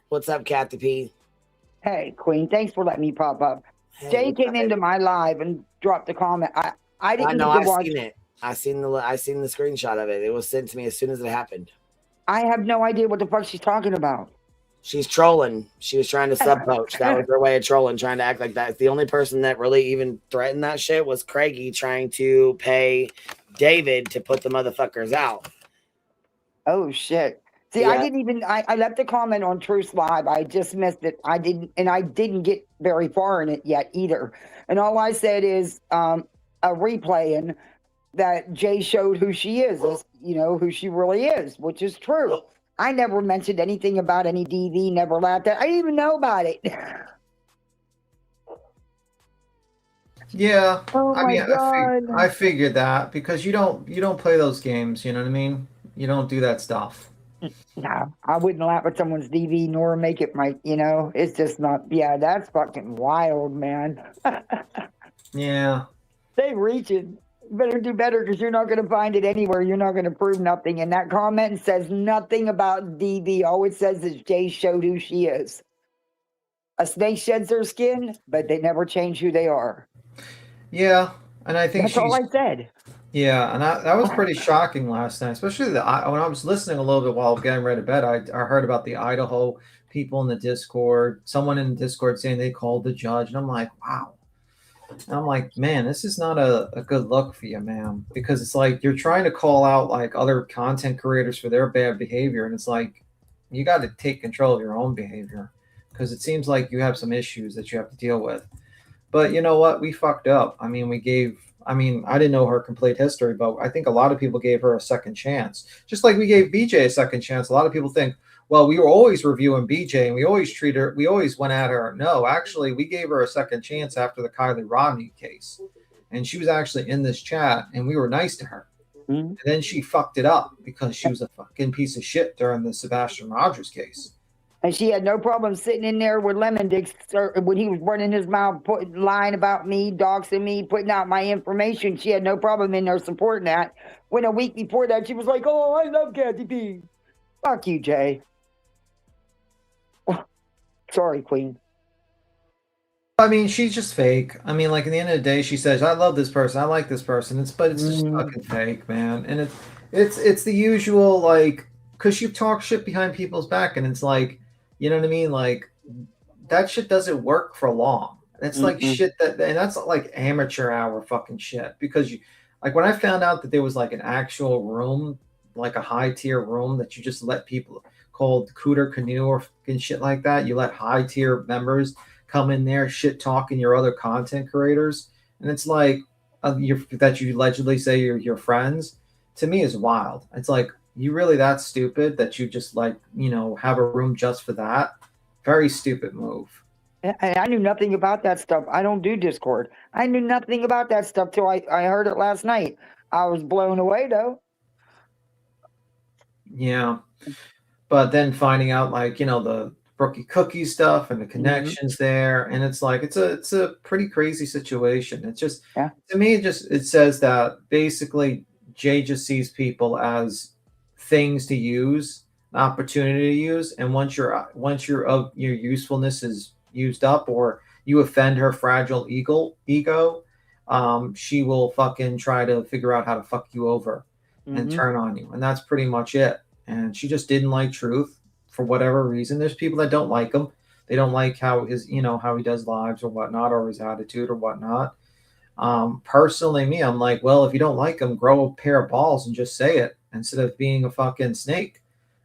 What's up, Kathy P? Hey, Queen, thanks for letting me pop up. Hey, Jay what's came up, into baby? my live and dropped a comment. I I didn't know. get to I've watch. seen it. I seen the screenshot of it. It was sent to me as soon as it happened. I have no idea what the fuck she's talking about. She's trolling. She was trying to sub poach. That was her way of trolling, trying to act like that. The only person that really even threatened that shit was Craigie trying to pay David to put the motherfuckers out. Oh shit. See, Yeah. I didn't even I left a comment on Truth Live. I just missed it. I didn't get very far in it yet either. And all I said is a replaying that Jay showed who she is, who she really is, which is true. I never mentioned anything about any DV, never laughed at. I didn't even know about it. Yeah, Oh I my mean, God. I figured that because you don't play those games. You know what I mean? You don't do that stuff. No, I wouldn't laugh at someone's DV nor make it my, it's just not, yeah, that's fucking wild, man. Yeah. They reaching. Better do better because you're not going to find it anywhere. You're not going to prove nothing. And that comment says nothing about DV. All it says is Jay showed who she is. A snake sheds their skin, but they never change who they are. Yeah, and I think that's all I said. Yeah, and that was pretty shocking last night, especially when I was listening a little bit while getting ready to bed. I heard about the Idaho people in the Discord. Someone in the Discord saying they called the judge, and I'm like, wow. And I'm like, man, this is not a good look for you, man, because it's like you're trying to call out like other content creators for their bad behavior, and it's like you got to take control of your own behavior because it seems like you have some issues that you have to deal with. But you know what? We fucked up. I mean, I didn't know her complete history, but I think a lot of people gave her a second chance. Just like we gave BJ a second chance. A lot of people think, well, we were always reviewing BJ and we always went at her. No, actually, we gave her a second chance after the Kylie Rodney case. And she was actually in this chat and we were nice to her. Mm-hmm. And then she fucked it up because she was a fucking piece of shit during the Sebastian Rogers case. And she had no problem sitting in there with Lemon Dicks when he was running his mouth, lying about me, doxing me, putting out my information. She had no problem in there supporting that. When a week before that, she was like, oh, I love Kathy P. Fuck you, Jay. Sorry, Queen. I mean, she's just fake. I mean, like, at the end of the day, she says, I love this person. I like this person. It's just fucking fake, man. And it's the usual, like, because you talk shit behind people's back, and it's like, you know what I mean? Like, that shit doesn't work for long. It's like shit and that's like amateur hour fucking shit. Because like when I found out that there was like an actual room, like a high tier room that you just let people called Cooter Canoe or fucking shit like that. You let high tier members come in there, shit talking your other content creators. And it's like that you allegedly say you're your friends. To me is wild. It's like, you really that stupid that you just like, have a room just for that? Very stupid move. I knew nothing about that stuff. I don't do Discord. I knew nothing about that stuff till I heard it last night. I was blown away though. Yeah. But then finding out like, the Brookie Cookie stuff and the connections there. And it's like, it's a pretty crazy situation. It's just, to me, it says that basically Jay just sees people as things to use, an opportunity to use, and once your usefulness is used up or you offend her fragile ego, she will fucking try to figure out how to fuck you over and turn on you, and that's pretty much it. And she just didn't like Truth for whatever reason. There's people that don't like him. They don't like how how he does lives or whatnot, or his attitude or whatnot. Personally, me, I'm like, well, if you don't like him, grow a pair of balls and just say it instead of being a fucking snake.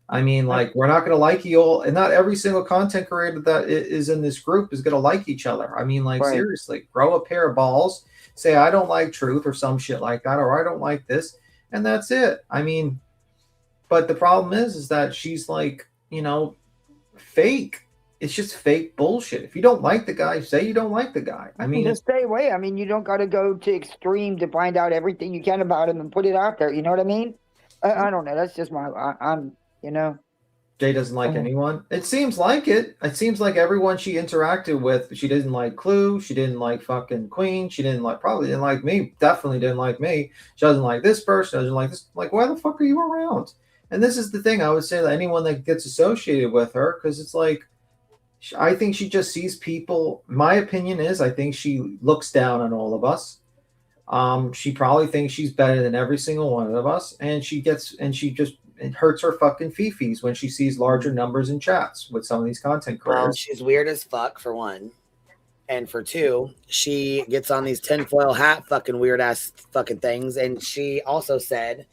I mean, like, we're not going to like you all, and not every single content creator that is in this group is going to like each other. I mean, like, seriously, grow a pair of balls, say, I don't like Truth or some shit like that, or I don't like this, and that's it. I mean, but the problem is that she's like, fake. It's just fake bullshit. If you don't like the guy, say you don't like the guy. I mean, just stay away. I mean, you don't got to go to extreme to find out everything you can about him and put it out there. You know what I mean? I don't know. That's just I'm, Jay doesn't like anyone. It seems like it. It seems like everyone she interacted with, she didn't like Clue. She didn't like fucking Queen. She probably didn't like me. Definitely didn't like me. She doesn't like this person. Doesn't like this. Like, why the fuck are you around? And this is the thing. I would say that anyone that gets associated with her, because it's like, I think she just sees people. My opinion is, I think she looks down on all of us. She probably thinks she's better than every single one of us, and it hurts her fucking fifis when she sees larger numbers in chats with some of these content creators. Well, she's weird as fuck, for one. And for two, she gets on these tinfoil hat fucking weird ass fucking things. And she also said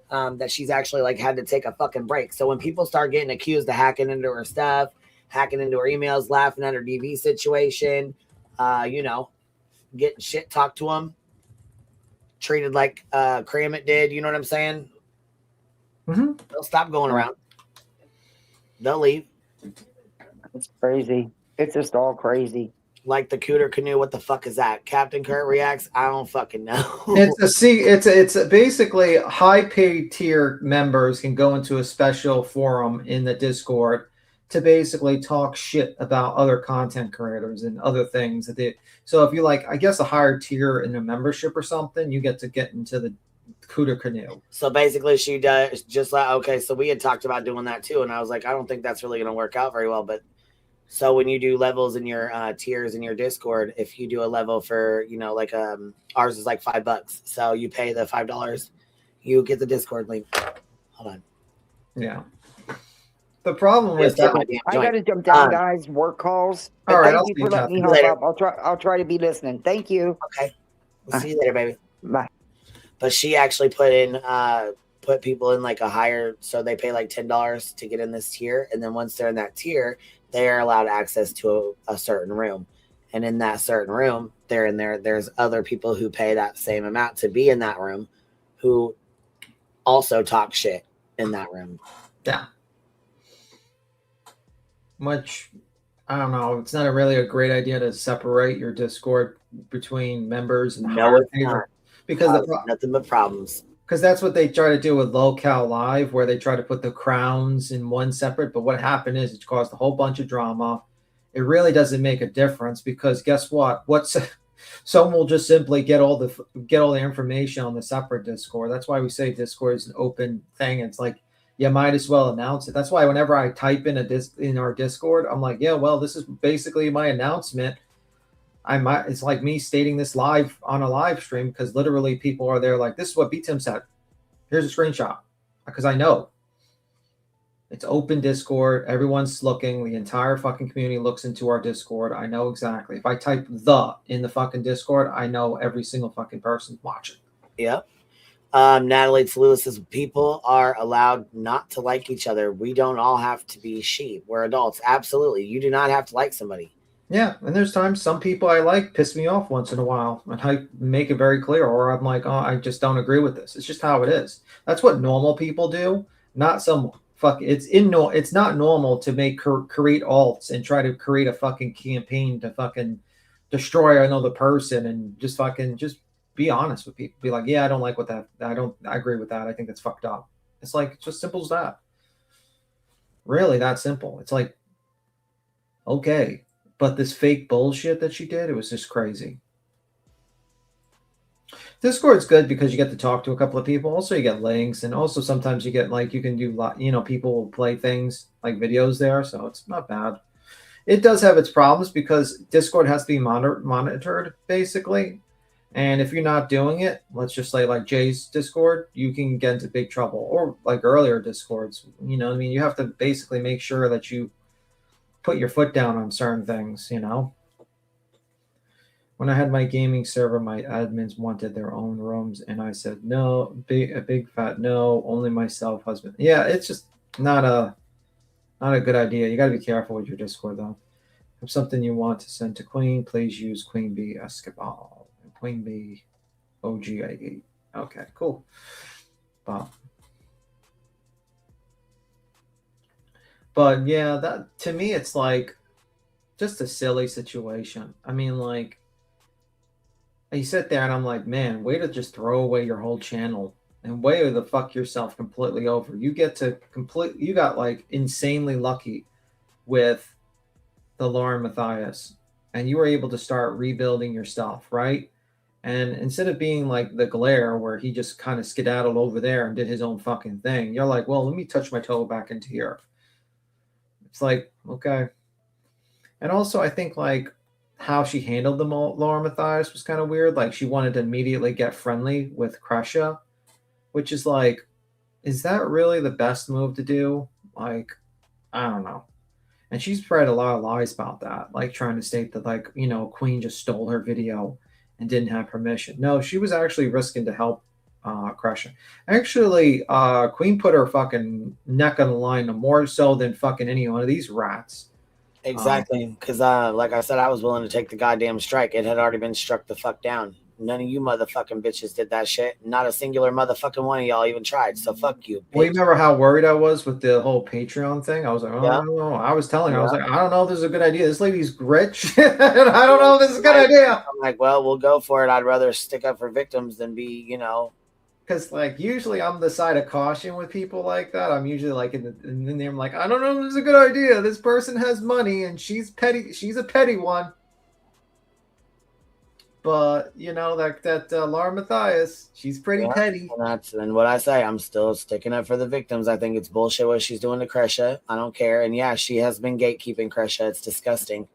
that she's actually like had to take a fucking break. So when people start getting accused of hacking into her stuff, hacking into her emails, laughing at her DV situation, getting shit talked to them, treated like Kramit did, you know what I'm saying? Mm-hmm. They'll stop going around. They'll leave. It's crazy. It's just all crazy. Like the Cooter Canoe, what the fuck is that? Captain Kurt reacts. I don't fucking know. It's basically high paid tier members can go into a special forum in the Discord to basically talk shit about other content creators and other things that they. So if you like, I guess a higher tier in a membership or something, you get into the Cooter Canoe. So basically, she does just like, okay, so we had talked about doing that too, and I was like, I don't think that's really going to work out very well. But so when you do levels in your tiers in your Discord, if you do a level for, like ours is like $5, so you pay the $5, you get the Discord link. Hold on. Yeah. The problem with that, I got to jump down, guys. Work calls. All right, thank you for letting me help out. I'll try to be listening. Thank you. Okay. We'll see you later, baby. Bye. But she actually put people in like a higher, so they pay like $10 to get in this tier, and then once they're in that tier, they are allowed access to a certain room, and in that certain room, they're in there. There's other people who pay that same amount to be in that room, who also talk shit in that room. Yeah. Which, I don't know. It's not really a great idea to separate your Discord between members and because nothing but problems. Because that's what they try to do with Locale Live, where they try to put the crowns in one separate. But what happened is it caused a whole bunch of drama. It really doesn't make a difference because guess what? Someone will just simply get all the information on the separate Discord. That's why we say Discord is an open thing. It's like you might as well announce it. That's why whenever I type in our Discord, I'm like, yeah, well, this is basically my announcement. It's like me stating this live on a live stream because literally people are there like, this is what BTim said. Here's a screenshot because I know it's open Discord. Everyone's looking. The entire fucking community looks into our Discord. I know exactly. If I type "the" in the fucking Discord, I know every single fucking person watching. Yep. Natalie Tallulah says people are allowed not to like each other. We don't all have to be sheep. We're adults. Absolutely. You do not have to like somebody. Yeah, and there's times some people I like piss me off once in a while, and I make it very clear, or I'm like, oh, I just don't agree with this. It's just how it is. That's what normal people do, not some fuck. It's not normal to create alts and try to create a fucking campaign to fucking destroy another person and just be honest with people. Be like, yeah, I don't like what that. I agree with that. I think that's fucked up. It's like it's just simple as that. Really, that simple. It's like, okay. But this fake bullshit that she did, it was just crazy. Discord's good because you get to talk to a couple of people. Also, you get links, and also sometimes you get you can do people will play things like videos there, so it's not bad. It does have its problems because Discord has to be monitored basically, and if you're not doing it, let's just say like Jay's Discord, you can get into big trouble, or like earlier Discords. You have to basically make sure that you put your foot down on certain things, When I had my gaming server, my admins wanted their own rooms, and I said no, a big fat no, only myself, husband. Yeah, it's just not a good idea. You got to be careful with your Discord, though. If something you want to send to Queen, please use Queen Bee Escobar. Queen Bee OG88. Okay, cool. Wow. But yeah, that to me, it's like just a silly situation. I mean, like, you sit there and I'm like, man, way to just throw away your whole channel and way the fuck yourself completely over. You got like insanely lucky with the Lauren Matthias, and you were able to start rebuilding your stuff, right? And instead of being like the glare where he just kind of skedaddled over there and did his own fucking thing, you're like, well, let me touch my toe back into here. It's like, okay. And also, I think like how she handled the Laura Matthias was kind of weird. Like she wanted to immediately get friendly with Kresha, which is like, is that really the best move to do? Like, I don't know. And she's spread a lot of lies about that, like trying to state that, like, you know, Queen just stole her video and didn't have permission. No, she was actually risking to help Kresha. Actually, Queen put her fucking neck on the line more so than fucking any one of these rats. Exactly, because like I said, I was willing to take the goddamn strike. It had already been struck the fuck down. None of you motherfucking bitches did that shit. Not a singular motherfucking one of y'all even tried. So fuck you. Well, you remember how worried I was with the whole Patreon thing? I was like, oh, Yeah. no. I was telling her, I was like, I don't know if this is a good idea. This lady's rich. And I don't know if this is a good idea. I'm like, well, we'll go for it. I'd rather stick up for victims than be, you know. Because, like, usually I'm the side of caution with people like that. I'm usually like, and then I'm like, I don't know if this is a good idea. This person has money and she's petty. She's a petty one. But, you know, that Laura Matthias, she's pretty petty. And what I say, I'm still sticking up for the victims. I think it's bullshit what she's doing to Kresha. I don't care. And yeah, she has been gatekeeping Kresha. It's disgusting.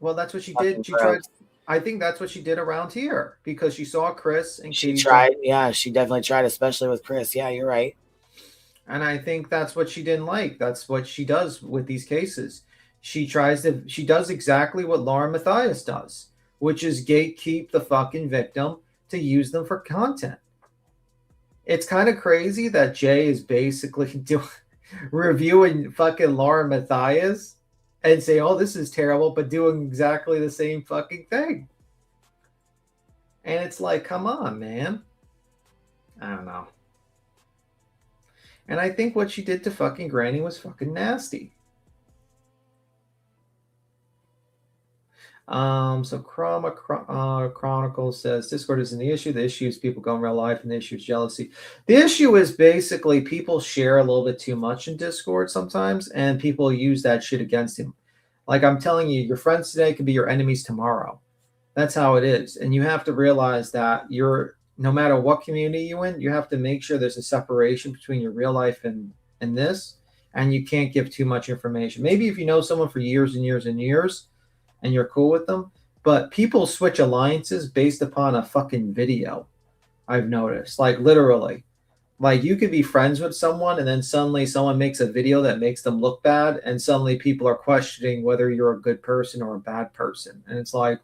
Well, that's what she did. She tried. I think that's what she did around here because she saw Chris and she tried. Yeah, she definitely tried, especially with Chris. Yeah, you're right. And I think that's what she didn't like. That's what she does with these cases. She does exactly what Laura Matthias does, which is gatekeep the fucking victim to use them for content. It's kind of crazy that Jay is basically reviewing fucking Laura Matthias and say, oh, this is terrible, but doing exactly the same fucking thing. And it's like, come on, man. I don't know. And I think what she did to fucking Granny was fucking nasty. So Chroma Chronicles says Discord isn't the issue. The issue is people go in real life, and the issue is jealousy. The issue is basically people share a little bit too much in Discord sometimes, and people use that shit against him. Like I'm telling you, your friends today could be your enemies tomorrow. That's how it is. And you have to realize that no matter what community you're in, you have to make sure there's a separation between your real life and this, and you can't give too much information. Maybe if you know someone for years and years and years, and you're cool with them, but people switch alliances based upon a fucking video. I've noticed, like literally, like you could be friends with someone and then suddenly someone makes a video that makes them look bad, and suddenly people are questioning whether you're a good person or a bad person. And it's like,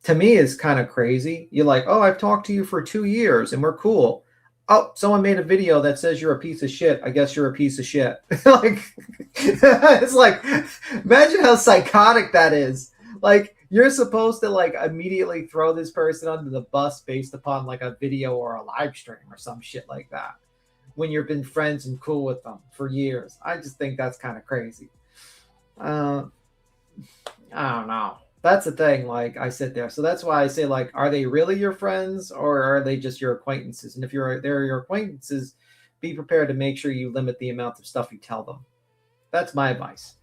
to me, it's kind of crazy. You're like, oh, I've talked to you for 2 years and we're cool. Oh, someone made a video that says you're a piece of shit. I guess you're a piece of shit. Like, it's like, imagine how psychotic that is. Like, you're supposed to like immediately throw this person under the bus based upon like a video or a live stream or some shit like that when you've been friends and cool with them for years. I just think that's kind of crazy. I don't know. That's the thing. Like I sit there. So that's why I say, like, are they really your friends or are they just your acquaintances? And if they're your acquaintances, be prepared to make sure you limit the amount of stuff you tell them. That's my advice.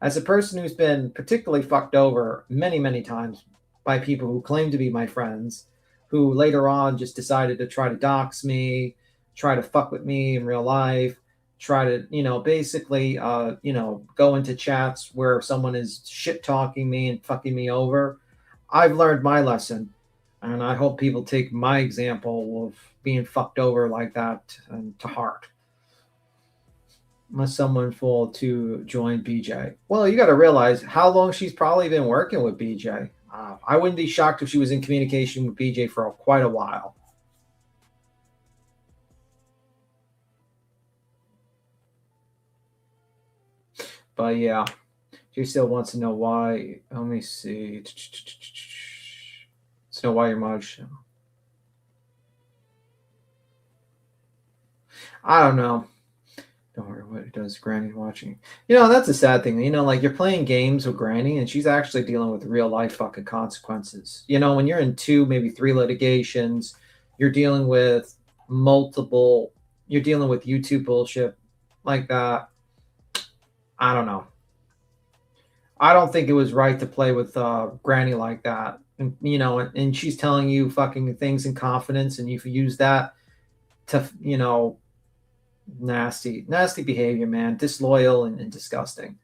As a person who's been particularly fucked over many, many times by people who claim to be my friends, who later on just decided to try to dox me, try to fuck with me in real life, try to, basically, go into chats where someone is shit talking me and fucking me over. I've learned my lesson, and I hope people take my example of being fucked over like that to heart. Must someone fall to join BJ? Well, you got to realize how long she's probably been working with BJ. I wouldn't be shocked if she was in communication with BJ for quite a while. But yeah, she still wants to know why. Let me see. Let's know why your mod show. I don't know. Don't worry what it does. Granny watching. That's a sad thing. Like you're playing games with Granny and she's actually dealing with real life fucking consequences. When you're in 2, maybe 3 litigations, you're dealing with multiple, you're dealing with YouTube bullshit like that. I don't know. I don't think it was right to play with Granny like that. And, you know, and she's telling you fucking things in confidence, and you've used that to, you know, nasty behavior, man. Disloyal and disgusting.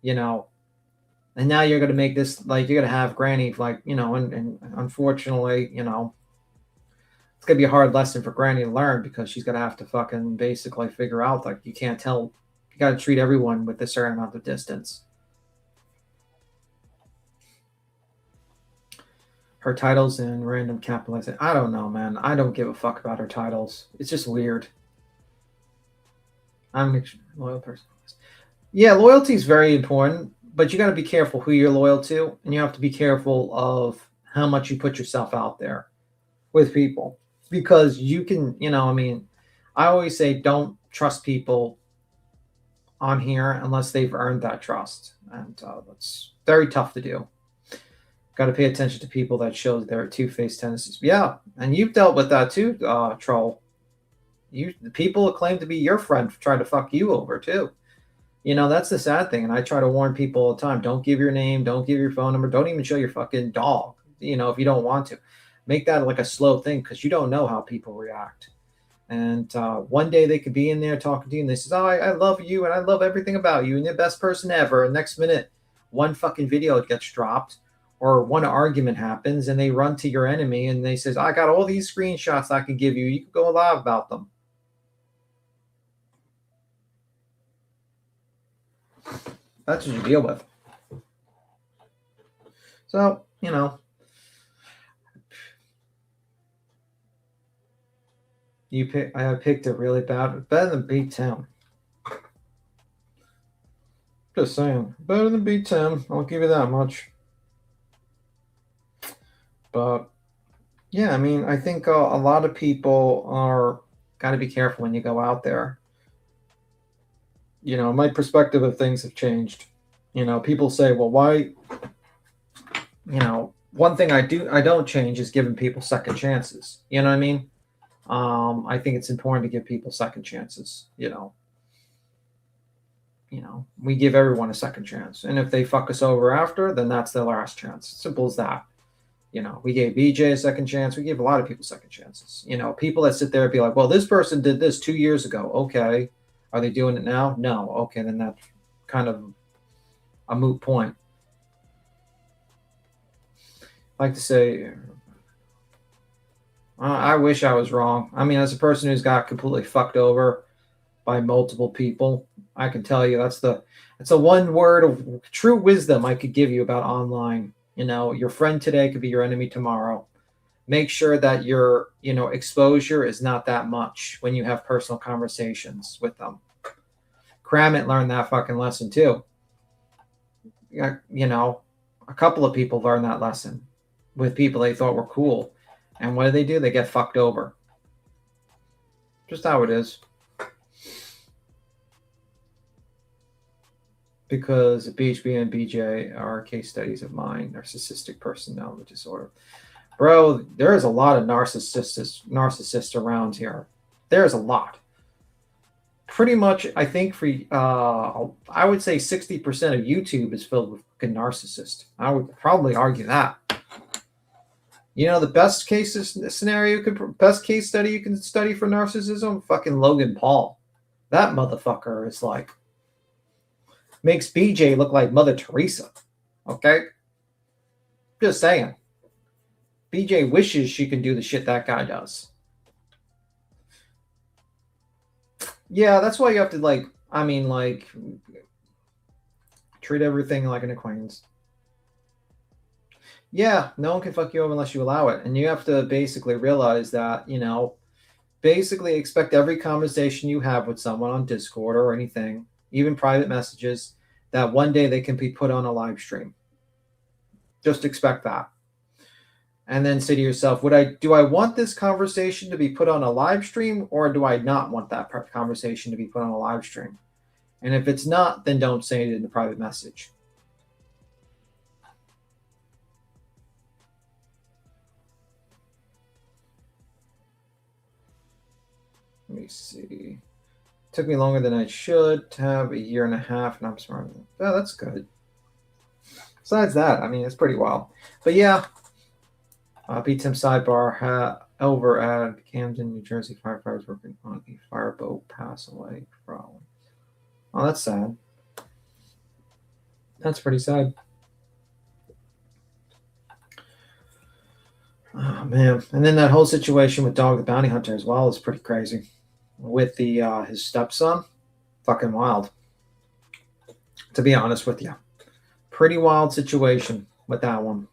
You know, and now you're going to make this, like, you're going to have Granny, like, you know, and unfortunately, you know, it's going to be a hard lesson for Granny to learn, because she's going to have to fucking basically figure out, like, you can't tell, you got to treat everyone with a certain amount of distance. Her titles in random capitalization. I don't know, man. I don't give a fuck about her titles. It's just weird. I'm a loyal person. Yeah, loyalty is very important, but you got to be careful who you're loyal to, and you have to be careful of how much you put yourself out there with people, because you can, you know, I mean, I always say don't trust people on here unless they've earned that trust, and that's very tough to do. Got to pay attention to people that show their two-faced tendencies. Yeah, and you've dealt with that too, Troll. The people claim to be your friend try to fuck you over too. You know, that's the sad thing. And I try to warn people all the time, don't give your name, don't give your phone number, don't even show your fucking dog, you know, if you don't want to. Make that like a slow thing, because you don't know how people react. And one day they could be in there talking to you, and they say, oh, I love you, and I love everything about you, and you're the best person ever. And next minute, one fucking video gets dropped, or one argument happens, and they run to your enemy, and they says, I got all these screenshots I can give you. You can go live about them. That's what you deal with. So, you know, I picked it really bad. Better than beat Tim. Just saying. Better than beat Tim. I'll give you that much. But, yeah, I mean, I think a lot of people are got to be careful when you go out there. You know, my perspective of things have changed. You know, people say, well, why, you know, one thing I don't change is giving people second chances. You know what I mean? I think it's important to give people second chances. You know, we give everyone a second chance. And if they fuck us over after, then that's their last chance. Simple as that. You know, we gave BJ a second chance. We gave a lot of people second chances. You know, people that sit there and be like, well, this person did this 2 years ago. Okay. Are they doing it now? No. Okay. Then that's kind of a moot point. I like to say, I wish I was wrong. I mean, as a person who's got completely fucked over by multiple people, I can tell you it's a one word of true wisdom I could give you about online. You know, your friend today could be your enemy tomorrow. Make sure that your, you know, exposure is not that much when you have personal conversations with them. Kramit learned that fucking lesson too. You know, a couple of people learned that lesson with people they thought were cool. And what do? They get fucked over. Just how it is. Because BHB and BJ are case studies of mine, narcissistic personality disorder. Bro, there is a lot of narcissists around here. There's a lot. Pretty much, I think I would say 60% of YouTube is filled with fucking narcissists. I would probably argue that. You know, the best case study you can study for narcissism? Fucking Logan Paul. That motherfucker is like, makes BJ look like Mother Teresa. Okay? Just saying. BJ wishes she can do the shit that guy does. Yeah, that's why you have to treat everything like an acquaintance. Yeah, no one can fuck you over unless you allow it. And you have to basically realize that, you know, basically expect every conversation you have with someone on Discord or anything, even private messages, that one day they can be put on a live stream. Just expect that. And then say to yourself, do I want this conversation to be put on a live stream, or do I not want that conversation to be put on a live stream? And if it's not, then don't say it in the private message. Let me see. Took me longer than I should to have a year and a half, and I'm smart. Oh, that's good. Besides that, I mean, it's pretty wild. But yeah, beat Tim Sidebar over at Camden, New Jersey. Firefighters working on a fireboat pass away from. Oh, that's sad. That's pretty sad. Oh man! And then that whole situation with Dog the Bounty Hunter as well is pretty crazy. With the his stepson, fucking wild. To be honest with you, pretty wild situation with that one.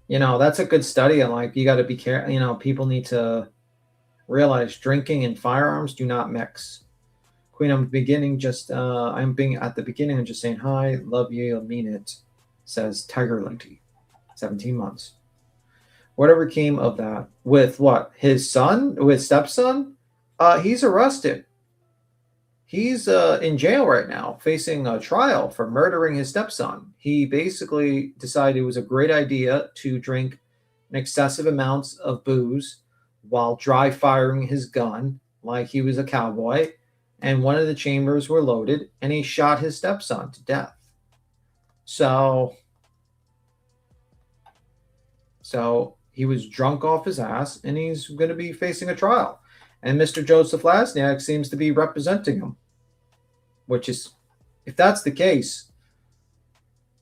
You know, that's a good study. And like, you got to be careful. You know, people need to realize drinking and firearms do not mix. Queen, I'm beginning just. I'm being at the beginning. I'm just saying hi, love you, I mean it. Says Tiger Lady, 17 months. Whatever came of that with what? His son? With stepson? He's arrested. He's in jail right now, facing a trial for murdering his stepson. He basically decided it was a great idea to drink an excessive amounts of booze while dry firing his gun like he was a cowboy. And one of the chambers were loaded, and he shot his stepson to death. So he was drunk off his ass, and he's going to be facing a trial. And Mr. Joseph Lasniak seems to be representing him, which is, if that's the case,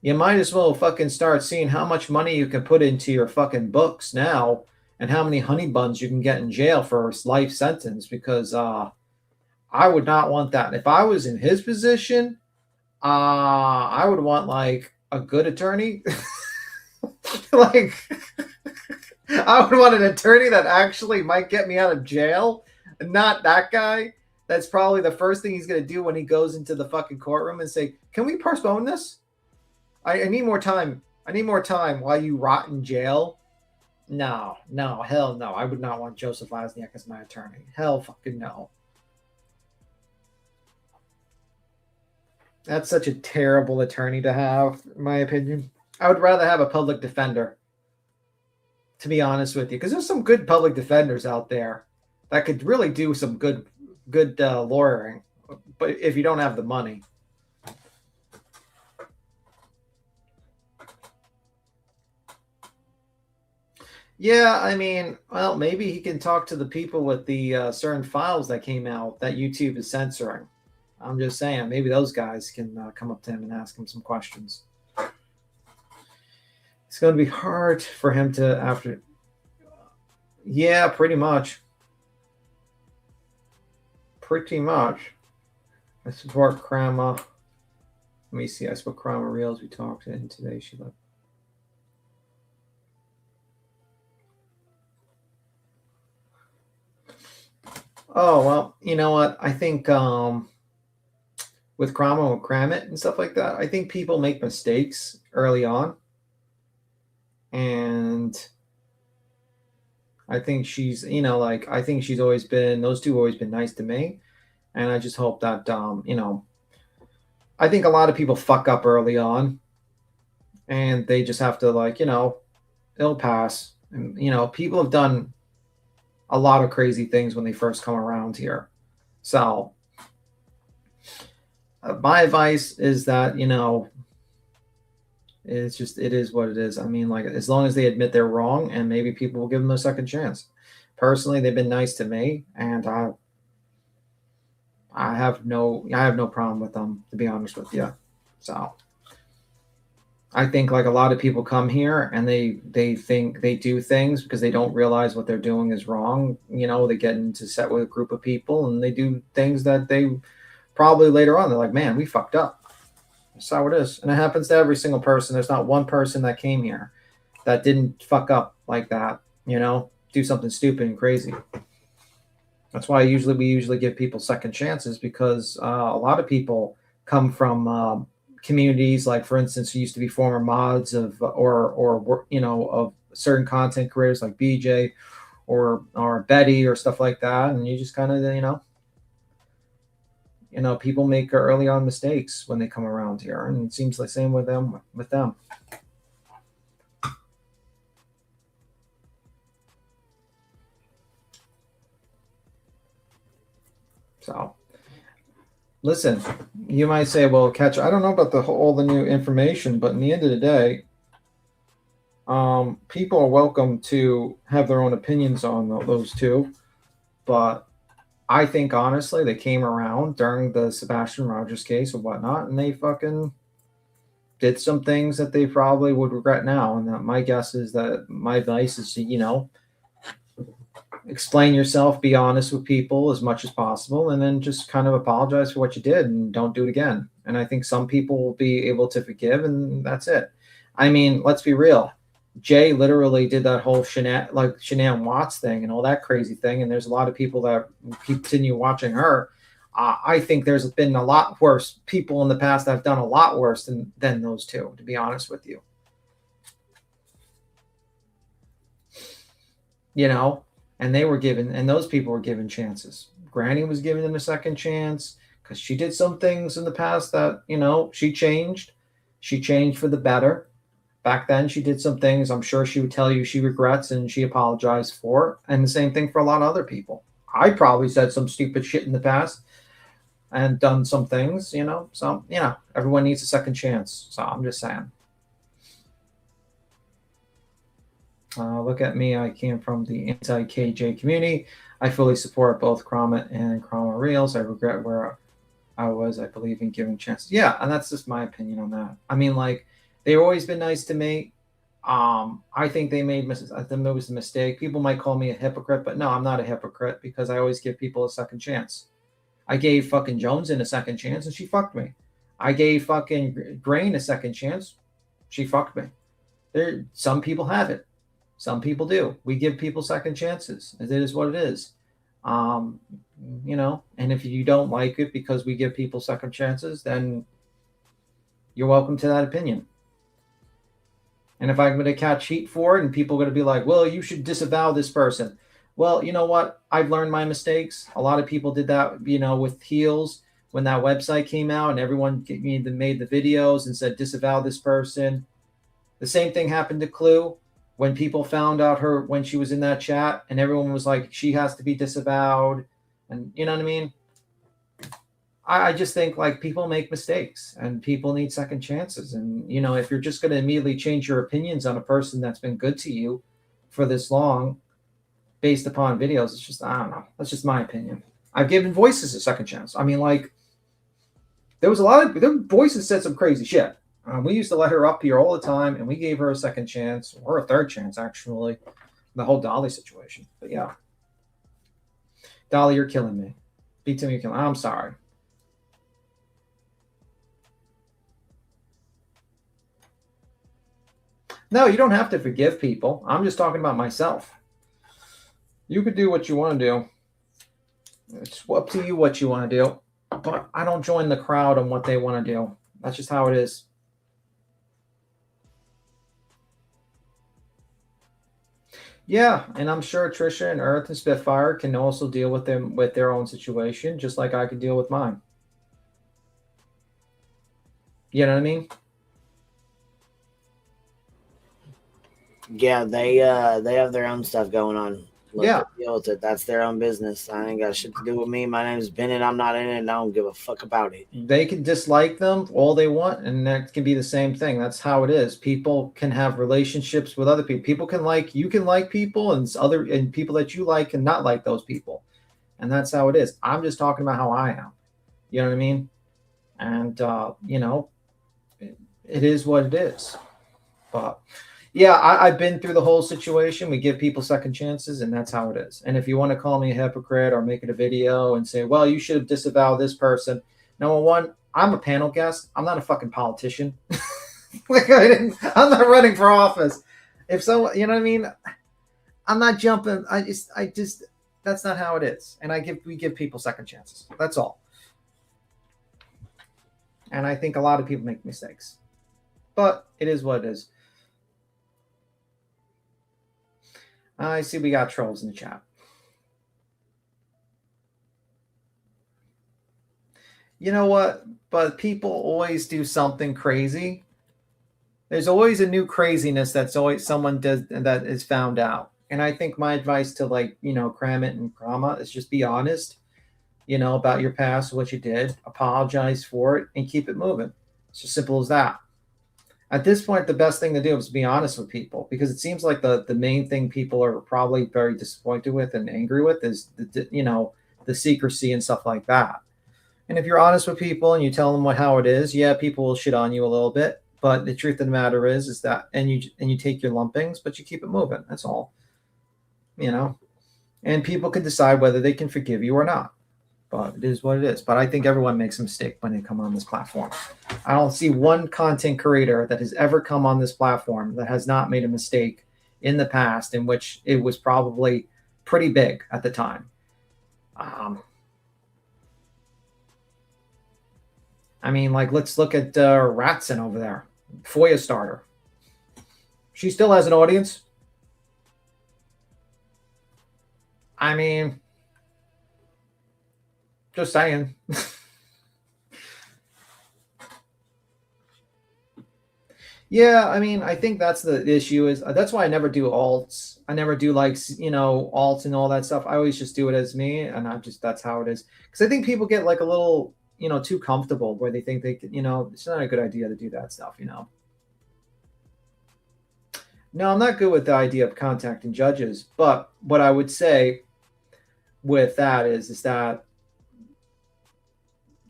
you might as well fucking start seeing how much money you can put into your fucking books now and how many honey buns you can get in jail for a life sentence, because I would not want that. If I was in his position, I would want like a good attorney. Like, I would want an attorney that actually might get me out of jail, not that guy. That's probably the first thing he's going to do when he goes into the fucking courtroom and say, can we postpone this? I need more time. I need more time while you rot in jail. No, hell no. I would not want Joseph Lasniak as my attorney. Hell fucking no. That's such a terrible attorney to have, in my opinion. I would rather have a public defender, to be honest with you, because there's some good public defenders out there that could really do some good lawyering, but if you don't have the money. Yeah, I mean, well, maybe he can talk to the people with the certain files that came out that YouTube is censoring. I'm just saying, maybe those guys can come up to him and ask him some questions. It's going to be hard for him to after. Yeah, pretty much. Pretty much. I support Krama. Let me see. I support Krama Reels. We talked in today. She left. Oh, well, you know what? I think with Krama and Kramit and stuff like that, I think people make mistakes early on. And I think she's, you know, like, I think she's always been, those two have always been nice to me. And I just hope that, you know, I think a lot of people fuck up early on and they just have to, like, you know, it'll pass. And, you know, people have done a lot of crazy things when they first come around here. So my advice is that, you know, it's just, it is what it is. I mean, like, as long as they admit they're wrong, and maybe people will give them a second chance. Personally, they've been nice to me, and I have no problem with them, to be honest with you. So I think, like, a lot of people come here and they think they do things because they don't realize what they're doing is wrong. You know, they get into set with a group of people and they do things that they probably later on, they're like, man, we fucked up. That's how it is. And it happens to every single person. There's not one person that came here that didn't fuck up like that, you know, do something stupid and crazy. That's why we usually give people second chances, because a lot of people come from communities, like, for instance, who used to be former mods of or you know, of certain content creators like BJ or Betty or stuff like that, and you just kind of, you know, people make early on mistakes when they come around here, and it seems the same with them. So, listen, you might say, well, Catch, I don't know about all the new information, but in the end of the day, people are welcome to have their own opinions on those two. But I think, honestly, they came around during the Sebastian Rogers case or whatnot, and they fucking did some things that they probably would regret now. And that my guess is that my advice is to, explain yourself, be honest with people as much as possible, and then just kind of apologize for what you did and don't do it again. And I think some people will be able to forgive, and that's it. I mean, let's be real. Jay literally did that whole Shanann Watts thing and all that crazy thing, and there's a lot of people that continue watching her. I think there's been a lot worse people in the past that have done a lot worse than those two, to be honest with you. And they were given, and those people were given chances. Granny was giving them a second chance because she did some things in the past that, she changed. She changed for the better. Back then, she did some things I'm sure she would tell you she regrets and she apologized for. And the same thing for a lot of other people. I probably said some stupid shit in the past and done some things, So, everyone needs a second chance. So I'm just saying. Look at me. I came from the anti-KJ community. I fully support both Cromit and Cromit Reels. I regret where I was. I believe in giving chances. Yeah, and that's just my opinion on that. I mean, they've always been nice to me. I think they made mistakes. I think it was a mistake. People might call me a hypocrite, but no, I'm not a hypocrite because I always give people a second chance. I gave fucking Joneson a second chance and she fucked me. I gave fucking Grain a second chance. She fucked me. Some people have it. Some people do. We give people second chances. It is what it is. And if you don't like it because we give people second chances, then you're welcome to that opinion. And if I'm going to catch heat for it and people are going to be like, well, you should disavow this person. Well, you know what? I've learned my mistakes. A lot of people did that, with Heels when that website came out and everyone made the videos and said, disavow this person. The same thing happened to Clue when people found out her when she was in that chat and everyone was like, she has to be disavowed. And you know what I mean? I just think people make mistakes and people need second chances. And, if you're just going to immediately change your opinions on a person that's been good to you for this long based upon videos, it's just, I don't know. That's just my opinion. I've given Voices a second chance. I mean, there was Voices said some crazy shit. We used to let her up here all the time and we gave her a second chance or a third chance, actually, the whole Dolly situation. But yeah. Dolly, you're killing me. B-Tim, you're killing me. I'm sorry. No, you don't have to forgive people. I'm just talking about myself. You could do what you want to do. It's up to you what you want to do. But I don't join the crowd on what they want to do. That's just how it is. Yeah, and I'm sure Trisha and Earth and Spitfire can also deal with them with their own situation, just like I can deal with mine. You know what I mean? Yeah, they have their own stuff going on. Yeah. Deal with it. That's their own business. I ain't got shit to do with me. My name is Bennett. I'm not in it, and I don't give a fuck about it. They can dislike them all they want, and that can be the same thing. That's how it is. People can have relationships with other people. People can you can like people, and people that you like can not like those people. And that's how it is. I'm just talking about how I am. You know what I mean? And it is what it is. But yeah, I've been through the whole situation. We give people second chances, and that's how it is. And if you want to call me a hypocrite or make it a video and say, well, you should have disavowed this person. Number one, I'm a panel guest. I'm not a fucking politician. I'm not running for office. If someone, you know what I mean? I'm not jumping. I just, that's not how it is. And we give people second chances. That's all. And I think a lot of people make mistakes. But it is what it is. I see we got trolls in the chat. You know what? But people always do something crazy. There's always a new craziness that's always someone does that is found out. And I think my advice to Kramit and Krama is just be honest. about your past, what you did, apologize for it, and keep it moving. It's as simple as that. At this point, the best thing to do is be honest with people, because it seems like the main thing people are probably very disappointed with and angry with is the secrecy and stuff like that. And if you're honest with people and you tell them how it is, yeah, people will shit on you a little bit. But the truth of the matter is that, and you take your lumpings, but you keep it moving. That's all. And people can decide whether they can forgive you or not. But it is what it is. But I think everyone makes a mistake when they come on this platform. I don't see one content creator that has ever come on this platform that has not made a mistake in the past, in which it was probably pretty big at the time. Let's look at Ratson over there, FOIA starter. She still has an audience. Just saying. Yeah, I think that's the issue. Is that's why I never do alts. I never do alts and all that stuff. I always just do it as me, and that's how it is. Because I think people get a little too comfortable where they think they can, it's not a good idea to do that stuff. No, I'm not good with the idea of contacting judges, but what I would say with that is that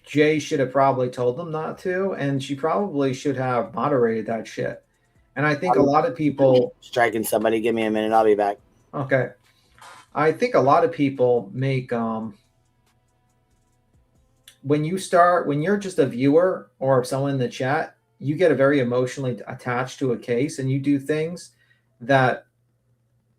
Jay should have probably told them not to, and she probably should have moderated that shit. And I think a lot of people striking somebody. Give me a minute. I'll be back. Okay. I think a lot of people make when you're just a viewer or someone in the chat, you get very emotionally attached to a case, and you do things that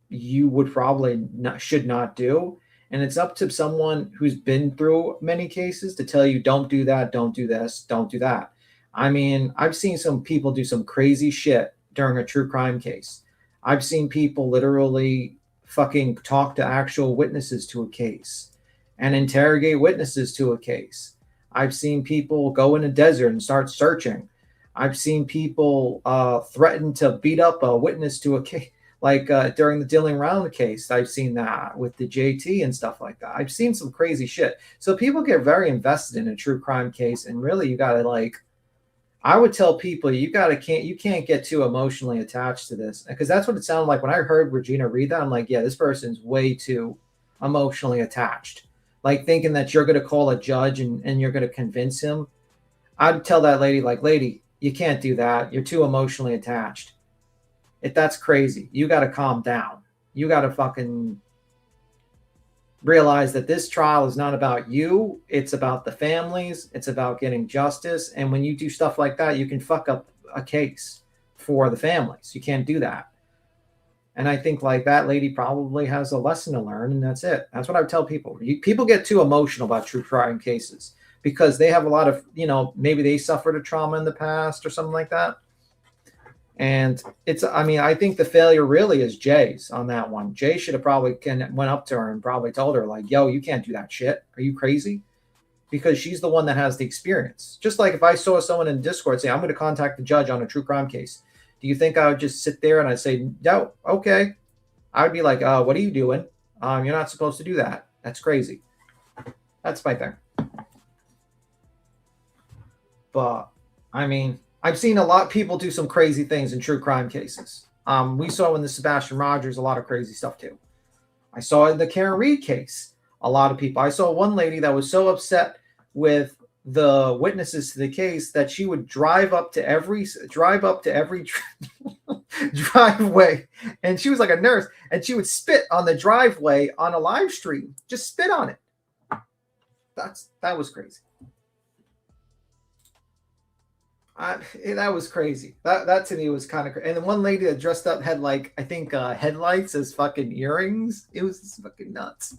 you would probably should not do. And it's up to someone who's been through many cases to tell you, don't do that, don't do this, don't do that. I've seen some people do some crazy shit during a true crime case. I've seen people literally fucking talk to actual witnesses to a case and interrogate witnesses to a case. I've seen people go in a desert and start searching. I've seen people threaten to beat up a witness to a case. During the Dylan Round case, I've seen that with the JT and stuff like that. I've seen some crazy shit. So people get very invested in a true crime case, and really you gotta I would tell people you can't get too emotionally attached to this, because that's what it sounded like when I heard Regina read that. I'm like, yeah, this person's way too emotionally attached. Thinking that you're gonna call a judge and you're gonna convince him. I'd tell that lady, lady, you can't do that. You're too emotionally attached. That's crazy. You got to calm down. You got to fucking realize that this trial is not about you. It's about the families. It's about getting justice. And when you do stuff like that, you can fuck up a case for the families. You can't do that. And I think that lady probably has a lesson to learn, and that's it. That's what I would tell people. People get too emotional about true crime cases because they have a lot of, maybe they suffered a trauma in the past or something like that. And I think the failure really is Jay's on that one. Jay should have probably went up to her and probably told her yo, you can't do that shit. Are you crazy? Because she's the one that has the experience. Just like if I saw someone in Discord say, I'm going to contact the judge on a true crime case. Do you think I would just sit there and I'd say, no, okay. I would be like, what are you doing? You're not supposed to do that. That's crazy. That's my thing. But I've seen a lot of people do some crazy things in true crime cases. We saw in the Sebastian Rogers a lot of crazy stuff too. I saw in the Karen Reed case a lot of people. I saw one lady that was so upset with the witnesses to the case that she would drive up to every driveway, and she was like a nurse, and she would spit on the driveway on a live stream. Just spit on it. That was crazy. That was crazy. That to me was kind of crazy. And the one lady that dressed up had I think headlights as fucking earrings. It was fucking nuts.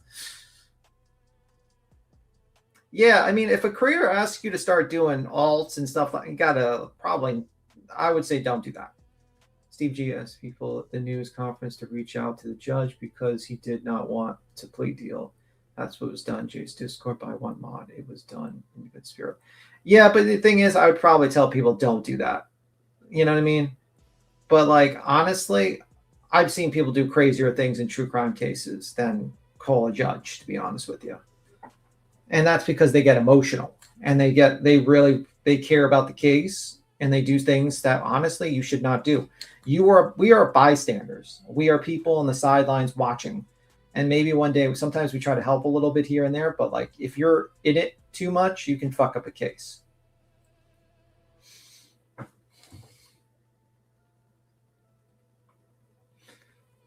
Yeah, if a creator asks you to start doing alts and stuff, you gotta probably, I would say, don't do that. Steve G asked people at the news conference to reach out to the judge because he did not want to plea deal. That's what was done, Jay's Discord, by one mod. It was done in good spirit. Yeah, but the thing is, I would probably tell people don't do that. You know what I mean? But honestly, I've seen people do crazier things in true crime cases than call a judge, to be honest with you. And that's because they get emotional and they care about the case, and they do things that honestly you should not do. We are bystanders. We are people on the sidelines watching. And maybe one day, sometimes we try to help a little bit here and there, but like if you're in it too much, you can fuck up a case.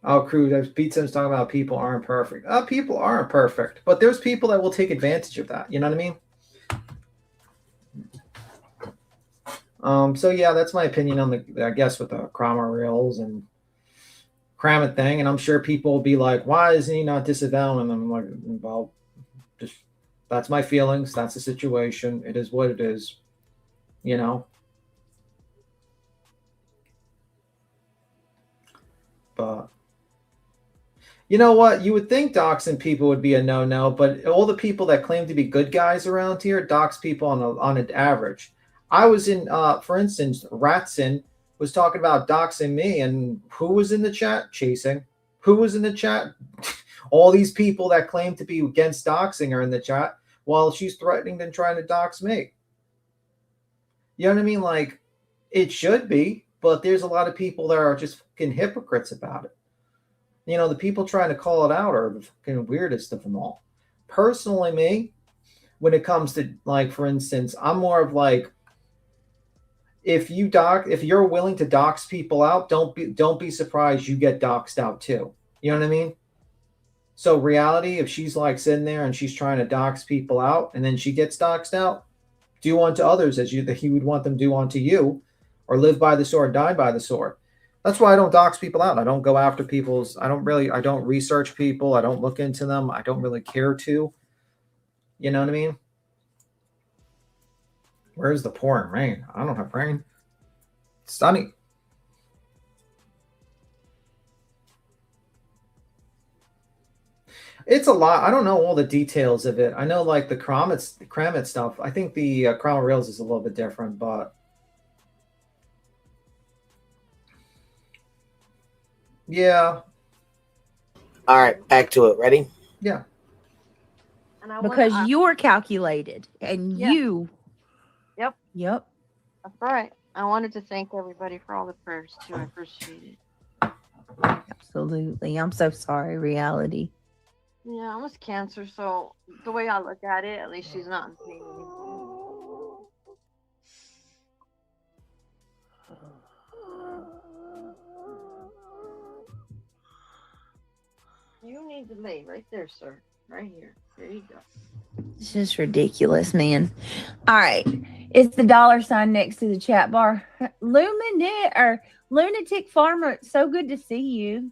Oh, crew, there's Beatson's talking about people aren't perfect. People aren't perfect, but there's people that will take advantage of that. You know what I mean? So yeah, that's my opinion on I guess with the Kramer reels and Kramit thing. And I'm sure people will be like, why is he not disavowing them? I'm like, well, just that's my feelings. That's the situation. It is what it is. You know? But you know what? You would think doxing people would be a no-no, but all the people that claim to be good guys around here dox people on an average. I was in, for instance, Ratson was talking about doxing me, and who was in the chat? Chasing. Who was in the chat? All these people that claim to be against doxing are in the chat while she's threatening and trying to dox me. You know what I mean? Like, it should be, but there's a lot of people that are just fucking hypocrites about it. You know, the people trying to call it out are the fucking weirdest of them all. Personally, me, when it comes to, like, for instance, I'm more of like, if you're willing to dox people out, don't be surprised you get doxed out too. You know what I mean? So reality, if she's like sitting there and she's trying to dox people out and then she gets doxed out, do unto others as you would want them to do unto you, or live by the sword, die by the sword. That's why I don't dox people out. I don't go after I don't research people. I don't look into them. I don't really care to. You know what I mean? Where's the pouring rain? I don't have rain. It's sunny. It's a lot. I don't know all the details of it. I know like the Kramit stuff. I think the Crown Rails is a little bit different, but yeah. All right, back to it. Ready? Yeah. Because you're calculated and Yeah. you. Yep. Yep. That's right. I wanted to thank everybody for all the prayers too. I appreciate it. Absolutely. I'm so sorry, reality. Yeah, I was cancer, so the way I look at it, at least she's not in pain anymore. You need to lay right there, sir. Right here. There you go. It's just ridiculous, man. All right. It's the $ next to the chat bar. Lunatic Farmer, it's so good to see you.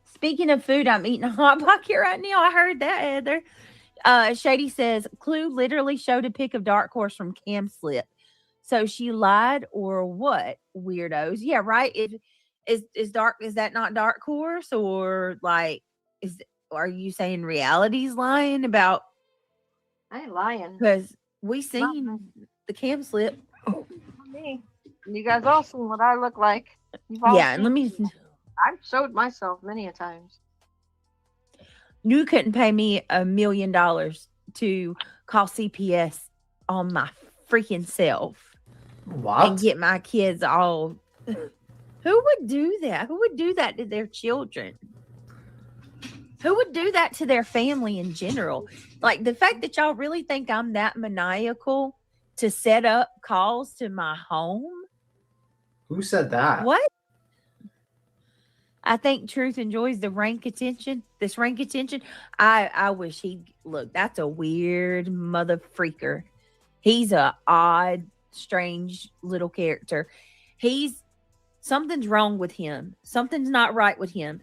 Speaking of food, I'm eating a Hot Pocket right now. I heard that, Heather. Shady says, Clue literally showed a pic of Dark Horse from Cam Slip. So she lied or what? Weirdos. Yeah, right. Is that not Dark Horse? Or like, are you saying reality's lying about? I ain't lying. Because we seen the Cam Slip. Me. You guys all seen what I look like. Yeah, and let me. I've showed myself many a times. You couldn't pay me $1 million to call CPS on my freaking self. What? And get my kids all. Who would do that? Who would do that to their children? Who would do that to their family in general? Like the fact that y'all really think I'm that maniacal to set up calls to my home? Who said that? What? I think Truth enjoys the rank attention. This rank attention. I wish he'd look. That's a weird mother freaker. He's a odd, strange little character. Something's wrong with him. Something's not right with him.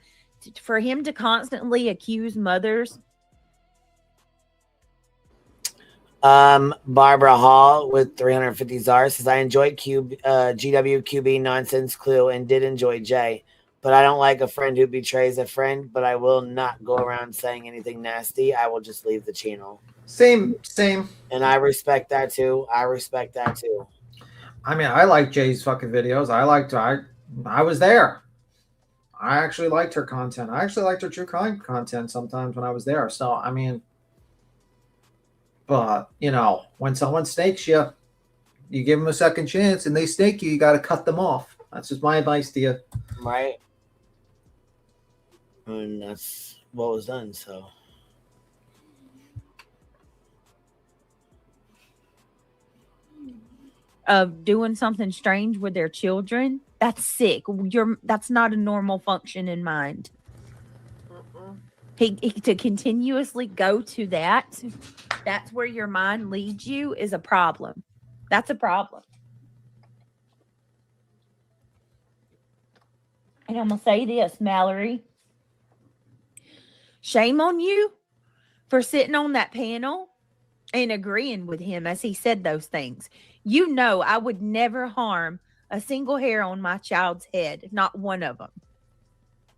For him to constantly accuse mothers. Barbara Hall with 350 ZAR says, I enjoyed GW, QB, Nonsense, Clue, and did enjoy Jay. But I don't like a friend who betrays a friend, but I will not go around saying anything nasty. I will just leave the channel. Same. And I respect that too. I mean, I like Jay's fucking videos. I was there. I actually liked her content. I actually liked her true crime content sometimes when I was there. So, I mean, But, you know, when someone snakes you, you give them a second chance and they snake you, you got to cut them off. That's just my advice to you. Right. And that's what was done, so. Of doing something strange with their children, that's sick. That's not a normal function in mind. To continuously go to that's where your mind leads you, is a problem. That's a problem. And I'm gonna say this, Mallory. Shame on you for sitting on that panel and agreeing with him as he said those things. You know, I would never harm a single hair on my child's head, not one of them.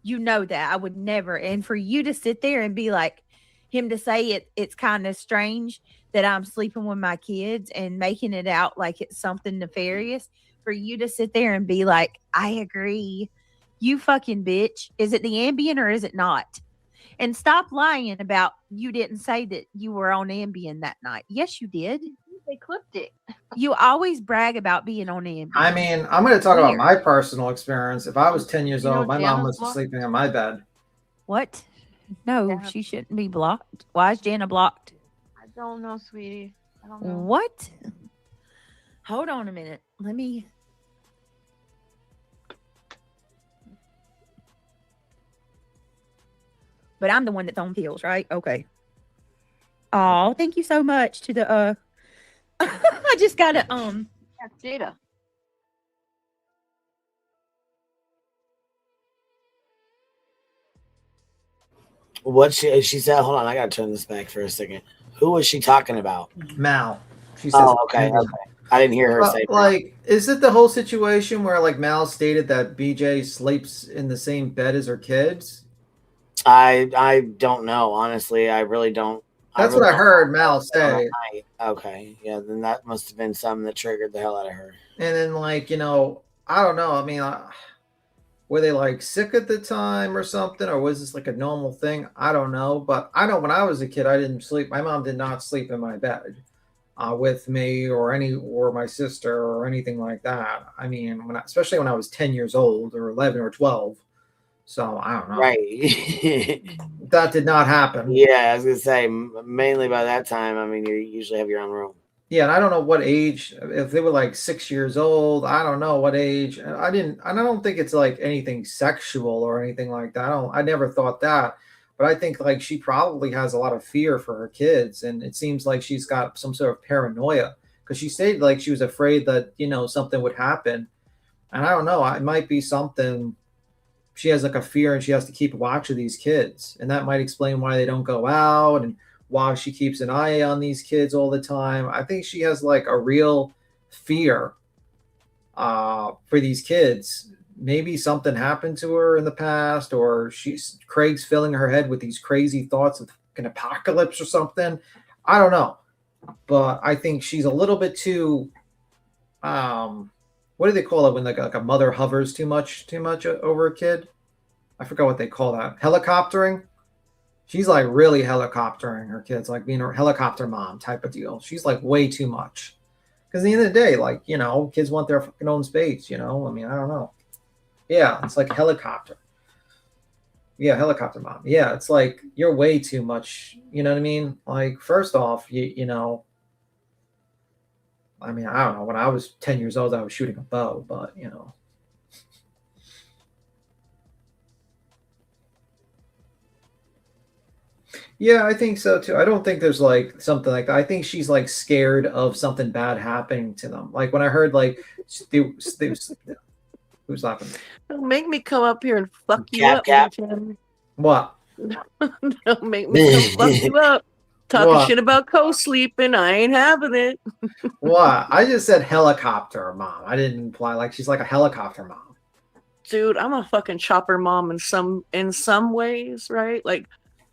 You know that I would never. And for you to sit there and be like, him to say it's kind of strange that I'm sleeping with my kids and making it out like it's something nefarious, for you to sit there and be like, I agree. You fucking bitch. Is it the Ambien or is it not? And stop lying about you didn't say that you were on Ambien that night. Yes, you did. They clipped it. You always brag about being on Ambien. I mean, I'm going to talk about my personal experience. If I was 10 years old, my mom was blocked? sleeping in my bed. What? No, she shouldn't be blocked. Why is Jana blocked? I don't know, sweetie. I don't know. What? Hold on a minute. Let me. But I'm the one that's on pills, right? Okay. Oh, thank you so much to the I just gotta That's Jada. What she said, hold on, I gotta turn this back for a second. Who was she talking about? Mal. She says, oh, okay. I didn't hear her say that. Like, is it the whole situation where, like, Mal stated that BJ sleeps in the same bed as her kids? I don't know, honestly. I really don't. That's what I heard Mal say. Okay, yeah, then that must have been something that triggered the hell out of her. And then, like, you know, I don't know. I mean, were they, like, sick at the time or something? Or was this, like, a normal thing? I don't know. But I know when I was a kid, I didn't sleep. My mom did not sleep in my bed with me or my sister or anything like that. I mean, especially when I was 10 years old or 11 or 12. So I don't know. Right. That did not happen. Yeah, I was gonna say mainly by that time. I mean, you usually have your own room. Yeah, and I don't know what age. If they were like 6 years old, I don't know what age. I don't think it's like anything sexual or anything like that. I never thought that. But I think like she probably has a lot of fear for her kids, and it seems like she's got some sort of paranoia because she said like she was afraid that something would happen, and I don't know. It might be something. She has like a fear and she has to keep watch of these kids. And that might explain why they don't go out and why she keeps an eye on these kids all the time. I think she has like a real fear for these kids. Maybe something happened to her in the past, or Craig's filling her head with these crazy thoughts of an apocalypse or something. I don't know. But I think she's a little bit too what do they call it when like a mother hovers too much over a kid? I forgot what they call that. Helicoptering. She's like really helicoptering her kids, like being a helicopter mom type of deal. She's like way too much. Because at the end of the day, like, kids want their fucking own space, I mean, I don't know. Yeah, it's like helicopter. Yeah, helicopter mom. Yeah, it's like you're way too much. You know what I mean? Like, first off, I mean, I don't know. When I was 10 years old, I was shooting a bow, but, Yeah, I think so, too. I don't think there's, like, something like that. I think she's, like, scared of something bad happening to them. Like, when I heard, like, who's laughing? Don't make me come up here and fuck you up. What? Don't make me come fuck you up. Talking shit about co-sleeping. I ain't having it. What? I just said helicopter mom. I didn't imply like she's like a helicopter mom. Dude, I'm a fucking chopper mom in some ways, right? Like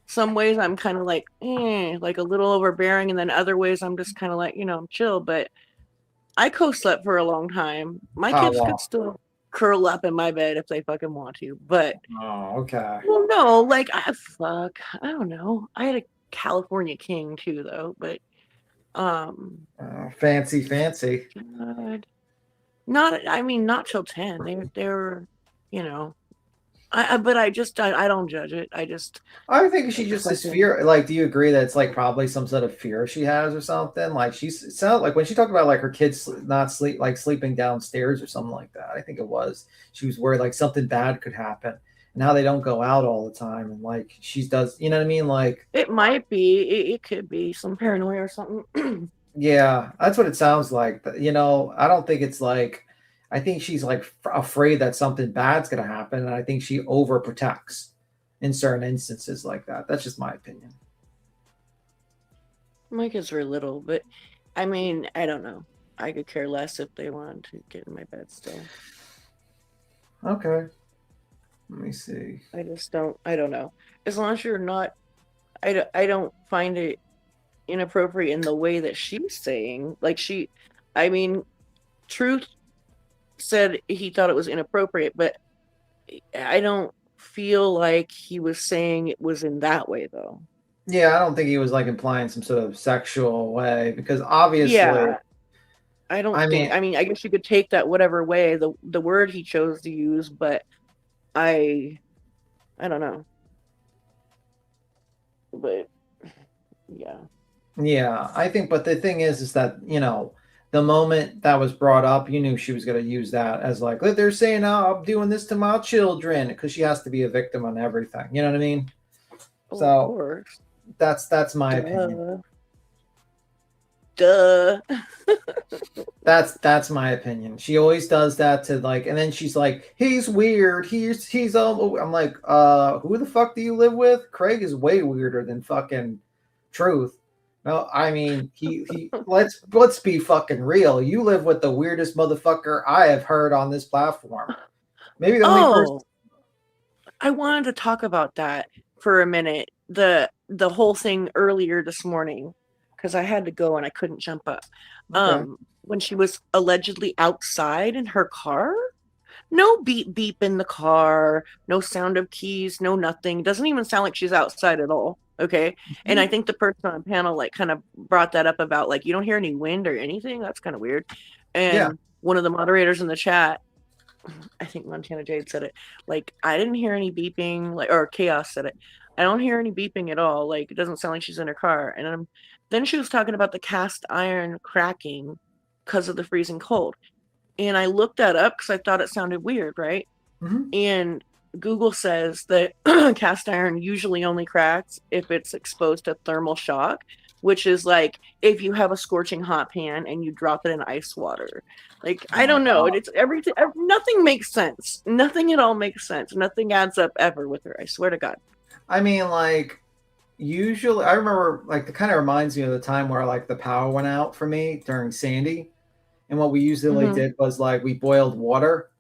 some ways I'm kind of like a little overbearing, and then other ways I'm just kind of like, I'm chill. But I co-slept for a long time. My kids could still curl up in my bed if they fucking want to. But okay. Well, no, like I don't know. I had a California king too, though, but Fancy. God. Not till 10. They're, you know, but I don't judge it. I think she just is fear. Like, do you agree that it's like probably some sort of fear she has or something? Like it sounded like when she talked about like her kids not sleeping downstairs or something like that. I think it was she was worried like something bad could happen. And now they don't go out all the time, and like she does, you know what I mean? Like it might be, it could be some paranoia or something. yeah, that's what it sounds like. But, you know, I don't think it's like. I think she's like afraid that something bad's gonna happen, and I think she overprotects in certain instances like that. That's just my opinion. My kids were little, but I don't know. I could care less if they wanted to get in my bed still. Okay. Let me see. I don't know. As long as you're not, I don't find it inappropriate in the way that she's saying. Like Truth said he thought it was inappropriate, but I don't feel like he was saying it was in that way though. Yeah, I don't think he was like implying some sort of sexual way because obviously I guess you could take that whatever way the word he chose to use, but I don't know. But yeah, I think, but the thing is that, you know, the moment that was brought up, you knew she was going to use that as like, they're saying, oh, I'm doing this to my children, because she has to be a victim on everything. You know what I mean? of So course. that's my opinion. Duh. That's my opinion. She always does that to like, and then she's like, he's weird. He's I'm like, who the fuck do you live with? Craig is way weirder than fucking Truth. No, I mean, he let's be fucking real. You live with the weirdest motherfucker I have heard on this platform. Maybe the only person. I wanted to talk about that for a minute. The whole thing earlier this morning, because I had to go and I couldn't jump up. Okay. When she was allegedly outside in her car, no beep beep in the car, no sound of keys, no nothing. Doesn't even sound like she's outside at all. Okay. Mm-hmm. And I think the person on the panel like kind of brought that up about like, you don't hear any wind or anything. That's kind of weird. And one of the moderators in the chat, I think Montana Jade said it, like, I didn't hear any beeping, like, or Chaos said it. I don't hear any beeping at all. Like, it doesn't sound like she's in her car. And then she was talking about the cast iron cracking because of the freezing cold. And I looked that up because I thought it sounded weird, right? Mm-hmm. And Google says that cast iron usually only cracks if it's exposed to thermal shock, which is like if you have a scorching hot pan and you drop it in ice water. Like, I don't know. It's everything. Nothing makes sense. Nothing at all makes sense. Nothing adds up ever with her. I swear to God. I mean, like, usually, I remember, like, it kind of reminds me of the time where, like, the power went out for me during Sandy. And what we usually did was, like, we boiled water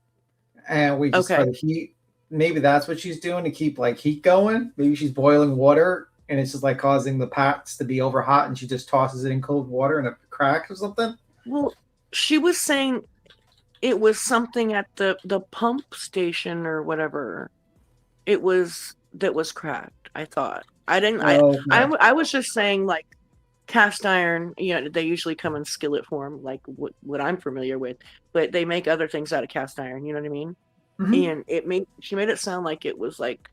and we just for the heat. Maybe that's what she's doing to keep, like, heat going. Maybe she's boiling water and it's just, like, causing the pots to be over hot and she just tosses it in cold water and it cracks or something. Well, she was saying it was something at the pump station or whatever. It was that was cracked, I thought. I didn't. I was just saying, like, cast iron. You know, they usually come in skillet form, like what I'm familiar with. But they make other things out of cast iron. You know what I mean? Mm-hmm. And she made it sound like it was like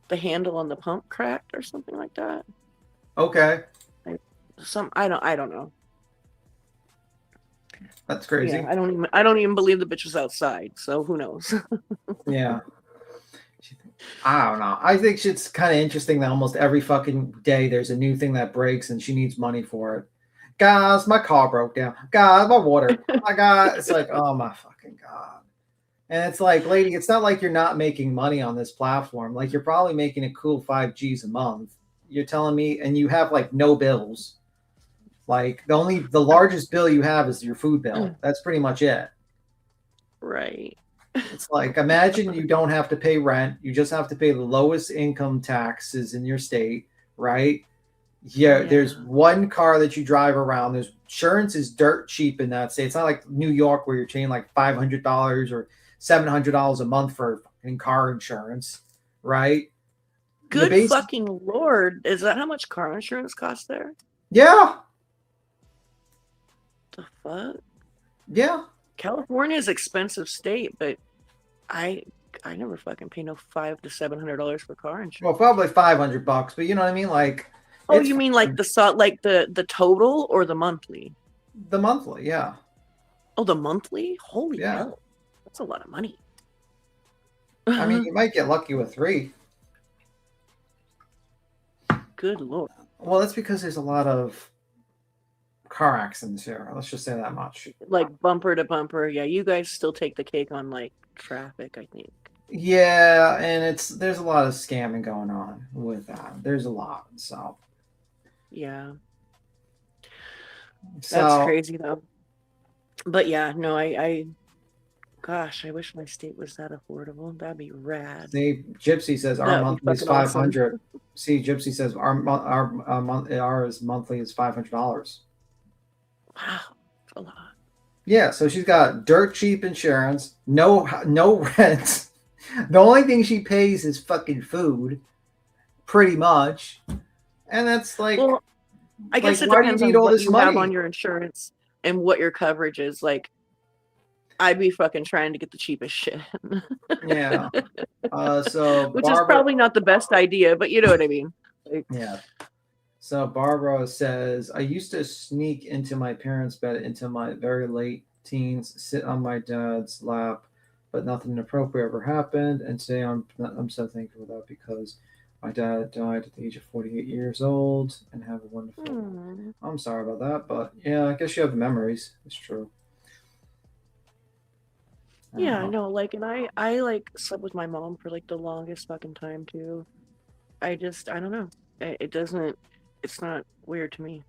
the handle on the pump cracked or something like that. Okay. I don't know. That's crazy. Yeah, I don't even believe the bitch was outside. So who knows? Yeah. I don't know. I think it's kind of interesting that almost every fucking day there's a new thing that breaks and she needs money for it. Guys, my car broke down. Guys, my water. My God. It's like, oh my fucking God. And it's like, lady, it's not like you're not making money on this platform. Like, you're probably making a cool 5 G's a month. You're telling me, and you have like no bills. Like, the largest bill you have is your food bill. That's pretty much it. Right. It's like, imagine you don't have to pay rent. You just have to pay the lowest income taxes in your state, right? Yeah, there's one car that you drive around. There's insurance is dirt cheap in that state. It's not like New York where you're paying like $500 or $700 a month for fucking car insurance, right? Good fucking Lord. Is that how much car insurance costs there? Yeah. The fuck? Yeah. California is expensive state, but I never fucking pay no $500 to $700 for car insurance. Well, probably $500, but you know what I mean? Like, Oh, it's you mean like the total or the monthly? the monthly, yeah. Oh, the monthly? Holy Yeah. hell. That's a lot of money. I mean, you might get lucky with 3. Good lord. Well, that's because there's a lot of car accidents here. Let's just say that much. Like bumper to bumper. Yeah, you guys still take the cake on like traffic, I think. Yeah, and there's a lot of scamming going on with that. There's a lot, so. Yeah. That's So, crazy though. But yeah, no, gosh, I wish my state was that affordable. That'd be rad. See, Gypsy says our That'd be monthly is fucking awesome. 500. See, Gypsy says ours monthly is $500. Wow, that's a lot. Yeah, so she's got dirt cheap insurance, no rent. The only thing she pays is fucking food, pretty much, and that's like. Well, I guess like, it why do depends you on need all what this you have money? on your insurance and what your coverage is. Like, I'd be fucking trying to get the cheapest shit. Yeah. So Which is Barbara, probably not the best idea, but you know what I mean. Like, yeah. So Barbara says, I used to sneak into my parents' bed into my very late teens, sit on my dad's lap, but nothing inappropriate ever happened. And today I'm so thankful for that because my dad died at the age of 48 years old and have a wonderful. I'm sorry about that, but yeah, I guess you have the memories. It's true. yeah, I know. Like, and I like slept with my mom for like the longest fucking time too. I don't know. It's not weird to me.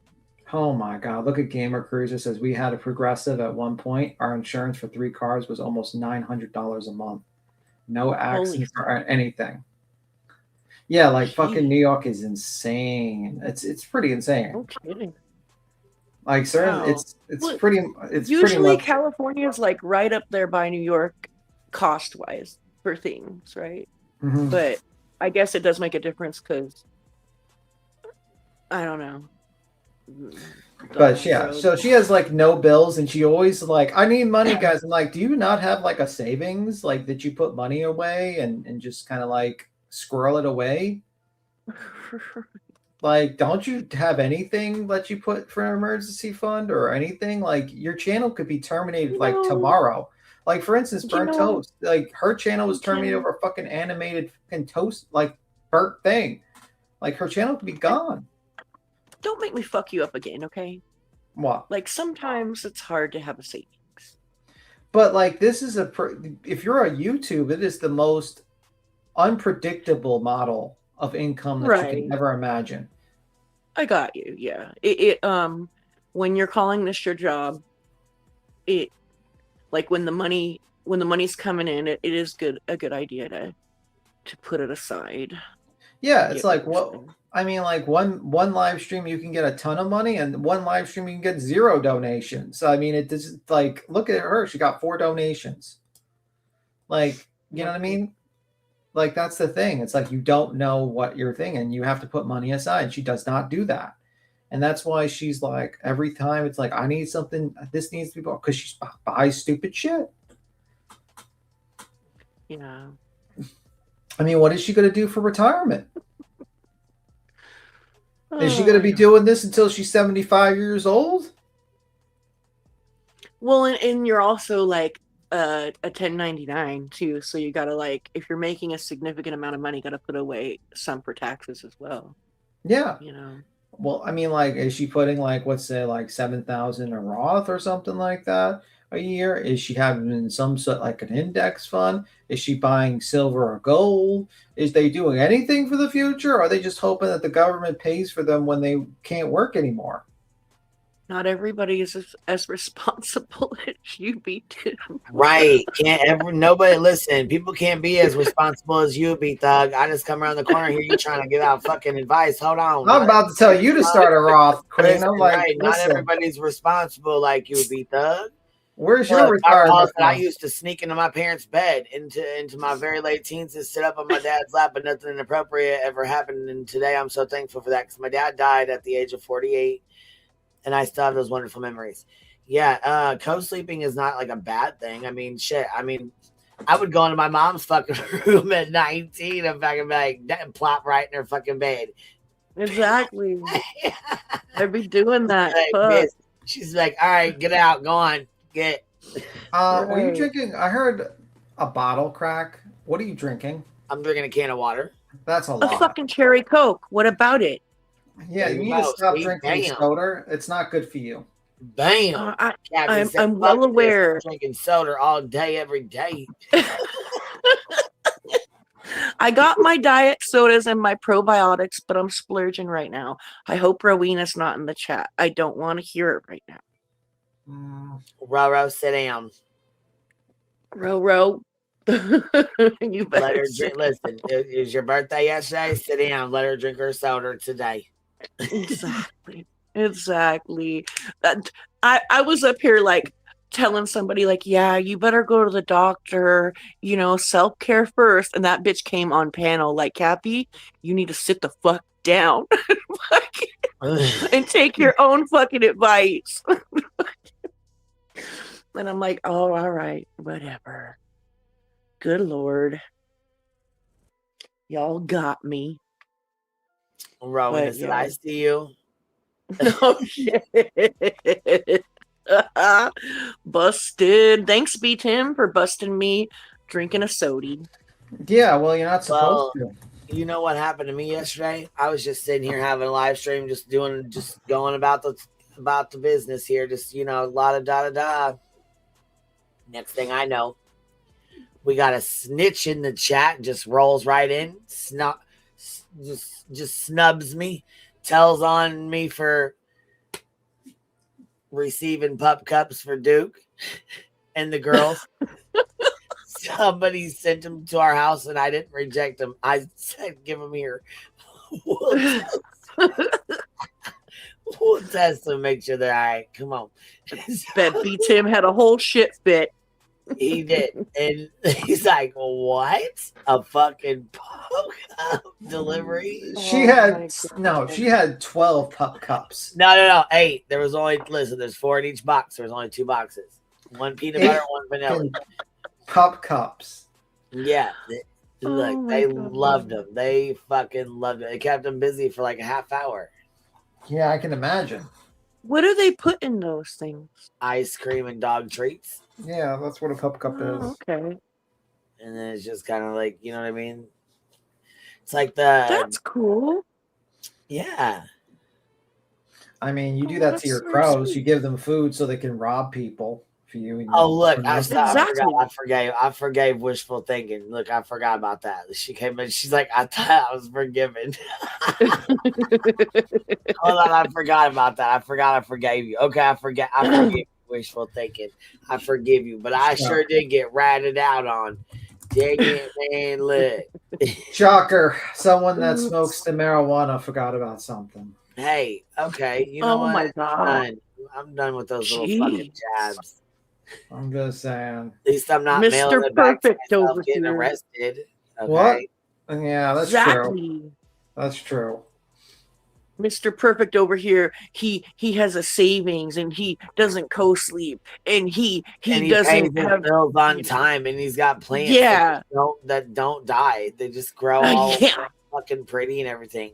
Oh my God! Look at Gamer Cruiser says we had a Progressive at one point. Our insurance for 3 cars was almost $900 a month. No accidents or anything. Yeah, like fucking New York is insane. It's pretty insane. No kidding. Like, sir, Wow. it's Well, pretty. It's usually pretty much. California is like right up there by New York, cost wise for things, right? Mhm. But I guess it does make a difference because I don't know. But yeah, so she has like no bills, and she always like, I need money, guys. I'm like, do you not have like a savings, like that you put money away and just kind of like squirrel it away? Like, don't you have anything that you put for an emergency fund or anything? Like, your channel could be terminated like tomorrow. Like, for instance, Burnt Toast. Like, her channel was terminated over a fucking animated fucking toast, like burnt thing. Like, her channel could be gone. Don't make me fuck you up again, okay? What? Like, sometimes it's hard to have a savings. But like, this is if you're a YouTube, it is the most unpredictable model of income that you can ever imagine. I got you. Yeah. When you're calling this your job, like when the money's coming in, it is a good idea to put it aside. Yeah, it's like what I mean, like one live stream you can get a ton of money, and one live stream you can get 0 donations. So I mean, it is like, look at her; she got 4 donations. Like, you know what I mean? Like, that's the thing. It's like you don't know what you're thinking. You have to put money aside. She does not do that, and that's why she's like, every time it's like, I need something. This needs to be bought, because she buys stupid shit. Yeah. I mean, what is she going to do for retirement? Is she going to be doing this until she's 75 years old? Well, and you're also like a 1099 too, so you gotta, like, if you're making a significant amount of money, you gotta put away some for taxes as well. Yeah. You know. Well, I mean, like, is she putting like, let's say, like 7,000 a Roth or something like that a year? Is she having some sort like an index fund? Is she buying silver or gold? Is they doing anything for the future? Or are they just hoping that the government pays for them when they can't work anymore? Not everybody is as responsible as you be too. Right. Nobody listen. People can't be as responsible as you be, Thug. I just come around the corner here, you trying to give out fucking advice. Hold on. I'm about to tell you to start a Roth, Quinn. I'm like, right. Not listen. everybody's responsible like you be, Thug. Where's your retirement? I used to sneak into my parents' bed into my very late teens and sit up on my dad's lap, but nothing inappropriate ever happened. And today I'm so thankful for that because my dad died at the age of 48. And I still have those wonderful memories. Yeah, co-sleeping is not like a bad thing. I mean, shit. I mean, I would go into my mom's fucking room at 19 and fucking be like, plop right in her fucking bed. Exactly. I'd be doing that. Like, Fuck. bitch. She's like, all right, get out, go on, get. Were you Right. drinking? I heard a bottle crack. What are you drinking? I'm drinking a can of water. That's a A lot. fucking cherry Coke. What about it? Yeah, There you you need to go. stop See? drinking Bam. soda. It's not good for you. Bam. Captain said, I'm well "Fuck this. aware. I'm drinking soda all day, every day." I got my diet sodas and my probiotics, but I'm splurging right now. I hope Rowena's not in the chat. I don't want to hear it right now. Roro, sit down. Ro. You Let better her sit drink. Listen, it was your birthday yesterday. Sit down. Let her drink her soda today. Exactly. I was up here like telling somebody like, yeah, you better go to the doctor, self-care first. And that bitch came on panel like, Cappy, you need to sit the fuck down and take your own fucking advice. And I'm like, oh, all right, whatever. Good Lord. Y'all got me. Rowena said, I see you. No shit. Busted. Thanks, B Tim, for busting me drinking a soda. Yeah, well, you're not supposed to. You know what happened to me yesterday? I was just sitting here having a live stream, just going about the business here, a lot of da. Next thing I know, we got a snitch in the chat, just rolls right in, just snubs me, tells on me for receiving pup cups for Duke and the girls. Somebody sent them to our house and I didn't reject them. I said, give them here. We'll test them, make sure they're all right. Come on. Bet B Tim had a whole shit fit. He did. And he's like, what? A fucking pup delivery? She had 12 pup cups. No. 8. There was only, there's 4 in each box. There was only 2 boxes. 1 peanut butter, 1 vanilla. Pup cups. Yeah. Look, they loved them. They fucking loved it. They kept them busy for like a half hour. Yeah, I can imagine. What do they put in those things? Ice cream and dog treats. Yeah, that's what a pup cup is. Okay. And then it's just kind of like, you know what I mean? It's like that's cool. Yeah. I mean, you do that to your crows. You give them food so they can rob people for you. Oh, look, I forgave wishful thinking. Look, I forgot about that. She came in, she's like, I thought I was forgiven. Hold on, I forgot about that. I forgot I forgave you. Okay, I forgive you, wishful thinking. I forgive you, but I sure did get ratted out on. Dang it, man, look. Shocker. Someone that smokes the marijuana forgot about something. Hey, okay, you know what? My God. I'm done with those little fucking jabs. I'm just saying. At least I'm not Mr. mailing it back to Perfect myself over getting here. arrested. Okay? What? Yeah, that's Exactly. true. That's true. Mr. Perfect over here, he has a savings and he doesn't co-sleep and he doesn't pays his have bills on time and he's got plants that don't die. They just grow all fucking pretty and everything.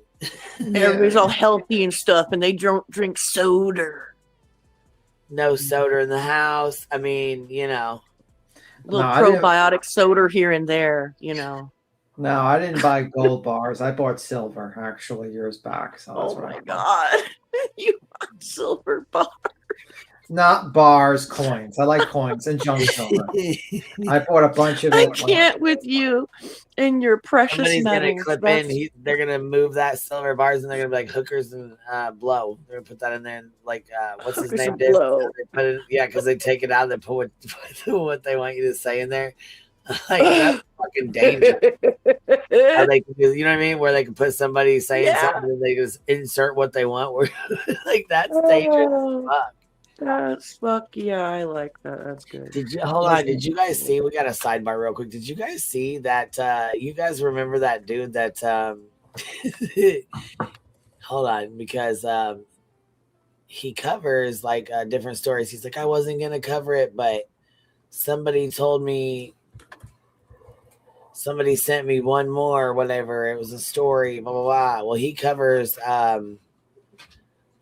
Everybody's all healthy and stuff and they don't drink soda. No soda in the house. I mean, little No, probiotic soda here and there, No, I didn't buy gold bars. I bought silver actually years back. So that's what I bought. God. You bought silver bars. Not bars, coins. I like coins and junk silver. I bought a bunch of it. I can't with you and your precious Somebody's metals. gonna clip in. They're gonna move that silver bars and they're gonna be like hookers and blow. They're gonna put that in there and like what's his Hookers name? and Dave? blow. They put it, because they take it out and they put what they want you to say in there. Like that's fucking dangerous. How they can do, you know what I mean? Where they can put somebody saying something and they just insert what they want. Where like that's dangerous as fuck. That's yeah, I like that. That's good. Did you guys see? We got a sidebar real quick. Did you guys see that? You guys remember that dude that? Hold on, because he covers like different stories. He's like, I wasn't gonna cover it, but somebody told me, somebody sent me one more, or whatever. It was a story, blah blah blah. Well, he covers. Let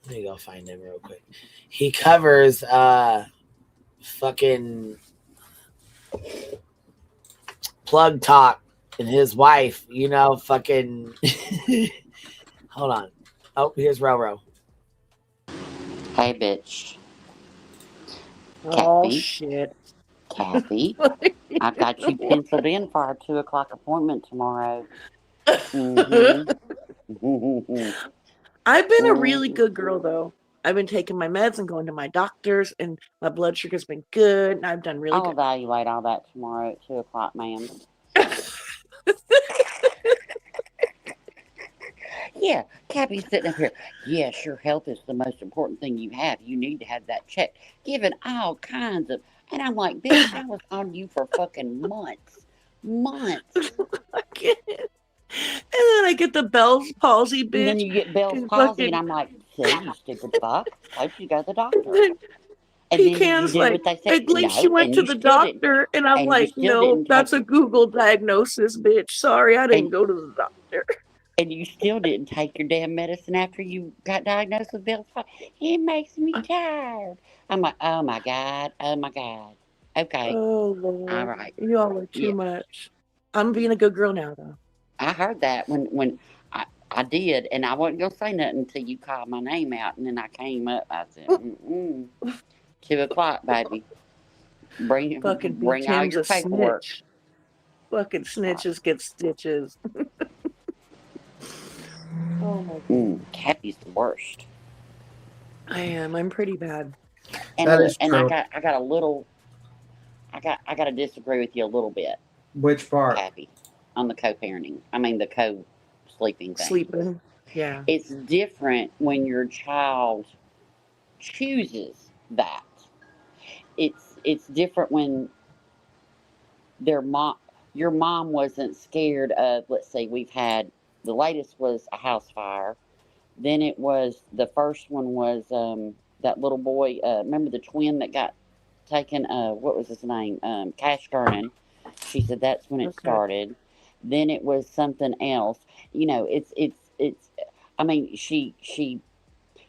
me go find him real quick. He covers fucking Plug Talk and his wife. You know, fucking. Hold on. Oh, here's Roro. Hey, bitch. Oh Kathy. shit. Kathy, I've got you penciled in for our 2:00 appointment tomorrow. Mm-hmm. I've been a really good girl though. I've been taking my meds and going to my doctors, and my blood sugar's been good. And I've done really I'll good. evaluate all that tomorrow at 2:00, ma'am. Yeah, Cappy's sitting up here. Yes, your health is the most important thing you have. You need to have that checked. Given all kinds of, and I'm like, bitch, I was on you for fucking months. And then I get the Bell's palsy, bitch. And then you get Bell's palsy, and I'm like, see, you stupid fuck. Told you to go to the doctor. And then did you Pecan's do like, what they said? at least you went to the doctor. And I'm like, no, that's a Google diagnosis, bitch. Sorry, I didn't go to the doctor. And you still didn't take your damn medicine after you got diagnosed with Bell's palsy. It makes me tired. I'm like, oh my God. Oh my God. Okay. Oh, Lord. All right. You all are too much. I'm being a good girl now, though. I heard that when I did, and I wasn't going to say nothing until you called my name out, and then I came up. I said, 2:00, baby. Bring all your paperwork. Snitch. Fucking snitches get stitches. Oh my God. Cappy's the worst. I am. I'm pretty bad. And, That is I true. got a little. I got to disagree with you a little bit. Which part? Cappy, on the co-parenting. I mean the co-sleeping thing. Sleeping. Yeah. It's different when your child chooses that. It's different when your mom wasn't scared of. Let's say we've had. The latest was a house fire. Then it was, the first one was that little boy. Remember the twin that got taken? What was his name? Cash Gernon. She said that's when it started. Then it was something else. You know, it's. I mean,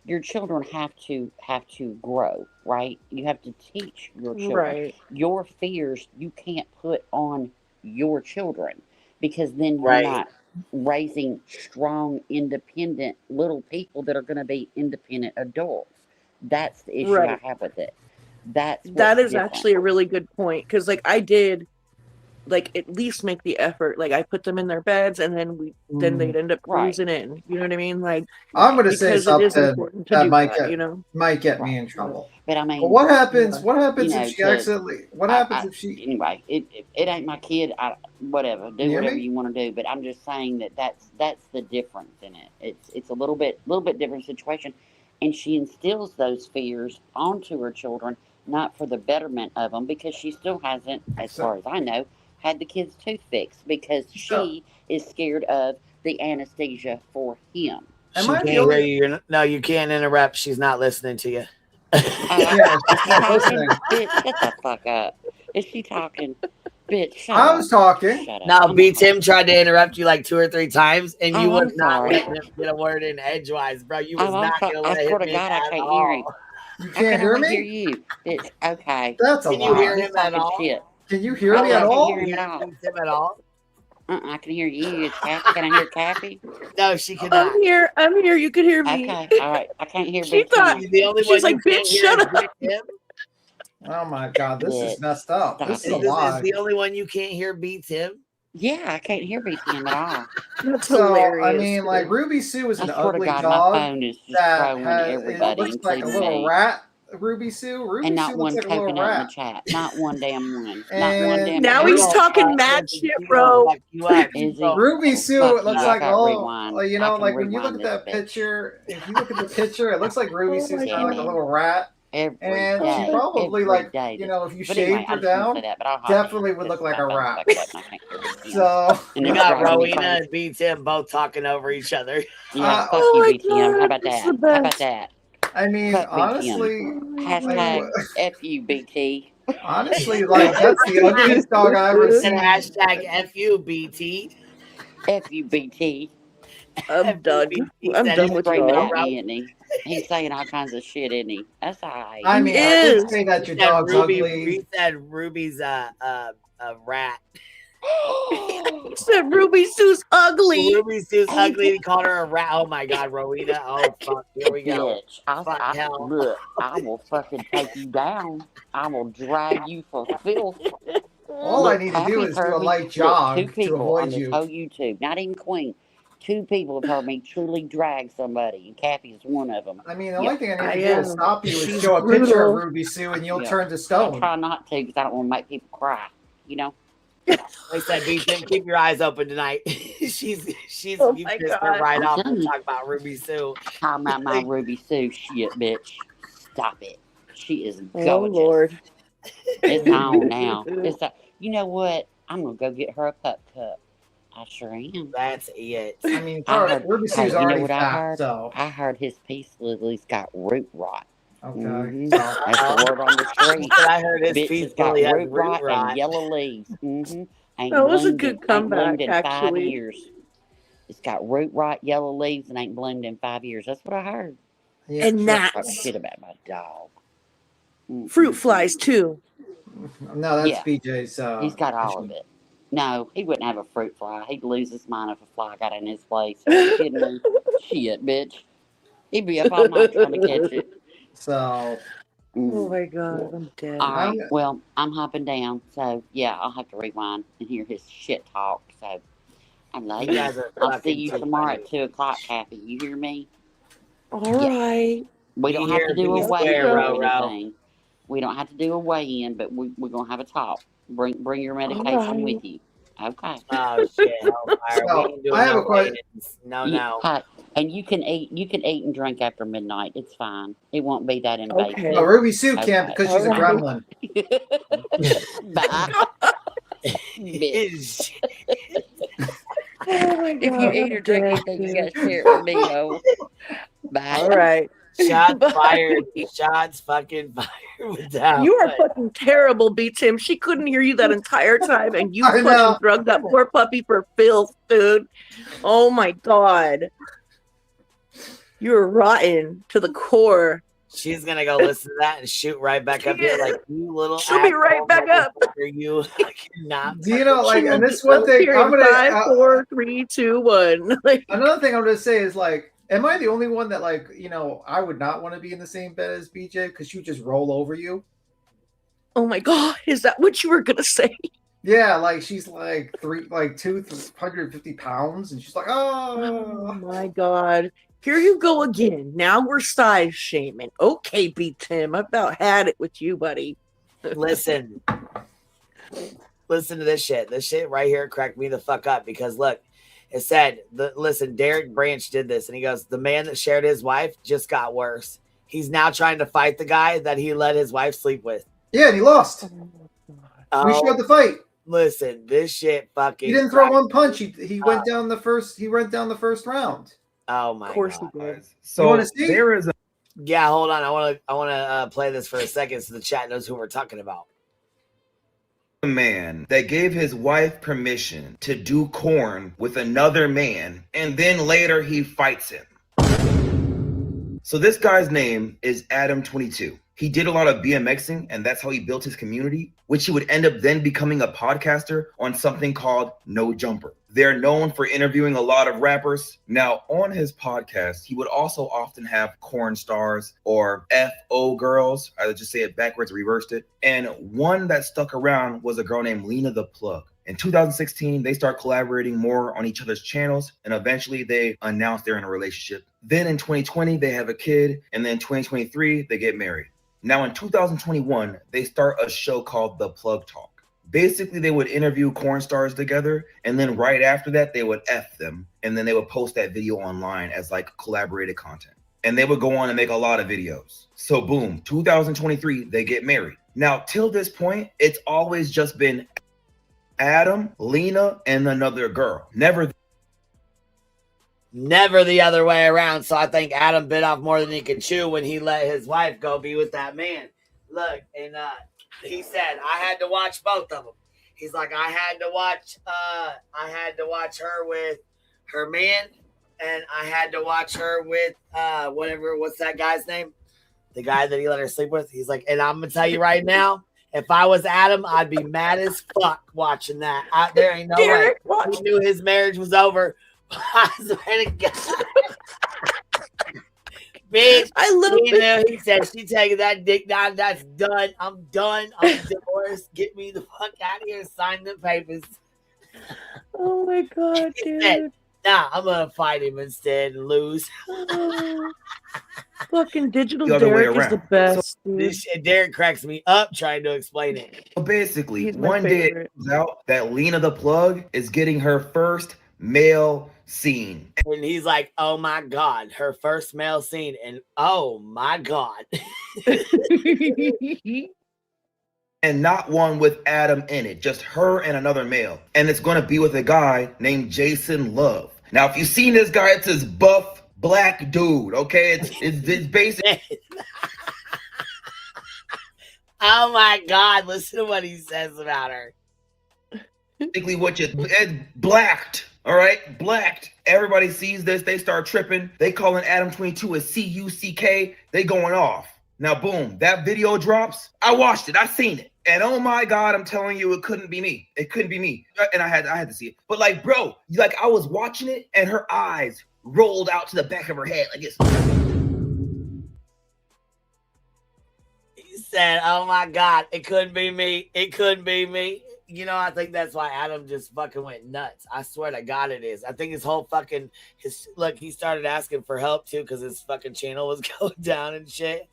your children have to grow, right? You have to teach your children. Right. Your fears you can't put on your children, because then you're not raising strong, independent little people that are going to be independent adults. That's the issue I have with it. That is actually a really good point, because like I did like at least make the effort. Like I put them in their beds, and then they'd end up cruising in. You know what I mean? Like I'm going to say something that might get me in trouble. But I mean, what happens? What happens if she accidentally? What happens if she? Anyway, it ain't my kid. Whatever, do whatever you want to do. But I'm just saying that's the difference in it. It's a little bit different situation, and she instills those fears onto her children, not for the betterment of them, because she still hasn't, as far as I know, had the kid's tooth fixed, because she is scared of the anesthesia for him. She can't hear you. No, you can't interrupt. She's not listening to you. Bitch, shut the fuck up. Is she talking? Bitch, shut up. I was talking. No, B. Tim tried to interrupt you like 2 or 3 times, and you I'm was not sorry. letting him get a word in edgewise, bro. You was not going to let I him swear to in God, I at can't all. hear him. You I can't can hear only me? hear you. Bitch, okay. That's a Can lie. you hear him at all? Shit. Can you hear me at all? I can hear him at all. Him at all? I can hear you. It's Kathy. Can I hear Kathy? No, she cannot. I'm here. You can hear me. Okay, all right. I can't hear She Big thought Tim. The only she's one like, you bitch, can't hear shut is up. Big Tim. Oh my God, this is messed up. This is a This lie. is the only one you can't hear, B. Tim. Yeah, I can't hear Big Tim at all. That's So hilarious. I mean, like Ruby Sue is I an swear to ugly God, dog my phone is just that throwing has. It everybody, looks like a including little me. rat. Ruby Sue. Ruby And Sue not looks one like a little coconut in the rat. chat. Not one damn one. Not one And damn now one. he's talking mad shit, bro. Is he? Ruby Sue, Fuck it looks you. like I got oh, rewind. you I know, can like when you look rewind at that this bitch. picture. If you look at the picture, it looks like Ruby Sue's kind of like a little rat. Every And day. she probably Every like, day. you know, if you But anyway, shaved I her just want to down, say that, but I'll hop definitely in would look because like a my phone's rat. stuck button. I can't hear Big Tim. So And You it's got driving me Rowena crazy. and B. Tim both talking over each other. Yeah, fuck Oh you, my BTM. How God, about it's that? the How about best. that? I mean, Fuck honestly, BTM. like, Hashtag FUBT. honestly, like that's the ugliest dog I ever And seen. hashtag FUBT. FUBT. I'm done. He I'm said done He's with screaming y'all. at me, isn't he? He's saying all kinds of shit, isn't he? That's all right. I He mean, I did is. say that your He said dog's Ruby. ugly. He said Ruby's a rat. He said Ruby Sue's ugly. Ruby Sue's ugly. He called her a rat. Oh my God, Rowena. Oh fuck. Here we go. Bitch, Fuck hell. look, I will fucking take you down. I will drag you for filth. All I need to do is do a light jog Two to people on avoid this you. whole YouTube, not even Queen. 2 people have heard me truly drag somebody, and Kathy is one of them. I mean, the only thing I I need to do to am. stop you is She's show a picture brutal. of Ruby Sue, and you'll Yeah. turn to I stone. try not to because I don't want to make people cry. You know. I said, BTM, keep your eyes open tonight. she's Oh you my pissed her God. right I'm off telling to you. talk about Ruby Sue. Talking about my Ruby Sue shit, bitch. Stop it. She is Oh gorgeous. Lord. It's on now. It's a, you know what? I'm gonna go get her a pup cup. I sure am. That's it. I mean, I heard, Ruby hey, Sue's you know already what I fat, heard? so I heard his peace lily's got root rot. okay. Mhm. So, That's the word on the street. But I heard his Bitch piece has got really has root root rot rot. and yellow leaves. Ain't That was a bloomed good in, ain't bloomed comeback, in 5 actually. years. It's got root rot, yellow leaves, and ain't bloomed in 5 years. That's what I heard. yeah, And sure. Talk gnats. shit about my dog. Fruit flies too. No, that's Yeah. BJ's. He's got all of it. No, he wouldn't have a fruit fly. He'd lose his mind if a fly got in his place. Are you kidding me? Shit, bitch. He'd be up all night trying to catch it. So, Oh my God, I'm dead. All right. Well, I'm hopping down. So, yeah, I'll have to rewind and hear his shit talk. So, I love You you. guys are I'll see fucking you too tomorrow funny. at 2 o'clock, Kathy. You hear me? All right. We Be don't have here, to do be a square, weigh-in or row, row. anything. We don't have to do a weigh-in, but we're going to have a talk. Bring your All medication right. with you. Okay. Oh shit, hellfire. We so ain't doing I have no a question. weigh-ins. No. Hi. And you can eat and drink after midnight. It's fine. It won't be that invasive. Okay. Well, Ruby Sue can't Okay. because she's a All right. gremlin. Bye. Bitch. Oh my If you God, eat I'm or drink dead, anything, you dude. gotta share it with me, ho. Bye. All right. Shots Bye. fired. Shots fucking fired with that You are one. fucking terrible, B Tim. She couldn't hear you that entire time, and you I fucking know. drugged that poor puppy for filth, dude. Oh my God. You're rotten to the core. She's gonna go listen to that and shoot right back up here like you little She'll be right asshole back up. motherfucker, you cannot. Do you know, like, She will and this be one up thing here I'm in gonna. 5, 4, 3, 2, 1. Like, Another thing I'm gonna say is like, am I the only one that like, I would not want to be in the same bed as BJ because she would just roll over you? oh my God, is that what you were gonna say? Yeah, like she's like 250 pounds, and she's like, Oh oh. my God. Here you go again. Now we're size shaming. Okay, B Tim, I've about had it with you, buddy. Listen to this shit. This shit right here cracked me the fuck up because look, it said, listen, Derek Branch did this, and he goes, the man that shared his wife just got worse. He's now trying to fight the guy that he let his wife sleep with. Yeah, and he lost. We showed the fight. Listen, this shit fucking. He didn't throw one punch. He went down the first. He went down the first round. Oh my course God. he did. So you wanna see? There is a Yeah, hold on. I want to play this for a second so the chat knows who we're talking about. man that gave his wife permission to do corn with another man, and then later he fights him. So this guy's name is Adam22. He did a lot of BMXing, and that's how he built his community, which he would end up then becoming a podcaster on something called No Jumper. They're known for interviewing a lot of rappers. Now, on his podcast, he would also often have corn stars or FO girls. I would just say it backwards, reversed it. And one that stuck around was a girl named Lena the Plug. In 2016, they start collaborating more on each other's channels, and eventually they announce they're in a relationship. Then in 2020, they have a kid, and then 2023, they get married. Now in 2021, they start a show called The Plug Talk. Basically, they would interview corn stars together, and then right after that, they would F them, and then they would post that video online as like collaborated content. And they would go on and make a lot of videos. So boom, 2023, they get married. Now, till this point, it's always just been Adam, Lena, and another girl. Never Never the other way around. So I think Adam bit off more than he could chew when he let his wife go be with that man. Look, and he said I had to watch both of them. He's like, I had to watch her with her man, and I had to watch her with what's that guy's name? The guy that he let her sleep with. He's like, and I'm gonna tell you right now, if I was Adam, I'd be mad as fuck watching that. There ain't no way. He knew his marriage was over. I swear to God. Bitch, I love it. He said, she taking that dick down. That's done. I'm done. I'm divorced. Get me the fuck out of here. Sign the papers. Oh my God, dude. Said, nah, I'm going to fight him instead and lose. Fucking digital Derek is the best. So, this shit, Derek cracks me up trying to explain it. So basically, one day it comes out that Lena the Plug is getting her first male scene. And he's like, oh my God, her first male scene. And oh my God. And not one with Adam in it, just her and another male. And it's going to be with a guy named Jason Love. Now, if you've seen this guy, it's this buff black dude, okay? It's basic. Oh my God, listen to what he says about her. Basically, it's blacked. All right, blacked. Everybody sees this. They start tripping. They calling Adam 22 a C-U-C-K. They going off. Now, boom, that video drops. I watched it. I seen it. And oh my God, I'm telling you, it couldn't be me. It couldn't be me. And I had to see it. But like, bro, like I was watching it and her eyes rolled out to the back of her head like this. He said, oh my God, it couldn't be me. It couldn't be me. You know, I think that's why Adam just fucking went nuts. I swear to God it is. I think his whole fucking, he started asking for help too because his fucking channel was going down and shit.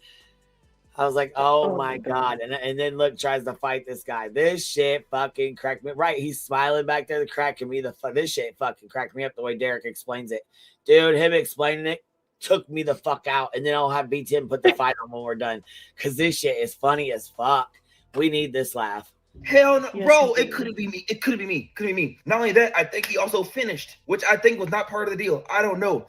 I was like, oh my God. And then look, tries to fight this guy. This shit fucking cracked me. Right, he's smiling back there, cracking me this shit fucking cracked me up the way Derek explains it. Dude, him explaining it took me the fuck out. And then I'll have B10 put the fight on when we're done. Because this shit is funny as fuck. We need this laugh. Hell no, yes, bro, it couldn't be me. It couldn't be me. Couldn't be me. Not only that, I think he also finished, which I think was not part of the deal. I don't know.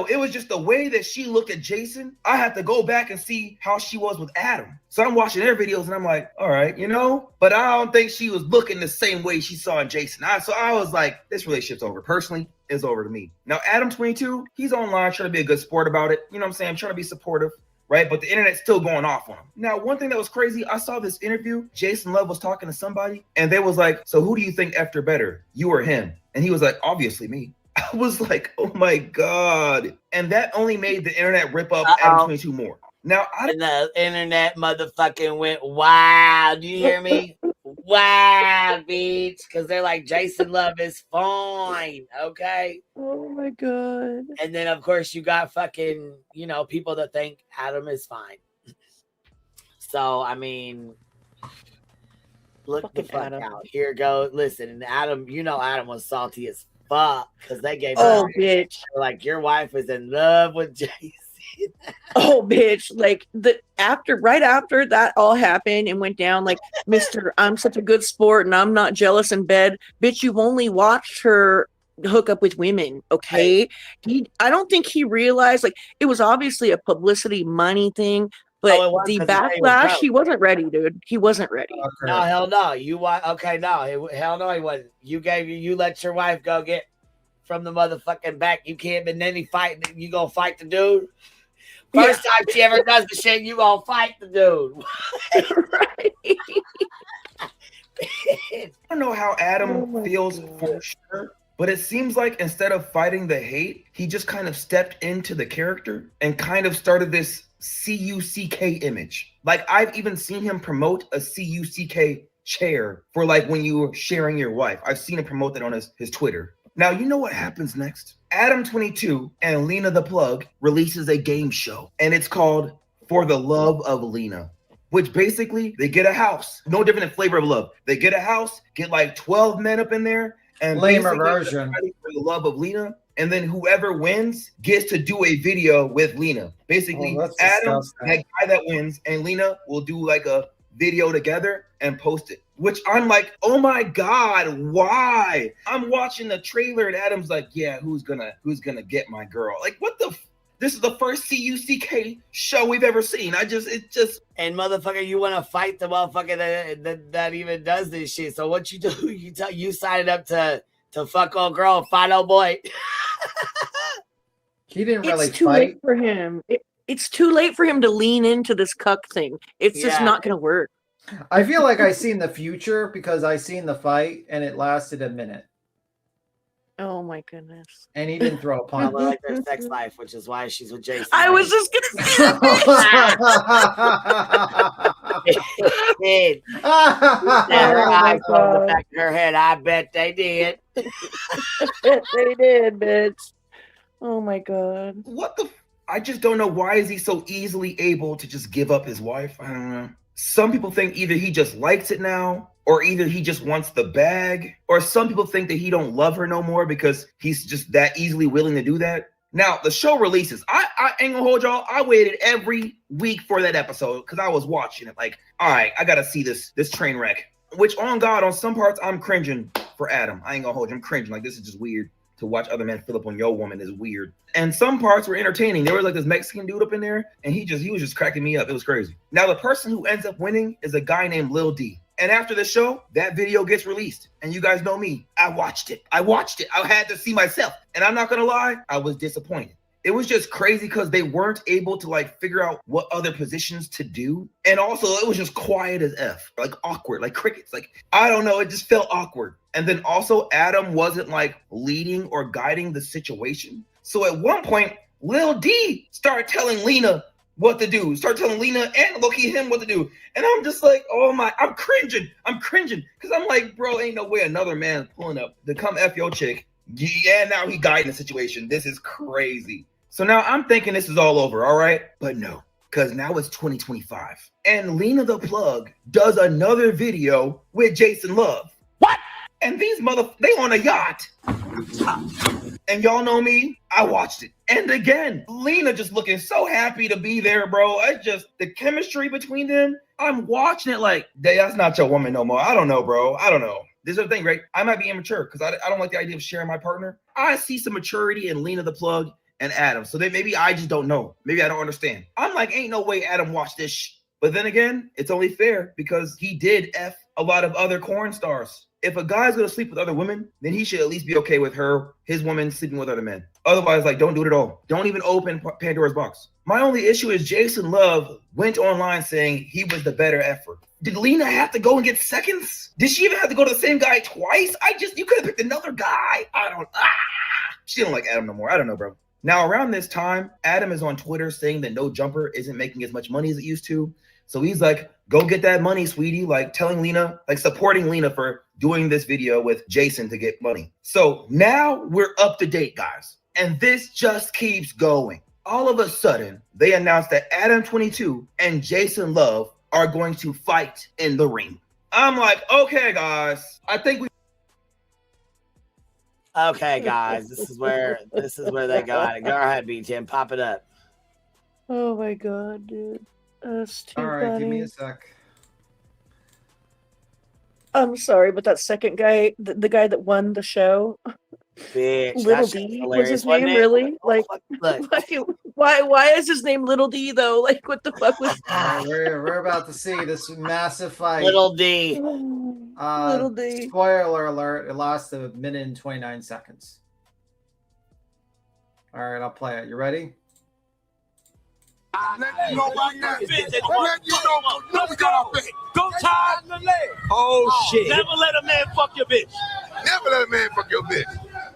It was just the way that she looked at Jason. I had to go back and see how she was with Adam. So I'm watching their videos and I'm like, all right, you know, but I don't think she was looking the same way she saw in Jason. So I was like, this relationship's over. Personally, it's over to me. Now, Adam 22, he's online trying to be a good sport about it. You know what I'm saying? I'm trying to be supportive. Right, but the internet's still going off on him. Now, one thing that was crazy, I saw this interview. Jason Love was talking to somebody, and they was like, so who do you think effed her better, you or him? And he was like, obviously me. I was like, oh my God. And that only made the internet rip up Adam 22 more. Now, the internet motherfucking went wild. Do you hear me? Wow, bitch. Because they're like, Jason Love is fine. Okay. Oh my God. And then, of course, you got fucking, you know, people that think Adam is fine. So, I mean, look fucking the fuck Adam. Out. Here goes. Listen, and Adam, you know, Adam was salty as fuck because they gave her, bitch. Like, your wife is in love with Jason. Oh, bitch. Like right after that all happened and went down, like, Mr. I'm such a good sport and I'm not jealous in bed. Bitch, you've only watched her hook up with women. Okay. I don't think he realized, like, it was obviously a publicity money thing, but the backlash, he wasn't ready, dude. He wasn't ready. No, hell no. Okay, no, hell no, he wasn't. You let your wife go get from the motherfucking back. You can't, but then you gonna fight the dude. First time she ever does the shit, you gonna fight the dude. Right. I don't know how Adam feels for sure, but it seems like instead of fighting the hate, he just kind of stepped into the character and kind of started this C-U-C-K image. Like, I've even seen him promote a C-U-C-K chair for, like, when you were sharing your wife. I've seen him promote that on his Twitter. Now, you know what happens next? Adam 22 and Lena the Plug releases a game show, and it's called For the Love of Lena, which basically they get a house. No different than Flavor of Love. They get a house, get like 12 men up in there, and lamer version For the Love of Lena. And then whoever wins gets to do a video with Lena. Basically, Adam, that guy that wins, and Lena will do like a video together and post it. which I'm like, oh my God, why? I'm watching the trailer and Adam's like, yeah, who's gonna get my girl? Like, what the this is the first CUCK show we've ever seen. And motherfucker, you want to fight the motherfucker that even does this shit. So what you do? You signed up to fuck old girl and fight old boy. He didn't really It's too late for him. It's too late for him to lean into this cuck thing. It's just not going to work. I feel like I seen the future because I seen the fight and it lasted a minute. Oh my goodness. And he didn't throw a punch. I like their sex life, which is why she's with Jason. I was just gonna say did. Her eyes on the back of her head. I bet they did. They did, bitch. Oh my God. What the? I just don't know why is he so easily able to just give up his wife? I don't know. Some people think either he just likes it now, or either he just wants the bag, or some people think that he don't love her no more because he's just that easily willing to do that. Now, the show releases. I ain't gonna hold y'all. I waited every week for that episode because I was watching it like, all right, I gotta see this train wreck. Which, on God, on some parts, I'm cringing for Adam. I ain't gonna hold you. I'm cringing. Like, this is just weird. To watch other men fill up on your woman is weird. And some parts were entertaining. There was like this Mexican dude up in there, and he was just cracking me up. It was crazy. Now, the person who ends up winning is a guy named Lil D. And after the show, that video gets released. And you guys know me. I watched it. I had to see myself. And I'm not gonna lie, I was disappointed. It was just crazy because they weren't able to like figure out what other positions to do. And also it was just quiet as F, like awkward, like crickets. Like, I don't know, it just felt awkward. And then also Adam wasn't like leading or guiding the situation. So at one point, Lil D started telling Lena what to do. Start telling Lena and Loki him what to do. And I'm just like, oh my, I'm cringing. Because I'm like, bro, ain't no way another man pulling up to come F your chick. Yeah, now he guiding the situation. This is crazy. So now I'm thinking this is all over, all right? But no, because now it's 2025. And Lena the Plug does another video with Jason Love. What? And these they on a yacht. And y'all know me, I watched it. And again, Lena just looking so happy to be there, bro. The chemistry between them, I'm watching it like, that's not your woman no more. I don't know, bro. I don't know. This is the thing, right? I might be immature because I don't like the idea of sharing my partner. I see some maturity in Lena the Plug and Adam. So then maybe I just don't know. Maybe I don't understand. I'm like, ain't no way Adam watched this. But then again, it's only fair because he did F a lot of other corn stars. If a guy's going to sleep with other women, then he should at least be okay with his woman sleeping with other men. Otherwise, like, don't do it at all. Don't even open Pandora's box. My only issue is Jason Love went online saying he was the better effort. Did Lena have to go and get seconds? Did she even have to go to the same guy twice? You could have picked another guy. She don't like Adam no more. I don't know, bro. Now, around this time, Adam is on Twitter saying that No Jumper isn't making as much money as it used to. So he's like, go get that money, sweetie. Like telling Lena, like supporting Lena for doing this video with Jason to get money. So now we're up to date, guys. And this just keeps going. All of a sudden, they announced that Adam 22 and Jason Love are going to fight in the ring. I'm like, okay, guys, I think we. Okay, guys, this is where they got it. Go ahead, B10, pop it up. Oh my God, dude. That's too All right, funny. give me a sec. I'm sorry, but that second guy, the guy that won the show, Bitch, Little D was his name, really? Like, why is his name Little D though? Like, what the fuck was? We're about to see this massive fight. Little D. Little D. Spoiler alert! It lasts a minute and 29 seconds. All right, I'll play it. You ready? You know right now. You know we got our bitch. Go Todd. Oh shit. Never let a man fuck your bitch. Never let a man fuck your bitch.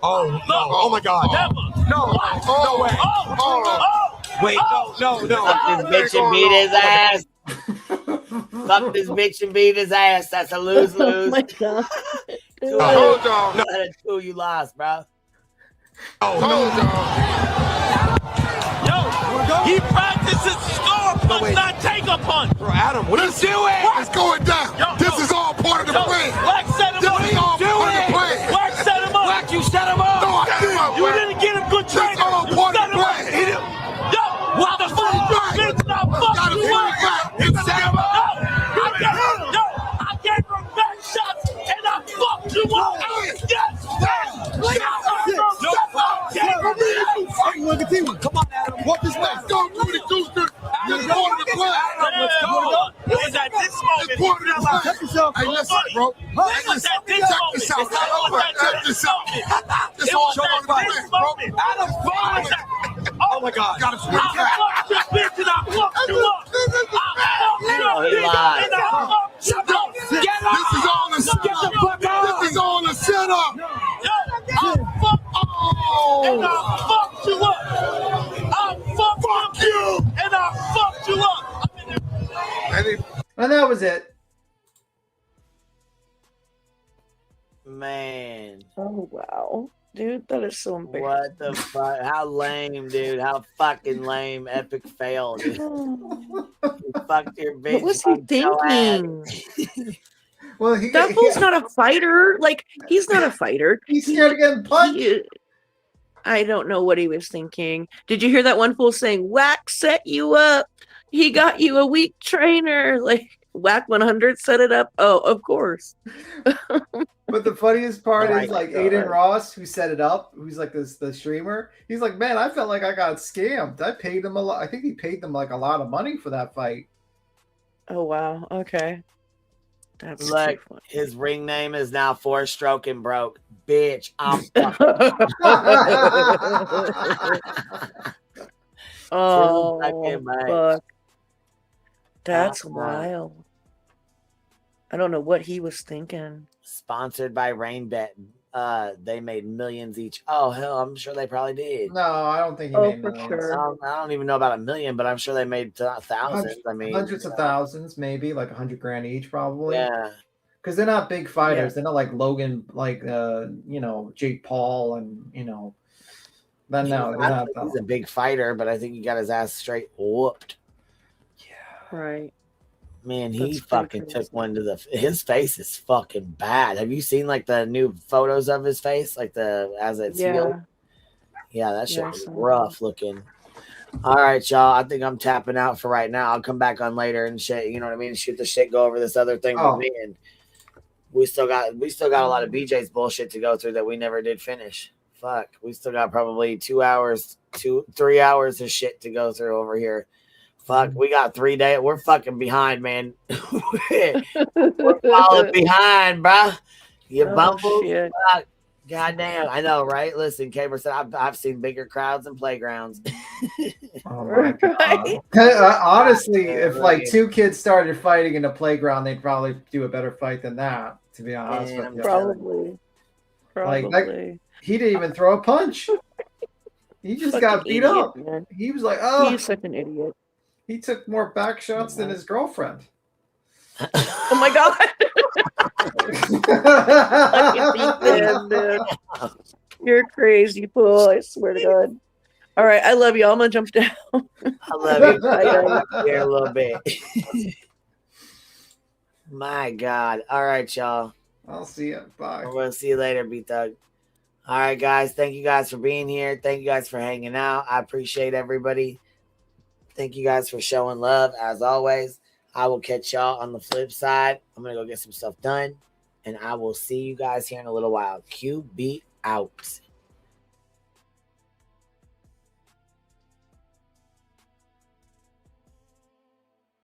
Oh no. Oh my God. Never. No. No way. Oh. Wait. No. Fuck this bitch and beat his ass. Fuck this bitch and beat his ass. That's a lose-lose. Oh my God. Hold on. Out of two, you lost, bro. Hold on. He practices score punch, not take a punch. Bro, Adam, what is doing? It's going down. This is all part of the plan. Black set him up. This is all part of the plan. Black set him up. Black, you set him up. No, I didn't. You didn't get a good training. It's all part of the plan. Yo, what the fuck? Bitch, not fucking you up. You set him up. I gave him back Look at you. Come on, Adam. What this way? Go, Rudy Deucer. You're going to the play. Let's go. It was at this moment. Check this out. Hey, listen, bro. Hey, listen. Check this out. Check this out. This all talking about this, bro. Adam, oh my God. Got to switch back. This is all the setup. This is all the setup. And I fucked you up. Fuck you. And I fucked you up. And that was it. Man. Oh wow. Dude, that is so embarrassing. What the fuck? How lame, dude. How fucking lame. Epic fail, dude. You fucked your bitch. What was he thinking? Well, that fool's not a fighter. Like, he's not a fighter. He's scared of getting punched. I don't know what he was thinking. Did you hear that one fool saying, Whack set you up? He got you a weak trainer. Like, Whack 100 set it up. Oh, of course. But the funniest part is like Aiden Ross, who set it up, who's like the streamer. He's like, man, I felt like I got scammed. I paid them a lot. I think he paid them like a lot of money for that fight. Oh wow. Okay. That's like his ring name is now 4-Stroke and Broke. Bitch, I'm oh, fuck. fuck. That's wild. I don't know what he was thinking. Sponsored by Rainbet. They made millions each. Oh hell, I'm sure they probably did. No, I don't think he made millions. Sure. I don't even know about 1 million, but I'm sure they made thousands. I mean, hundreds of thousands, maybe like $100,000 each, probably. Yeah, because they're not big fighters. Yeah. They're not like Logan, like Jake Paul, and Then no, he's a big fighter, but I think he got his ass straight whooped. Yeah, right. Man, he fucking took one to his face is fucking bad. Have you seen like the new photos of his face? Like as it's healed? Yeah, that shit was rough looking. All right, y'all. I think I'm tapping out for right now. I'll come back on later and shit. You know what I mean? Shoot the shit, go over this other thing with me. And we still got a lot of BJ's bullshit to go through that we never did finish. Fuck. We still got probably 3 hours of shit to go through over here. Fuck, we got 3 days. We're fucking behind, man. We're falling behind, bro. You bumble. Fuck. Goddamn. I know, right? Listen, Caber said I've seen bigger crowds and playgrounds. Oh my God. Honestly, if like 2 kids started fighting in a playground, they'd probably do a better fight than that, to be honest with you. Probably. Like, he didn't even throw a punch. He just got beat up. Man. He was like, oh. He's such an idiot. He took more back shots than his girlfriend. Oh my God. You're crazy, fool. I swear to God. All right. I love you. I'm going to jump down. I love you. Here a little bit. My God. All right, y'all. I'll see you. Bye. We'll see you later, B-Thug. All right, guys. Thank you guys for being here. Thank you guys for hanging out. I appreciate everybody. Thank you guys for showing love, as always. I will catch y'all on the flip side. I'm going to go get some stuff done, and I will see you guys here in a little while. QB out.